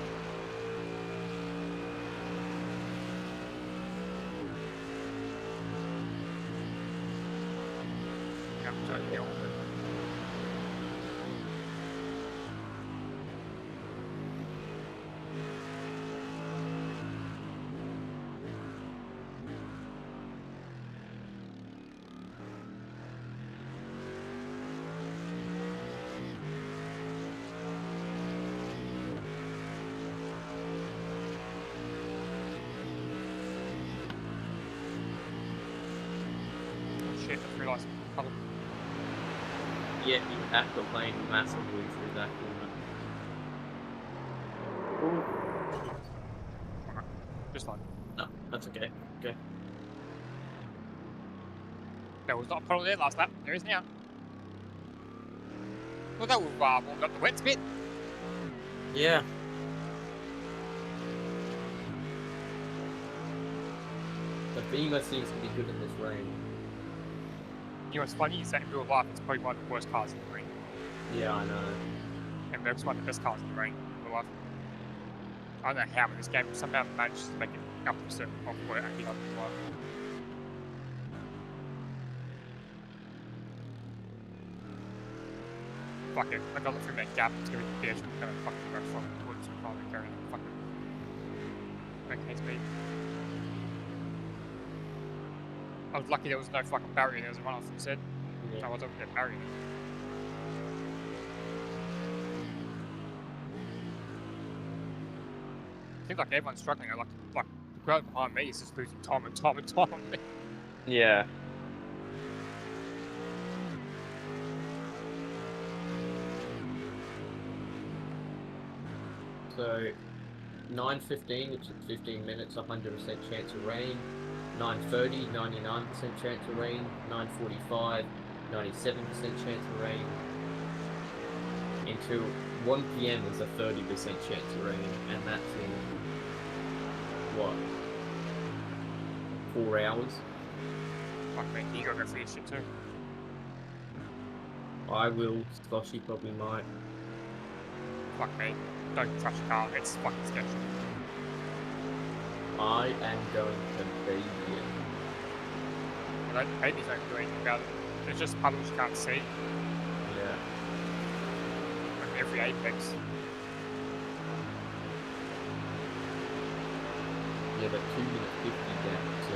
Yeah, totally on. Oh shit, I realised puddle. Yeah, you have to lane massively through that corner. Alright, just like No, that's okay. Okay. there was not a puddle there last lap. There is now. Well, that will warm up the wet bit. Yeah. The Beamer seems to be good in this rain. You know what's funny is that in real life it's probably one of the worst cars in the rain. Yeah, I know. And Merc's one of the best cars in the rain in real life. I don't know how in this game somehow manages to make it up to a certain point where it actually doesn't work. Fuck it, I gotta look through that gap, it's gonna be the bitch, I'm gonna fucking go from the woods and probably go and fucking make me. I was lucky there was no fucking barrier, there was a run off instead. Yeah. I was over there barrier. Seems like everyone's struggling, like the crowd behind me is just losing time and time and time on me. Yeah. So, 9:15, which is 15 minutes, 100% chance of rain. 9:30, 99% chance of rain. 9:45, 97% chance of rain. Until 1 p.m. is a 30% chance of rain, and that's in what? 4 hours? Fuck me, you gotta go for your shit too. I will. Sloshy probably might. Fuck me. Don't crash a car, it's fucking sketchy. I am going to be here. Babies don't do anything about it. It's just puddles you can't see. Yeah. Like every apex. Yeah, but 2 minutes 50 down, so.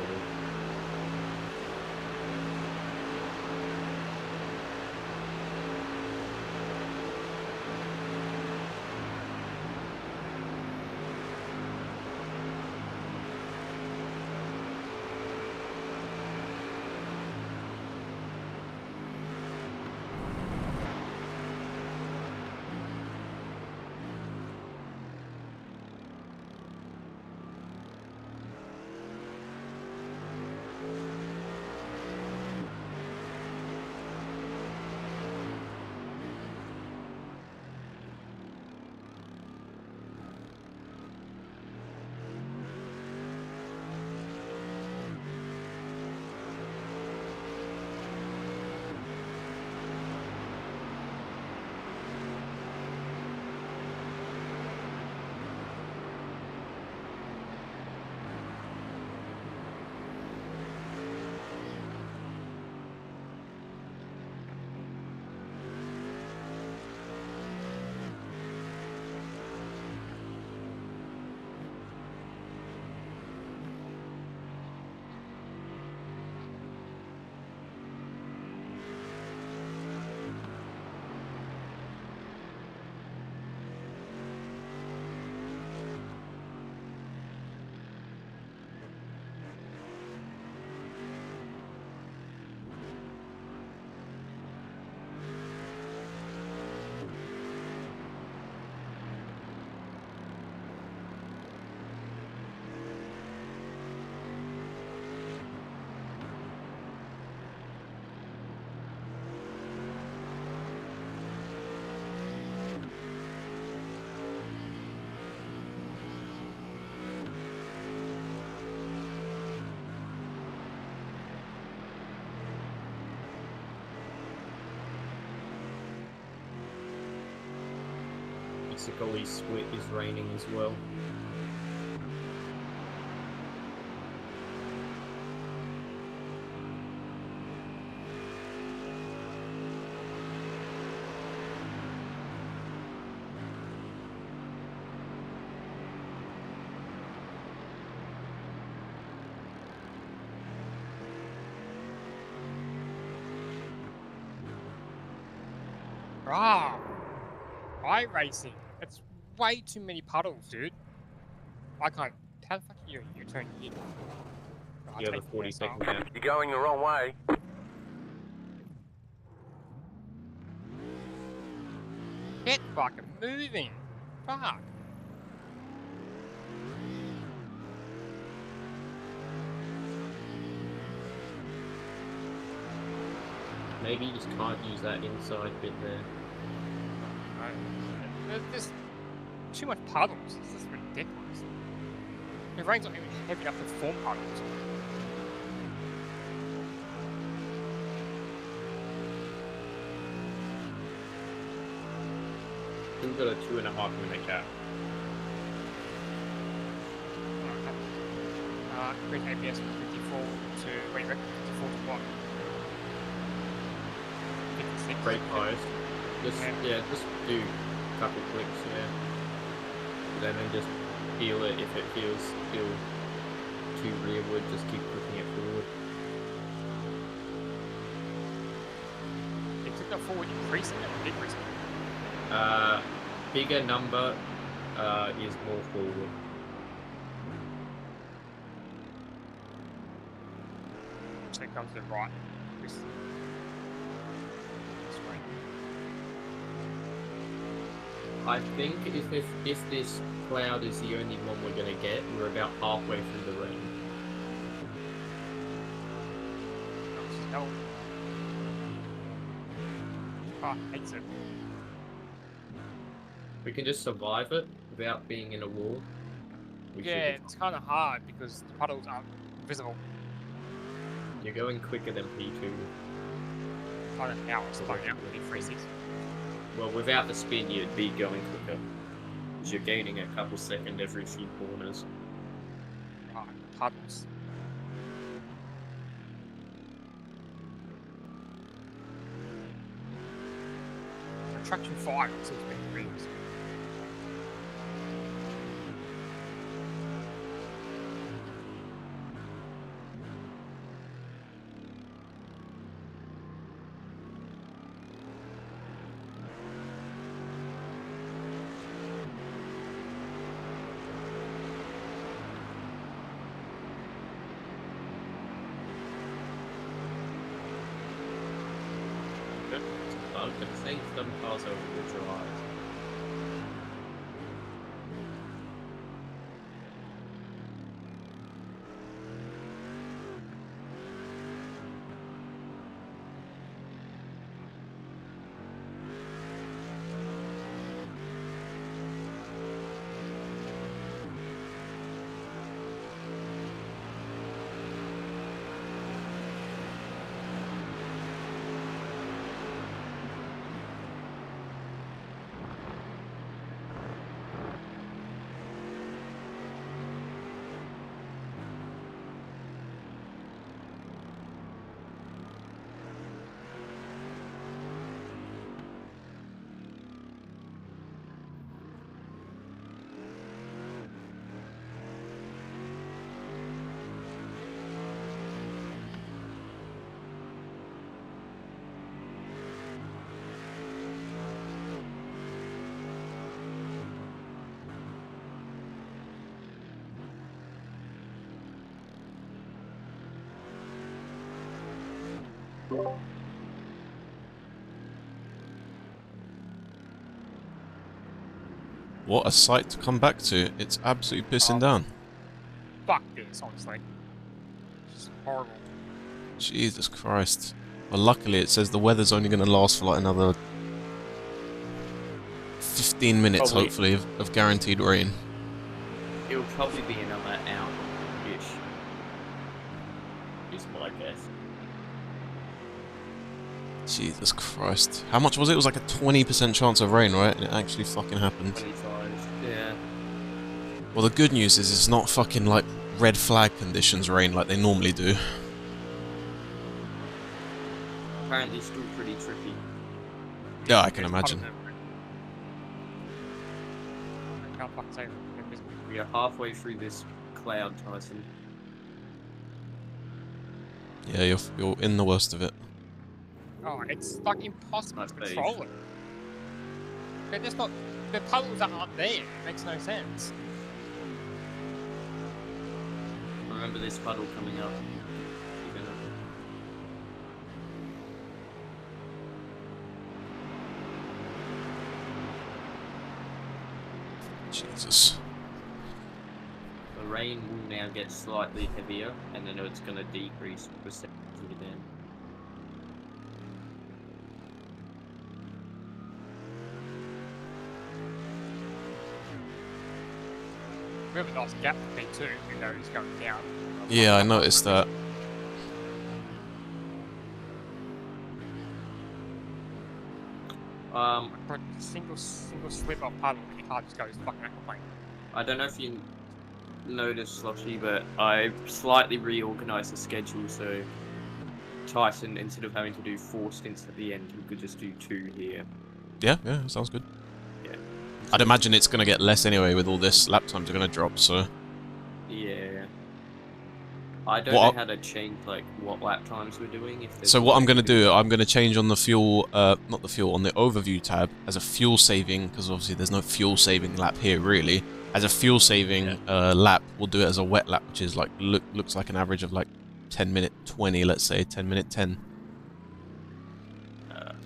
Mexico split is raining as well. Ah, iracing. It's way too many puddles, dude. I can't. How the fuck are you? You turn here. Oh, You have a take the 40 gas second off. gap. You're going the wrong way. Get fucking moving. Fuck. Maybe you just can't use that inside bit there. There's just too much puddles. This is ridiculous. The rain's not even heavy enough to form puddles. We've got a 2.5 minute gap. Increase ABS from 54 to, wait, 54 to what? 56? Brake highest. Just do a couple clicks, and then just feel it. If it feels still too rearward, just keep pushing it forward. It took that forward increasing or decreasing? Bigger number is more forward. So it comes to the right. This way. I think if this cloud is the only one we're gonna get, we're about halfway through the rain. No. Ah, hates it. We can just survive it without being in a wall. We Yeah, should. it's kind of hard because the puddles aren't visible. You're going quicker than P2. I don't know how it's slowing out with P3. Well, without the spin, you'd be going quicker. Because you're gaining a couple seconds every few corners. Right, puddles. Traction 5 seems to be the reasons. I was going to say some cars over the drive. What a sight to come back to. It's absolutely pissing down. Fuck this, honestly. It's just horrible. Jesus Christ. Well, luckily it says the weather's only going to last for like another 15 minutes, Probably. hopefully, of guaranteed rain. It'll probably be another hour-ish. Is my guess. Jesus Christ. How much was it? It was like a 20% chance of rain, right? And it actually fucking happened. 25. Yeah. Well, the good news is it's not fucking like red flag conditions rain like they normally do. Apparently still pretty tricky. Yeah, I can imagine. I can't fucking say. We are halfway through this cloud, Tyson. Yeah, you're in the worst of it. Oh, it's like impossible to Nice control it. They're just not. The puddles aren't there. It makes no sense. Remember this puddle coming up. You're gonna... Jesus. The rain will now get slightly heavier, and then it's going to decrease perceptively then. We have a nice gap between two. We know it's going down. Yeah, I noticed that. For a single slip of puddle, your car just goes fucking aquaplane. I don't know if you noticed, Sloshy, but I slightly reorganised the schedule so Tyson, instead of having to do 4 stints at the end, he could just do 2 here. Yeah, sounds good. Yeah. I'd imagine it's going to get less anyway with all this. Lap times are going to drop, so... Yeah. I don't know how to change, like, what lap times we're doing. So what I'm going to do, I'm going to change on the fuel, not the fuel, on the overview tab as a fuel saving, because obviously there's no fuel saving lap here, really. As a fuel saving lap, we'll do it as a wet lap, which is like, looks like an average of like 10 minute 20, let's say, 10 minute 10.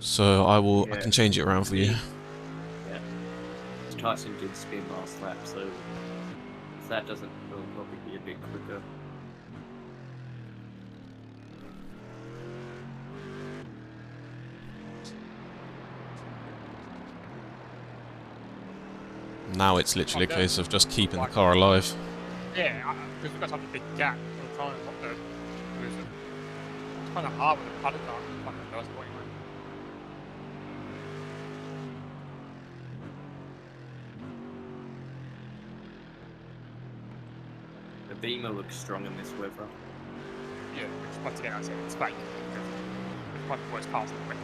So I can change it around for you. Yeah. Tyson did spin last lap, so if that doesn't, it'll probably be a bit quicker. Now it's literally a case of just keeping the car alive. Yeah, because we've got such a big gap. We're trying not to lose it. It's kind of hard with the puddle car. Fucking first point, man. The Beamer looks strong in this weather. Yeah, which once again I said it's fake. It's one of the worst cars in the weather.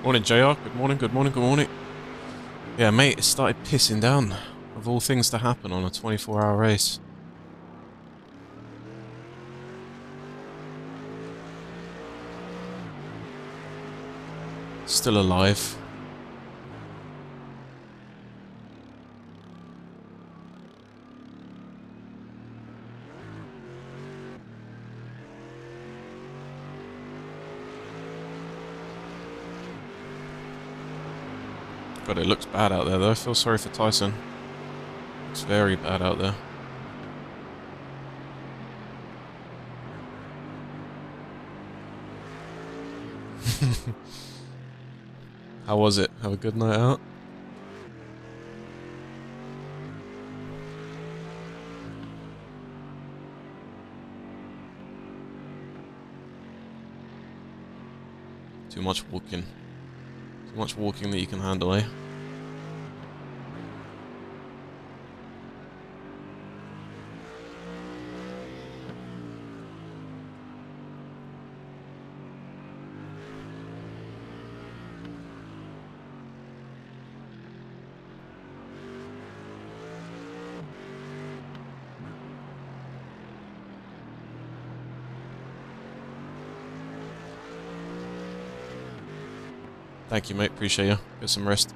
Morning, JR. Good morning, good morning, good morning. Yeah, mate, it started pissing down. Of all things to happen on a 24-hour race. Still alive. God, it looks bad out there though. I feel sorry for Tyson. It's very bad out there. How was it? Have a good night out? Too much walking. Too much walking that you can handle, eh? Thank you, mate. Appreciate you. Get some rest.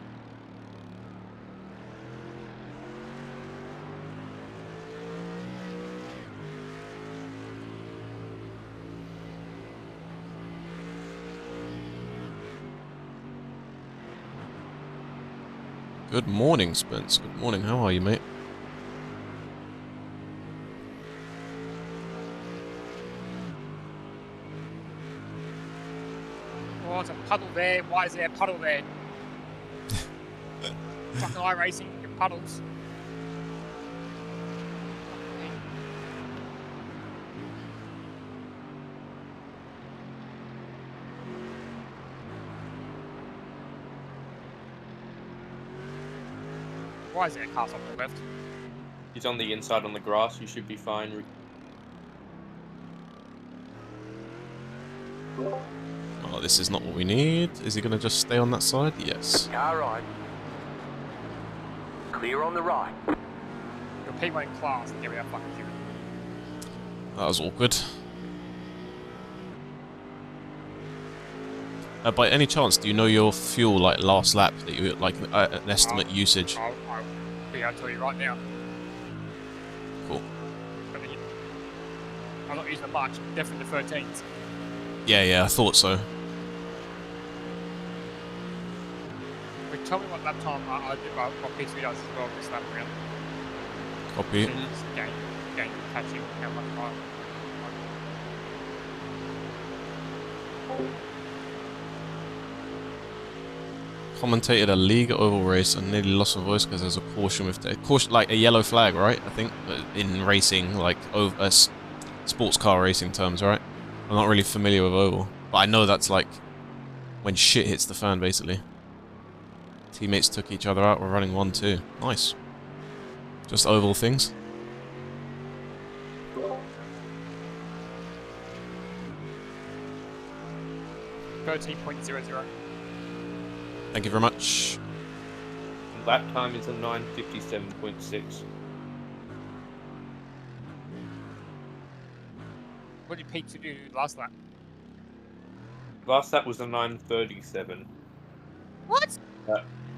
Good morning, Spence. Good morning. How are you, mate? Oh, there's a puddle there. Why is there a puddle there? Fucking iracing, your puddles. Why is there a car off to the left? He's on the inside on the grass. You should be fine. Oh, this is not what we need. Is he going to just stay on that side? Yes. Car right. Clear on the right. Your P1 in class and get me that fucking shit. That was awkward. By any chance, do you know your fuel, like, last lap, that you, like, an estimate usage? I'll be able to tell you right now. Cool. I'm not using it much, definitely the 13s. Yeah, I thought so. But tell me what lap time I do, what PT3 does as well this lap round. Copy. Just gain catching how much time. Commentated a league oval race and nearly lost my voice because there's a caution with caution, like a yellow flag, right? I think in racing, like sports car racing terms, right? I'm not really familiar with oval, but I know that's like when shit hits the fan, basically. Teammates took each other out. We're running 1-2. Nice. Just oval things. .00. Thank you very much. Lap time is a 9:57.6. What did PT do last lap? Last lap was a 9:37. What?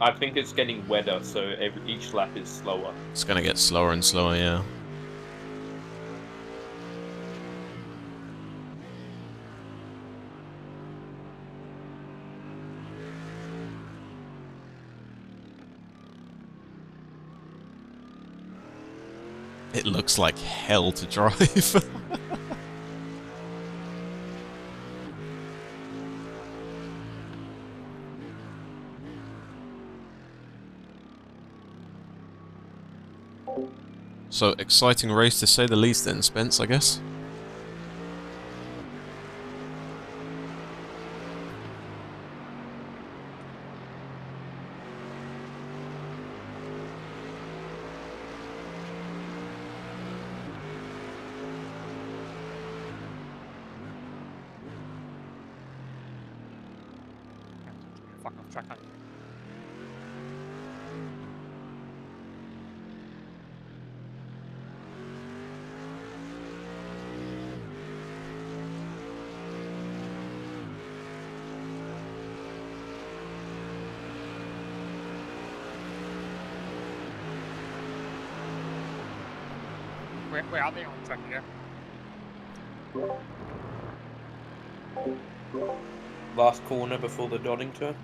I think it's getting wetter, so each lap is slower. It's gonna get slower and slower, yeah. It looks like hell to drive. So, exciting race to say the least then, Spence, I guess. Fuck off track, honey. Where are they on track here? Last corner before the dotting turn.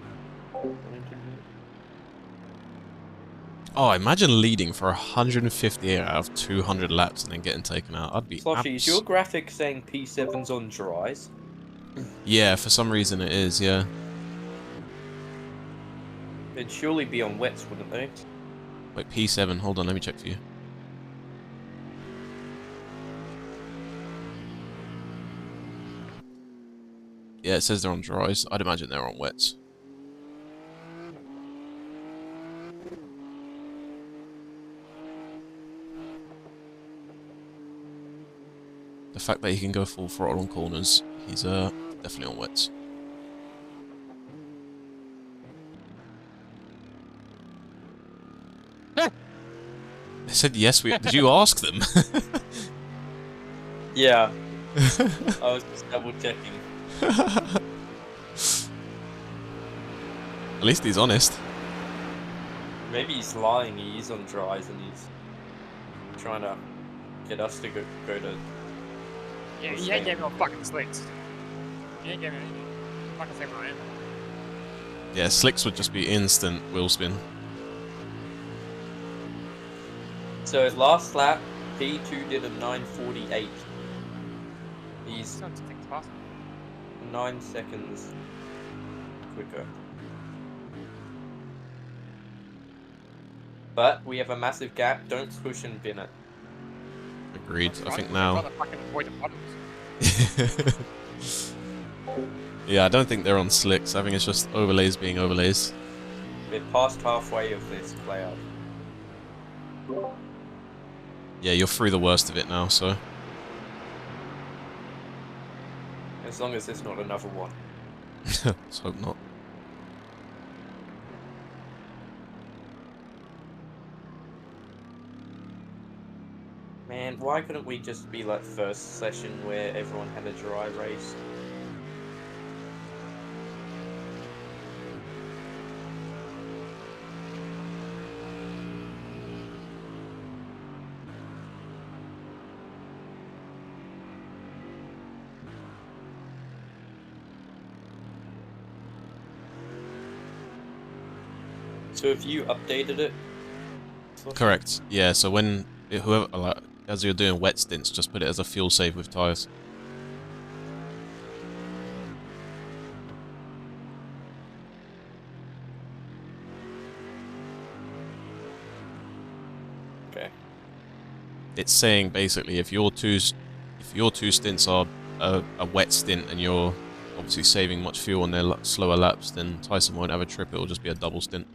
Oh, imagine leading for 158 out of 200 laps and then getting taken out. I'd be Sloshy, is your graphic saying P7's on dries? Yeah, for some reason it is, yeah. They'd surely be on wets, wouldn't they? Wait, P7, hold on, let me check for you. Yeah, it says they're on dries. I'd imagine they're on wets. The fact that he can go full throttle on corners, he's definitely on wets. They said yes, did you ask them? Yeah. I was just double checking. At least he's honest. Maybe he's lying, he is on dries and he's trying to get us to go to... Yeah, he ain't gave me on fucking slicks. He ain't gave me fucking thing where I am. Yeah, slicks would just be instant wheel spin. So last lap, P2 did a 9:48. He's Sounds like fast. 9 seconds quicker. But we have a massive gap. Don't push and bin it. Agreed. I think I'd now. rather fucking avoid the puddles. Yeah, I don't think they're on slicks. I think it's just overlays being overlays. We're past halfway of this cloud. Yeah, you're through the worst of it now, so. As long as there's not another one. Let's hope not. Man, why couldn't we just be like first session where everyone had a dry race? So have you updated it? Correct. Yeah, so when whoever like, as you're doing wet stints, just put it as a fuel save with tires. Okay. It's saying basically if your two stints are a wet stint and you're obviously saving much fuel on their slower laps, then Tyson won't have a trip. It will just be a double stint.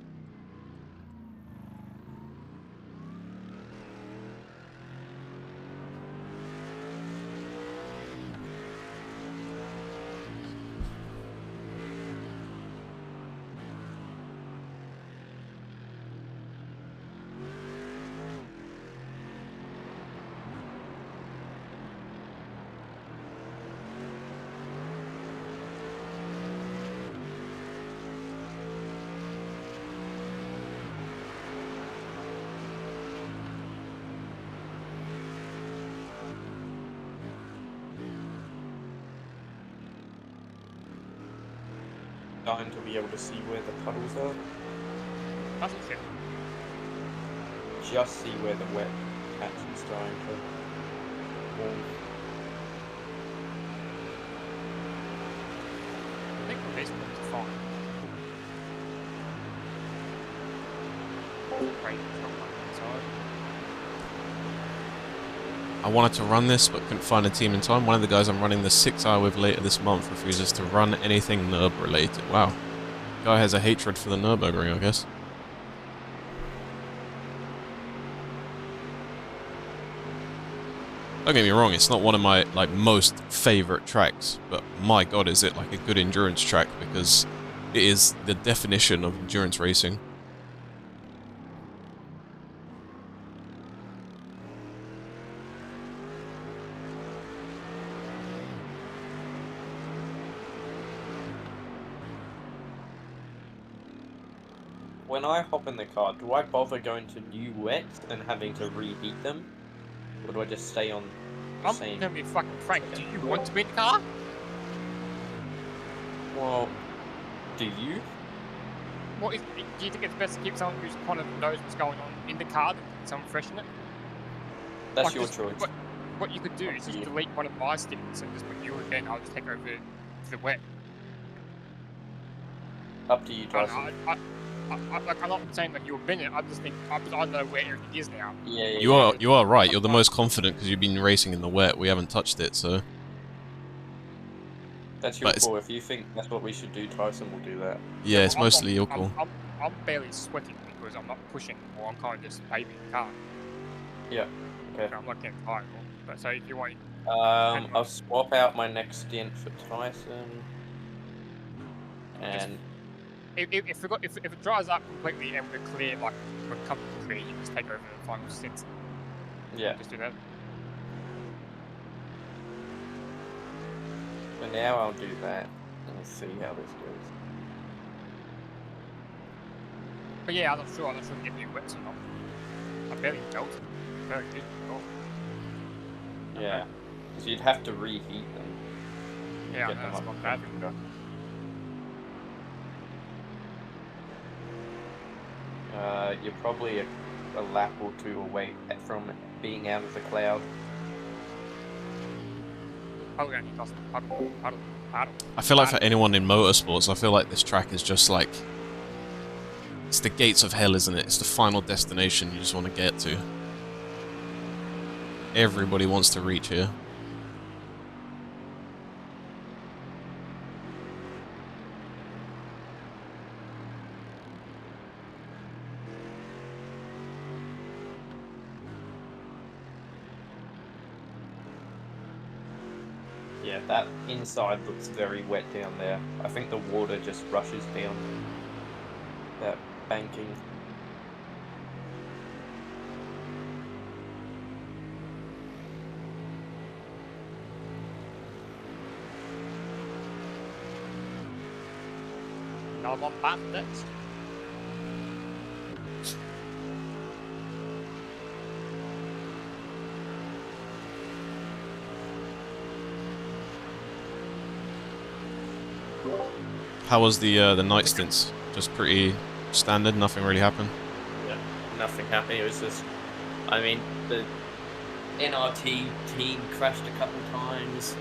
Dying to be able to see where the puddles are. That's it. Just see where the wet patch is starting to form. I think from this point it's fine. Great, it's not like inside. I wanted to run this, but couldn't find a team in time. One of the guys I'm running the 6-hour with later this month refuses to run anything NURB related. Wow. Guy has a hatred for the Nürburgring, I guess. Don't get me wrong, it's not one of my most favourite tracks, but my god is it like a good endurance track, because it is the definition of endurance racing. When I hop in the car, do I bother going to new wets and having to reheat them? Or do I just stay on the I'm same? gonna be fucking frank. Do you want to be in the car? Well, do you? What is? Do you think it's best to keep someone who's kind of knows what's going on in the car than someone fresh in it? That's Like, your just- choice. What you could do is just you. delete one of my stints and just put you again. I'll just take over the wet. Up to you, I, Tyson. like, I'm not saying that you'll win it. I just think I know where everything is now. Yeah, You are right. You're the most confident because you've been racing in the wet. We haven't touched it, so That's your but call. If you think that's what we should do, Tyson will do that. yeah, it's well, mostly your call. I'm barely sweating because I'm not pushing, or I'm kind of just paving the car. Yeah. Okay. I'm not getting tired. But so if you want, I'll swap out my next stint for Tyson. And if it dries up completely and we're clear, like we're comfortably clear, you can just take over the final stint. yeah, Just do that. for now I'll do that. And we'll see how this goes. But yeah, I'm not sure if we get new wets or not. I barely dealt. Very good. Yeah, because you'd have to reheat them. Yeah, Get no, them that's up not bad. You're probably a lap or two away from being out of the cloud. I feel like for anyone in motorsports, I feel like this track is just like... It's the gates of hell, isn't it? It's the final destination you just want to get to. Everybody wants to reach here. Yeah, that inside looks very wet down there. I think the water just rushes down that banking. Another one back next. How was the night stints? Just pretty standard, nothing really happened? Yeah, nothing happened. It was just, I mean, the NRT team crashed a couple times.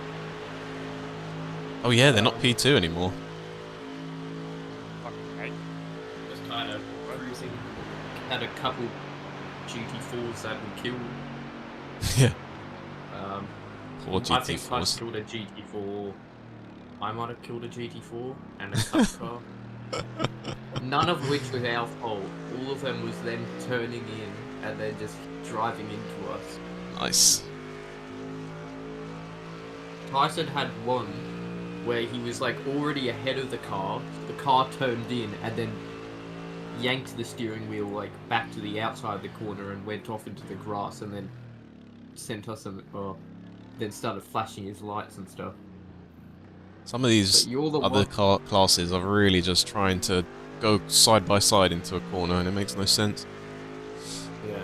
Oh yeah, they're not P2 anymore. Okay. Just kind of cruising. Had a couple GT4s that were killed. Yeah. Poor I think I GT4s. killed a GT4. I might have killed a GT4 and a cup car. None of which was our fault. All of them was them turning in and then just driving into us. Nice. Tyson had one where he was like already ahead of the car turned in and then yanked the steering wheel like back to the outside of the corner and went off into the grass and then sent us then started flashing his lights and stuff. Some of these other car classes are really just trying to go side by side into a corner and it makes no sense. Yeah.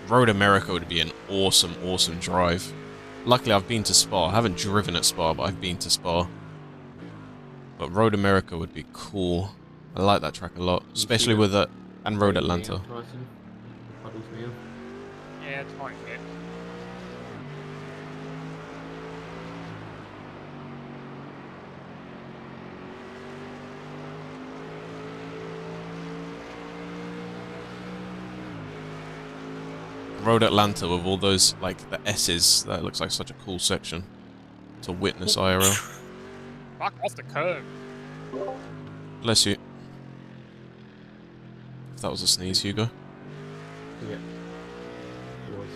Road America would be an awesome, awesome drive. Luckily I've been to Spa. I haven't driven at Spa, but I've been to Spa. But Road America would be cool. I like that track a lot, especially with it and Road Atlanta. Yeah, it's fine, yeah. Road Atlanta with all those, like, the S's. That looks like such a cool section to witness IRL. Fuck off the curb. Bless you. If that was a sneeze, Hugo. Yeah. It was.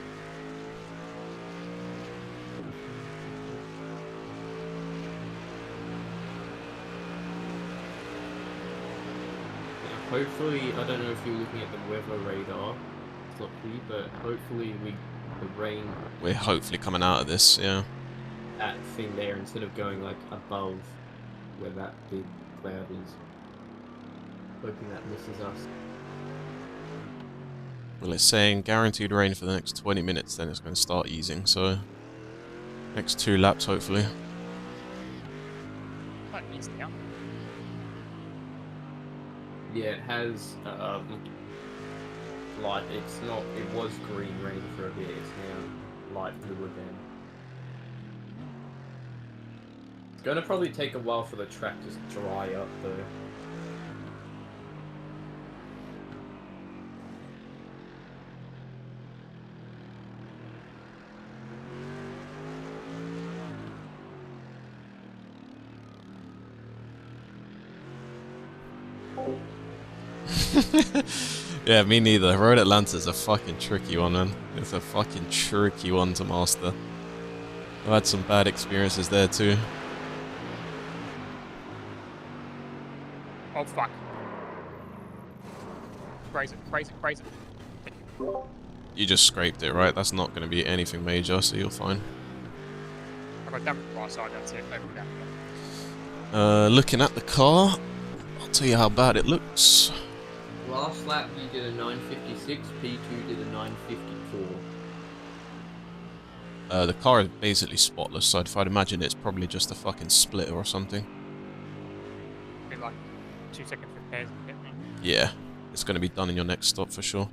Yeah, hopefully, I don't know if you're looking at the weather radar. It's not clear, but hopefully the rain... We're hopefully coming out of this, yeah. That thing there, instead of going like above where that big cloud is. Hoping that misses us. Well, it's saying guaranteed rain for the next 20 minutes, then it's going to start easing, so... Next 2 laps, hopefully. Quite easy now. Yeah, it has, light, it's not, it was green rain for a bit, it's now light blue again. It's gonna probably take a while for the track to dry up though. Yeah, me neither. Road Atlanta's a fucking tricky one, man. It's a fucking tricky one to master. I've had some bad experiences there too. Oh fuck. Crazy, crazy, crazy. You just scraped it, right? That's not going to be anything major, so you're fine. I got damage right side, that's it. Over down. Looking at the car, I'll tell you how bad it looks. Last lap you did a 9:56, P2 did a 9:54. The car is basically spotless, so if I'd imagine it's probably just a fucking splitter or something. Be like 2 seconds repairs and get me. Yeah, it's going to be done in your next stop for sure.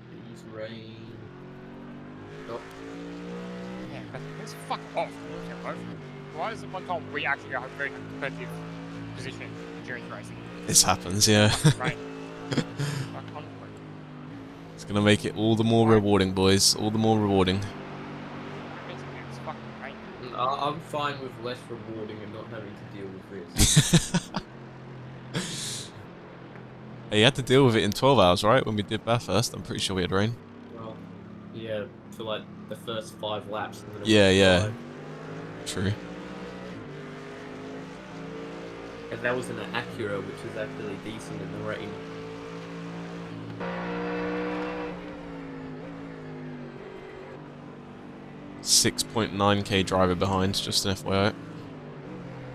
Please rain. Stop. Yeah, but it's fuck off. Why is it one time we actually have a very competitive position during racing? This happens, yeah. Right. It's going to make it all the more rewarding, boys. All the more rewarding. It's fucking great. I'm fine with less rewarding and not having to deal with this. Hey, you had to deal with it in 12 hours, right? When we did Bathurst, I'm pretty sure we had rain. Well, yeah, for like the first 5 laps. And then Yeah. True. And that was in an Acura, which was actually decent in the rain. $6.9k driver behind, just an FYI.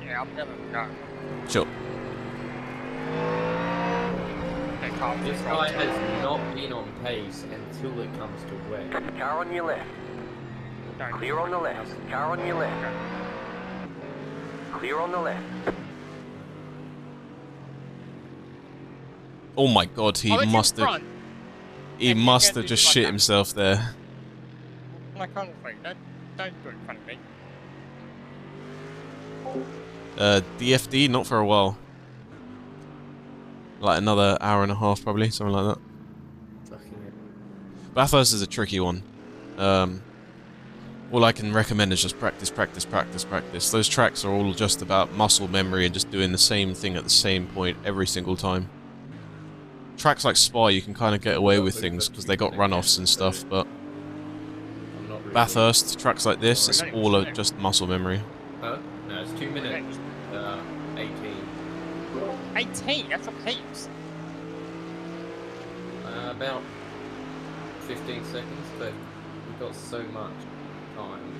Yeah, I'm gonna go. Sure. This guy has not been on pace until it comes to wet. Car on your left. Clear on the left. Car on your left. Clear on the left. Oh my god, he must have... He must have just shit himself there. I can't wait. Don't do it in front of me. DFD, not for a while. Like another hour and a half, probably, something like that. Bathurst is a tricky one. All I can recommend is just practice. Those tracks are all just about muscle memory and just doing the same thing at the same point every single time. Tracks like Spa, you can kind of get away with things because they got runoffs and stuff, but Bathurst, tracks like this, it's all just muscle memory. Huh? No, it's 2 minutes. 18. 18? That's a heaps. About 15 seconds, but we've got so much time.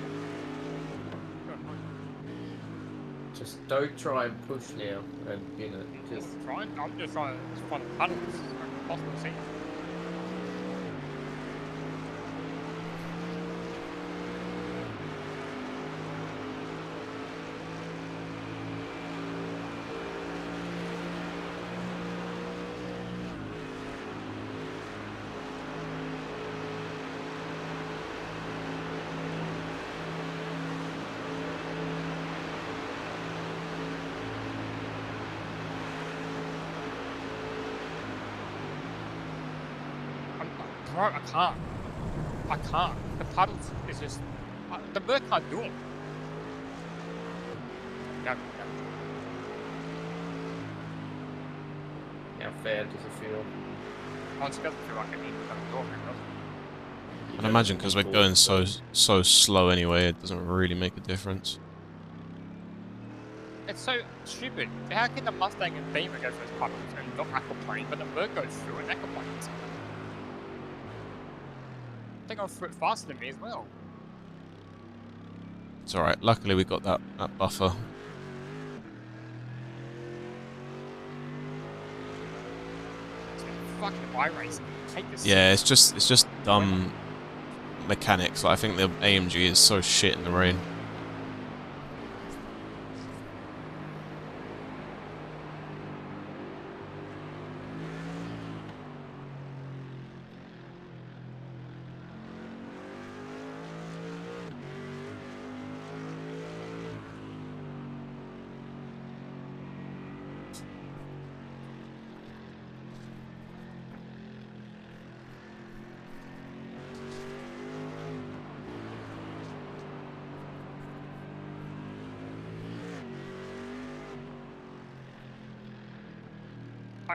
Just don't try and push now, and you know, just I'm just trying to find the puddles as possible to see. Bro, I can't. The puddles is just... the bird can't do it. No. how fair does it feel? Honestly, it doesn't feel like I need to do it. I'd imagine because we're going so slow anyway, it doesn't really make a difference. It's so stupid. How can the Mustang and Beamer go through those puddles and not aquaplane, but the bird goes through an aquaplane? They go through it faster than me as well. It's alright, luckily we got that buffer. It's fucking iracing. Take this. Yeah, it's just dumb mechanics. Like, I think the AMG is so shit in the rain.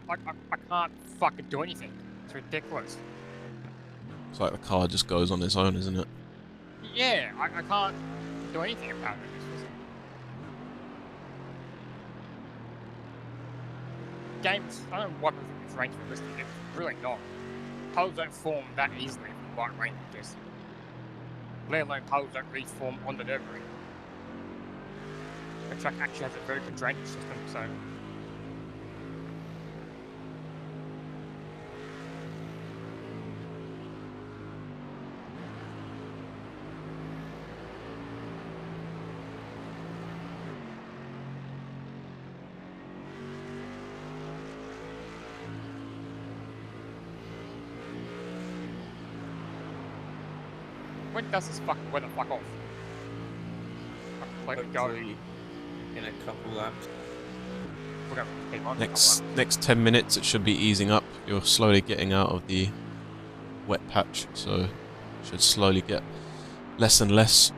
I can't fucking do anything. It's ridiculous. It's like the car just goes on its own, isn't it? Yeah, I can't do anything about it. Games, I don't know what it's range realistic. It's really not. Puddles don't form that easily from white ranges. Let alone puddles don't reform on the Nürburgring. The track actually has a very good drainage system, so When does this fucking weather fuck off? Let it go. Hopefully in a couple laps. We're gonna keep on for a couple Next 10 minutes, it should be easing up. You're slowly getting out of the wet patch, so should slowly get less and less.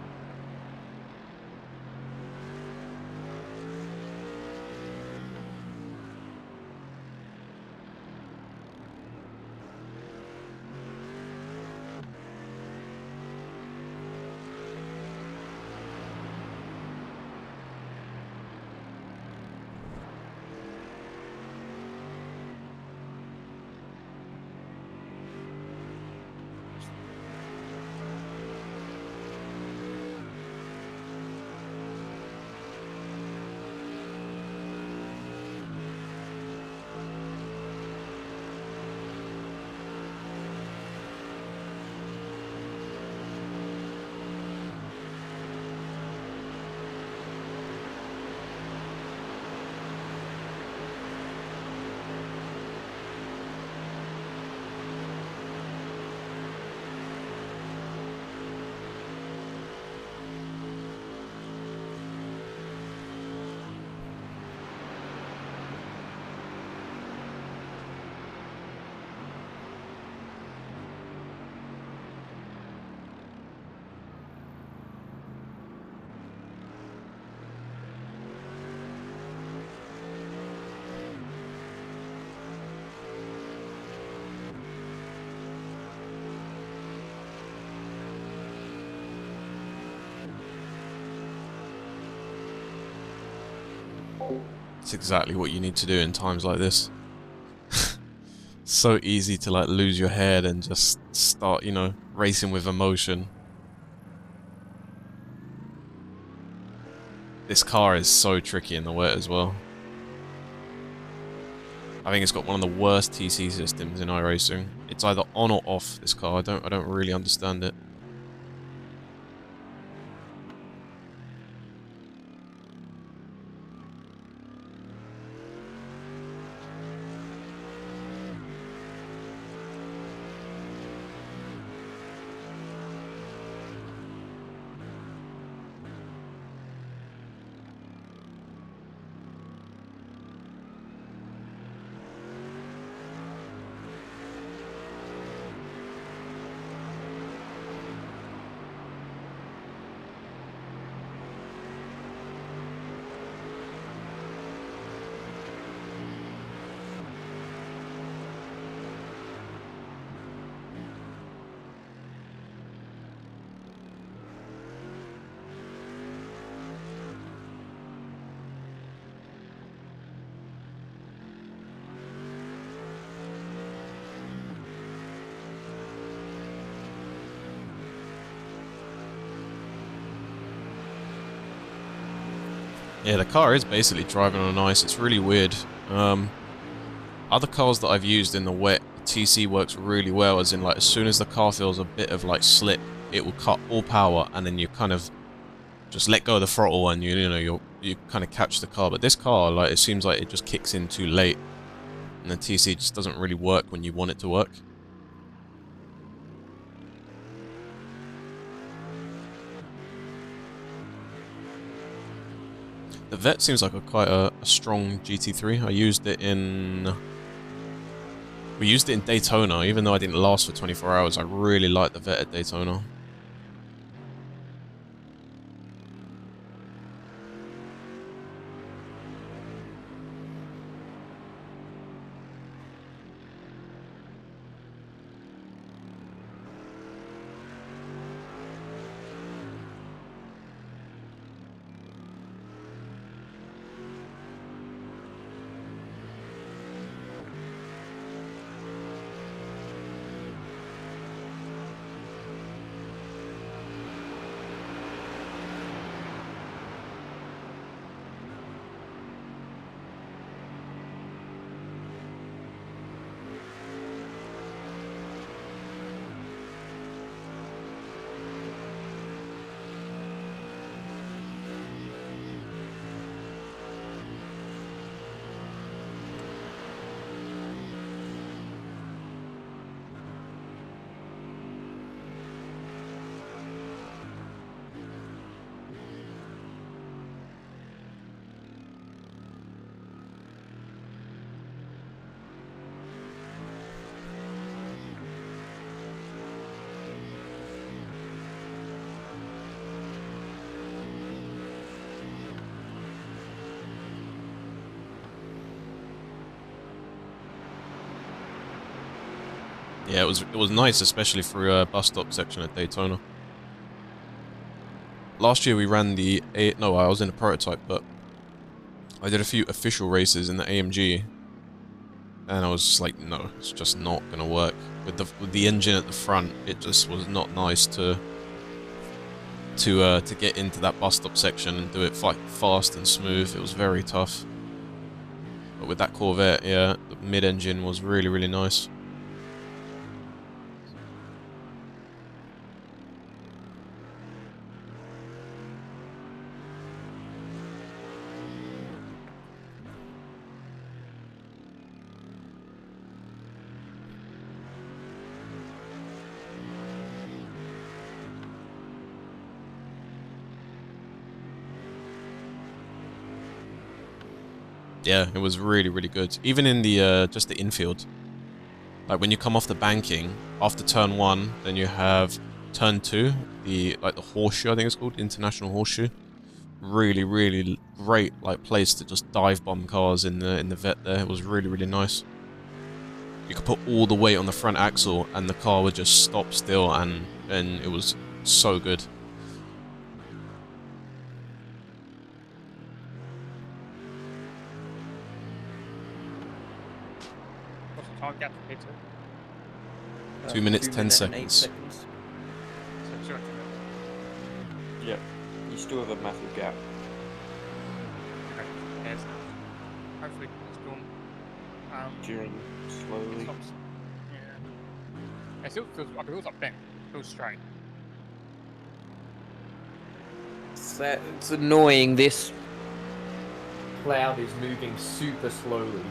It's exactly what you need to do in times like this. So easy to like lose your head and just start, you know, racing with emotion. This car is so tricky in the wet as well. I think it's got one of the worst TC systems in iRacing. It's either on or off, this car. I don't really understand it. Yeah, the car is basically driving on ice. It's really weird. Other cars that I've used in the wet, TC works really well, as in like as soon as the car feels a bit of like slip, it will cut all power, and then you kind of just let go of the throttle, and you kind of catch the car. But this car, like, it seems like it just kicks in too late, and the TC just doesn't really work when you want it to work. The Vet seems like quite a strong GT3. I used it in... We used it in Daytona, even though I didn't last for 24 hours. I really liked the Vet at Daytona. Yeah, it was nice, especially through a bus stop section at Daytona. Last year we ran the no, I was in a prototype, but I did a few official races in the AMG, and I was just like, no, it's just not gonna work with the engine at the front. It just was not nice to get into that bus stop section and do it fast and smooth. It was very tough. But with that Corvette, yeah, the mid-engine was really, really nice. Yeah, it was really, really good. Even in the just the infield. Like when you come off the banking, after turn 1, then you have turn 2, the horseshoe, I think it's called, International Horseshoe. Really, really great place to just dive bomb cars in the vet there. It was really, really nice. You could put all the weight on the front axle and the car would just stop still, and it was so good. What's the time gap for P2? 2 minutes, 10 minutes and 8 seconds. seconds. So sure. Yep. You still have a massive gap. Okay. Yes. Hopefully it's done. During It slowly. stops. Yeah. It still feels like it feels like bent. It feels straight. It's annoying. This cloud is moving super slowly.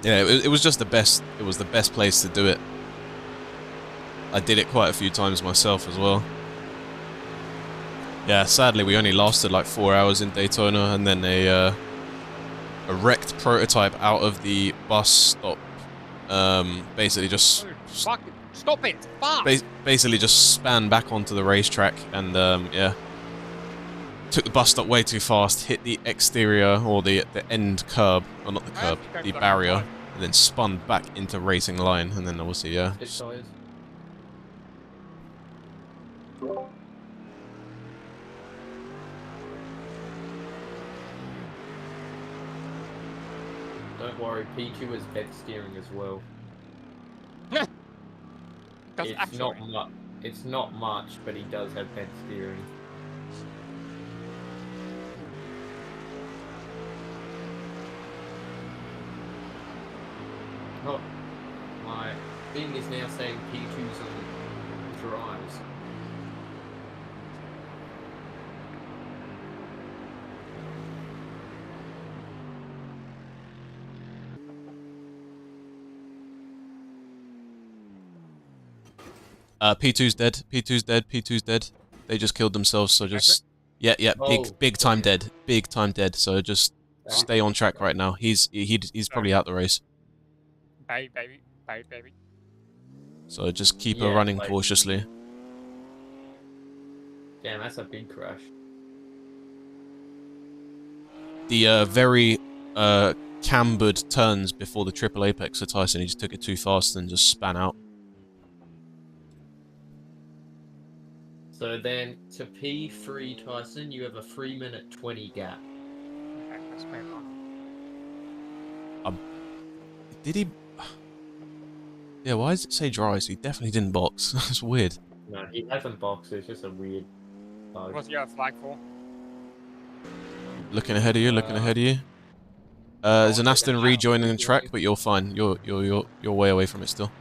Yeah, it was just the best. It was the best place to do it. I did it quite a few times myself as well. Yeah, sadly we only lasted like 4 hours in Daytona, and then a wrecked prototype out of the bus stop. Basically just Fuck it. Stop it! Fuck! basically just span back onto the racetrack, and yeah, took the bus stop way too fast, hit the exterior or the end curb, or not the curb, the barrier, and then spun back into racing line, and then obviously yeah. Don't worry, P2 has bed steering as well. It's not much, but he does have bed steering. Oh, my thing is now saying P2's on drives. P2's dead. P2's dead. P2's dead. They just killed themselves, so just yeah, big time dead. Big time dead. So just stay on track right now. He's probably out the race. Baby. So just keep her running cautiously. Damn, that's a big crash. The very cambered turns before the triple apex of Tyson, he just took it too fast and just span out. So then, to P3 Tyson, you have a 3-minute 20 gap. Okay, that's very long. Did he? Yeah, why does it say dries? He definitely didn't box. That's weird. No, he hasn't boxed, it's just a weird bug. What's your flag for? Looking ahead of you, looking ahead of you. There's an Aston rejoining the track, but you're fine. You're way away from it still.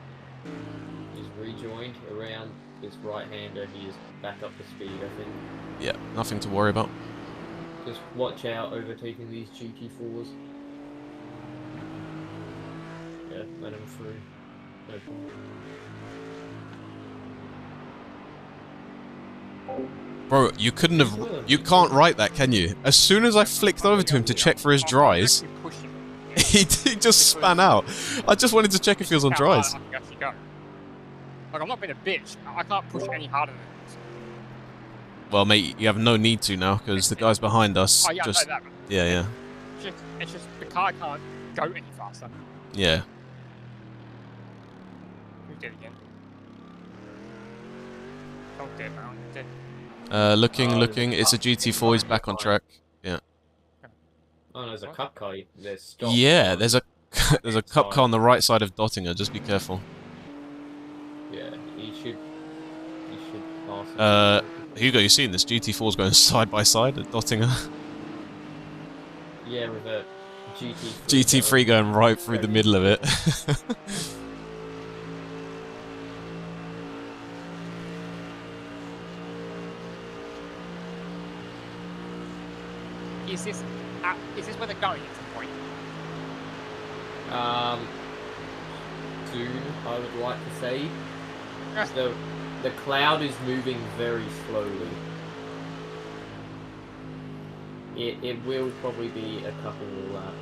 He's rejoined around his right-hander, he is back up to speed, I think. Yeah, nothing to worry about. Just watch out overtaking these GT4s. Yeah, let him through. No problem. Bro, you couldn't have... You can't write that, can you? As soon as I flicked over to him to check for his dries, he just span out. I just wanted to check if he was on dries. Like, I'm not being a bitch. I can't push any harder than this. Well, mate, you have no need to now because the guys behind us Oh yeah, just. I know that. Yeah, yeah, It's just the car can't go any faster. yeah. Who did it again? Don't do it, man. Did. Looking. It's a GT4. He's back on track. Yeah. Oh, there's a What? cup car. There's stopped Yeah, on there's a there's a cup car on the right side of Dottinger. Just be careful. Yeah, he should pass him. Hugo, you seen this? GT4's going side by side at Dottinger. Yeah, with a GT3. GT3 going right through the middle of it. Is this where they're going at some point? Soon, I would like to say. The cloud is moving very slowly. It will probably be a couple of laps.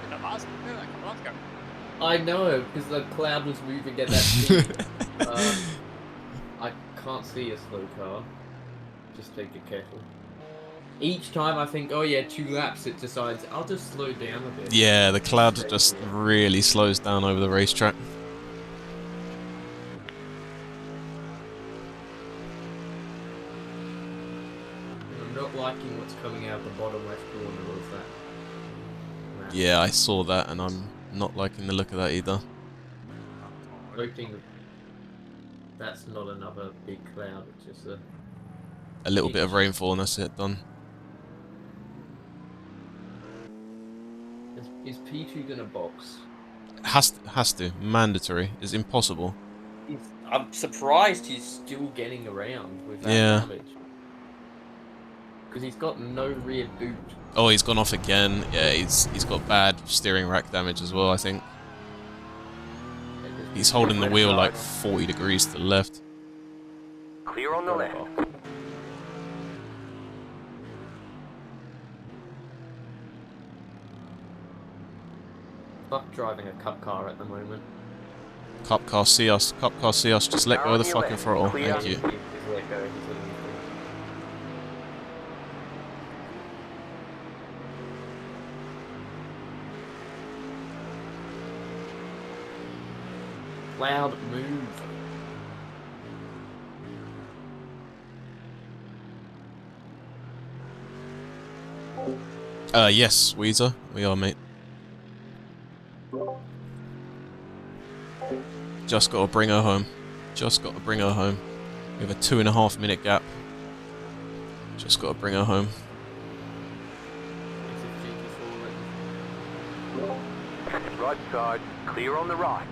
Did that last? No, like a couple months ago. I know, because the cloud was moving at that speed. I can't see a slow car. Just take it careful. Each time I think, oh yeah, 2 laps, it decides, I'll just slow down a bit. Yeah, the cloud just really slows down over the racetrack. I'm not liking what's coming out the bottom left corner of that map. Yeah, I saw that and I'm not liking the look of that either. Hoping that's not another big cloud, it's just A little bit of rainfall and that's it, done. Is P2 gonna box? Has to. Mandatory. It's impossible. I'm surprised he's still getting around with that damage. Because he's got no rear boot. Oh, he's gone off again. Yeah, he's got bad steering rack damage as well, I think. He's holding the wheel like 40 degrees to the left. Clear on the left. Fuck driving a cup car at the moment. Cup car, see us. Cup car, see us. Just let go of the fucking throttle. Thank you. Cloud move. Yes, Weezer. We are, mate. Just got to bring her home. Just got to bring her home. We have a 2.5 minute gap. Just got to bring her home. Right side, clear on the right.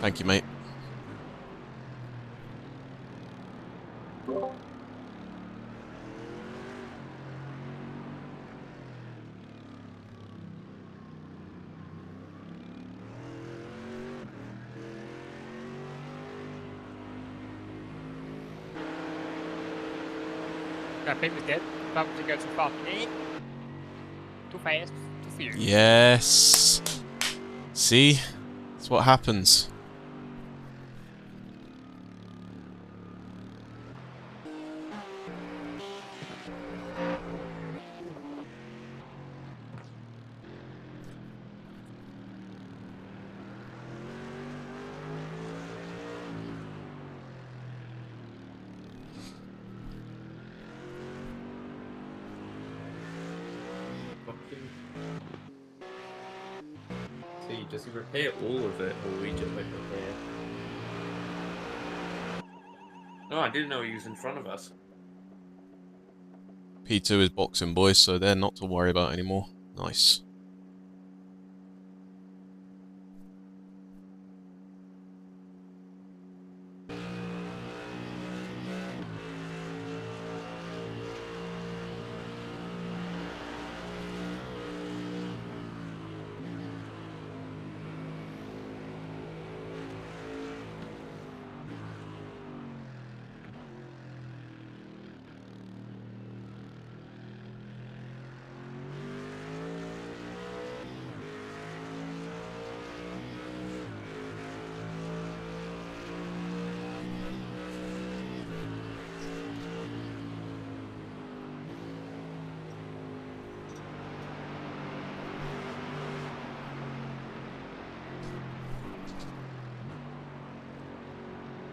Thank you, mate. That pit was dead. That was to go too far. Too fast. Too fierce. Yes. See? That's what happens. See, does he repair all of it, or we just like repair? No, I didn't know he was in front of us. P2 is boxing, boys, so they're not to worry about anymore. Nice.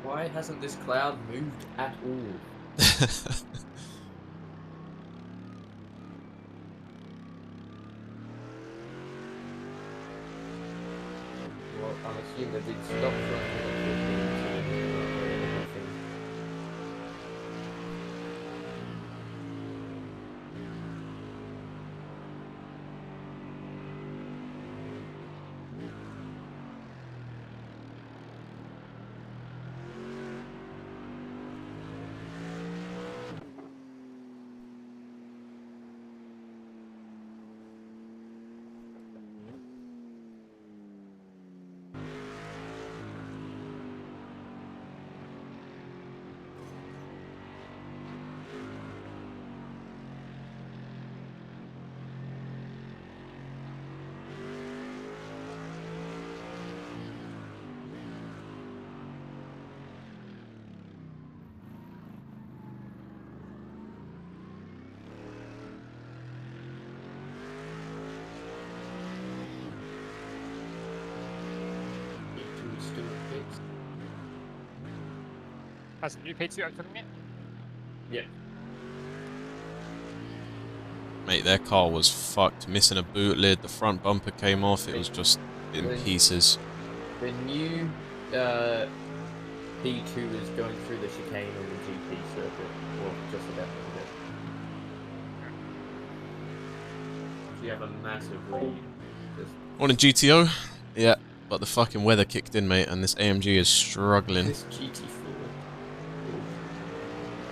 Why hasn't this cloud moved at all? Well, I'm assuming that it stopped running at 15, so it's not really anything. It was still fixed. Has the new PT out yet? Yeah. Mate, their car was fucked. Missing a boot lid, the front bumper came off, it was just in pieces. The new P2 is going through the chicane on the GP circuit, or just about to do. So you have a massive lead. Just On a GTO? Yeah, but the fucking weather kicked in, mate, and this AMG is struggling. this GT4.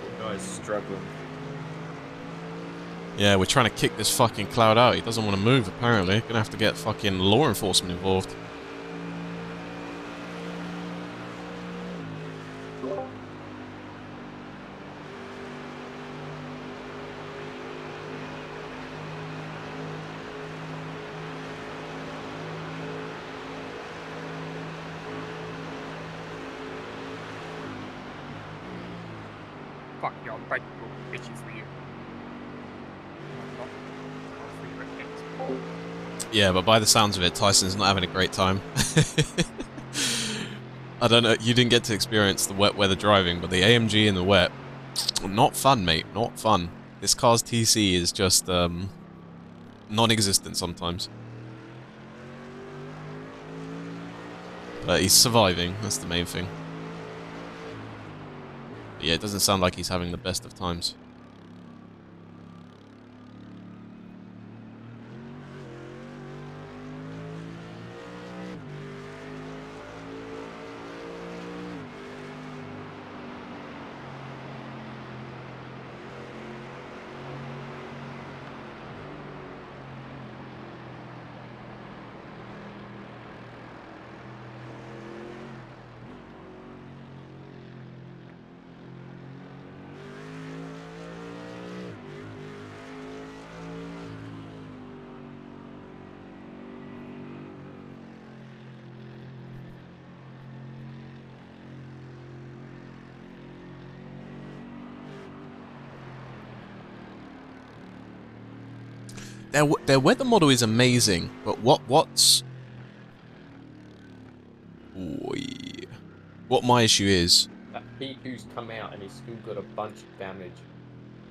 Poor guy's struggling. Yeah, we're trying to kick this fucking cloud out. He doesn't want to move, apparently. Gonna have to get fucking law enforcement involved. Fuck you, I'm breaking your bitches for you. Not for you, but Yeah, but by the sounds of it, Tyson's not having a great time. I don't know, you didn't get to experience the wet weather driving, but the AMG in the wet, not fun, mate, not fun. This car's TC is just, non-existent sometimes. But he's surviving, that's the main thing. But yeah, it doesn't sound like he's having the best of times. Their weather model is amazing, but what's... Oy. What my issue is... That P2's come out and he's still got a bunch of damage.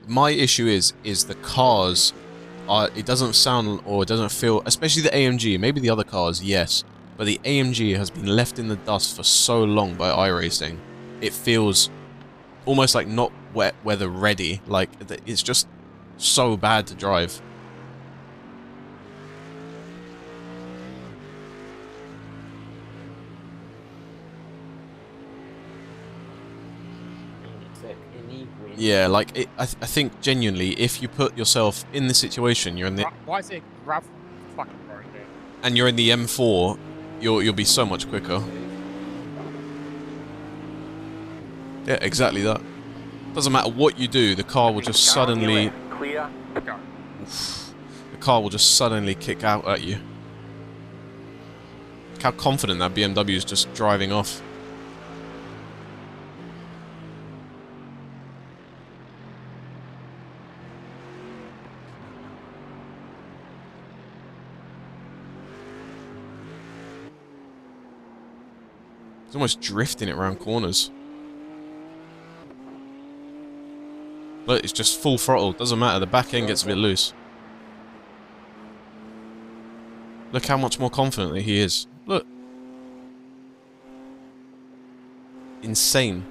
My issue is the cars are... It doesn't sound or it doesn't feel... Especially the AMG, maybe the other cars, yes. But the AMG has been left in the dust for so long by iRacing. It feels almost like not wet weather ready. Like, it's just so bad to drive. Yeah, like, I think, genuinely, if you put yourself in the situation, you're in the... why is it gravel fucking road there? And you're in the M4, you'll be so much quicker. Yeah, exactly that. Doesn't matter what you do, the car will just suddenly... Clear. The car will just suddenly kick out at you. Look how confident that BMW is just driving off. It's almost drifting it around corners. Look, it's just full throttle. Doesn't matter. The back end gets a bit loose. Look how much more confidently he is. Look. Insane.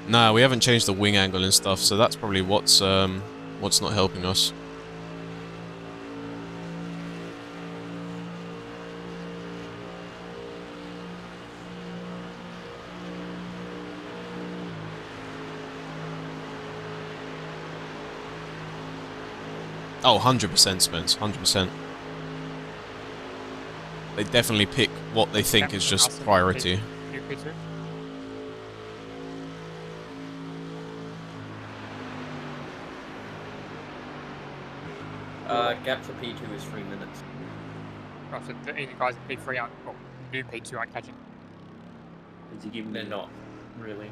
Nah, we haven't changed the wing angle and stuff, so that's probably what's not helping us. Oh, 100% Spence, 100%. They definitely pick what they think is just priority. Gap for P2 is 3 minutes. Right, so the guys in P3 aren't, well, new P2 aren't catching. Is he giving? They're not, really.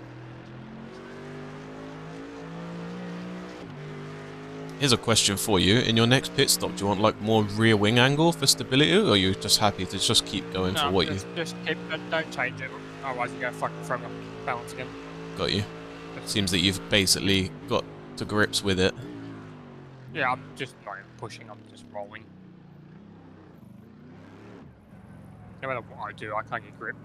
Here's a question for you. In your next pit stop, do you want like more rear wing angle for stability, or are you just happy to just keep going for what you... Just keep, don't change it, otherwise you go fucking throwing off balance again. Got you. Seems that you've basically got to grips with it. Yeah, I'm just not pushing, I'm just rolling. No matter what I do, I can't get grip.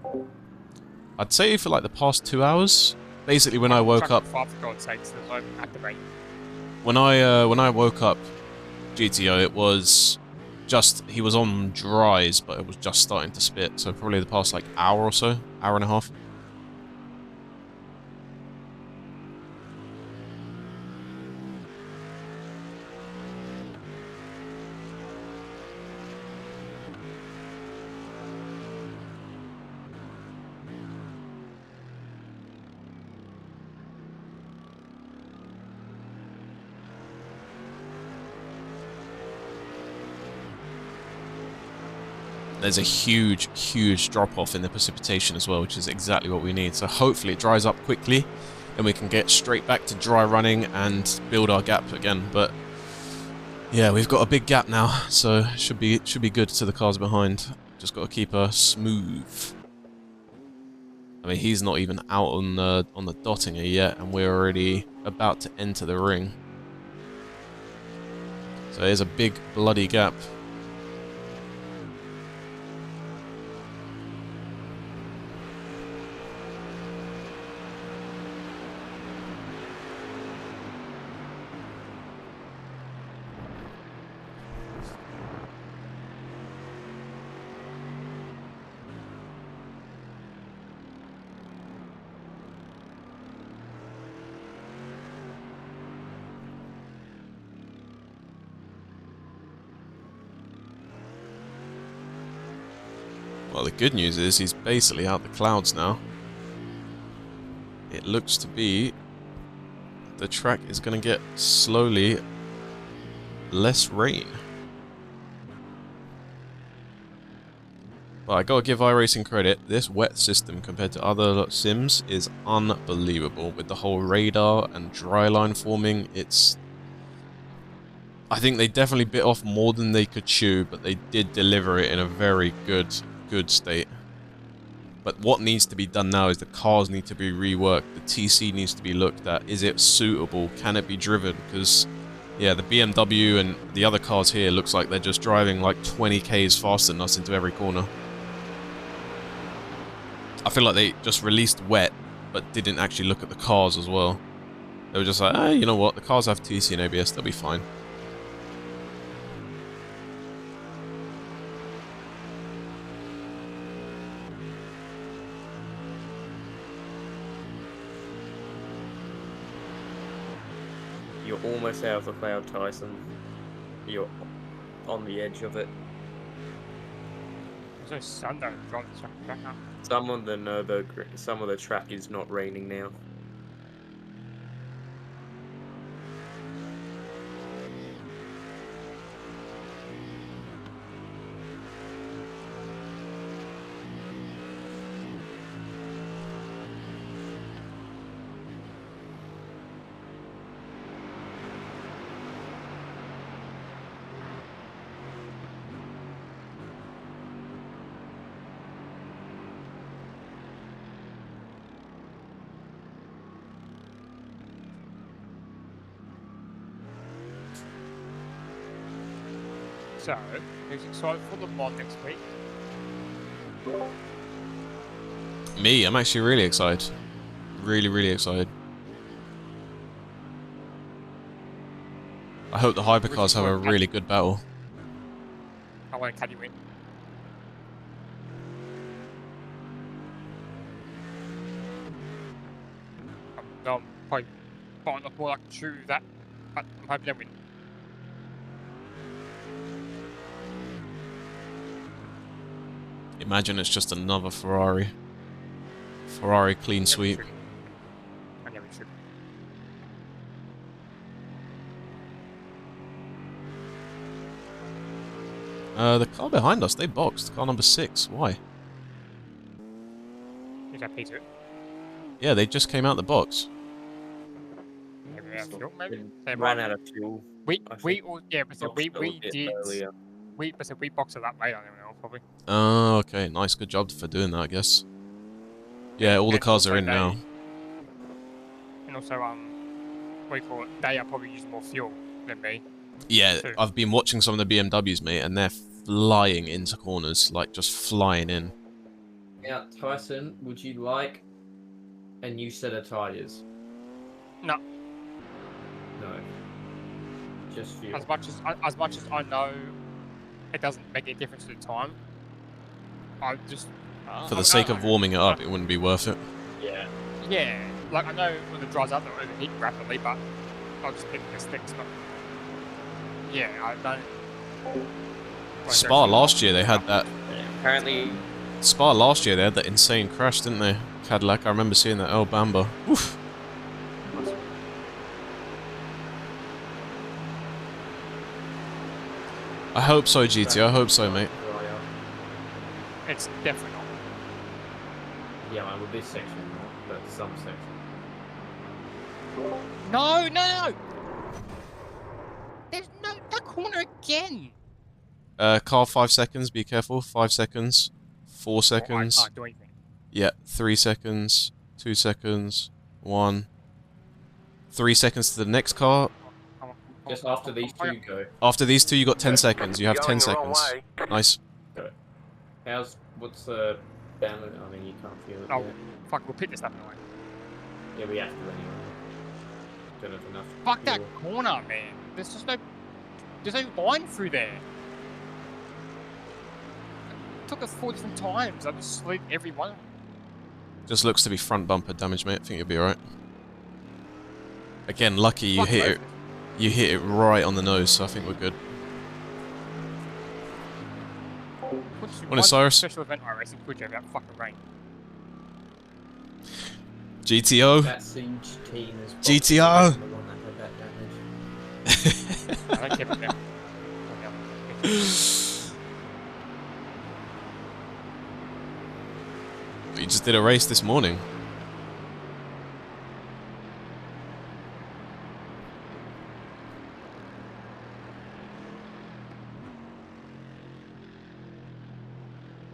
I'd say for like the past 2 hours, basically when I woke up... For God's sake, so I'm activating. When I woke up, GTO, it was just... He was on dries, but it was just starting to spit. So probably the past like hour or so, hour and a half. There's a huge, huge drop-off in the precipitation as well, which is exactly what we need. So hopefully it dries up quickly, and we can get straight back to dry running and build our gap again. But yeah, we've got a big gap now, so it should be good to the cars behind. Just got to keep her smooth. I mean, he's not even out on the dotting yet, and we're already about to enter the ring. So there's a big bloody gap. Well, the good news is he's basically out the clouds now. It looks to be the track is going to get slowly less rain. But I gotta give iRacing credit, this wet system compared to other sims is unbelievable. With the whole radar and dry line forming, it's... I think they definitely bit off more than they could chew, but they did deliver it in a very good state. But what needs to be done now is the cars need to be reworked, the TC needs to be looked at. Is it suitable? Can it be driven? Because, yeah, the BMW and the other cars here looks like they're just driving like 20 k's faster than us into every corner. I feel like they just released wet, but didn't actually look at the cars as well. They were just like, hey, you know what, the cars have TC and ABS, they'll be fine. You're almost out of the cloud, Tyson. You're on the edge of it. There's no sun though, driving the track back up. Some of the track is not raining now. So, who's excited for the mod next week? Me, I'm actually really excited. Really, really excited. I hope the hypercars have a really good battle. I want to cut you in. I'm probably biting off more like true that, but I'm hoping they win. Imagine it's just another Ferrari. Ferrari clean sweep. I never should. The car behind us, they boxed. Car number 6. Why? Is that P2? Yeah, they just came out the box. Maybe we have fuel, maybe? They Ran might. out of fuel. We all, yeah, but so we Boxed a little bit did. earlier. We boxed it that later, probably. Oh, okay. Nice, good job for doing that, I guess. Yeah, all the And cars are also in now. And also, what do you call it? They are probably using more fuel than me. Yeah, too. I've been watching some of the BMWs, mate, and they're flying into corners, like just flying in. Now, Tyson, would you like a new set of tyres? No. No. Just fuel. As much as I know, it doesn't make any difference at the time. I just For the sake of warming it up, it wouldn't be worth it. Yeah. Yeah, like I know when it dries out, they'll overheat rapidly, but I'll just pick the sticks. But yeah, I don't. Spa last year, they had that. Apparently, Spa last year, they had that insane crash, didn't they? Cadillac, I remember seeing that El Bamba. Oof. I hope so, GT. I hope so, mate. It's definitely not. Yeah, man, with this section, not, but some section. No! There's no corner again. Car 5 seconds, be careful. 5 seconds. 4 seconds. I can't do anything. Yeah, 3 seconds. 2 seconds. 1. 3 seconds to the next car. Just after these two go. After these two, you got 10 seconds. You have 10 seconds. Nice. Go. What's the balance? I mean, you can't feel it. Oh, yet. fuck, we'll pick this up anyway. Yeah, we have to anyway. Don't have enough. Fuck that fuel. corner, man. There's no line through there. It took us 4 different times. I just slid every one. Just looks to be front bumper damage, mate. I think you'll be alright. Again, lucky you Fuck hit both. it. You hit it right on the nose, so I think we're good. Morning, Cyrus. Special event iracing could you have that fucking rain. GTO. That Siege team is GTO. the one that had that damage. I don't care about them. You just did a race this morning.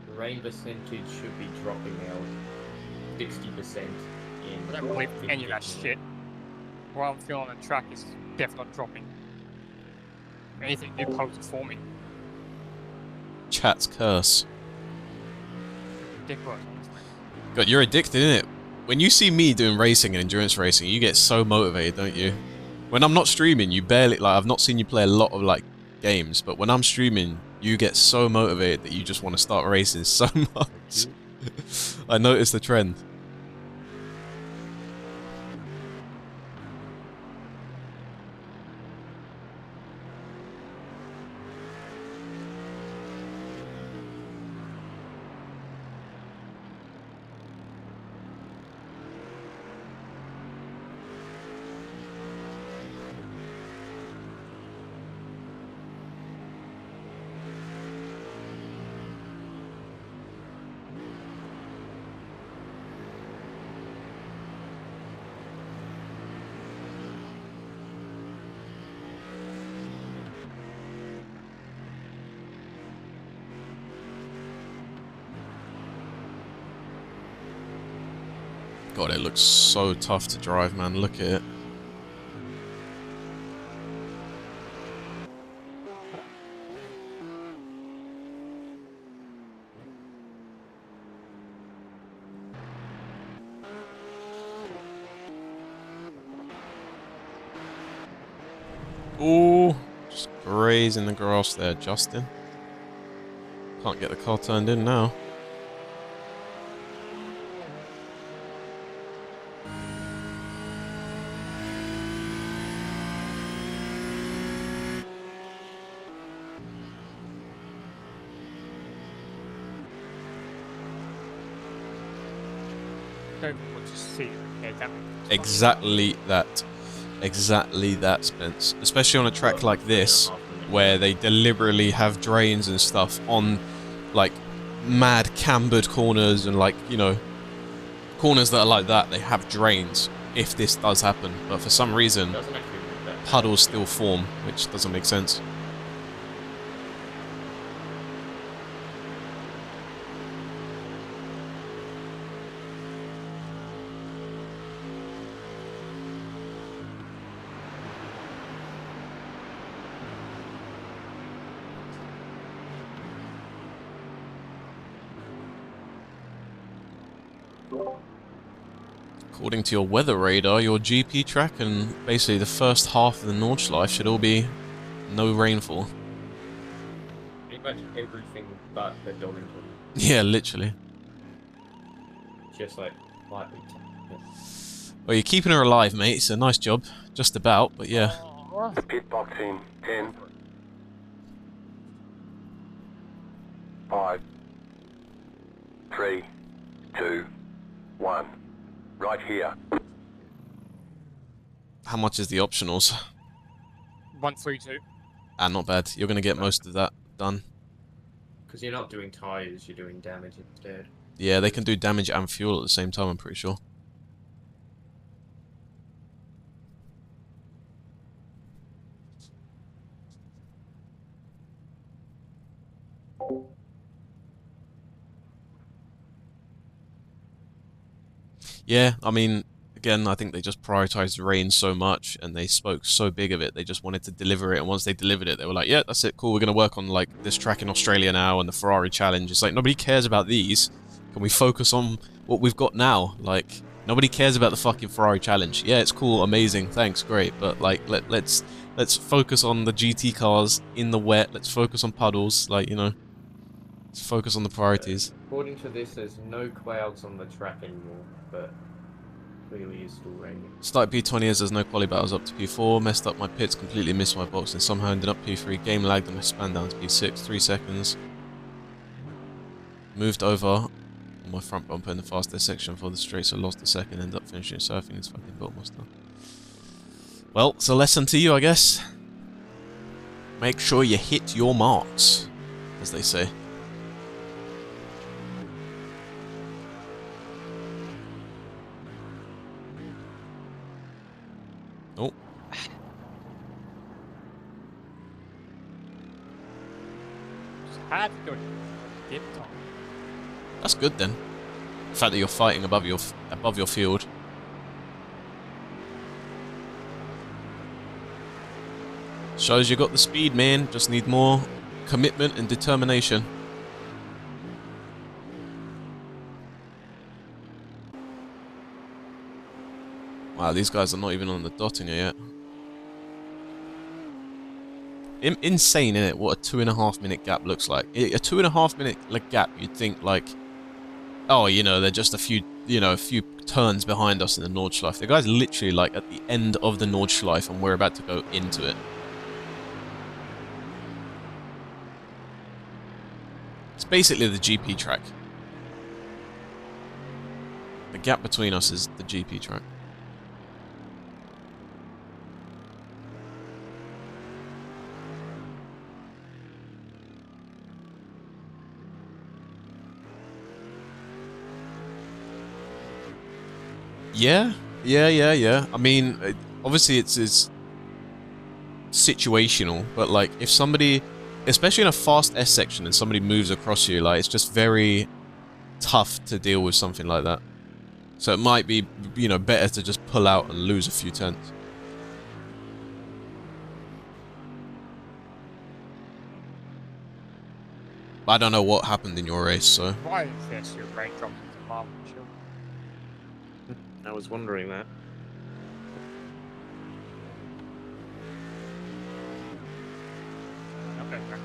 The rain percentage should be dropping out 60% in. I don't believe any of that shit. What I'm feeling on the track is definitely not dropping. Anything new poses it for me. Chat's curse. Ridiculous. God, you're addicted, innit? When you see me doing racing and endurance racing, you get so motivated, don't you? When I'm not streaming, you barely, like, I've not seen you play a lot of, like, games, but when I'm streaming, you get so motivated that you just want to start racing so much. I noticed the trend. God, it looks so tough to drive, man. Look at it. Ooh, just grazing the grass there, Justin. Can't get the car turned in now. Don't want to see it. Yeah, damage. Exactly that. Exactly that, Spence. Especially on a track like this, where they deliberately have drains and stuff on, like, mad cambered corners and, like, you know, corners that are like that, they have drains if this does happen. But for some reason, Doesn't actually look that bad. puddles still form, which doesn't make sense. According to your weather radar, your GP track and basically the first half of the Nordschleife should all be no rainfall. Pretty much everything but the Donington. Yeah, literally. Just like lightly. Well, you're keeping her alive, mate, so nice job. Just about, but yeah. Pit box in 10, 5, 3, 2, 1. Right here. How much is the optionals? 132. Ah, not bad. You're going to get most of that done. Because you're not doing tyres, you're doing damage instead. Yeah, they can do damage and fuel at the same time, I'm pretty sure. Yeah, I mean, again, I think they just prioritized rain so much and they spoke so big of it. They just wanted to deliver it, and once they delivered it, they were like, yeah, that's it, cool, we're going to work on, like, this track in Australia now and the Ferrari Challenge. It's like, nobody cares about these. Can we focus on what we've got now? Like, nobody cares about the fucking Ferrari Challenge. Yeah, it's cool, amazing, thanks, great, but, like, let's focus on the GT cars in the wet. Let's focus on puddles, like, you know. Let's focus on the priorities. According to this, there's no clouds on the track anymore, but clearly it's still raining. Started P20 as there's no quali battles up to P4, messed up my pits, completely missed my box, and somehow ended up P3, game lagged and I span down to P6, 3 seconds. Moved over on my front bumper in the fastest section for the straight, so lost a second, ended up finishing surfing this fucking Biltmaster. Well, it's a lesson to you, I guess. Make sure you hit your marks, as they say. Oh. Just had to go dip top. That's good then. The fact that you're fighting above your field. Shows you got the speed, man. Just need more commitment and determination. Wow, these guys are not even on the dotting yet. Insane, innit? What a 2.5 minute gap looks like. A 2.5 minute gap, you'd think like, oh, you know, they're just a few turns behind us in the Nordschleife. The guy's literally like at the end of the Nordschleife, and we're about to go into it. It's basically the GP track. The gap between us is the GP track. Yeah. I mean, obviously it's situational, but like if somebody, especially in a fast S section, and somebody moves across you, like it's just very tough to deal with something like that. So it might be, you know, better to just pull out and lose a few tenths. I don't know what happened in your race, so. Why is this your raindrop into Marvel Shield? I was wondering that. track.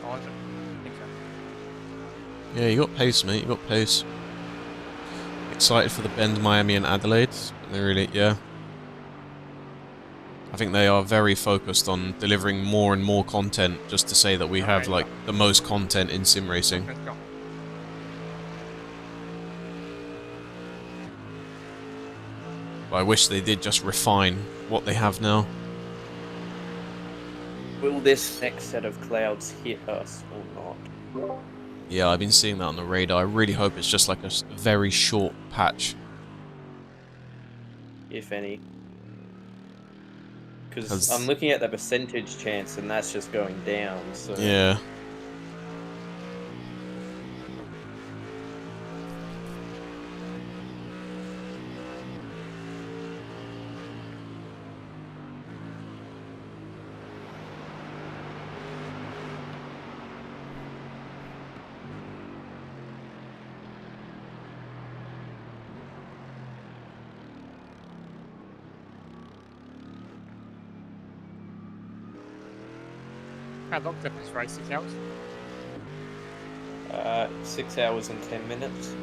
Oh, is it? I think so. Yeah, you got pace, mate. You got pace. Excited for the Bend, Miami, and Adelaide. They really, yeah. I think they are very focused on delivering more and more content just to say that we have, like, the most content in sim racing. Let's go. But I wish they did just refine what they have now. Will this next set of clouds hit us or not? Yeah, I've been seeing that on the radar. I really hope it's just like a very short patch. If any. Because 'Cause- I'm looking at the percentage chance and that's just going down, so... Yeah. How long did this race? 6 hours? 6 hours and 10 minutes.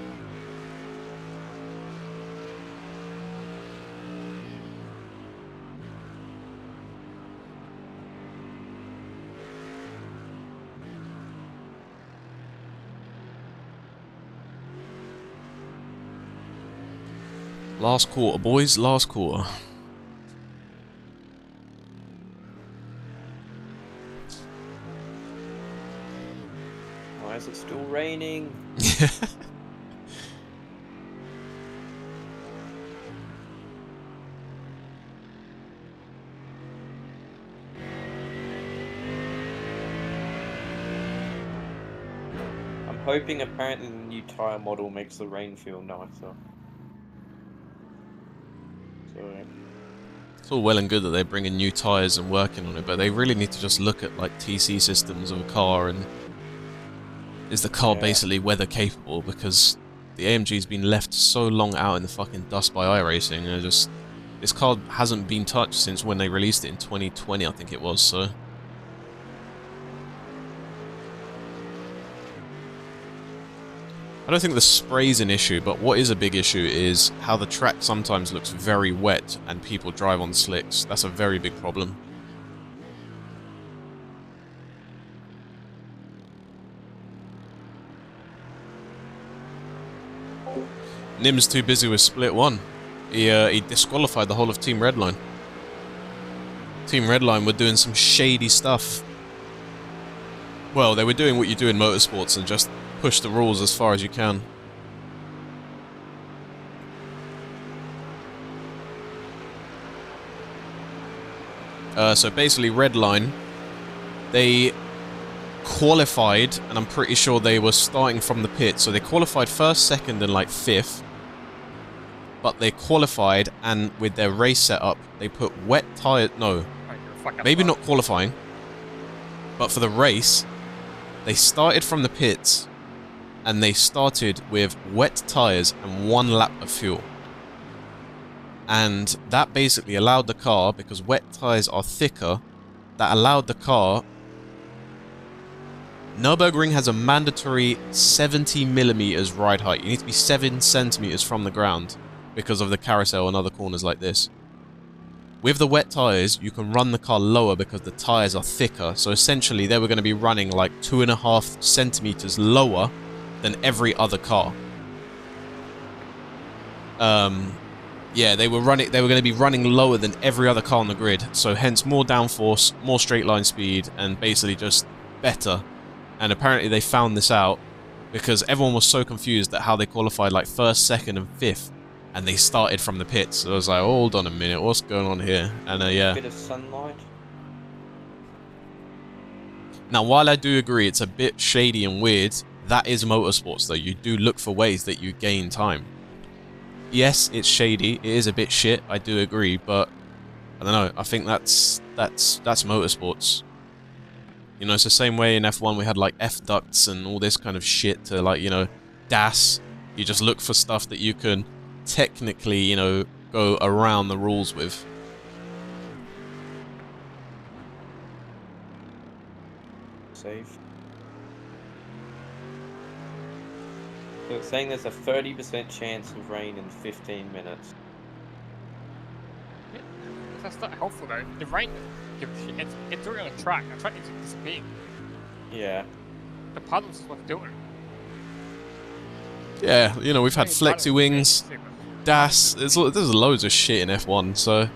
Last quarter, boys. Last quarter. Why is it still raining? I'm hoping apparently the new tyre model makes the rain feel nicer. So... It's all well and good that they're bringing new tyres and working on it, but they really need to just look at, like, TC systems of a car and... Is the car basically weather capable? Because the AMG's been left so long out in the fucking dust by iRacing, and just... This car hasn't been touched since when they released it in 2020, I think it was, so... I don't think the spray's an issue, but what is a big issue is how the track sometimes looks very wet and people drive on slicks. That's a very big problem. Nim's too busy with Split 1. He disqualified the whole of Team Redline. Team Redline were doing some shady stuff. Well, they were doing what you do in motorsports and just push the rules as far as you can. So basically, Redline, they qualified, and I'm pretty sure they were starting from the pit. So they qualified first, second, and like fifth. But they qualified, and with their race setup, they put wet tires. No, maybe not qualifying. But for the race, they started from the pits, and they started with wet tires and 1 lap of fuel. And that basically allowed the car, because wet tires are thicker, that allowed the car... Nürburgring has a mandatory 70mm ride height. You need to be 7 centimeters from the ground because of the carousel and other corners like this. With the wet tires, you can run the car lower because the tires are thicker. So essentially, they were going to be running like 2.5 centimeters lower than every other car. Yeah, they were going to be running lower than every other car on the grid. So hence more downforce, more straight line speed, and basically just better. And apparently they found this out because everyone was so confused at how they qualified like first, second, and fifth, and they started from the pits. So I was like, hold on a minute, what's going on here? And yeah. Bit of sunlight. Now, while I do agree it's a bit shady and weird, that is motorsports though. You do look for ways that you gain time. Yes, it's shady. It is a bit shit. I do agree, but I don't know. I think that's motorsports. You know, it's the same way in F1 we had like F ducts and all this kind of shit to like, you know, DAS. You just look for stuff that you can technically, you know, go around the rules with. safe. So it's saying there's a 30% chance of rain in 15 minutes. Yeah, that's not helpful though. The rain, it's already on a track. The track is disappearing. Yeah. The puddles is what's doing. Yeah, you know, we've had Maybe flexi puddles wings, is but DAS, there's loads of shit in F1, so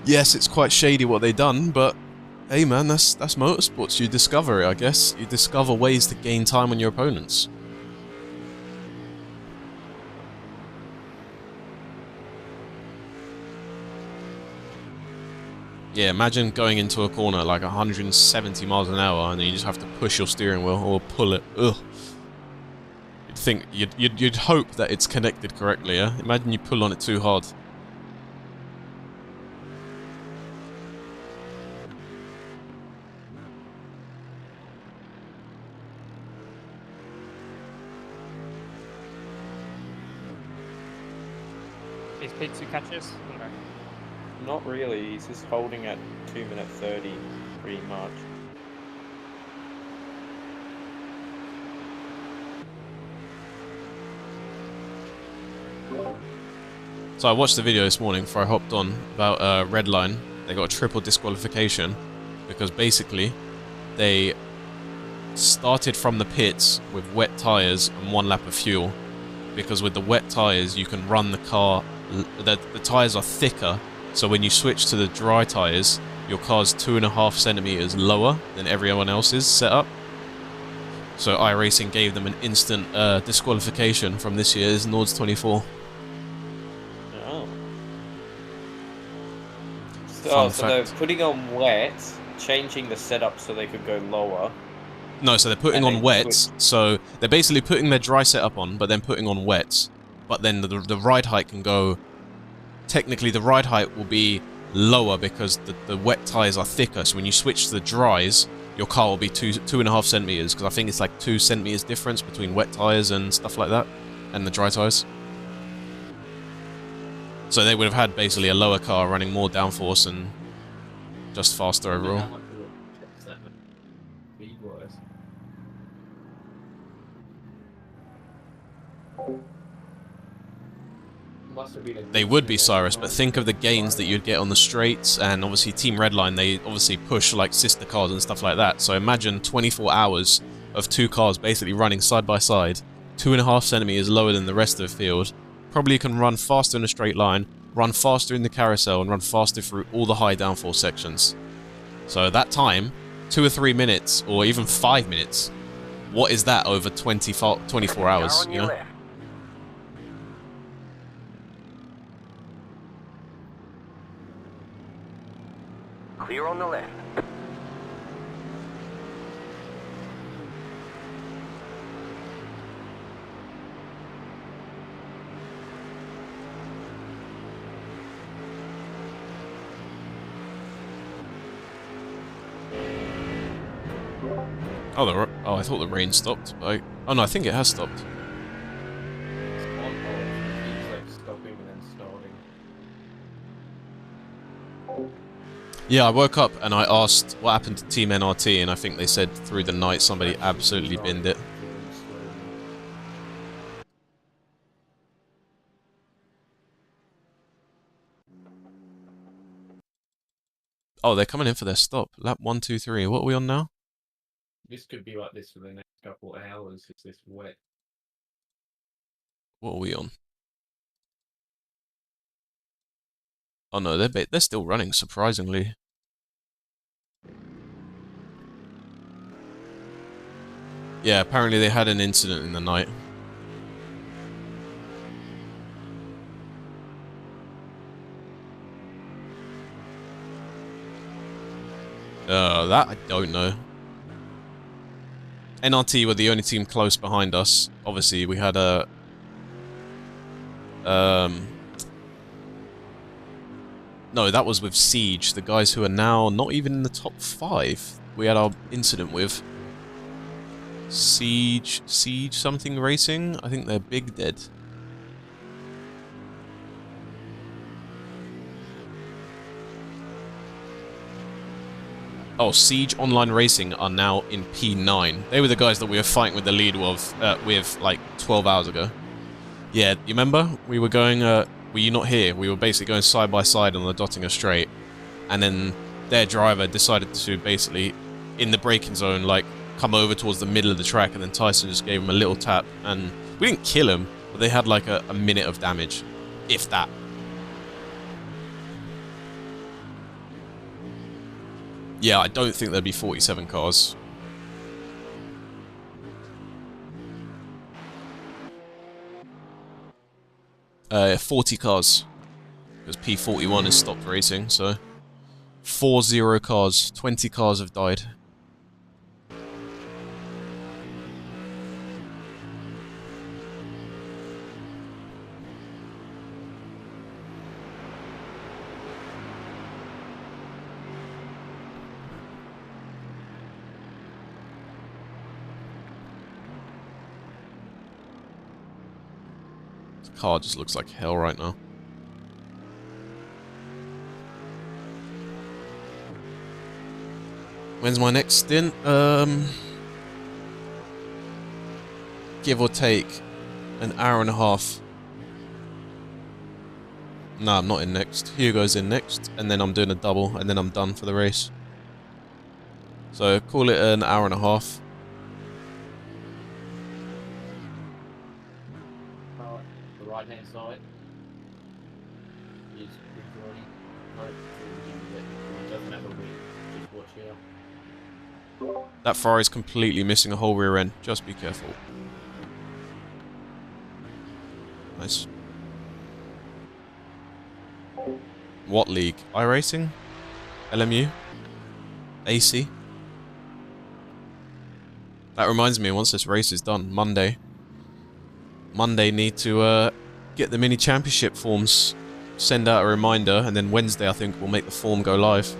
yes, it's quite shady what they've done, but hey man, that's motorsports. You discover it, I guess. You discover ways to gain time on your opponents. Yeah, imagine going into a corner like 170 miles an hour and then you just have to push your steering wheel or pull it. Ugh. You'd think, you'd hope that it's connected correctly, yeah? Imagine you pull on it too hard. Is PT3 catches? No. Not really, he's just holding at 2 minute 30 pretty much. So I watched the video this morning before I hopped on about Red Line. They got a triple disqualification because basically they started from the pits with wet tyres and 1 lap of fuel. Because with the wet tyres you can run the car, the tyres are thicker, so when you switch to the dry tyres your car's 2.5 centimeters lower than everyone else's setup. So iRacing gave them an instant disqualification from this year's Nords 24. Oh. Fun So they're fact. putting on wet, changing the setup so they could go lower. No, so they're putting And on then wet, switch. so they're basically putting their dry setup on, but then putting on wet. But then the ride height can go... Technically, the ride height will be lower because the wet tyres are thicker, so when you switch to the dries, your car will be 2.5 centimeters, because I think it's like 2 centimeters difference between wet tyres and stuff like that, and the dry tyres. So they would have had basically a lower car running more downforce and just faster overall. They would be, Cyrus, but think of the gains that you'd get on the straights, and obviously Team Redline, they obviously push like sister cars and stuff like that, so imagine 24 hours of 2 cars basically running side by side, 2.5 centimeters lower than the rest of the field, probably can run faster in a straight line, run faster in the carousel, and run faster through all the high downforce sections. So that time, 2 or 3 minutes, or even 5 minutes, what is that over 24 hours, you know? Clear on the left. Oh, I thought the rain stopped. Oh no, I think it has stopped. It's on hold. It keeps like stopping and then starting. Yeah, I woke up and I asked what happened to Team NRT, and I think they said through the night somebody absolutely binned it. Oh, they're coming in for their stop. Lap 1, 2, 3. What are we on now? This could be like this for the next couple of hours. It's this wet. What are we on? Oh no, they're still running, surprisingly. Yeah, apparently they had an incident in the night. That I don't know. NRT were the only team close behind us. Obviously, we had a... No, that was with Siege, the guys who are now not even in the top 5. We had our incident with Siege something racing. I think they're big dead. Oh, Siege Online Racing are now in P9. They were the guys that we were fighting with the lead with like 12 hours ago. Yeah, you remember? We were going, were you not here? We were basically going side by side on the Dottinger Straight. And then their driver decided to basically, in the braking zone, like, come over towards the middle of the track, and then Tyson just gave him a little tap. And we didn't kill him, but they had like a minute of damage. If that. Yeah, I don't think there'd be 47 cars. Uh, 40 cars. Because P41 has stopped racing, so... 40 cars. 20 cars have died. The car just looks like hell right now. When's my next stint? Give or take an hour and a half. No, I'm not in next. Hugo's in next, and then I'm doing a double, and then I'm done for the race. So call it an hour and a half. The right hand side is recording. Right, so it doesn't have a wing. Just watch out. That Ferrari's completely missing a whole rear end. Just be careful. Nice. What league? iRacing? LMU? AC? That reminds me, once this race is done, Monday need to get the mini championship forms, send out a reminder, and then Wednesday I think we'll make the form go live.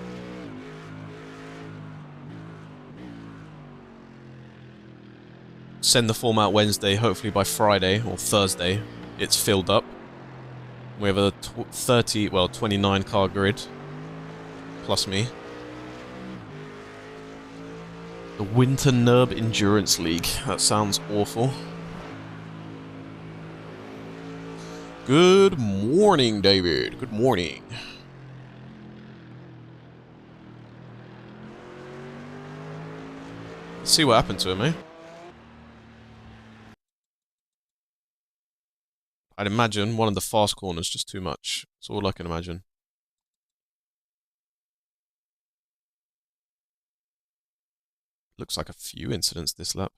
Send the form out Wednesday, hopefully by Friday or Thursday it's filled up. We have a 29 car grid, plus me. The Winter Nurb Endurance League. That sounds awful. Good morning, David. Good morning. Let's see what happened to him, eh? I'd imagine one of the fast corners just too much. That's all I can imagine. Looks like a few incidents this lap.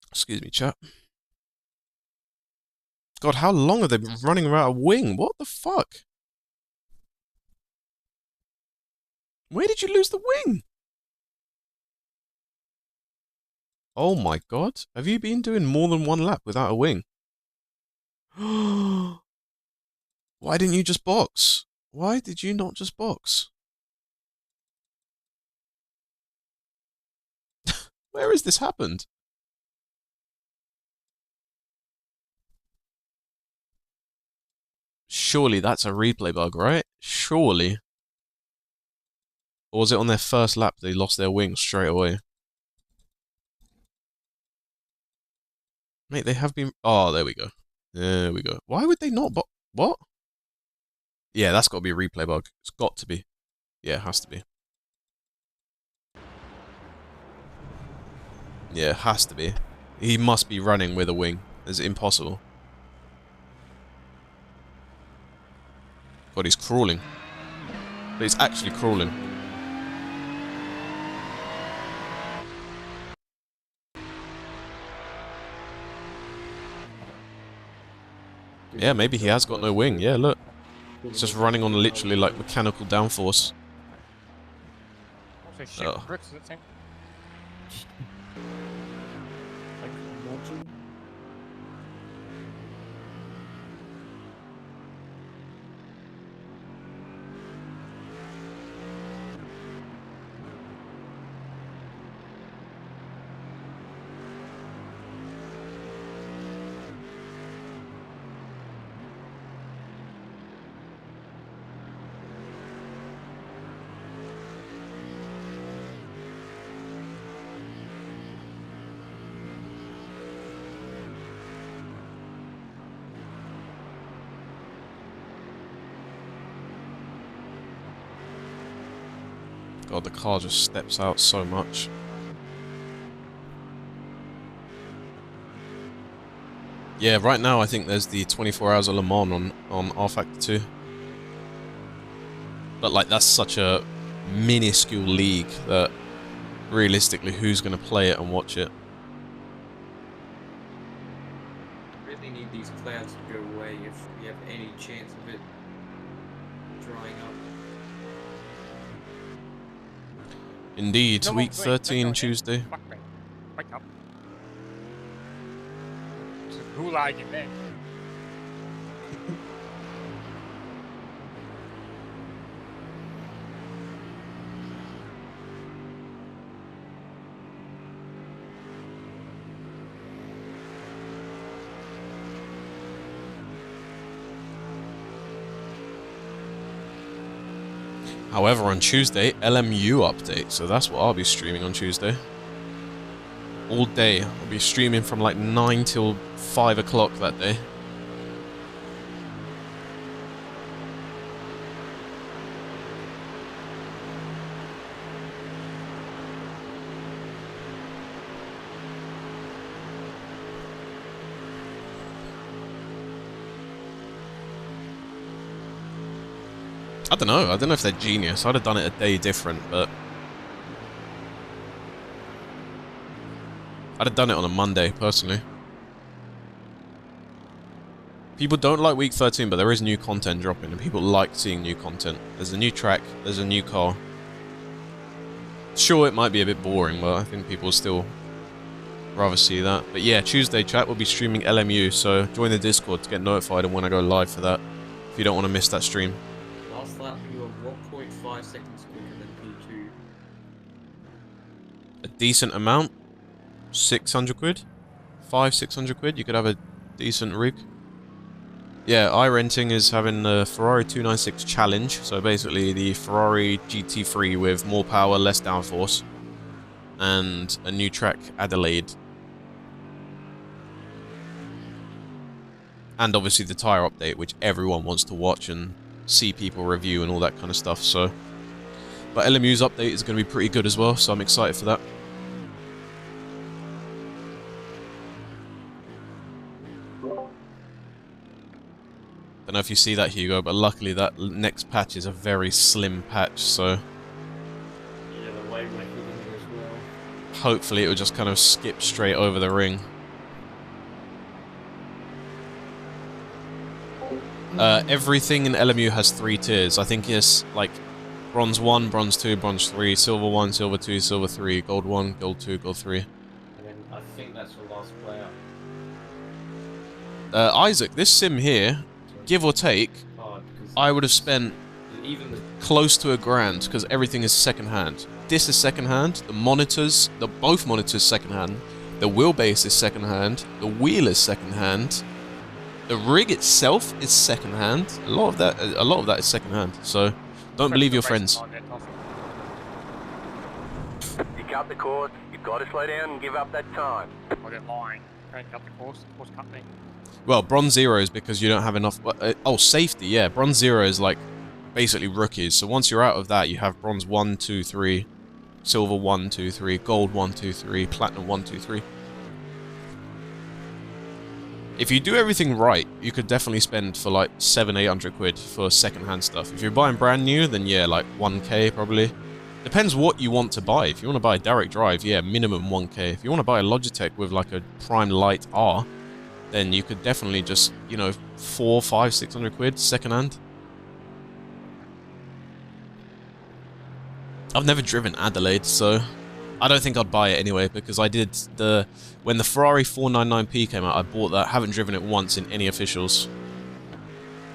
Excuse me, chat. God, how long have they been running around a wing? What the fuck? Where did you lose the wing? Oh my god. Have you been doing more than one lap without a wing? Why didn't you just box? Why did you not just box? Where has this happened? Surely that's a replay bug, right? Surely. Or was it on their first lap they lost their wing straight away? Mate, they have been... Oh, there we go. There we go. Why would they not what? Yeah, that's got to be a replay bug. It's got to be. Yeah, it has to be. Yeah, it has to be. He must be running with a wing. It's impossible. God, he's crawling. But he's actually crawling. Yeah, maybe he has got no wing. Yeah, look. It's just running on literally like mechanical downforce. Also, shit bricks, I think. God, the car just steps out so much. Yeah, right now I think there's the 24 Hours of Le Mans on R Factor 2. But like, that's such a minuscule league that realistically, who's going to play it and watch it? Really need these clouds to go away if we have any chance of it drying up. Indeed, No, week wait, don't 13, go yet. Tuesday. Fuck me. Wake up. Just gulag in there. However, on Tuesday, LMU update, so that's what I'll be streaming on Tuesday. All day. I'll be streaming from like 9 till 5 o'clock that day. I don't know if they're genius. I'd have done it a day different, but I'd have done it on a Monday, personally. People don't like week 13, but there is new content dropping, and people like seeing new content. There's a new track, there's a new car. Sure, it might be a bit boring, but I think people still rather see that. But yeah, Tuesday, chat, will be streaming LMU, so join the Discord to get notified of when I go live for that, if you don't want to miss that stream. Last lap, you were 1.5 seconds quicker than P2. A decent amount? 600 quid? 600 quid? You could have a decent rig. Yeah, iRenting is having the Ferrari 296 Challenge, so basically the Ferrari GT3 with more power, less downforce, and a new track, Adelaide. And obviously the tyre update, which everyone wants to watch and see people review and all that kind of stuff, so... But LMU's update is going to be pretty good as well, so I'm excited for that. Don't know if you see that, Hugo, but luckily that next patch is a very slim patch, so... Yeah, the way we're hitting it as well. Hopefully it will just kind of skip straight over the ring. Everything in LMU has 3 tiers. I think it's like Bronze 1, Bronze 2, Bronze 3, Silver 1, Silver 2, Silver 3, Gold 1, Gold 2, Gold 3. And then I think that's the last player. Isaac, this sim here, give or take, I would have spent even the close to $1,000 because everything is second hand. This is second hand. The monitors, both monitors second hand. The wheelbase is second hand. The wheel is second hand. The rig itself is second hand. A lot of that is second hand. So don't believe your friends. You cut the course, you've got to slow down and give up that time. I get lying. Can't cut the course cut me. Well, Bronze 0 is because you don't have enough... oh, safety, yeah. Bronze 0 is like basically rookies. So once you're out of that, you have Bronze 1, 2, 3, Silver 1, 2, 3, Gold 1, 2, 3, Platinum 1, 2, 3. If you do everything right, you could definitely spend for like 700-800 quid for second-hand stuff. If you're buying brand new, then yeah, like 1k probably. Depends what you want to buy. If you want to buy a direct drive, yeah, minimum 1k. If you want to buy a Logitech with like a Prime Lite R, then you could definitely just, you know, 400, 500, 600 quid second-hand. I've never driven Adelaide, so I don't think I'd buy it anyway, because I did when the Ferrari 499p came out, I bought that, haven't driven it once in any officials.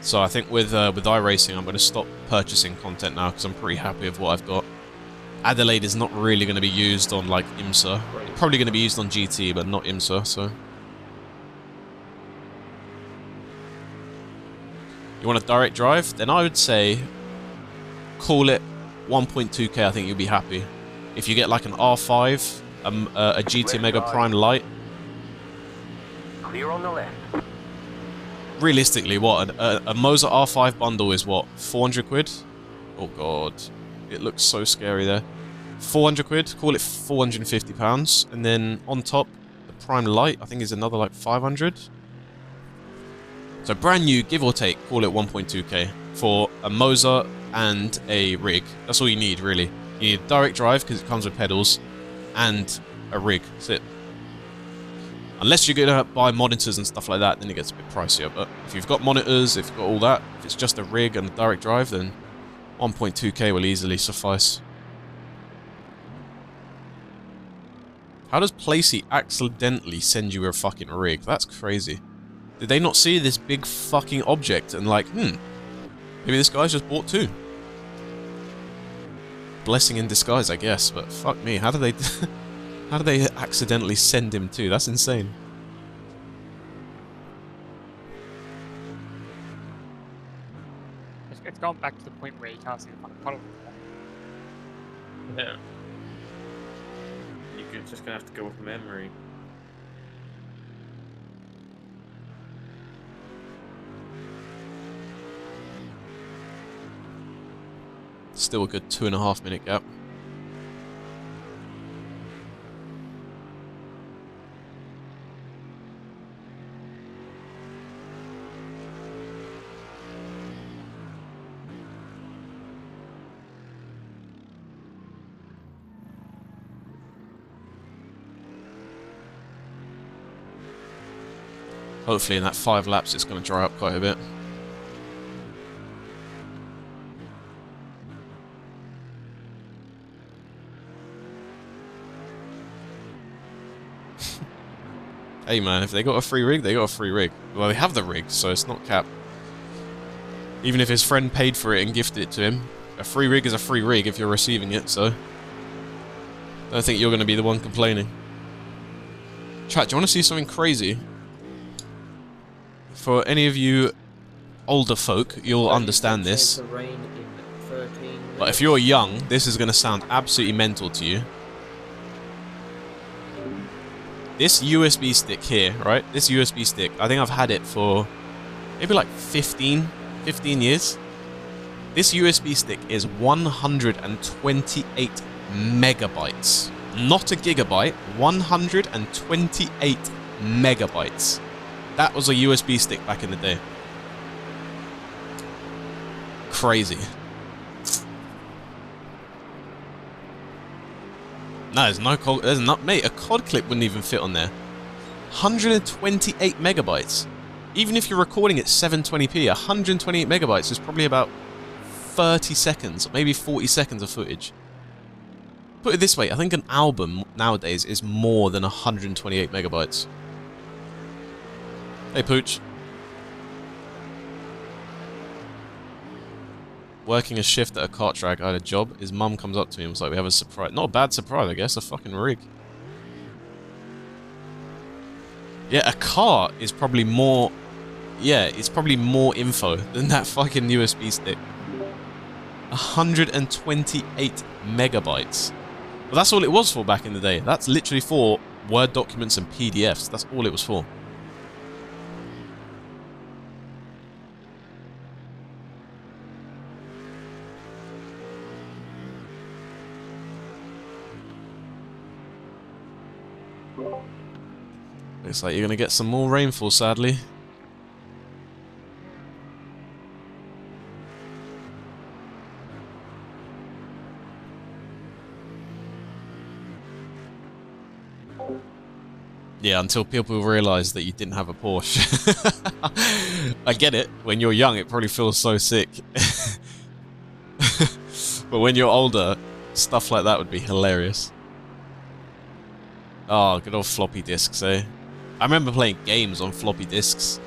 So I think with iRacing, I'm going to stop purchasing content now, because I'm pretty happy with what I've got. Adelaide is not really going to be used on, like, IMSA. Probably going to be used on GT, but not IMSA, so... You want a direct drive? Then I would say call it 1.2k, I think you'll be happy. If you get like an R5, a GT Mega Prime Lite. Clear on the left. Realistically, what? A Moza R5 bundle is what? 400 quid? Oh god. It looks so scary there. 400 quid, call it 450 pounds. And then on top, the Prime Light, I think is another like 500. So brand new, give or take, call it 1.2k for a Moser and a rig. That's all you need, really. You need direct drive because it comes with pedals and a rig. That's it. Unless you're going to buy monitors and stuff like that, then it gets a bit pricier. But if you've got monitors, if you've got all that, if it's just a rig and a direct drive, then 1.2k will easily suffice. How does Placey accidentally send you a fucking rig? That's crazy. Did they not see this big fucking object and like, maybe this guy's just bought two? Blessing in disguise, I guess, but fuck me, how do they how do they accidentally send him two? That's insane. It's gone back to the point where you can't see the fucking puddle. Yeah. You're just gonna have to go with memory. Still a good 2.5 minute gap. Hopefully in that 5 laps it's going to dry up quite a bit. Hey man, if they got a free rig, they got a free rig. Well, they have the rig, so it's not cap. Even if his friend paid for it and gifted it to him, a free rig is a free rig if you're receiving it, so... don't think you're going to be the one complaining. Chat, do you want to see something crazy? For any of you older folk, you'll understand this. But if you're young, this is going to sound absolutely mental to you. This USB stick here, right? This USB stick, I think I've had it for maybe like 15 years. This USB stick is 128 megabytes. Not a gigabyte, 128 megabytes. That was a USB stick back in the day. Crazy. No, there's not, mate, a COD clip wouldn't even fit on there. 128 megabytes. Even if you're recording at 720p, 128 megabytes is probably about 30 seconds, maybe 40 seconds of footage. Put it this way, I think an album nowadays is more than 128 megabytes. Hey, Pooch. Working a shift at a cart track, I had a job. His mum comes up to me and was like, we have a surprise. Not a bad surprise, I guess. A fucking rig. Yeah, a car is probably more... yeah, it's probably more info than that fucking USB stick. 128 megabytes. Well, that's all it was for back in the day. That's literally for Word documents and PDFs. That's all it was for. Looks like you're going to get some more rainfall, sadly. Yeah, until people realise that you didn't have a Porsche. I get it. When you're young, it probably feels so sick. But when you're older, stuff like that would be hilarious. Oh, good old floppy disks, eh? I remember playing games on floppy disks.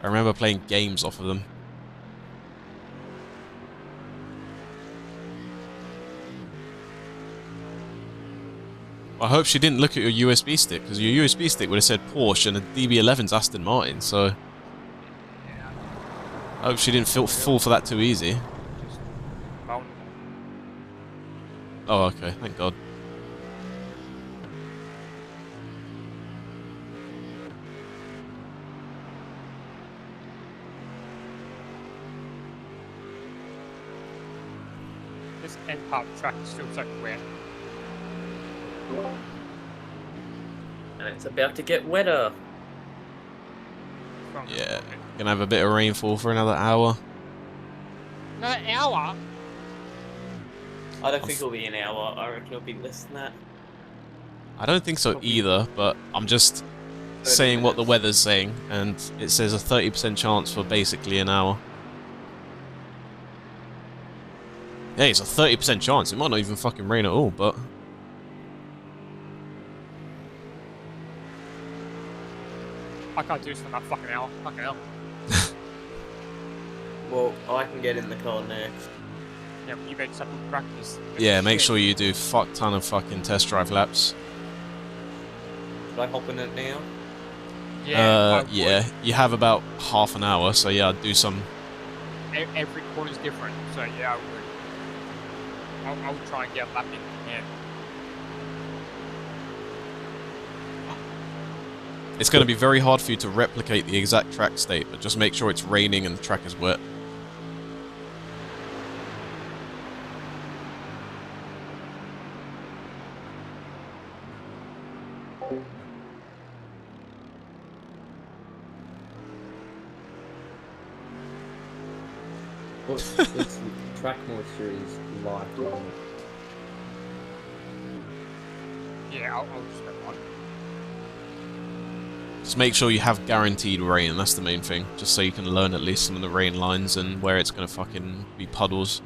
I remember playing games off of them. I hope she didn't look at your USB stick, because your USB stick would have said Porsche and a DB11's Aston Martin, so... I hope she didn't fall for that too easy. Oh, okay, thank God. this end part of the track is still so wet. And it's about to get wetter. Yeah, gonna have a bit of rainfall for another hour. Another hour? I don't think it'll be an hour. I reckon it'll be less than that. I don't think so Probably either, but I'm just 30 saying what the minutes. weather's saying, and it says a 30% chance for basically an hour. Hey, it's a 30% chance. It might not even fucking rain at all, but... I can't do this for another fucking hour. Fucking hell. Well, I can get in the car next. Yeah, but you better start with practice. Yeah, make Shit. sure you do fuck ton of fucking test drive laps. Should I hop in it now? Yeah, I would. Yeah, you have about half an hour, so yeah, I'd do some... Every corner's different, so yeah, I would. I would try and get a lap in. Yeah. It's going to be very hard for you to replicate the exact track state, but just make sure it's raining and the track is wet. It's track moisture is light, isn't it? Yeah, I'll just go on. Just make sure you have guaranteed rain, that's the main thing. Just so you can learn at least some of the rain lines and where it's going to fucking be puddles.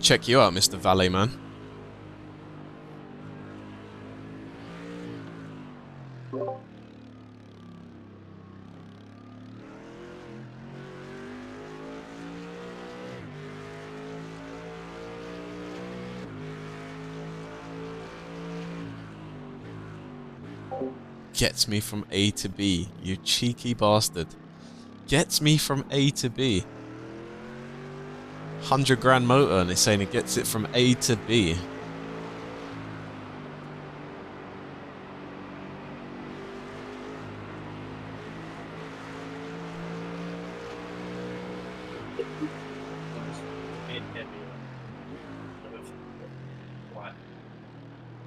Check you out, Mr. Valet Man. Gets me from A to B, you cheeky bastard. Gets me from A to B. 100 grand motor, and they're saying it gets it from A to B.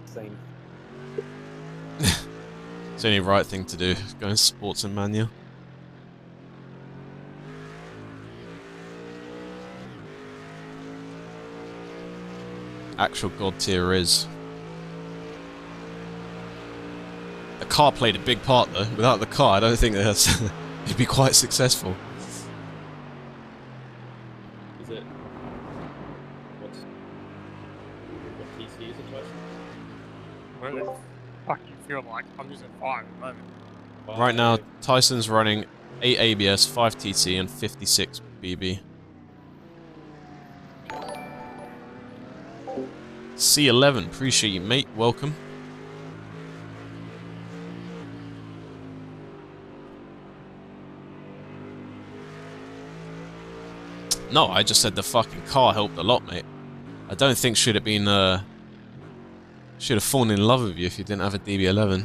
Same. It's the only right thing to do. Go in sports and manual. Actual god tier is. The car played a big part though. Without the car, I don't think that's it'd be quite successful. Is it? What TC is it, Tyson? What the fuck you feel like? I'm using 5 at the moment. Right now, Tyson's running 8 ABS, 5 TT, and 56 BB. C11, appreciate you, mate. Welcome. No, I just said the fucking car helped a lot, mate. I don't think should have been, should have fallen in love with you if you didn't have a DB11.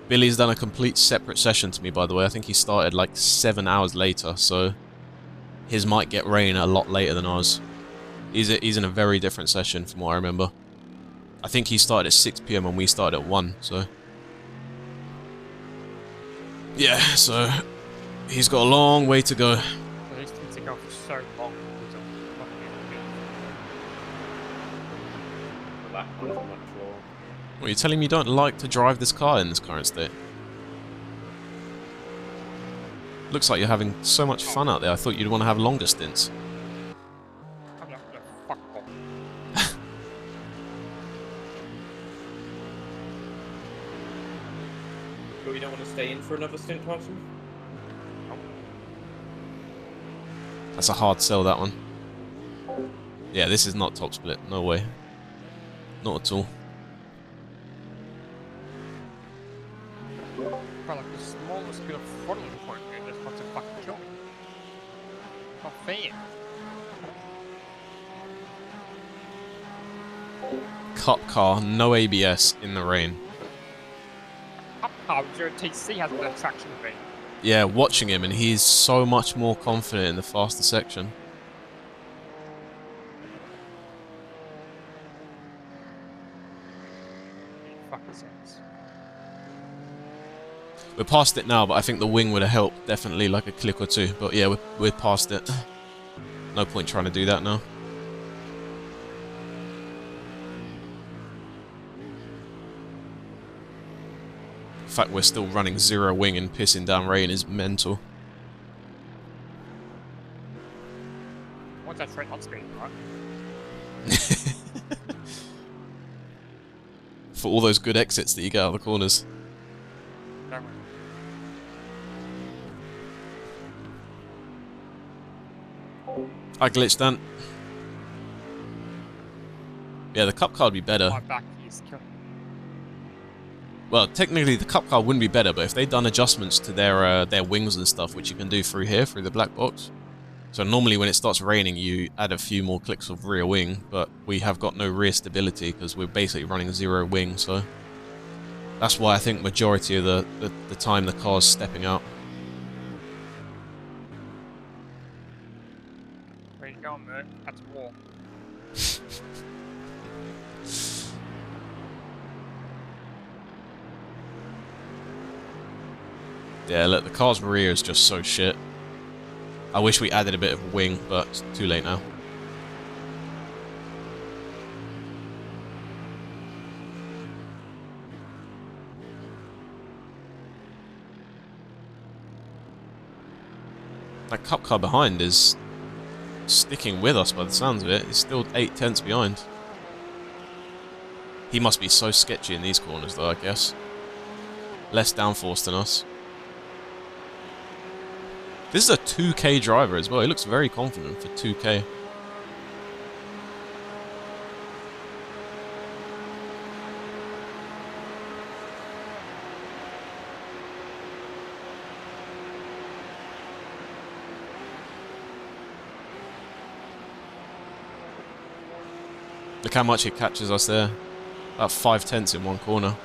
Billy's done a complete separate session to me, by the way. I think he started like 7 hours later, so his might get rain a lot later than ours. He's in a very different session from what I remember. I think he started at 6 PM and we started at 1, so... Yeah, so... He's got a long way to go. These things are going for so long because I'm fucking That one's much more. What, you're telling me you don't like to drive this car in this current state? Looks like you're having so much fun out there. I thought you'd want to have longer stints. I'm not gonna fuck off. But we don't want to stay in for another stint, Tyson? That's a hard sell, that one. Yeah, this is not top split. No way. Not at all. Bro, like the smallest bit of throttling point, man, that's what's a fucking kill me. Not fair. Cup car, no ABS in the rain. Up car with 0TC has better traction than me. Yeah, watching him, and he's so much more confident in the faster section. Makes fucking sense. We're past it now, but I think the wing would have helped, definitely, like a click or two. But yeah, we're past it. No point trying to do that now. The fact we're still running 0 wing and pissing down rain is mental. Once that straight on speed, right? For all those good exits that you get out of the corners. Don't worry. I glitched then. Yeah, the cup car would be better. My back is killing. Well, technically the cup car wouldn't be better, but if they'd done adjustments to their wings and stuff, which you can do through here, through the black box. So normally when it starts raining, you add a few more clicks of rear wing, but we have got no rear stability because we're basically running 0 wing, so that's why I think majority of the time the car's stepping out. Where you going, mate? That's war. Yeah, look, the car's rear is just so shit. I wish we added a bit of wing, but it's too late now. That cup car behind is sticking with us by the sounds of it. It's still 8 tenths behind. He must be so sketchy in these corners though, I guess. Less downforce than us. This is a 2K driver as well. He looks very confident for 2K. Look how much it catches us there. About 5 tenths in one corner.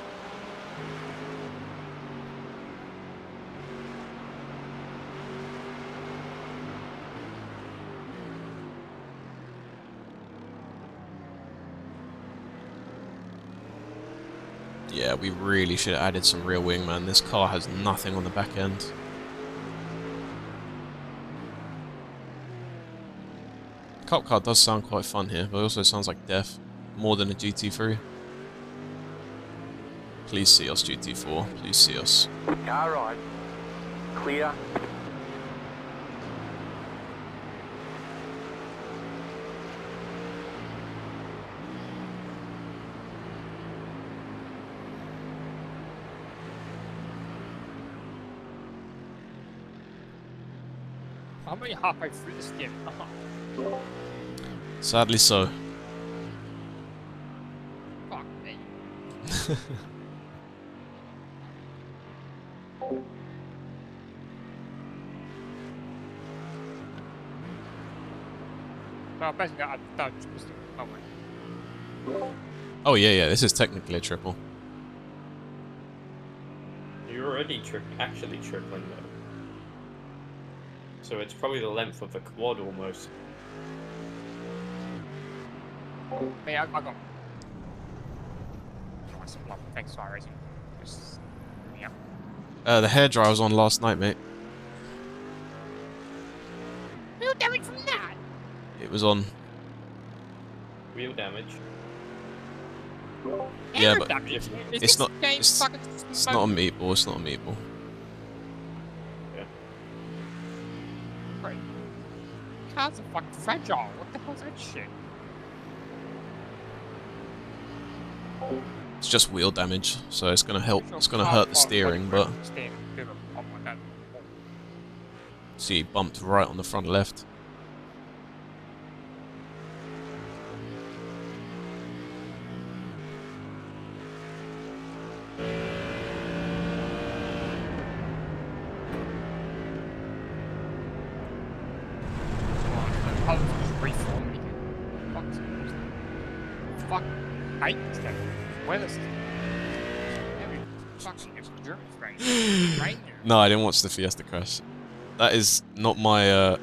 Yeah, we really should have added some rear wing, man. This car has nothing on the back end. Cup car does sound quite fun here, but it also sounds like death. More than a GT3. Please see us, GT4. Please see us. Car right. Clear. I'm only halfway through this game. Sadly so. Fuck me. Well, basically, I've done just a moment. Oh yeah, this is technically a triple. You're already actually tripling though. So it's probably the length of a quad almost. Hey, I got. Thanks for iracing. Just. Yeah. The hairdryer was on last night, mate. Wheel damage from that? It was on. Wheel damage. Yeah, but damage. it's not. It's not a meatball. It's not a meatball. Right. Cars are fucking fragile. What the hell's that shit? It's just wheel damage, so it's gonna help. It's gonna hurt the steering, but see, he bumped right on the front left. fuck hate this game. Weather system. Every fucking endurance race. No, I didn't watch the Fiesta crash. That is not my,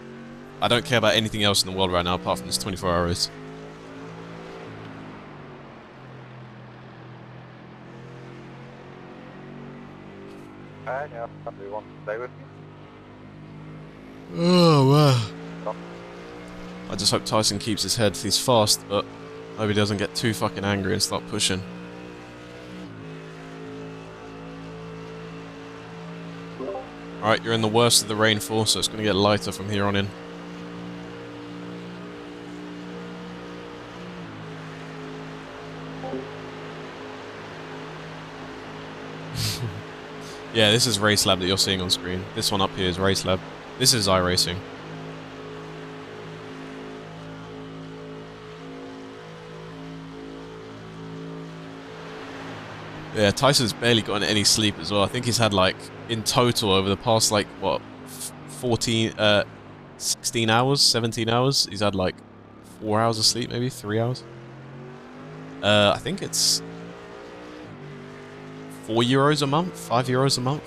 I don't care about anything else in the world right now apart from this 24-hour race. Alright, yeah. Do you want to stay with me? Oh, wow. I just hope Tyson keeps his head. He's fast, but hope he doesn't get too fucking angry and start pushing. Alright, you're in the worst of the rainfall, so it's going to get lighter from here on in. Yeah, this is Race Lab that you're seeing on screen. This one up here is Race Lab. This is iRacing. Yeah, Tyson's barely gotten any sleep as well. I think he's had, like, in total over the past, like, what, 16 hours, 17 hours? He's had, like, 4 hours of sleep, maybe? 3 hours? I think it's €4 a month? €5 a month?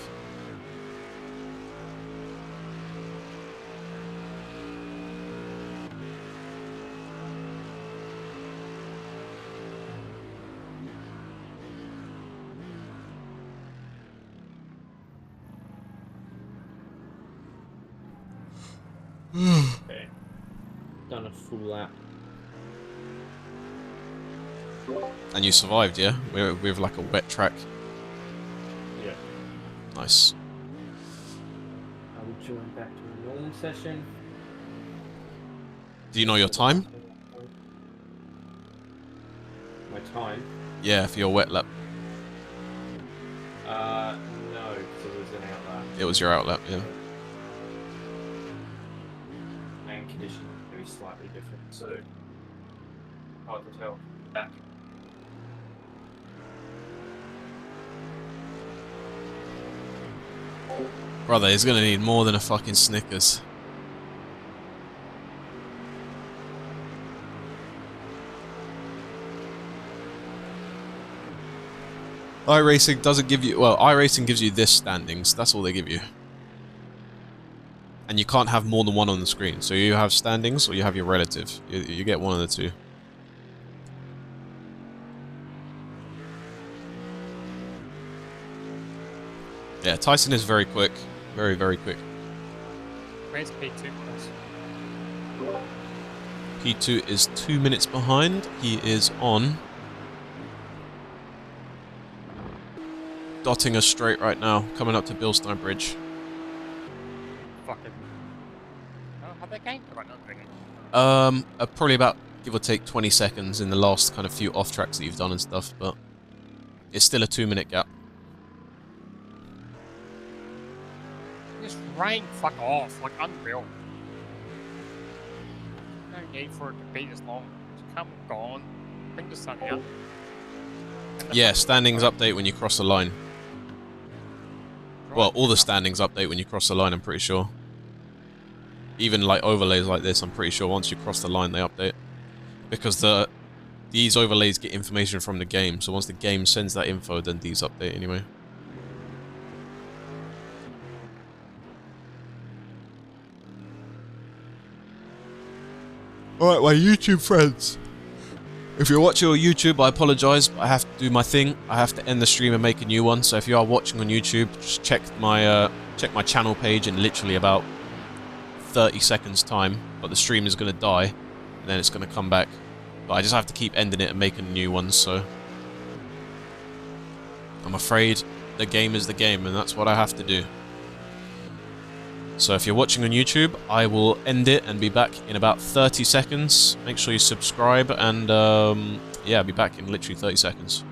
Okay. Done a full lap. And you survived, yeah? With like a wet track. Yeah. Nice. I will join back to a normal session. Do you know your time? My time? Yeah, for your wet lap. No, because it was an outlap. It was your outlap, yeah. And conditions may be slightly different, so hard to tell. Back. Brother, he's gonna need more than a fucking Snickers. iRacing doesn't give you... Well, iRacing gives you this standings. That's all they give you. And you can't have more than one on the screen. So you have standings or you have your relative. You get one of the two. Yeah, Tyson is very quick. Very, very quick. Where's P2 plus? P2 is 2 minutes behind. He is on... dotting us straight right now, coming up to Bilstein Bridge. Fucking. Oh, how'd that game? Right, not really. Probably about, give or take, 20 seconds in the last kind of few off tracks that you've done and stuff, but it's still a 2-minute gap. This rain, fuck off, like unreal. No need for it to be this long. Just come gone. Bring the sun out. Yeah, standings update when you cross the line. Well, all the standings update when you cross the line, I'm pretty sure. Even like overlays like this, I'm pretty sure once you cross the line they update. Because these overlays get information from the game, so once the game sends that info, then these update anyway. Alright, my YouTube friends. If you're watching on YouTube, I apologise, but I have to do my thing. I have to end the stream and make a new one. So if you are watching on YouTube, just check my channel page in literally about 30 seconds time. But the stream is going to die, and then it's going to come back. But I just have to keep ending it and making new ones. So I'm afraid the game is the game, and that's what I have to do. So if you're watching on YouTube, I will end it and be back in about 30 seconds. Make sure you subscribe and, yeah, I'll be back in literally 30 seconds.